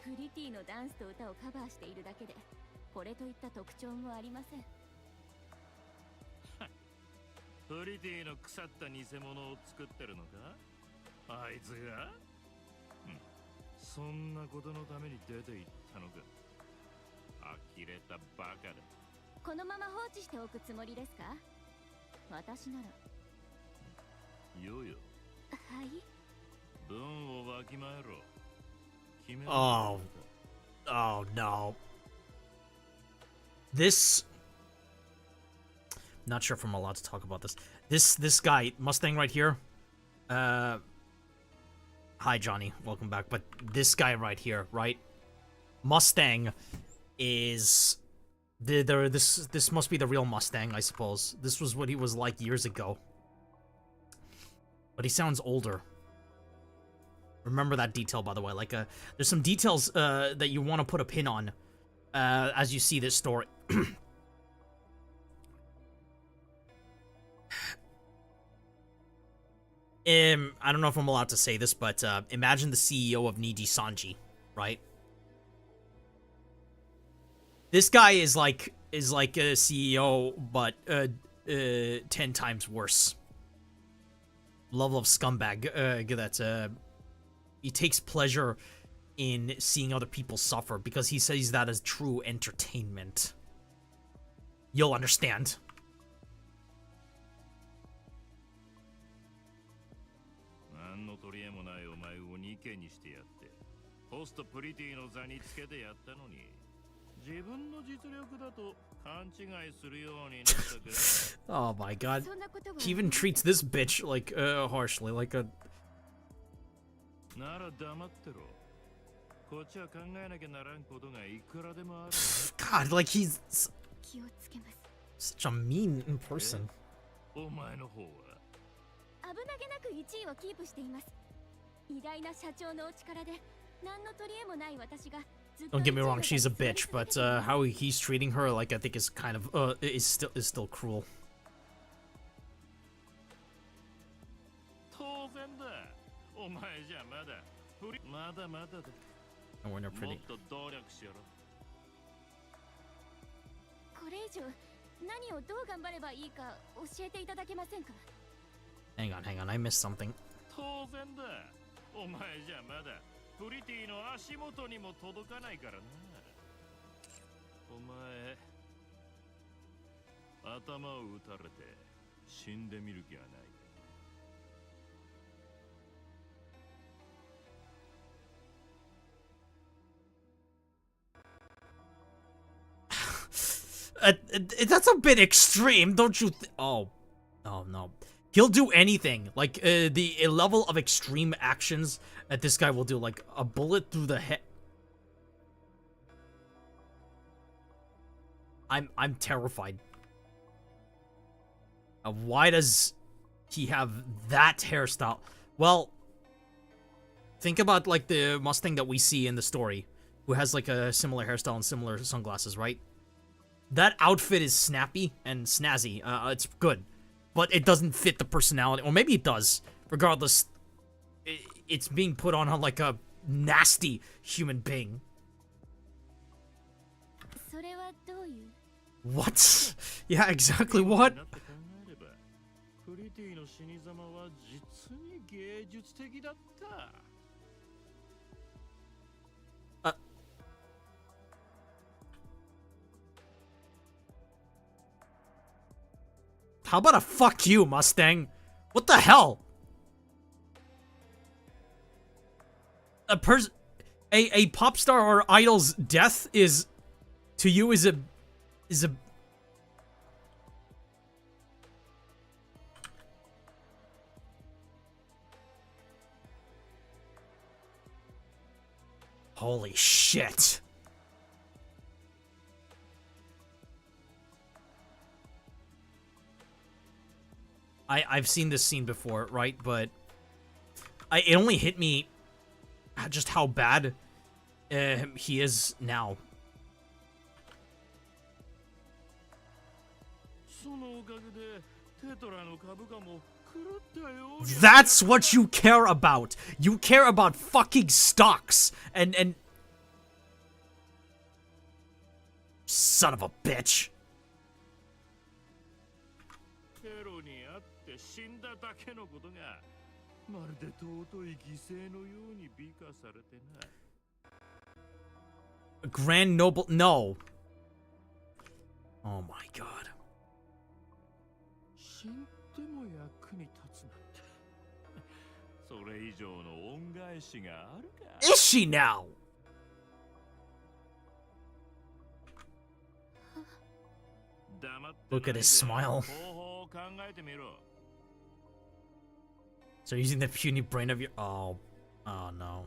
プリティのダンスと歌をカバーしているだけで、これといった特徴もありません。プリティの腐った偽物を作ってるのかあいつが、そんなことのために出て行ったのか呆れたバカだ。このまま放置しておくつもりですか私なら。よよ。はい。文をわきまえろ。Oh. Oh no. This... Not sure if I'm allowed to talk about this. This guy, Mustang right here. Hi Johnny, welcome back. But this guy right here, right? Mustang is... This must be the real Mustang, I suppose. This was what he was like years ago. But he sounds older. Remember that detail, by the way. Like, there's some details that you want to put a pin on as you see this story. I don't know if I'm allowed to say this, but imagine the CEO of Niji Sanji, right? This guy is like a CEO, but 10 times worse. Level of scumbag that he takes pleasure in seeing other people suffer because he sees that as true entertainment. You'll understand. Oh my god. He even treats this bitch like harshly, like a... God, like he's such a mean person. Don't get me wrong, she's a bitch, but how he's treating her, like, I think is kind of is still cruel. And when they're pretty. Hang on, I missed something. That's a bit extreme, don't you oh no. He'll do anything. Like, the level of extreme actions that this guy will do. Like, a bullet through the head. I'm terrified. Why does he have that hairstyle? Well, think about, like, the Mustang that we see in the story, who has, like, a similar hairstyle and similar sunglasses, right? That outfit is snappy and snazzy. It's good. But it doesn't fit the personality. Or maybe it does. Regardless, it's being put on like a nasty human being. What? Yeah, exactly what? How about a fuck you, Mustang? What the hell? A pop star or idol's death is, to you, is a holy shit. I've seen this scene before, right? But it only hit me just how bad he is now. That's what you care about. You care about fucking stocks and son of a bitch. A grand noble, no. Oh my god. Is she now? Look at his smile. So using the puny brain of your... Oh no.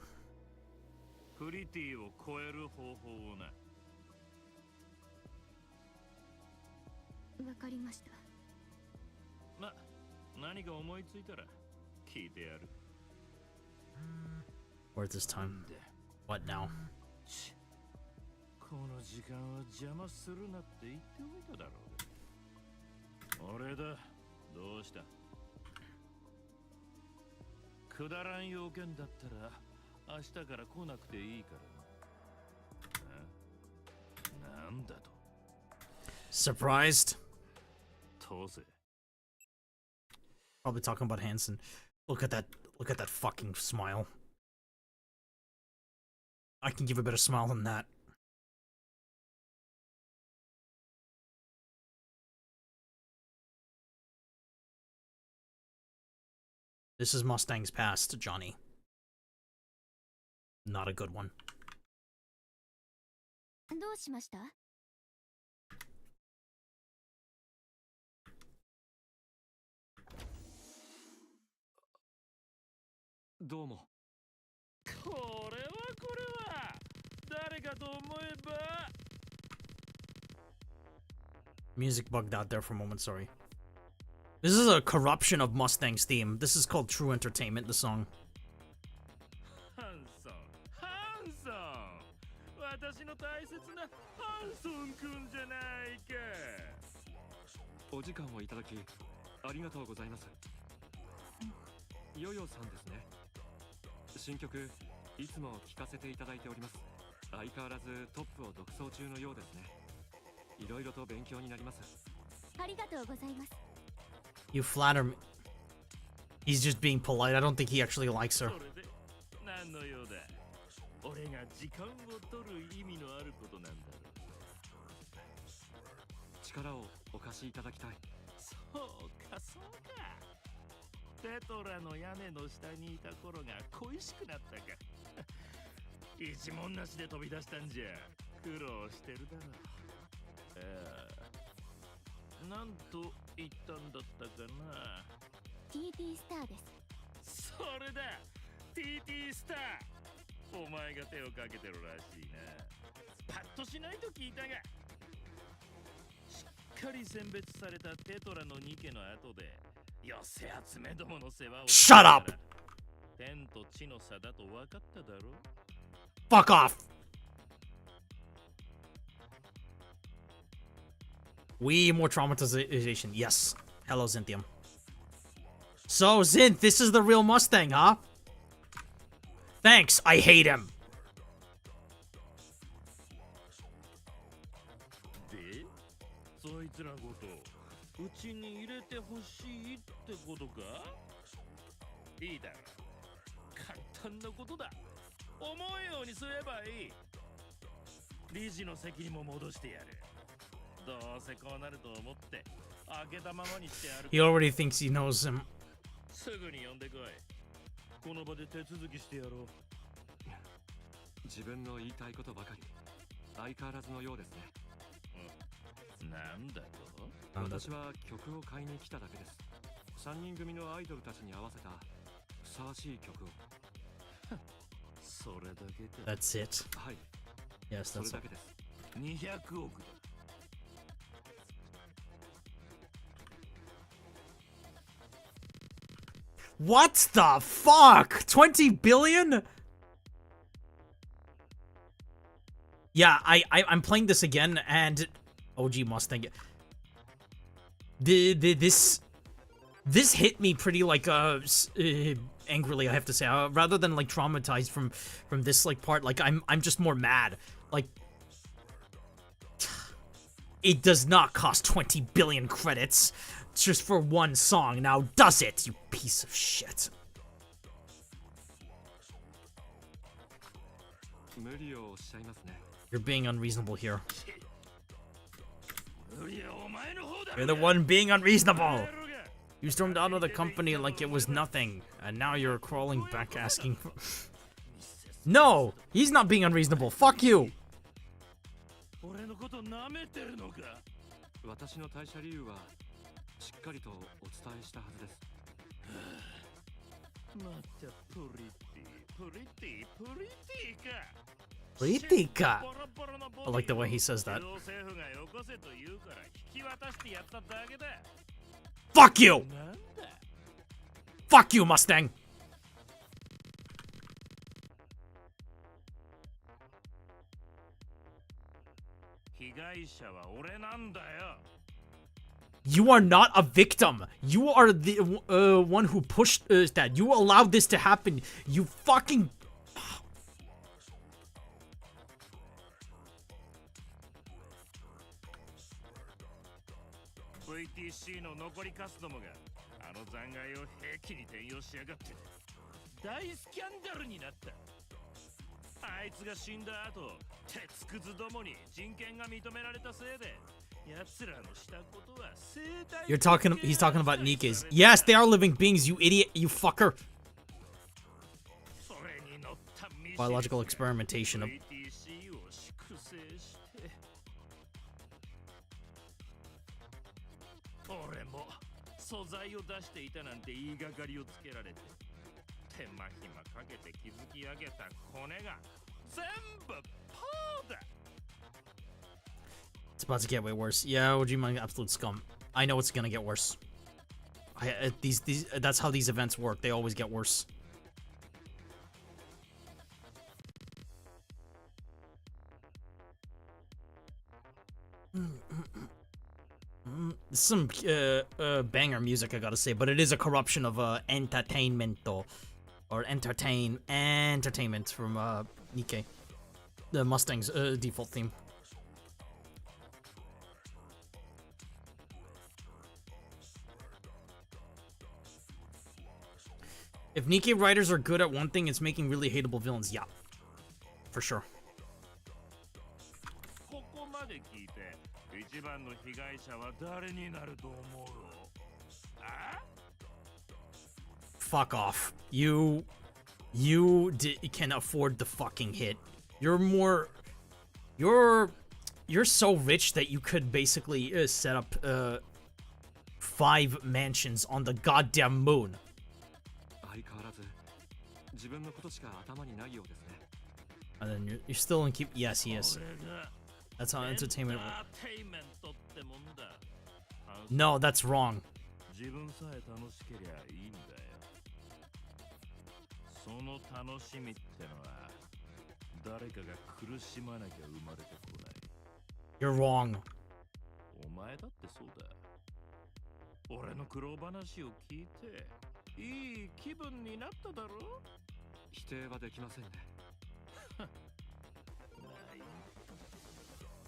プリティを超える方法をな。わかりました。何か思いついたら聞いてやる。Where's this time? What now? この時間は邪魔するなって言っておいただろう。俺だ。どうした？くだらん要件だったら明日から来なくていいからな。なんだと。Surprised? 当然。Probably talking about Hansen. Look at that fucking smile. I can give a better smile than that. This is Mustang's past, Johnny. Not a good one. どうしました？どうも。これは誰かと思えば Music bugged out there for a moment, sorry. This is a corruption of Mustang's theme. This is called True Entertainment, the song. ハンソン私の大切なハンソンくんじゃないか。お時間をいただきありがとうございます。ヨヨさんですね。新曲いつも聴かせていただいております。相変わらずトップを独走中のようですね。いろいろと勉強になります。ありがとうございます。You flatter me. He's just being polite. I don't think he actually likes her. それで何の用だ。俺が時間を取る意味のあることなんだろう。力をお貸しいただきたい。そうか。テトラの屋根の下にいた頃が恋しくなったか。一文なしで飛び出したんじゃ苦労してるだろう。なんと言ったんだったかな。 TT スターです。それだ TT スター。お前が手をかけてるらしいな。パッとしないと聞いたが、しっかり選別されたテトラのニケの後で寄せ集めどもの世話を。 Shut up! 天と地の差だと分かっただろ。 Fuck off! We more traumatization. Yes. Hello, Zynthium. So, Zinth, this is the real Mustang, huh? Thanks, I hate him. で、そいつらごとうちに入れてほしいってことか。いいだろ。簡単なことだ。思うようにすればいい。理事の席にも戻してやる。どうせこうなると思って開けたままにしてやる。 He already thinks he knows him. すぐに呼んでこい。この場で手続きしてやろう。自分の言いたいことばかり。相変わらずのようですね。なんだと？私は曲を買いに来ただけです。3人組のアイドルたちに合わせたふさわしい曲を。それだけか。 That's it. はい。 Yes, それ that's だ all. けです。200億だ。What the fuck? 20 billion? Yeah, I'm playing this again, and OG Mustang. This hit me pretty like angrily, I have to say. Rather than like traumatized from this like part, like I'm just more mad. Like, it does not cost 20 billion credits just for one song, now does it, you piece of shit? You're being unreasonable here. You're the one being unreasonable! You stormed out of the company like it was nothing, and now you're crawling back asking for— No! He's not being unreasonable, fuck you! しっかりとお伝えしたはずです。またプリティか。Politica! I like the way he says that. Fuck you! Fuck you, Mustang! You are not a victim. You are the one who pushed that. You allowed this to happen. You fucking... VTC の残りカスどもがあの残骸を兵器に転用しやがって大スキャンダルになった。あいつが死んだ後、鉄くずどもに人権が認められたせいで。He's talking about Nikke's. Yes, they are living beings, you idiot, you fucker. Biological experimentation of... It's about to get way worse. Yeah, Ojima, absolute scum. I know it's gonna get worse. That's how these events work. They always get worse. Some banger music, I gotta say, but it is a corruption of entertainment or entertainment from Nikke, the Mustang's default theme. If Nikke writers are good at one thing, it's making really hateable villains. Yeah, for sure. Fuck off. You can afford the fucking hit. You're so rich that you could basically set up 5 mansions on the goddamn moon. And then you're still in keep. Yes, he is. That's how entertainment works. No, that's wrong. You're wrong. お前だってそうだ。俺の苦労話を聞いていい気分になっただろ？否定はできませんね。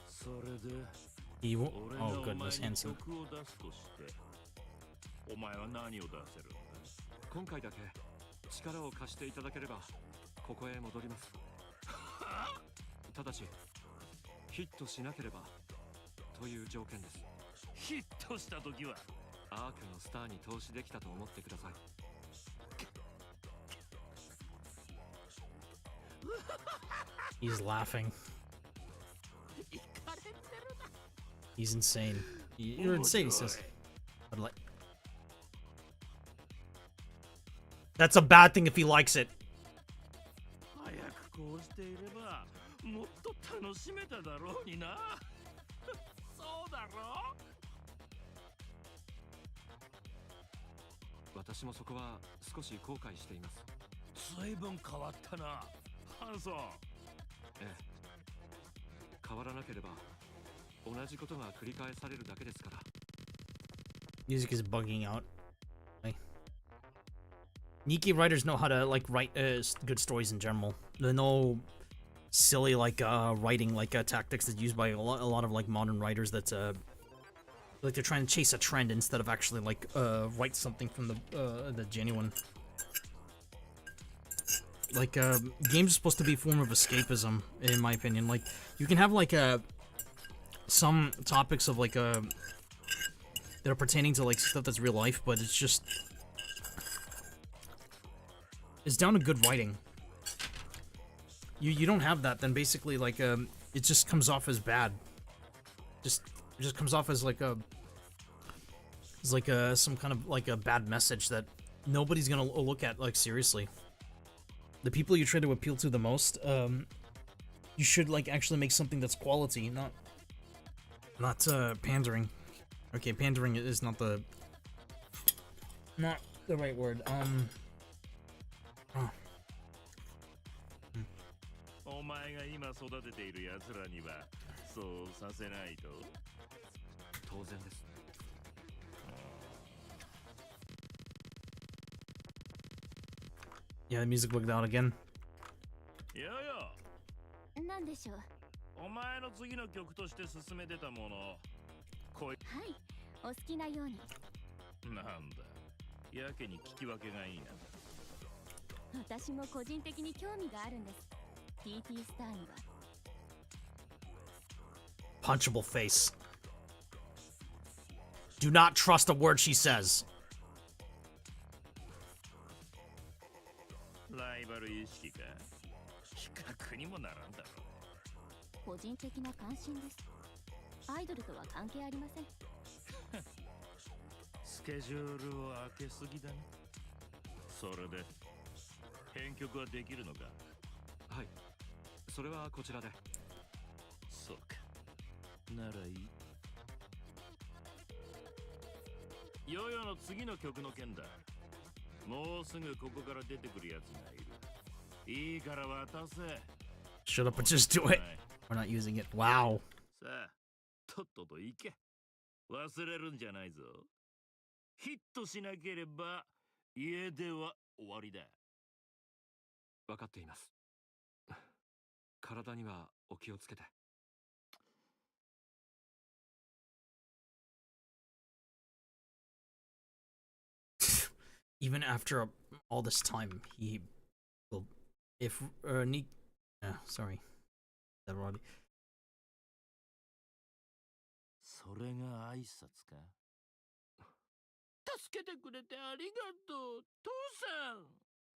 それで Oh goodness, handsome. 曲を出すとしてお前は何を出せるんだ？今回だけ力を貸していただければここへ戻ります。ただしヒットしなければという条件です。ヒットした時はアークのスターに投資できたと思ってください。He's laughing. He's insane. You're insane, he says. But like, that's a bad thing if he likes it. 早くこうしていればもっと楽しめただろうにな。そうだろ。私もそこは少し後悔しています。随分変わったな、ハンソン。ええ。変わらなければ同じことが繰り返されるだけですから。Music is bugging out. Like, Nikke writers know how to like write good stories in general. They know silly like writing like tactics that's used by a lot of like modern writers. That's like they're trying to chase a trend instead of actually like write something from the genuine. Like games are supposed to be a form of escapism, in my opinion. Like you can have like some topics of like that are pertaining to like stuff that's real life, but it's just it's down to good writing. You don't have that, then basically like it just comes off as bad. It just comes off as like some kind of like a bad message that nobody's gonna look at like seriously. The people you try to appeal to the most, you should like actually make something that's quality, not pandering. Okay, pandering is not the right word. お前が今育てている奴らにはそうさせないと。当然です。Yeah, the music bugged out again. いやいや。なんでしょう。お前の次の曲として進めてたもの。はい、お好きなように。なんだ。やけに聞き分けがいいな。私も個人的に興味があるんです。TT スターには。Punchable face. Do not trust a word she says. ライバル意識か。比較にもならんだろ。個人的な関心です。アイドルとは関係ありません。スケジュールを開けすぎだね。それで編曲はできるのか。はい、それはこちらで。そうか、ならいい。ヨヨの次の曲の件だ。もうすぐここから出てくるやつがいる。いいから渡せ。 Shut up and just do it. We're not using it. Wow. さあ、とっとと行け。忘れるんじゃないぞ。ヒットしなければ家では終わりだ。分かっています。体にはお気をつけて。Even after all this time, he will. If Nikke, sorry, that Roddy. それが挨拶か。助けてくれてありがとう、父さん。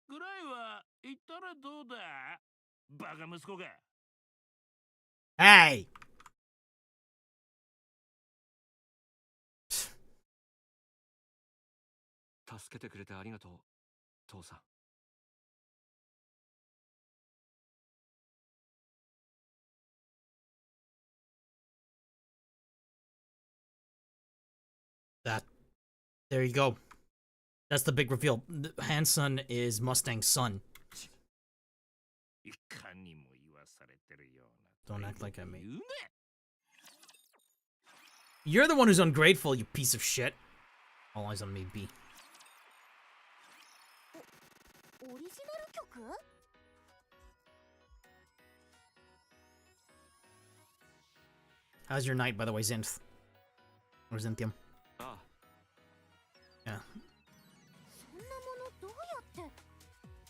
ぐらいは言ったらどうだ？バカ息子が。Hey!「助けてくれてありがとう、父さん。」There you go. That's the big reveal. Hanson is Mustang's son. Don't act like I made. You're the one who's ungrateful, you piece of shit. All eyes on me, B. How's your night, by the way, Zinth? Or Zynthium? Yeah.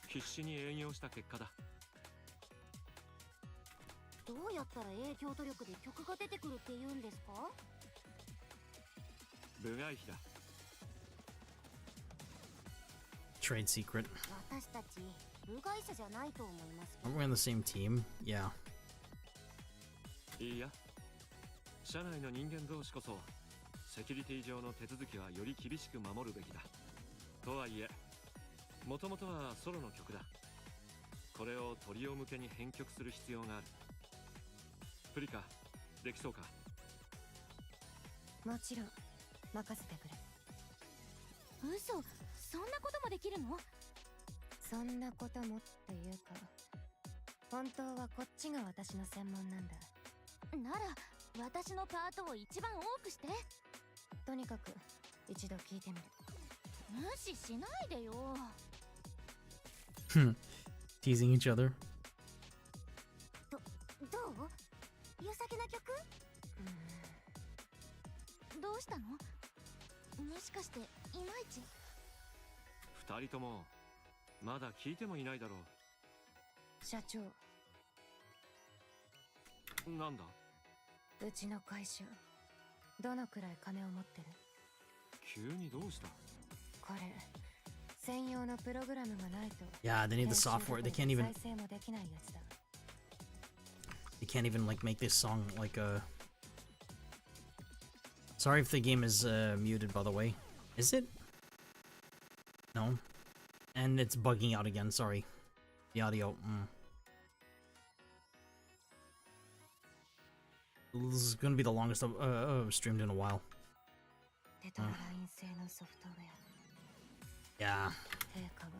必死に営業した結果だ。どうやったら営業努力で曲が出てくるって言うんですか？部外費だ。Trade secret. 私たち部外者じゃないと思います。 Aren't we on the same team? Yeah. いいや、社内の人間同士こそセキュリティ上の手続きはより厳しく守るべきだ。とはいえ、もともとはソロの曲だ。これをトリオ向けに編曲する必要がある。プリカ、できそうか？もちろん任せてくれ。嘘、そんなこともできるの？そんなこともっていうか、本当はこっちが私の専門なんだ。なら私のパートを一番多くして。とにかく一度聞いてみる。無視しないでよ。Teasing each other. どう？良さげな曲？どうしたの？もしかしていまいち？二人ともまだ聞いてもいないだろ社長、う。なんだ？うちの会社どのくらい金を持ってる？急にどうした？これ専用のプログラムがないと。 Yeah, they need the software. They can't even. 再生もできないやつだ。 They can't even like make this song like a. Sorry if the game is muted, by the way. Is it? No. And it's bugging out again. Sorry. The audio. This is gonna be the longest I've streamed in a while. テトラライン製のソフトウェア。 Yeah. 定価は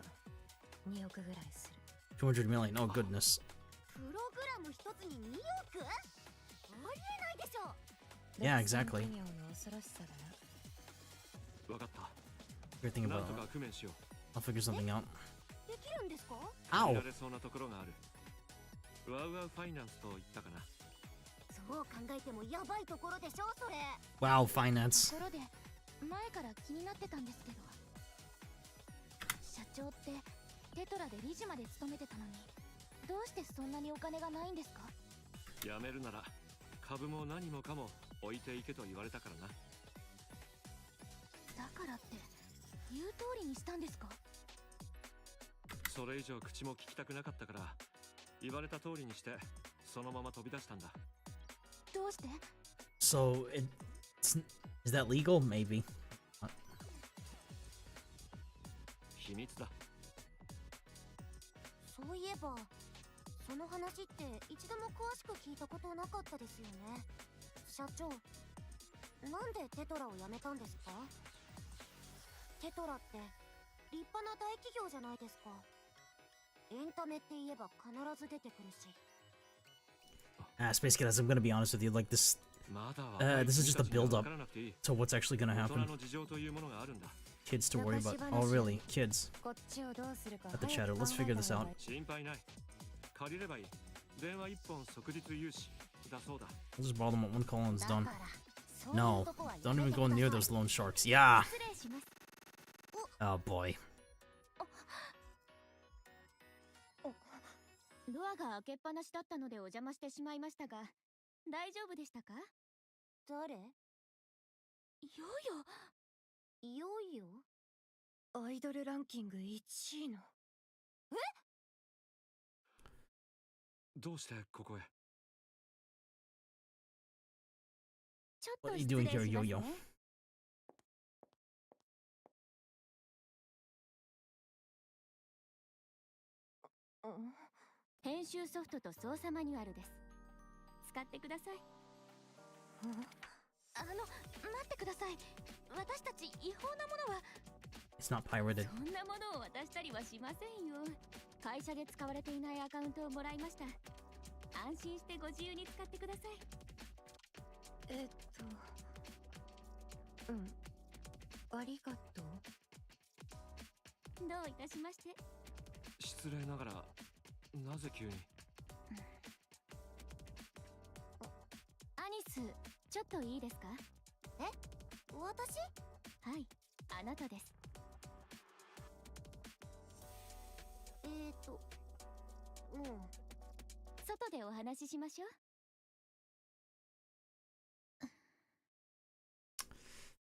2億ぐらいする。 200 million. Oh goodness. プログラム一つに2億？ありえないでしょ。 Yeah, exactly. 企業の恐ろしさだな。わかった。 Great thing な about んと it. か工面しよ I'll figure something out. できるんですか？う。 Ow! 見られそうなところがある。ワウワウファイナンスと言ったかな。そう考えてもやばいところでしょそれ。 Wow, finance. ところで前から気になってたんですけど、社長ってテトラで理事まで務めてたのに、どうしてそんなにお金がないんですか？辞めるなら株も何もかも置いていけと言われたからな。だからって言う通りにしたんですか？それ以上口も聞きたくなかったから、言われた通りにしてそのまま飛び出したんだ。どうして？ So is that legal? Maybe. 秘密だ。そういえばその話って一度も詳しく聞いたことなかったですよね。社長、なんでテトラを辞めたんですか？テトラって立派な大企業じゃないですか。エンタメって言えば必ず出てくるし。Space Cadets, I'm gonna be honest with you, like this this is just a build up to what's actually gonna happen. Kids to worry about. Oh really? Kids. こっちをどうするか At the chatter, let's figure this out. 心配ない。借りればいい。電話1本即日融資だそうだ。 I'll just borrow them when one call is done. No, don't even go near those loan sharks. Yeah. Oh boy. ドアが開けっぱなしだったのでお邪魔してしまいましたが、大丈夫でしたか？誰？ヨヨアイドルランキング1位の。え？どうしてここへ？ちょっと What are you 失 doing 礼し here, ます Yo-Yo? ね。編集ソフトと操作マニュアルです。使ってください。待ってください。私たち違法なものは。 It's not pirated. そんなものを渡したりはしませんよ。会社で使われていないアカウントをもらいました。安心してご自由に使ってください。ありがとう。どういたしまして。失礼ながら、なぜ急に？アニス、ちょっといいですか？え？私？はい、あなたです。外でお話ししましょ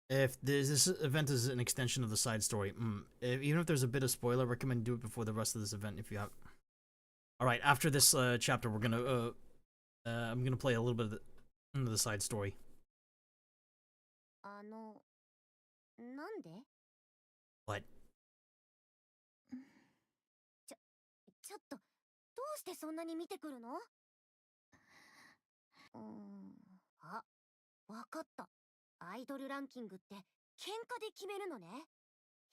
う。If this event is an extension of the side story, even if there's a bit of spoiler, I recommend do it before the rest of this event if you have. All right, after this chapter, we're gonna I'm gonna play a little bit of the side story. なんで What? ちょっと、どうしてそんなに見てくるの？あ、わかった。アイドルランキングって喧嘩で決めるのね。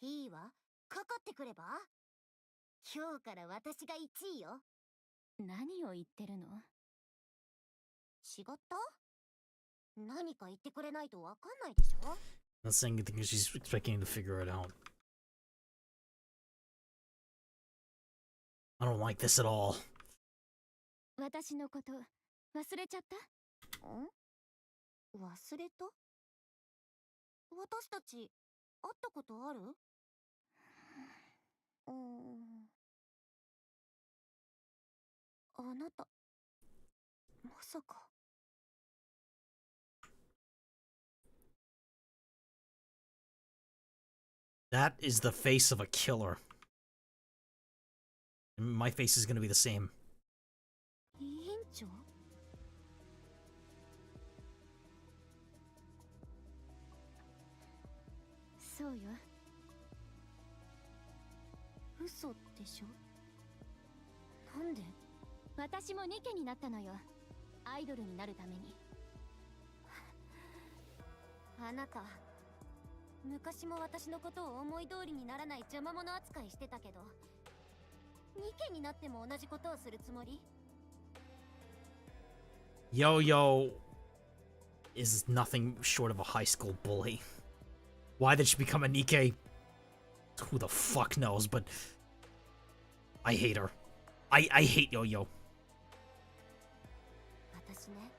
いいわ、かかってくれば？今日から私が1位よ。何を言ってるの？違った？何か言ってくれないとわかんないでしょ？ Not saying anything because she's expecting to figure it out. I don't like this at all. 私のこと忘れちゃった？忘れた？私たち会ったことある？あなたまさか。That is the face of a killer. And my face is gonna be the same. 委員長？そうよ。嘘でしょ？なんで？私もニケになったのよ。アイドルになるために。あなた、昔も私のことを思い通りにならない邪魔者扱いしてたけど、ニケになっても同じことをするつもり？ Yo-Yo is nothing short of a high school bully. Why did she become a Nikke? Who the fuck knows, but I hate her. I hate Yo-Yo. 私ね、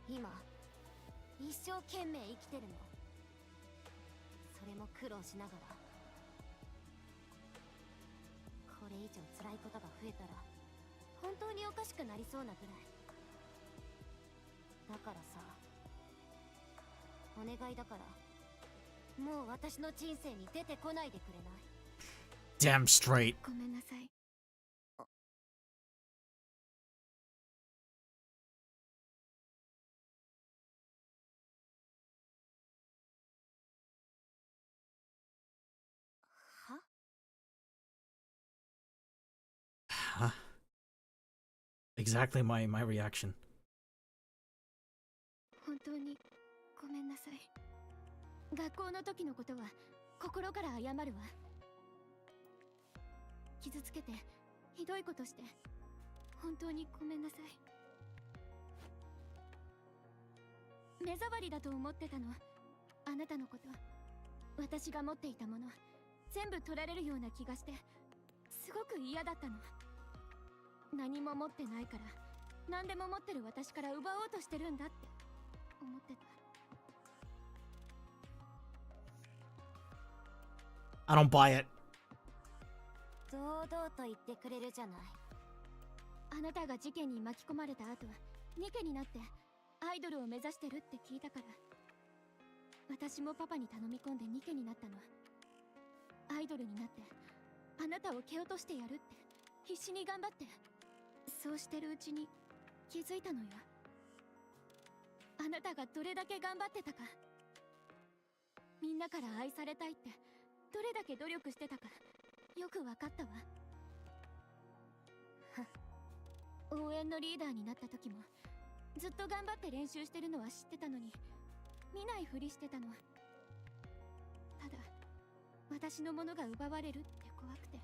今一生懸命生きてるの。それも苦労しながら。これ以上辛いことが増えたら本当におかしくなりそうなぐらい。だからさ、お願いだから、もう私の人生に出てこないでくれない？ Damn straight. ごめんなさい。Huh? Exactly my reaction. 本当にごめんなさい。学校の時のことは心から謝るわ。傷つけてひどいことして本当にごめんなさい。目障りだと思ってたの。あなたのこと。私が持っていたもの全部取られるような気がしてすごく嫌だったの。何も持ってないから何でも持ってる私から奪おうとしてるんだって思ってた。I don't buy it. 堂々と言ってくれるじゃない。あなたが事件に巻き込まれた後、ニケになってアイドルを目指してるって聞いたから、私もパパに頼み込んでニケになったの。アイドルになってあなたを蹴落としてやるって必死に頑張って、そうしてるうちに気づいたのよ。あなたがどれだけ頑張ってたか。みんなから愛されたいってどれだけ努力してたかよくわかったわ。応援のリーダーになった時もずっと頑張って練習してるのは知ってたのに見ないふりしてたの。ただ私のものが奪われるって怖くて。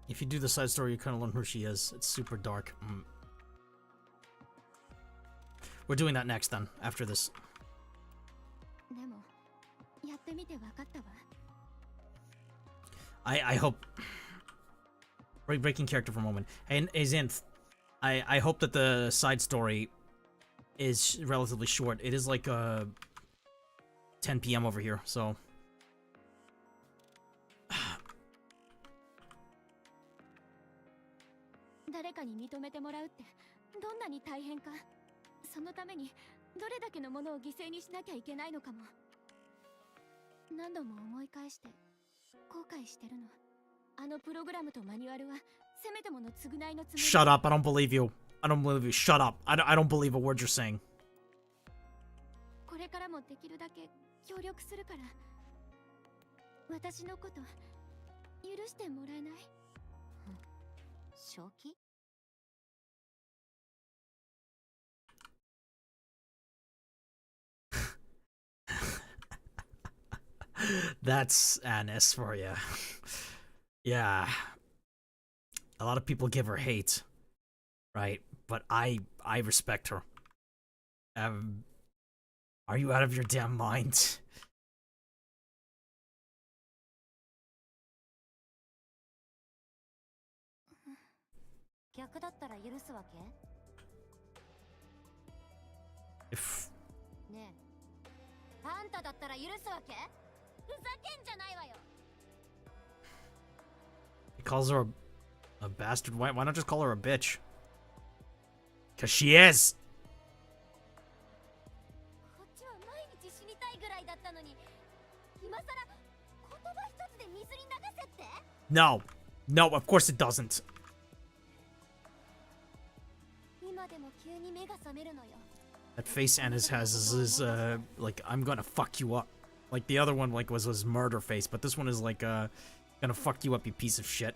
If you do the side story, you kind of learn who she is. It's super dark. We're doing that next then, after this. でもやってみてわかったわ。I hope... Breaking character for a moment. Hey, Xanth, I hope that the side story is relatively short. It is like 10 p.m. over here, so... 誰かに認めてもらうってどんなに大変かそのためにどれだけのものを犠牲にしなきゃいけないのかも。何度も思い返して後悔してるの。あのプログラムとマニュアルはせめてもの償いのつもり。 Shut up, I don't believe you. I don't believe you. Shut up. I don't believe a word you're saying. これからもできるだけ協力するから、私のこと許してもらえない？正気？ That's Annis for you. Yeah. A lot of people give her hate. Right? But I respect her. Are you out of your damn mind? If he calls her a bastard, why not just call her a bitch? Cause she is. No. No, of course it doesn't. That face Annis has is like, I'm gonna fuck you up. Like the other one like was his murder face, but this one is like gonna fuck you up, you piece of shit.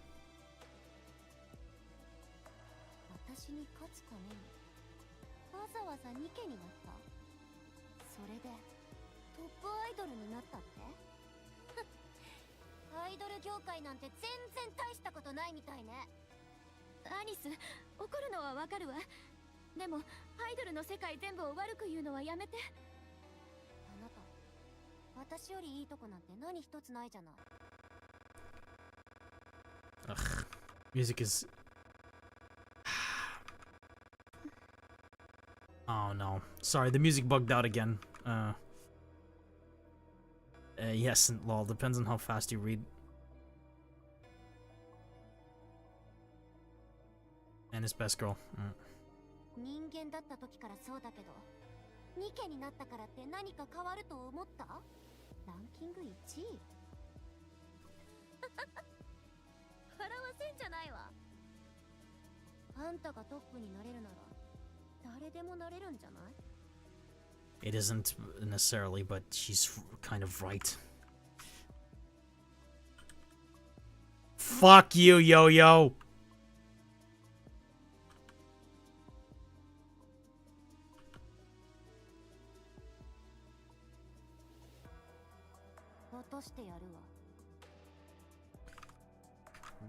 Ugh, music is... Oh no. Sorry, the music bugged out again. Yes, and lol, depends on how fast you read. And his best girl. 人間だった時からそうだけど、ニケになったからって何か変わると思った？ランキング1位。笑わせんじゃないわ。あんたがトップになれるなら誰でもなれるんじゃない？ It isn't necessarily, but she's kind of right. Fuck you, Yo-Yo!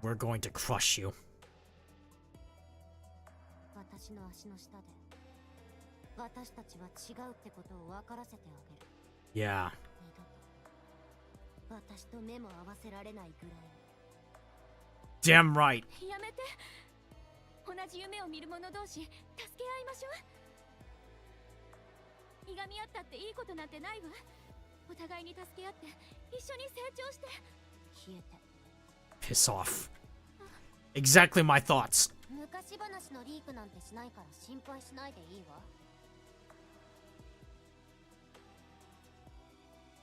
We're going to crush you. Yeah. Damn right. やめて。同じ夢を見る者同士、助け合いましょう。いがみ合ったっていいことなんてないわ。お互いに助け合って一緒に成長して。消えて。 Piss off. Exactly my thoughts. 昔話のリークなんてしないから心配しないでいいわ。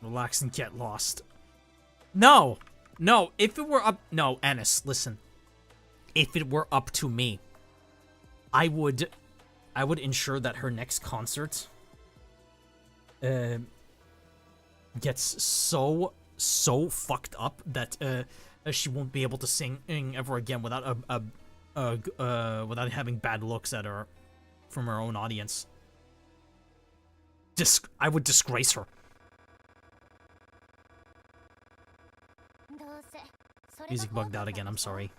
Relax and get lost. No! No, if it were up... No, Annis, listen. If it were up to me, I would ensure that her next concert gets so fucked up that she won't be able to sing ever again without without having bad looks at her from her own audience. I would disgrace her. Music bugged out again, I'm sorry.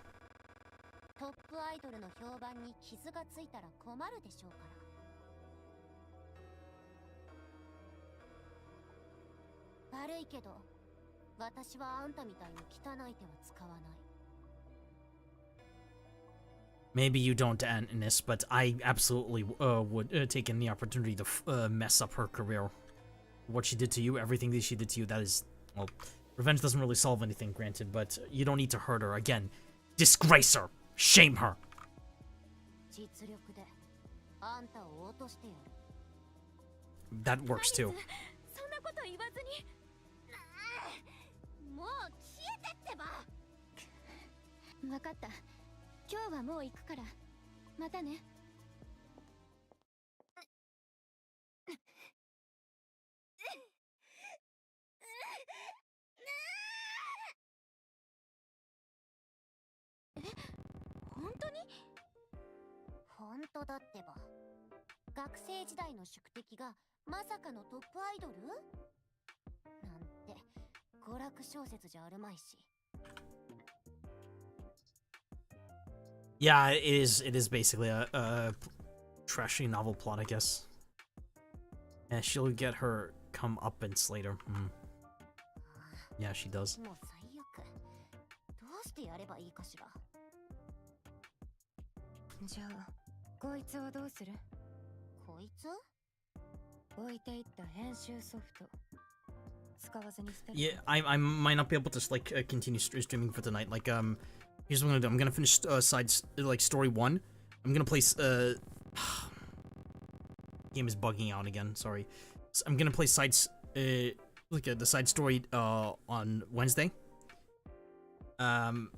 Maybe you don't, Annis, but I absolutely would take any opportunity to mess up her career. What she did to you, everything that she did to you, that is, well, revenge doesn't really solve anything, granted, but you don't need to hurt her. Again, disgrace her, shame her. that works too. そんなこと言わずに。もう消えてってば。わかった。今日はもう行くから。またね。本当に？本当だってば。学生時代の宿敵がまさかのトップアイドル？なんて娯楽小説じゃあるまいし。Yeah, it is basically a trashy novel plot, I guess. And she'll get her comeuppance later. Yeah, she does. もう最悪。どうしてやればいいかしら。じゃあ、こいつをどうする？こいつ？置いていった編集ソフト。使わずに捨てる。 Yeah, I might not be able to like continue streaming for tonight. Like here's what I'm gonna do. I'm gonna finish story 1. I'm gonna place game is bugging out again. Sorry. So I'm gonna play the side story on Wednesday. Then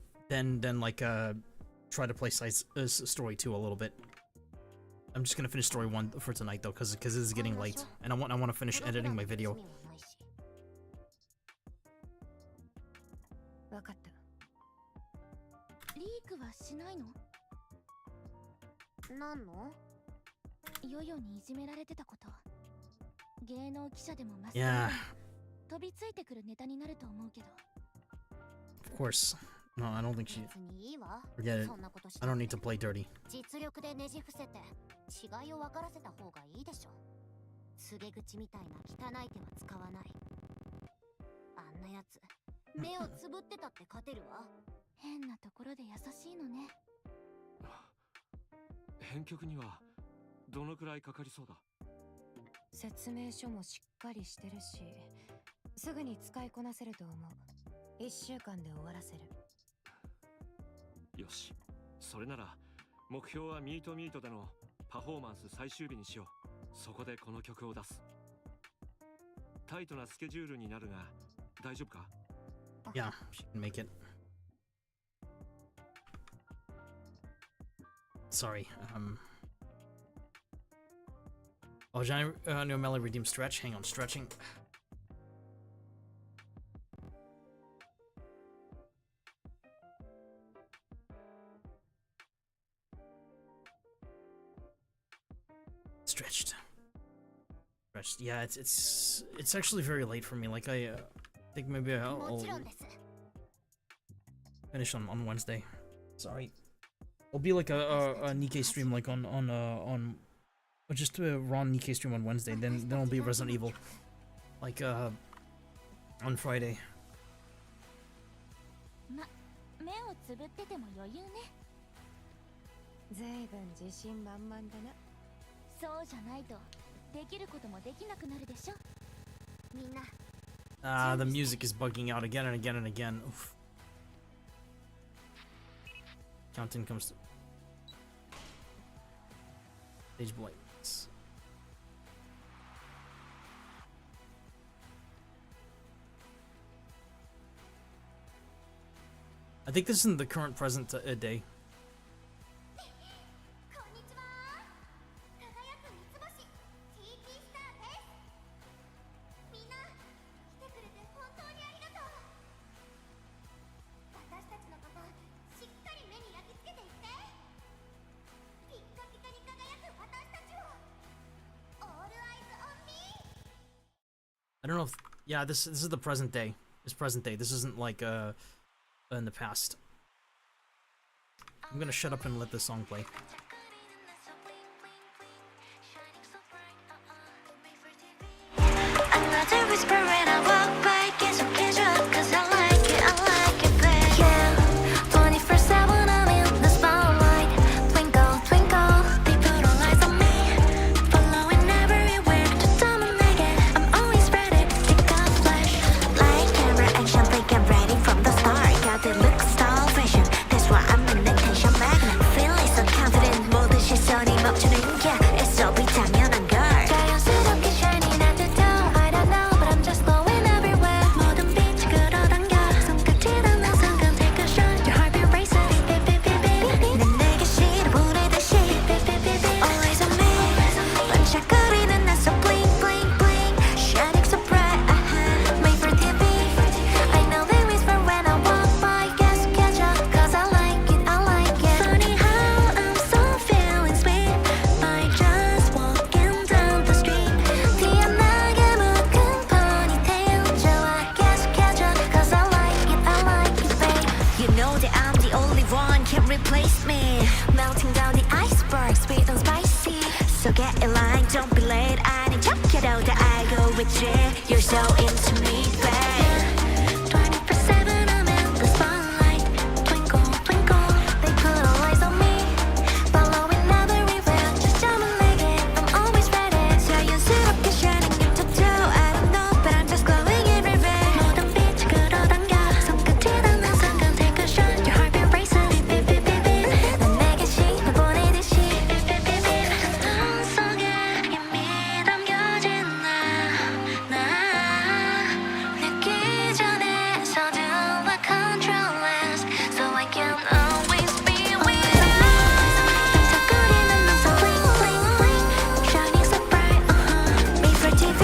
try to play story 2 a little bit. I'm just gonna finish story 1 for tonight though, because it is getting late, and I want to finish editing my video. わかった。リークはしないの？なんの？ヨヨにいじめられてたこと。芸能記者でもマスコミ Yeah. 飛びついてくるネタになると思うけど。Of course. No, I don't think she. 別にいいわ。 Forget it. そんなことし I don't need to play dirty. 実力でねじ伏せて違いを分からせた方がいいでしょ。告げ口みたいな汚い手は使わない。あんなやつ目をつぶってたって勝てるわ。変なところで優しいのね。編曲にはどのくらいかかりそうだ？説明書もしっかりしてるし、すぐに使いこなせると思う。1週間で終わらせる。よし、それなら目標はミートミートでのパフォーマンス最終日にしよう。そこでこの曲を出す。タイトなスケジュールになるが大丈夫か？ Yeah, she can make it. Sorry. Oh, Johnny Neomeli redeemed stretch. Hang on, stretching. Stretched. Yeah, it's actually very late for me. Like I think maybe I'll finish on Wednesday. Sorry. It'll be like a Nikke stream like on just a raw Nikke stream on Wednesday. Then it'll be Resident Evil like on Friday. 目をつぶってても余裕ね。ずいぶん自信満々だな。そうじゃないとできることもできなくなるでしょ。みんな。The music is bugging out again and again and again. Oof. Countdown comes. Stage blanks. I think this is the current present day. I don't know if yeah, this is the present day. It's present day. This isn't like in the past. I'm gonna shut up and let this song play. Another whisper when I walk by, 계속 해줘, 'cause I like it, babe. Yeah, 24/7 I'm in the spotlight. Twinkle, twinkle, they put all eyes on me. Following everywhere, just dominate it. I'm always ready, pick up flash. Light, camera, action, they get ready from the start. Got the look, style, vision. That's why I'm an attention magnet. Feeling so confident. in line, don't be late. 아닌 척해도 다 알고 있지. You're so into me, babe. 24/7 I'm in the spotlight. Twinkle, twinkle, they put all eyes on me. Following everywhere, just 점을 내게. I'm always ready. 자연스럽게 shining in toto. I don't know, but I'm just glowing everywhere. 모든 빛이 끌어당겨. 손끝이 닿는 순간 take a shot. Your heartbeat racing. Beep, beep, beep, beep, beep. 난 내게 신호 보내듯이. Beep, beep, beep, beep. 눈 속에 이미 담겨진 나 늦기 전에 서둘러 controllers so I can always be with you. 반짝거리는 눈썹 bling bling bling shining so bright made for TV.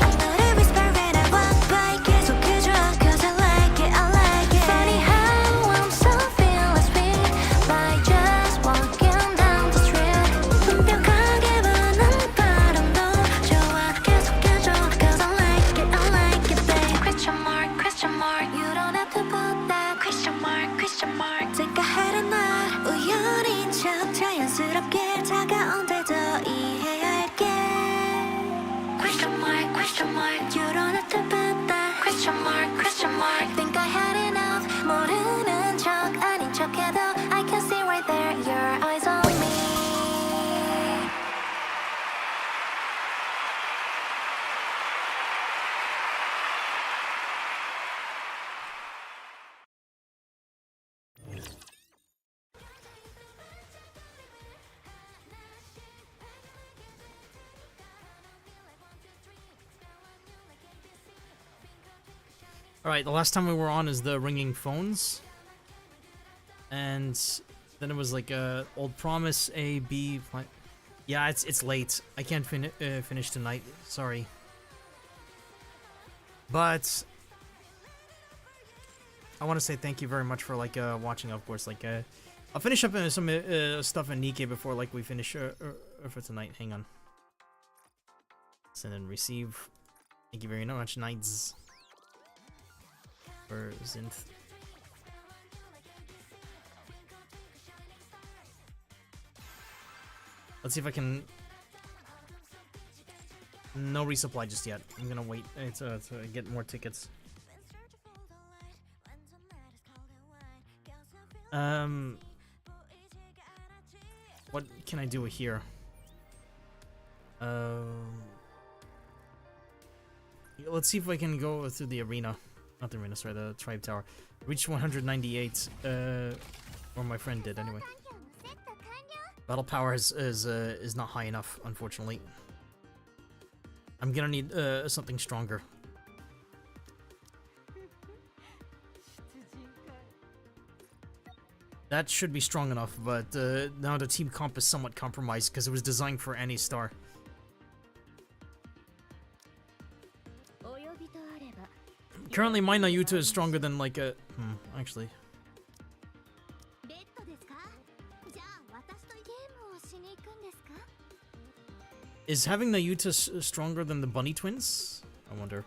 하늘을 whisper when I walk by 계속해줘 'cause I like it I like it. Funny how I'm so fearless with by just walking down the street. 완벽하게 부는 바람도 좋아 계속해줘 'cause I like it babe. Question mark you don't have to put that question mark take a head and nod 우연인 척 자연스럽게 다가온데도 이해할게. Question mark you don't have to put that question mark think I had enough 모르는 척 아닌 척해도 I can see right there your eyes on me. Alright, the last time we were on is the ringing phones. And then it was like Old Promise, A, B. Yeah, it's late. I can't finish tonight. Sorry. But I want to say thank you very much for like watching, of course. Like I'll finish up some stuff in Nikke before like we finish for tonight. Hang on. Send and receive. Thank you very much, Knights. For Zinth. Let's see if I can. No resupply just yet. I'm gonna wait to get more tickets. What can I do here? Let's see if I can go through the arena. Not the arena, sorry, the tribe tower. Reach 198, or my friend did anyway. Battle power is not high enough, unfortunately. I'm gonna need something stronger. That should be strong enough, but now the team comp is somewhat compromised because it was designed for any star. Currently, my Nayuta is stronger than like a. Actually. Is having Nayuta stronger than the bunny twins? I wonder.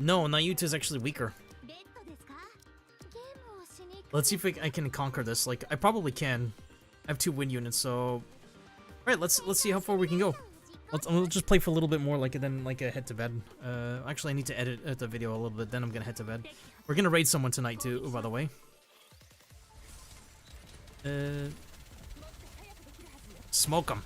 No, Nayuta is actually weaker. Let's see if I can conquer this. Like, I probably can. I have 2 win units, so. Alright, let's see how far we can go. We'll just play for a little bit more, like, and then like head to bed. Actually, I need to edit the video a little bit. Then I'm gonna head to bed. We're gonna raid someone tonight too, by the way. Smoke them.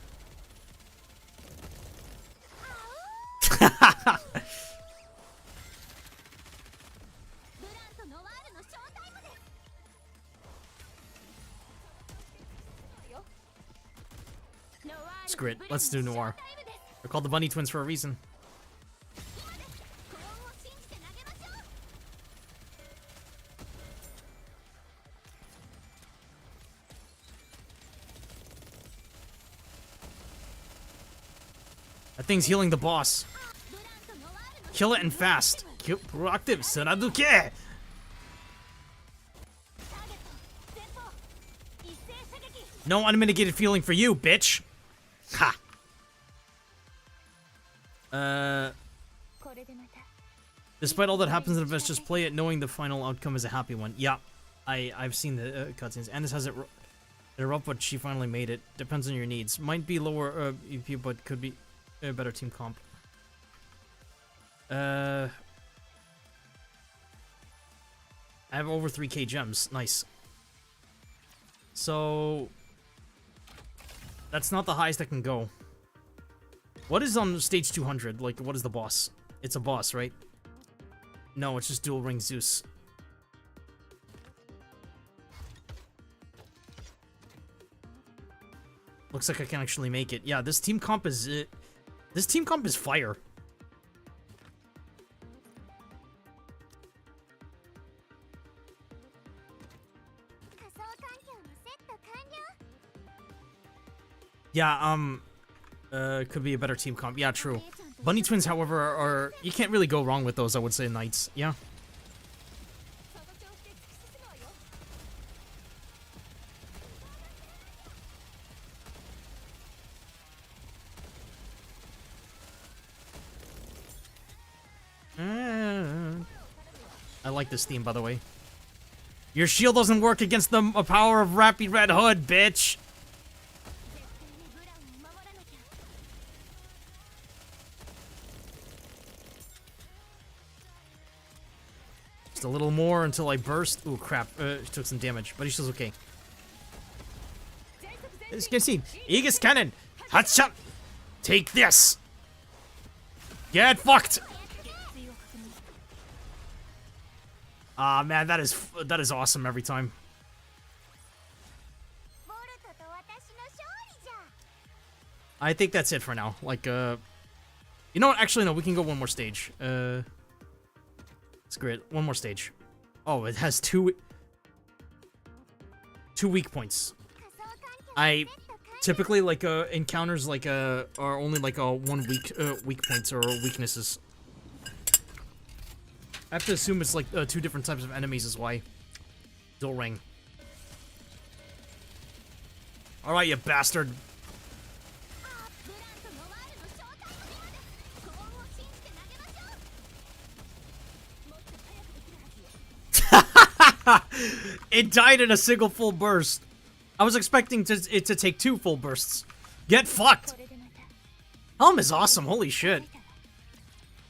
Screw it. Let's do Noir. They're called the Bunny Twins for a reason. That thing's healing the boss. Kill it and fast. Keep proactive. Sanaduke! No unmitigated feeling for you, bitch. Ha. Despite all that happens in the events, just play it knowing the final outcome is a happy one. Yeah. I've seen the cutscenes. And this has it rough, but she finally made it. Depends on your needs. Might be lower EP, but could be a better team comp. I have over 3k gems. Nice. So that's not the highest I can go. What is on stage 200? Like, what is the boss? It's a boss, right? No, it's just dual ring Zeus. Looks like I can actually make it. Yeah, this team comp is it. This team comp is fire. Yeah, could be a better team comp. Yeah, true. Bunny twins, however, are you can't really go wrong with those, I would say, knights. Yeah. I like this theme, by the way. Your shield doesn't work against the power of Rappy Red Hood, bitch! Just a little more until I burst. Ooh, crap. Took some damage, but he still okay. As you can see, Aegis Cannon! Hotshot! Take this! Get fucked! Ah, man, that is awesome every time. I think that's it for now. Like, you know what? Actually, no, we can go one more stage. It's great. One more stage. Oh, it has two weak points. I typically like encounters like are only like one weak points or weaknesses. I have to assume it's like two different types of enemies is why. Dual ring. Alright, you bastard. It died in a single full burst. I was expecting it to take 2 full bursts. Get fucked! Helm is awesome, holy shit.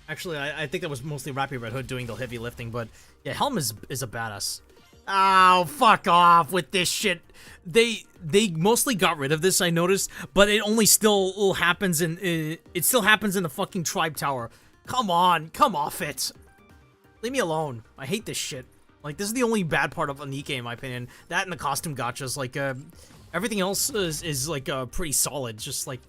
Actually, I think that was mostly Rappy Red Hood doing the heavy lifting, but yeah, Helm is a badass. Oh, fuck off with this shit. They mostly got rid of this, I noticed, but it only still happens in it still happens in the fucking Tribe Tower. Come on, come off it. Leave me alone. I hate this shit. Like, this is the only bad part of Nikke, in my opinion. That and the costume gachas. Like, everything else is like pretty solid. Just like,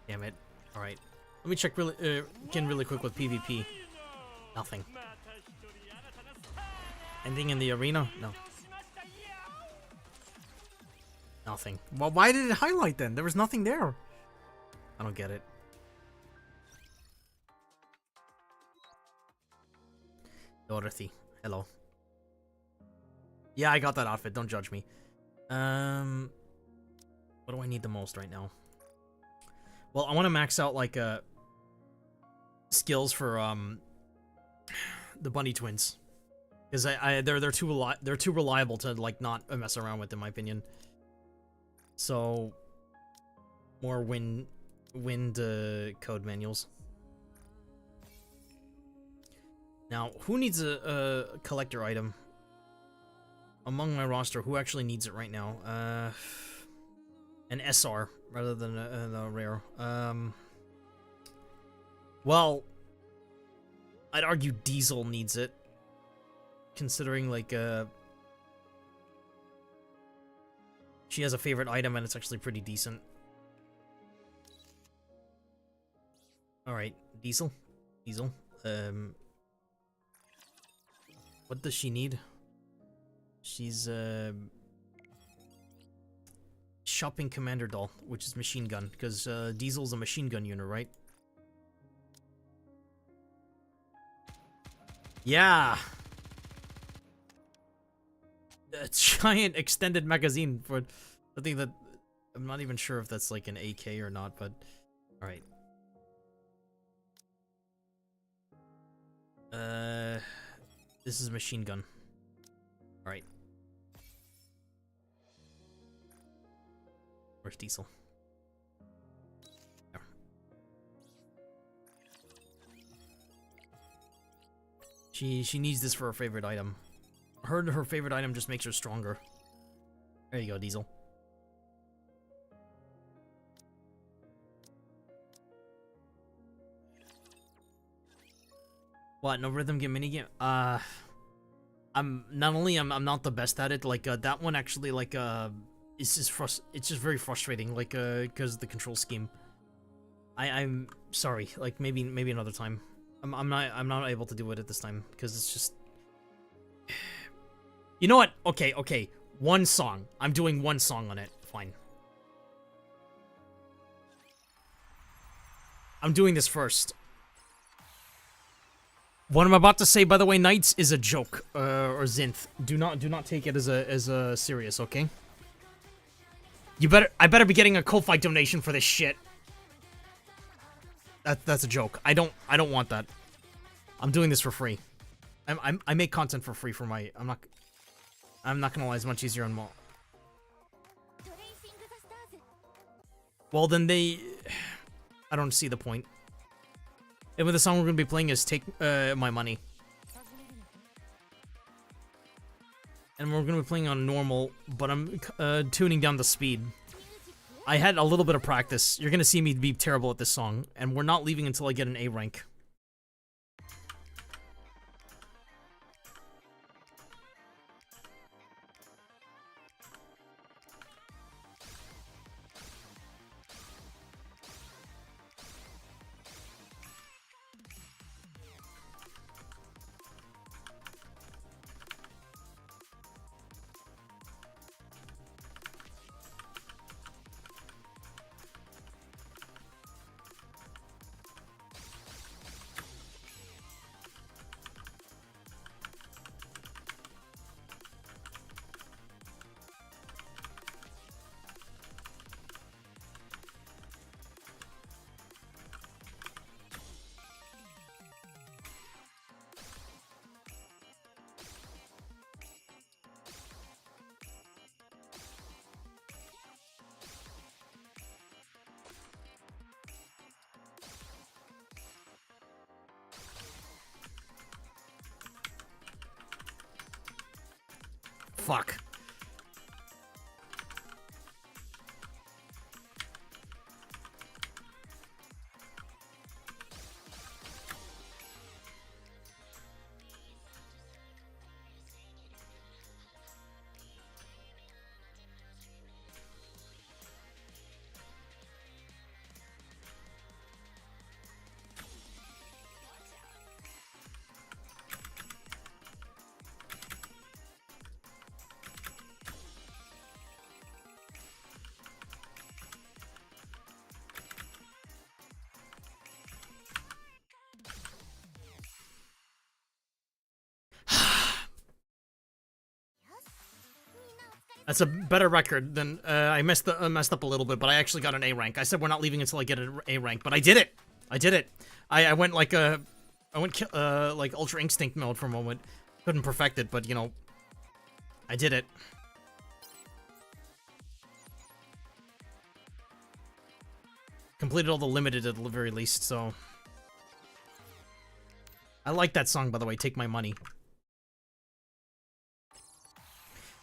damn it. All right. Let me check again really quick with PvP. Nothing. Anything in the arena? No. Nothing. Well, why did it highlight then? There was nothing there. I don't get it. Dorothy. Hello. Yeah, I got that outfit. Don't judge me. What do I need the most right now? Well, I want to max out like skills for the bunny twins, because they're too reliable to like not mess around with, in my opinion. So more wind code manuals. Now, who needs a collector item among my roster? Who actually needs it right now? An SR rather than a rare. Well, I'd argue Diesel needs it, considering like she has a favorite item and it's actually pretty decent. All right, Diesel. What does she need? She's shopping commander doll, which is machine gun, because Diesel's a machine gun unit, right? Yeah. A giant extended magazine for something that I'm not even sure if that's like an AK or not, but all right. This is a machine gun. Alright. Where's Diesel? There. She needs this for her favorite item. Her favorite item just makes her stronger. There you go, Diesel. What? No rhythm game minigame? I'm not the best at it. Like that one actually it's just very frustrating. Like because of the control scheme. I'm sorry. Like maybe another time. I'm not able to do it at this time because it's just. You know what? Okay. One song. I'm doing one song on it. Fine. I'm doing this first. What I'm about to say, by the way, Knights, is a joke, or Zinth. Do not take it as a serious, okay? I better be getting a cold fight donation for this shit. That's a joke. I don't want that. I'm doing this for free. I make content for free for my. I'm not gonna lie, it's much easier on more. Well, then I don't see the point. And the song we're gonna be playing is "Take My Money," and we're gonna be playing on normal, but I'm tuning down the speed. I had a little bit of practice. You're gonna see me be terrible at this song, and we're not leaving until I get an A rank. Fuck. That's a better record than I messed up a little bit, but I actually got an A rank. I said we're not leaving until I get an A rank, but I did it. I went like like Ultra Instinct mode for a moment. Couldn't perfect it, but you know, I did it. Completed all the limited at the very least, so I like that song, by the way. Take My Money.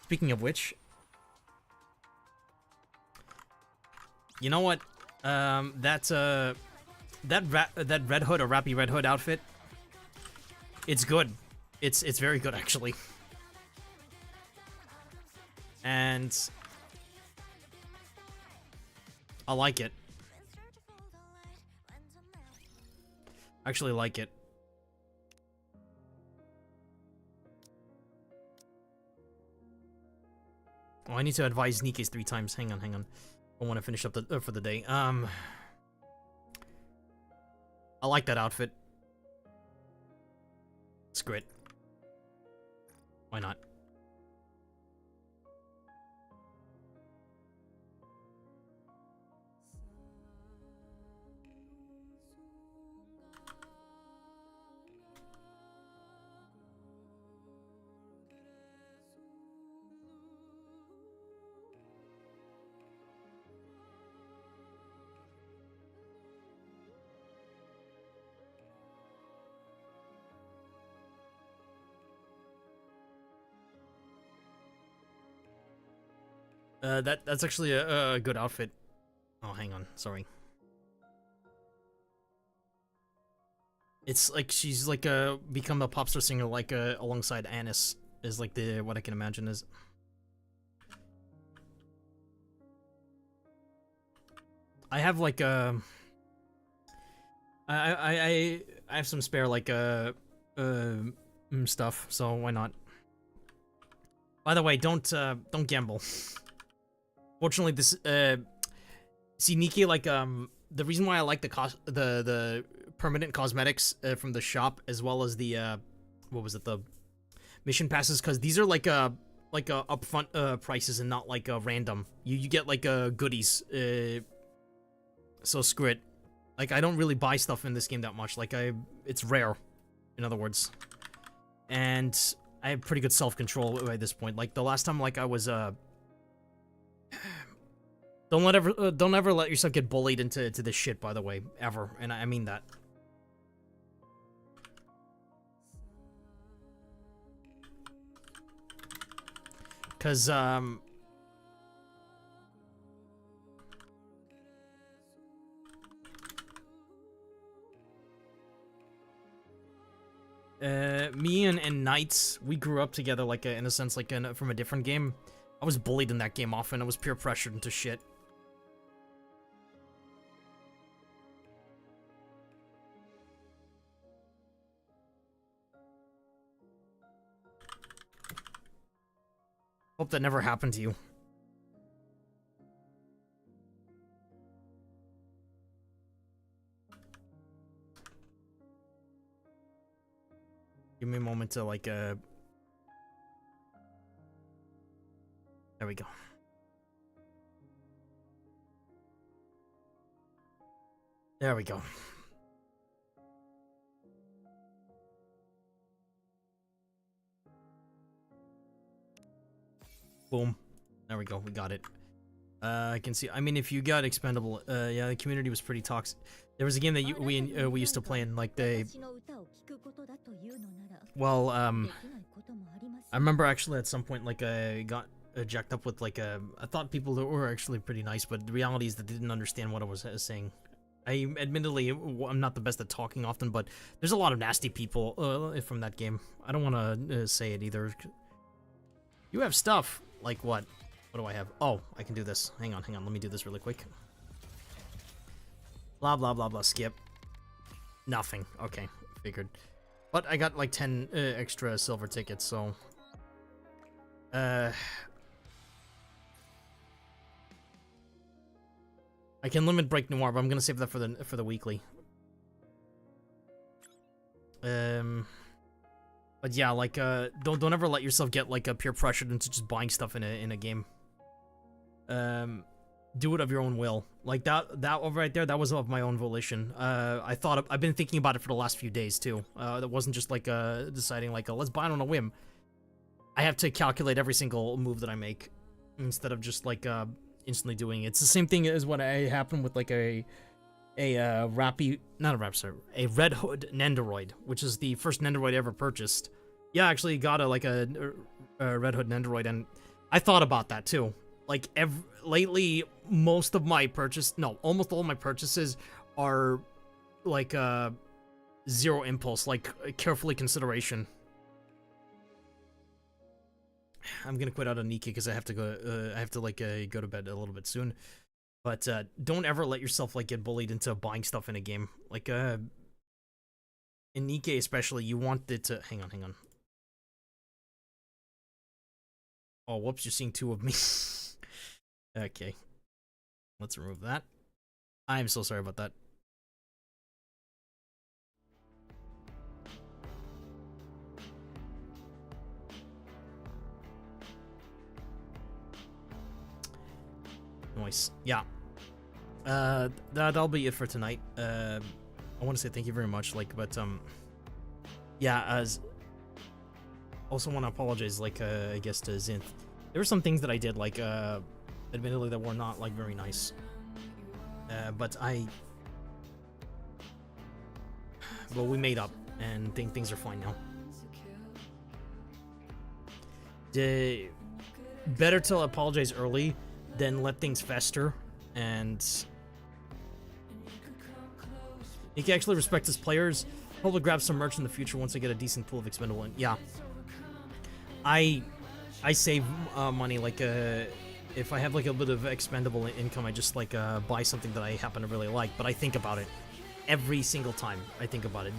Speaking of which, you know what? That Red Hood or Rappy Red Hood outfit, it's good. It's very good actually. And I like it. Actually like it. Oh, I need to advise Nikke's 3 times. Hang on. I want to finish up for the day. I like that outfit. It's great. Why not? That's actually a good outfit. Oh, hang on, sorry. It's like she's like become a pop star singer like alongside Anis is like the what I can imagine is. I have like I have some spare like stuff, so why not? By the way, don't gamble. Fortunately, this see Nikke like the reason why I like the permanent cosmetics from the shop as well as the what was it, the mission passes, because these are like upfront prices and not like random. You get like goodies. So screw it. Like I don't really buy stuff in this game that much. Like it's rare, in other words. And I have pretty good self-control at this point. Like the last time, like I was don't ever let yourself get bullied into this shit. By the way, ever, and I mean that. Cause me and Knights, we grew up together, like, in a sense, like, from a different game. I was bullied in that game often. I was peer pressured into shit. Hope that never happened to you. Give me a moment to, like, there we go. There we go. Boom. There we go, we got it. I can see, I mean, if you got Expendable, yeah, the community was pretty toxic. There was a game that we used to play in, like, they... Well, I remember actually at some point, like, I got jacked up with, like, I thought people that were actually pretty nice, but the reality is that they didn't understand what I was saying. Admittedly, I'm not the best at talking often, but there's a lot of nasty people from that game. I don't want to say it either. You have stuff. Like what? What do I have? Oh, I can do this. Hang on. Let me do this really quick. Blah, blah, blah, blah. Skip. Nothing. Okay, figured. But I got like 10 extra silver tickets, so... I can limit Break Noir, but I'm gonna save that for the weekly. But yeah, like, don't ever let yourself get, like, peer pressured into just buying stuff in a game. Do it of your own will. Like, that over right there, that was of my own volition. I've been thinking about it for the last few days, too. That wasn't just, like, deciding, like, let's buy it on a whim. I have to calculate every single move that I make, instead of just, like, instantly doing it. It's the same thing as what happened with, like, a Red Hood Nendoroid, which is the first Nendoroid I ever purchased. Yeah, I actually got a Red Hood Nendoroid, and I thought about that too. Like, lately, almost all my purchases are like zero impulse, like carefully consideration. I'm gonna quit out on Nikke because I have to go. I have to go to bed a little bit soon. But don't ever let yourself like get bullied into buying stuff in a game. Like in Nikke especially, you want it to hang on. Oh, whoops, you're seeing two of me. Okay. Let's remove that. I'm so sorry about that. Nice. Yeah. That'll be it for tonight. I want to say thank you very much. Yeah. Also want to apologize. I guess to Zinth. There were some things that I did, admittedly, that were not very nice. But we made up, and things are fine now. Better to apologize early then let things fester, and Nikke actually respects his players. Probably grab some merch in the future once I get a decent pool of expendable. Yeah, I save money, like if I have like a bit of expendable income, I just like buy something that I happen to really like. But I think about it every single time. I think about it.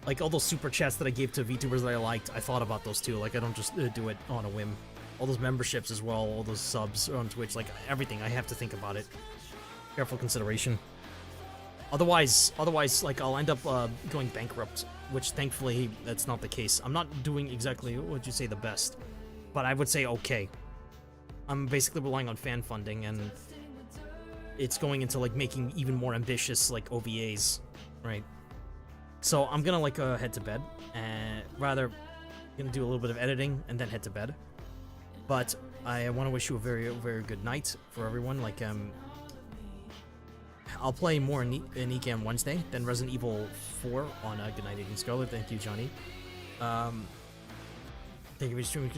Like all those super chats that I gave to VTubers that I liked, I thought about those too. Like I don't just do it on a whim. All those memberships as well, all those subs on Twitch, like everything, I have to think about it. Careful consideration. Otherwise, like I'll end up going bankrupt, which thankfully that's not the case. I'm not doing exactly what would you say the best, but I would say okay. I'm basically relying on fan funding, and it's going into like making even more ambitious like OVAs, right? So I'm gonna like head to bed, and rather gonna do a little bit of editing and then head to bed. But I want to wish you a very, very good night for everyone. Like I'll play more Nikke on Wednesday, then Resident Evil 4 on Good Night Agent Scarlet. Thank you, Johnny. Thank you for streaming.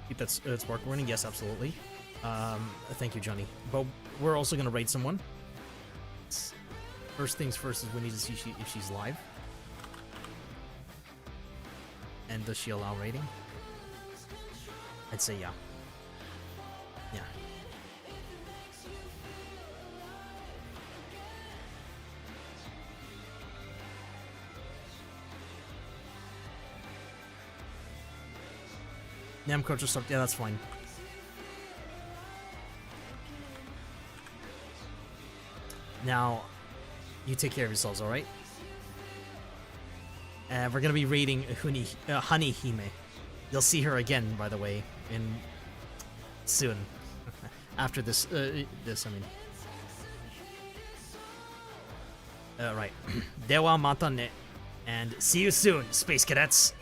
Keep that spark running. Yes, absolutely. Thank you, Johnny. But we're also gonna raid someone. First things first is we need to see if she's live. And does she allow raiding? I'd say yeah. Yeah. Namco just stopped. Yeah, that's fine. Now, you take care of yourselves, alright? We're gonna be raiding Honey Hime. You'll see her again, by the way, soon. After this, I mean. Right. Dewa mata ne. And see you soon, Space Cadets!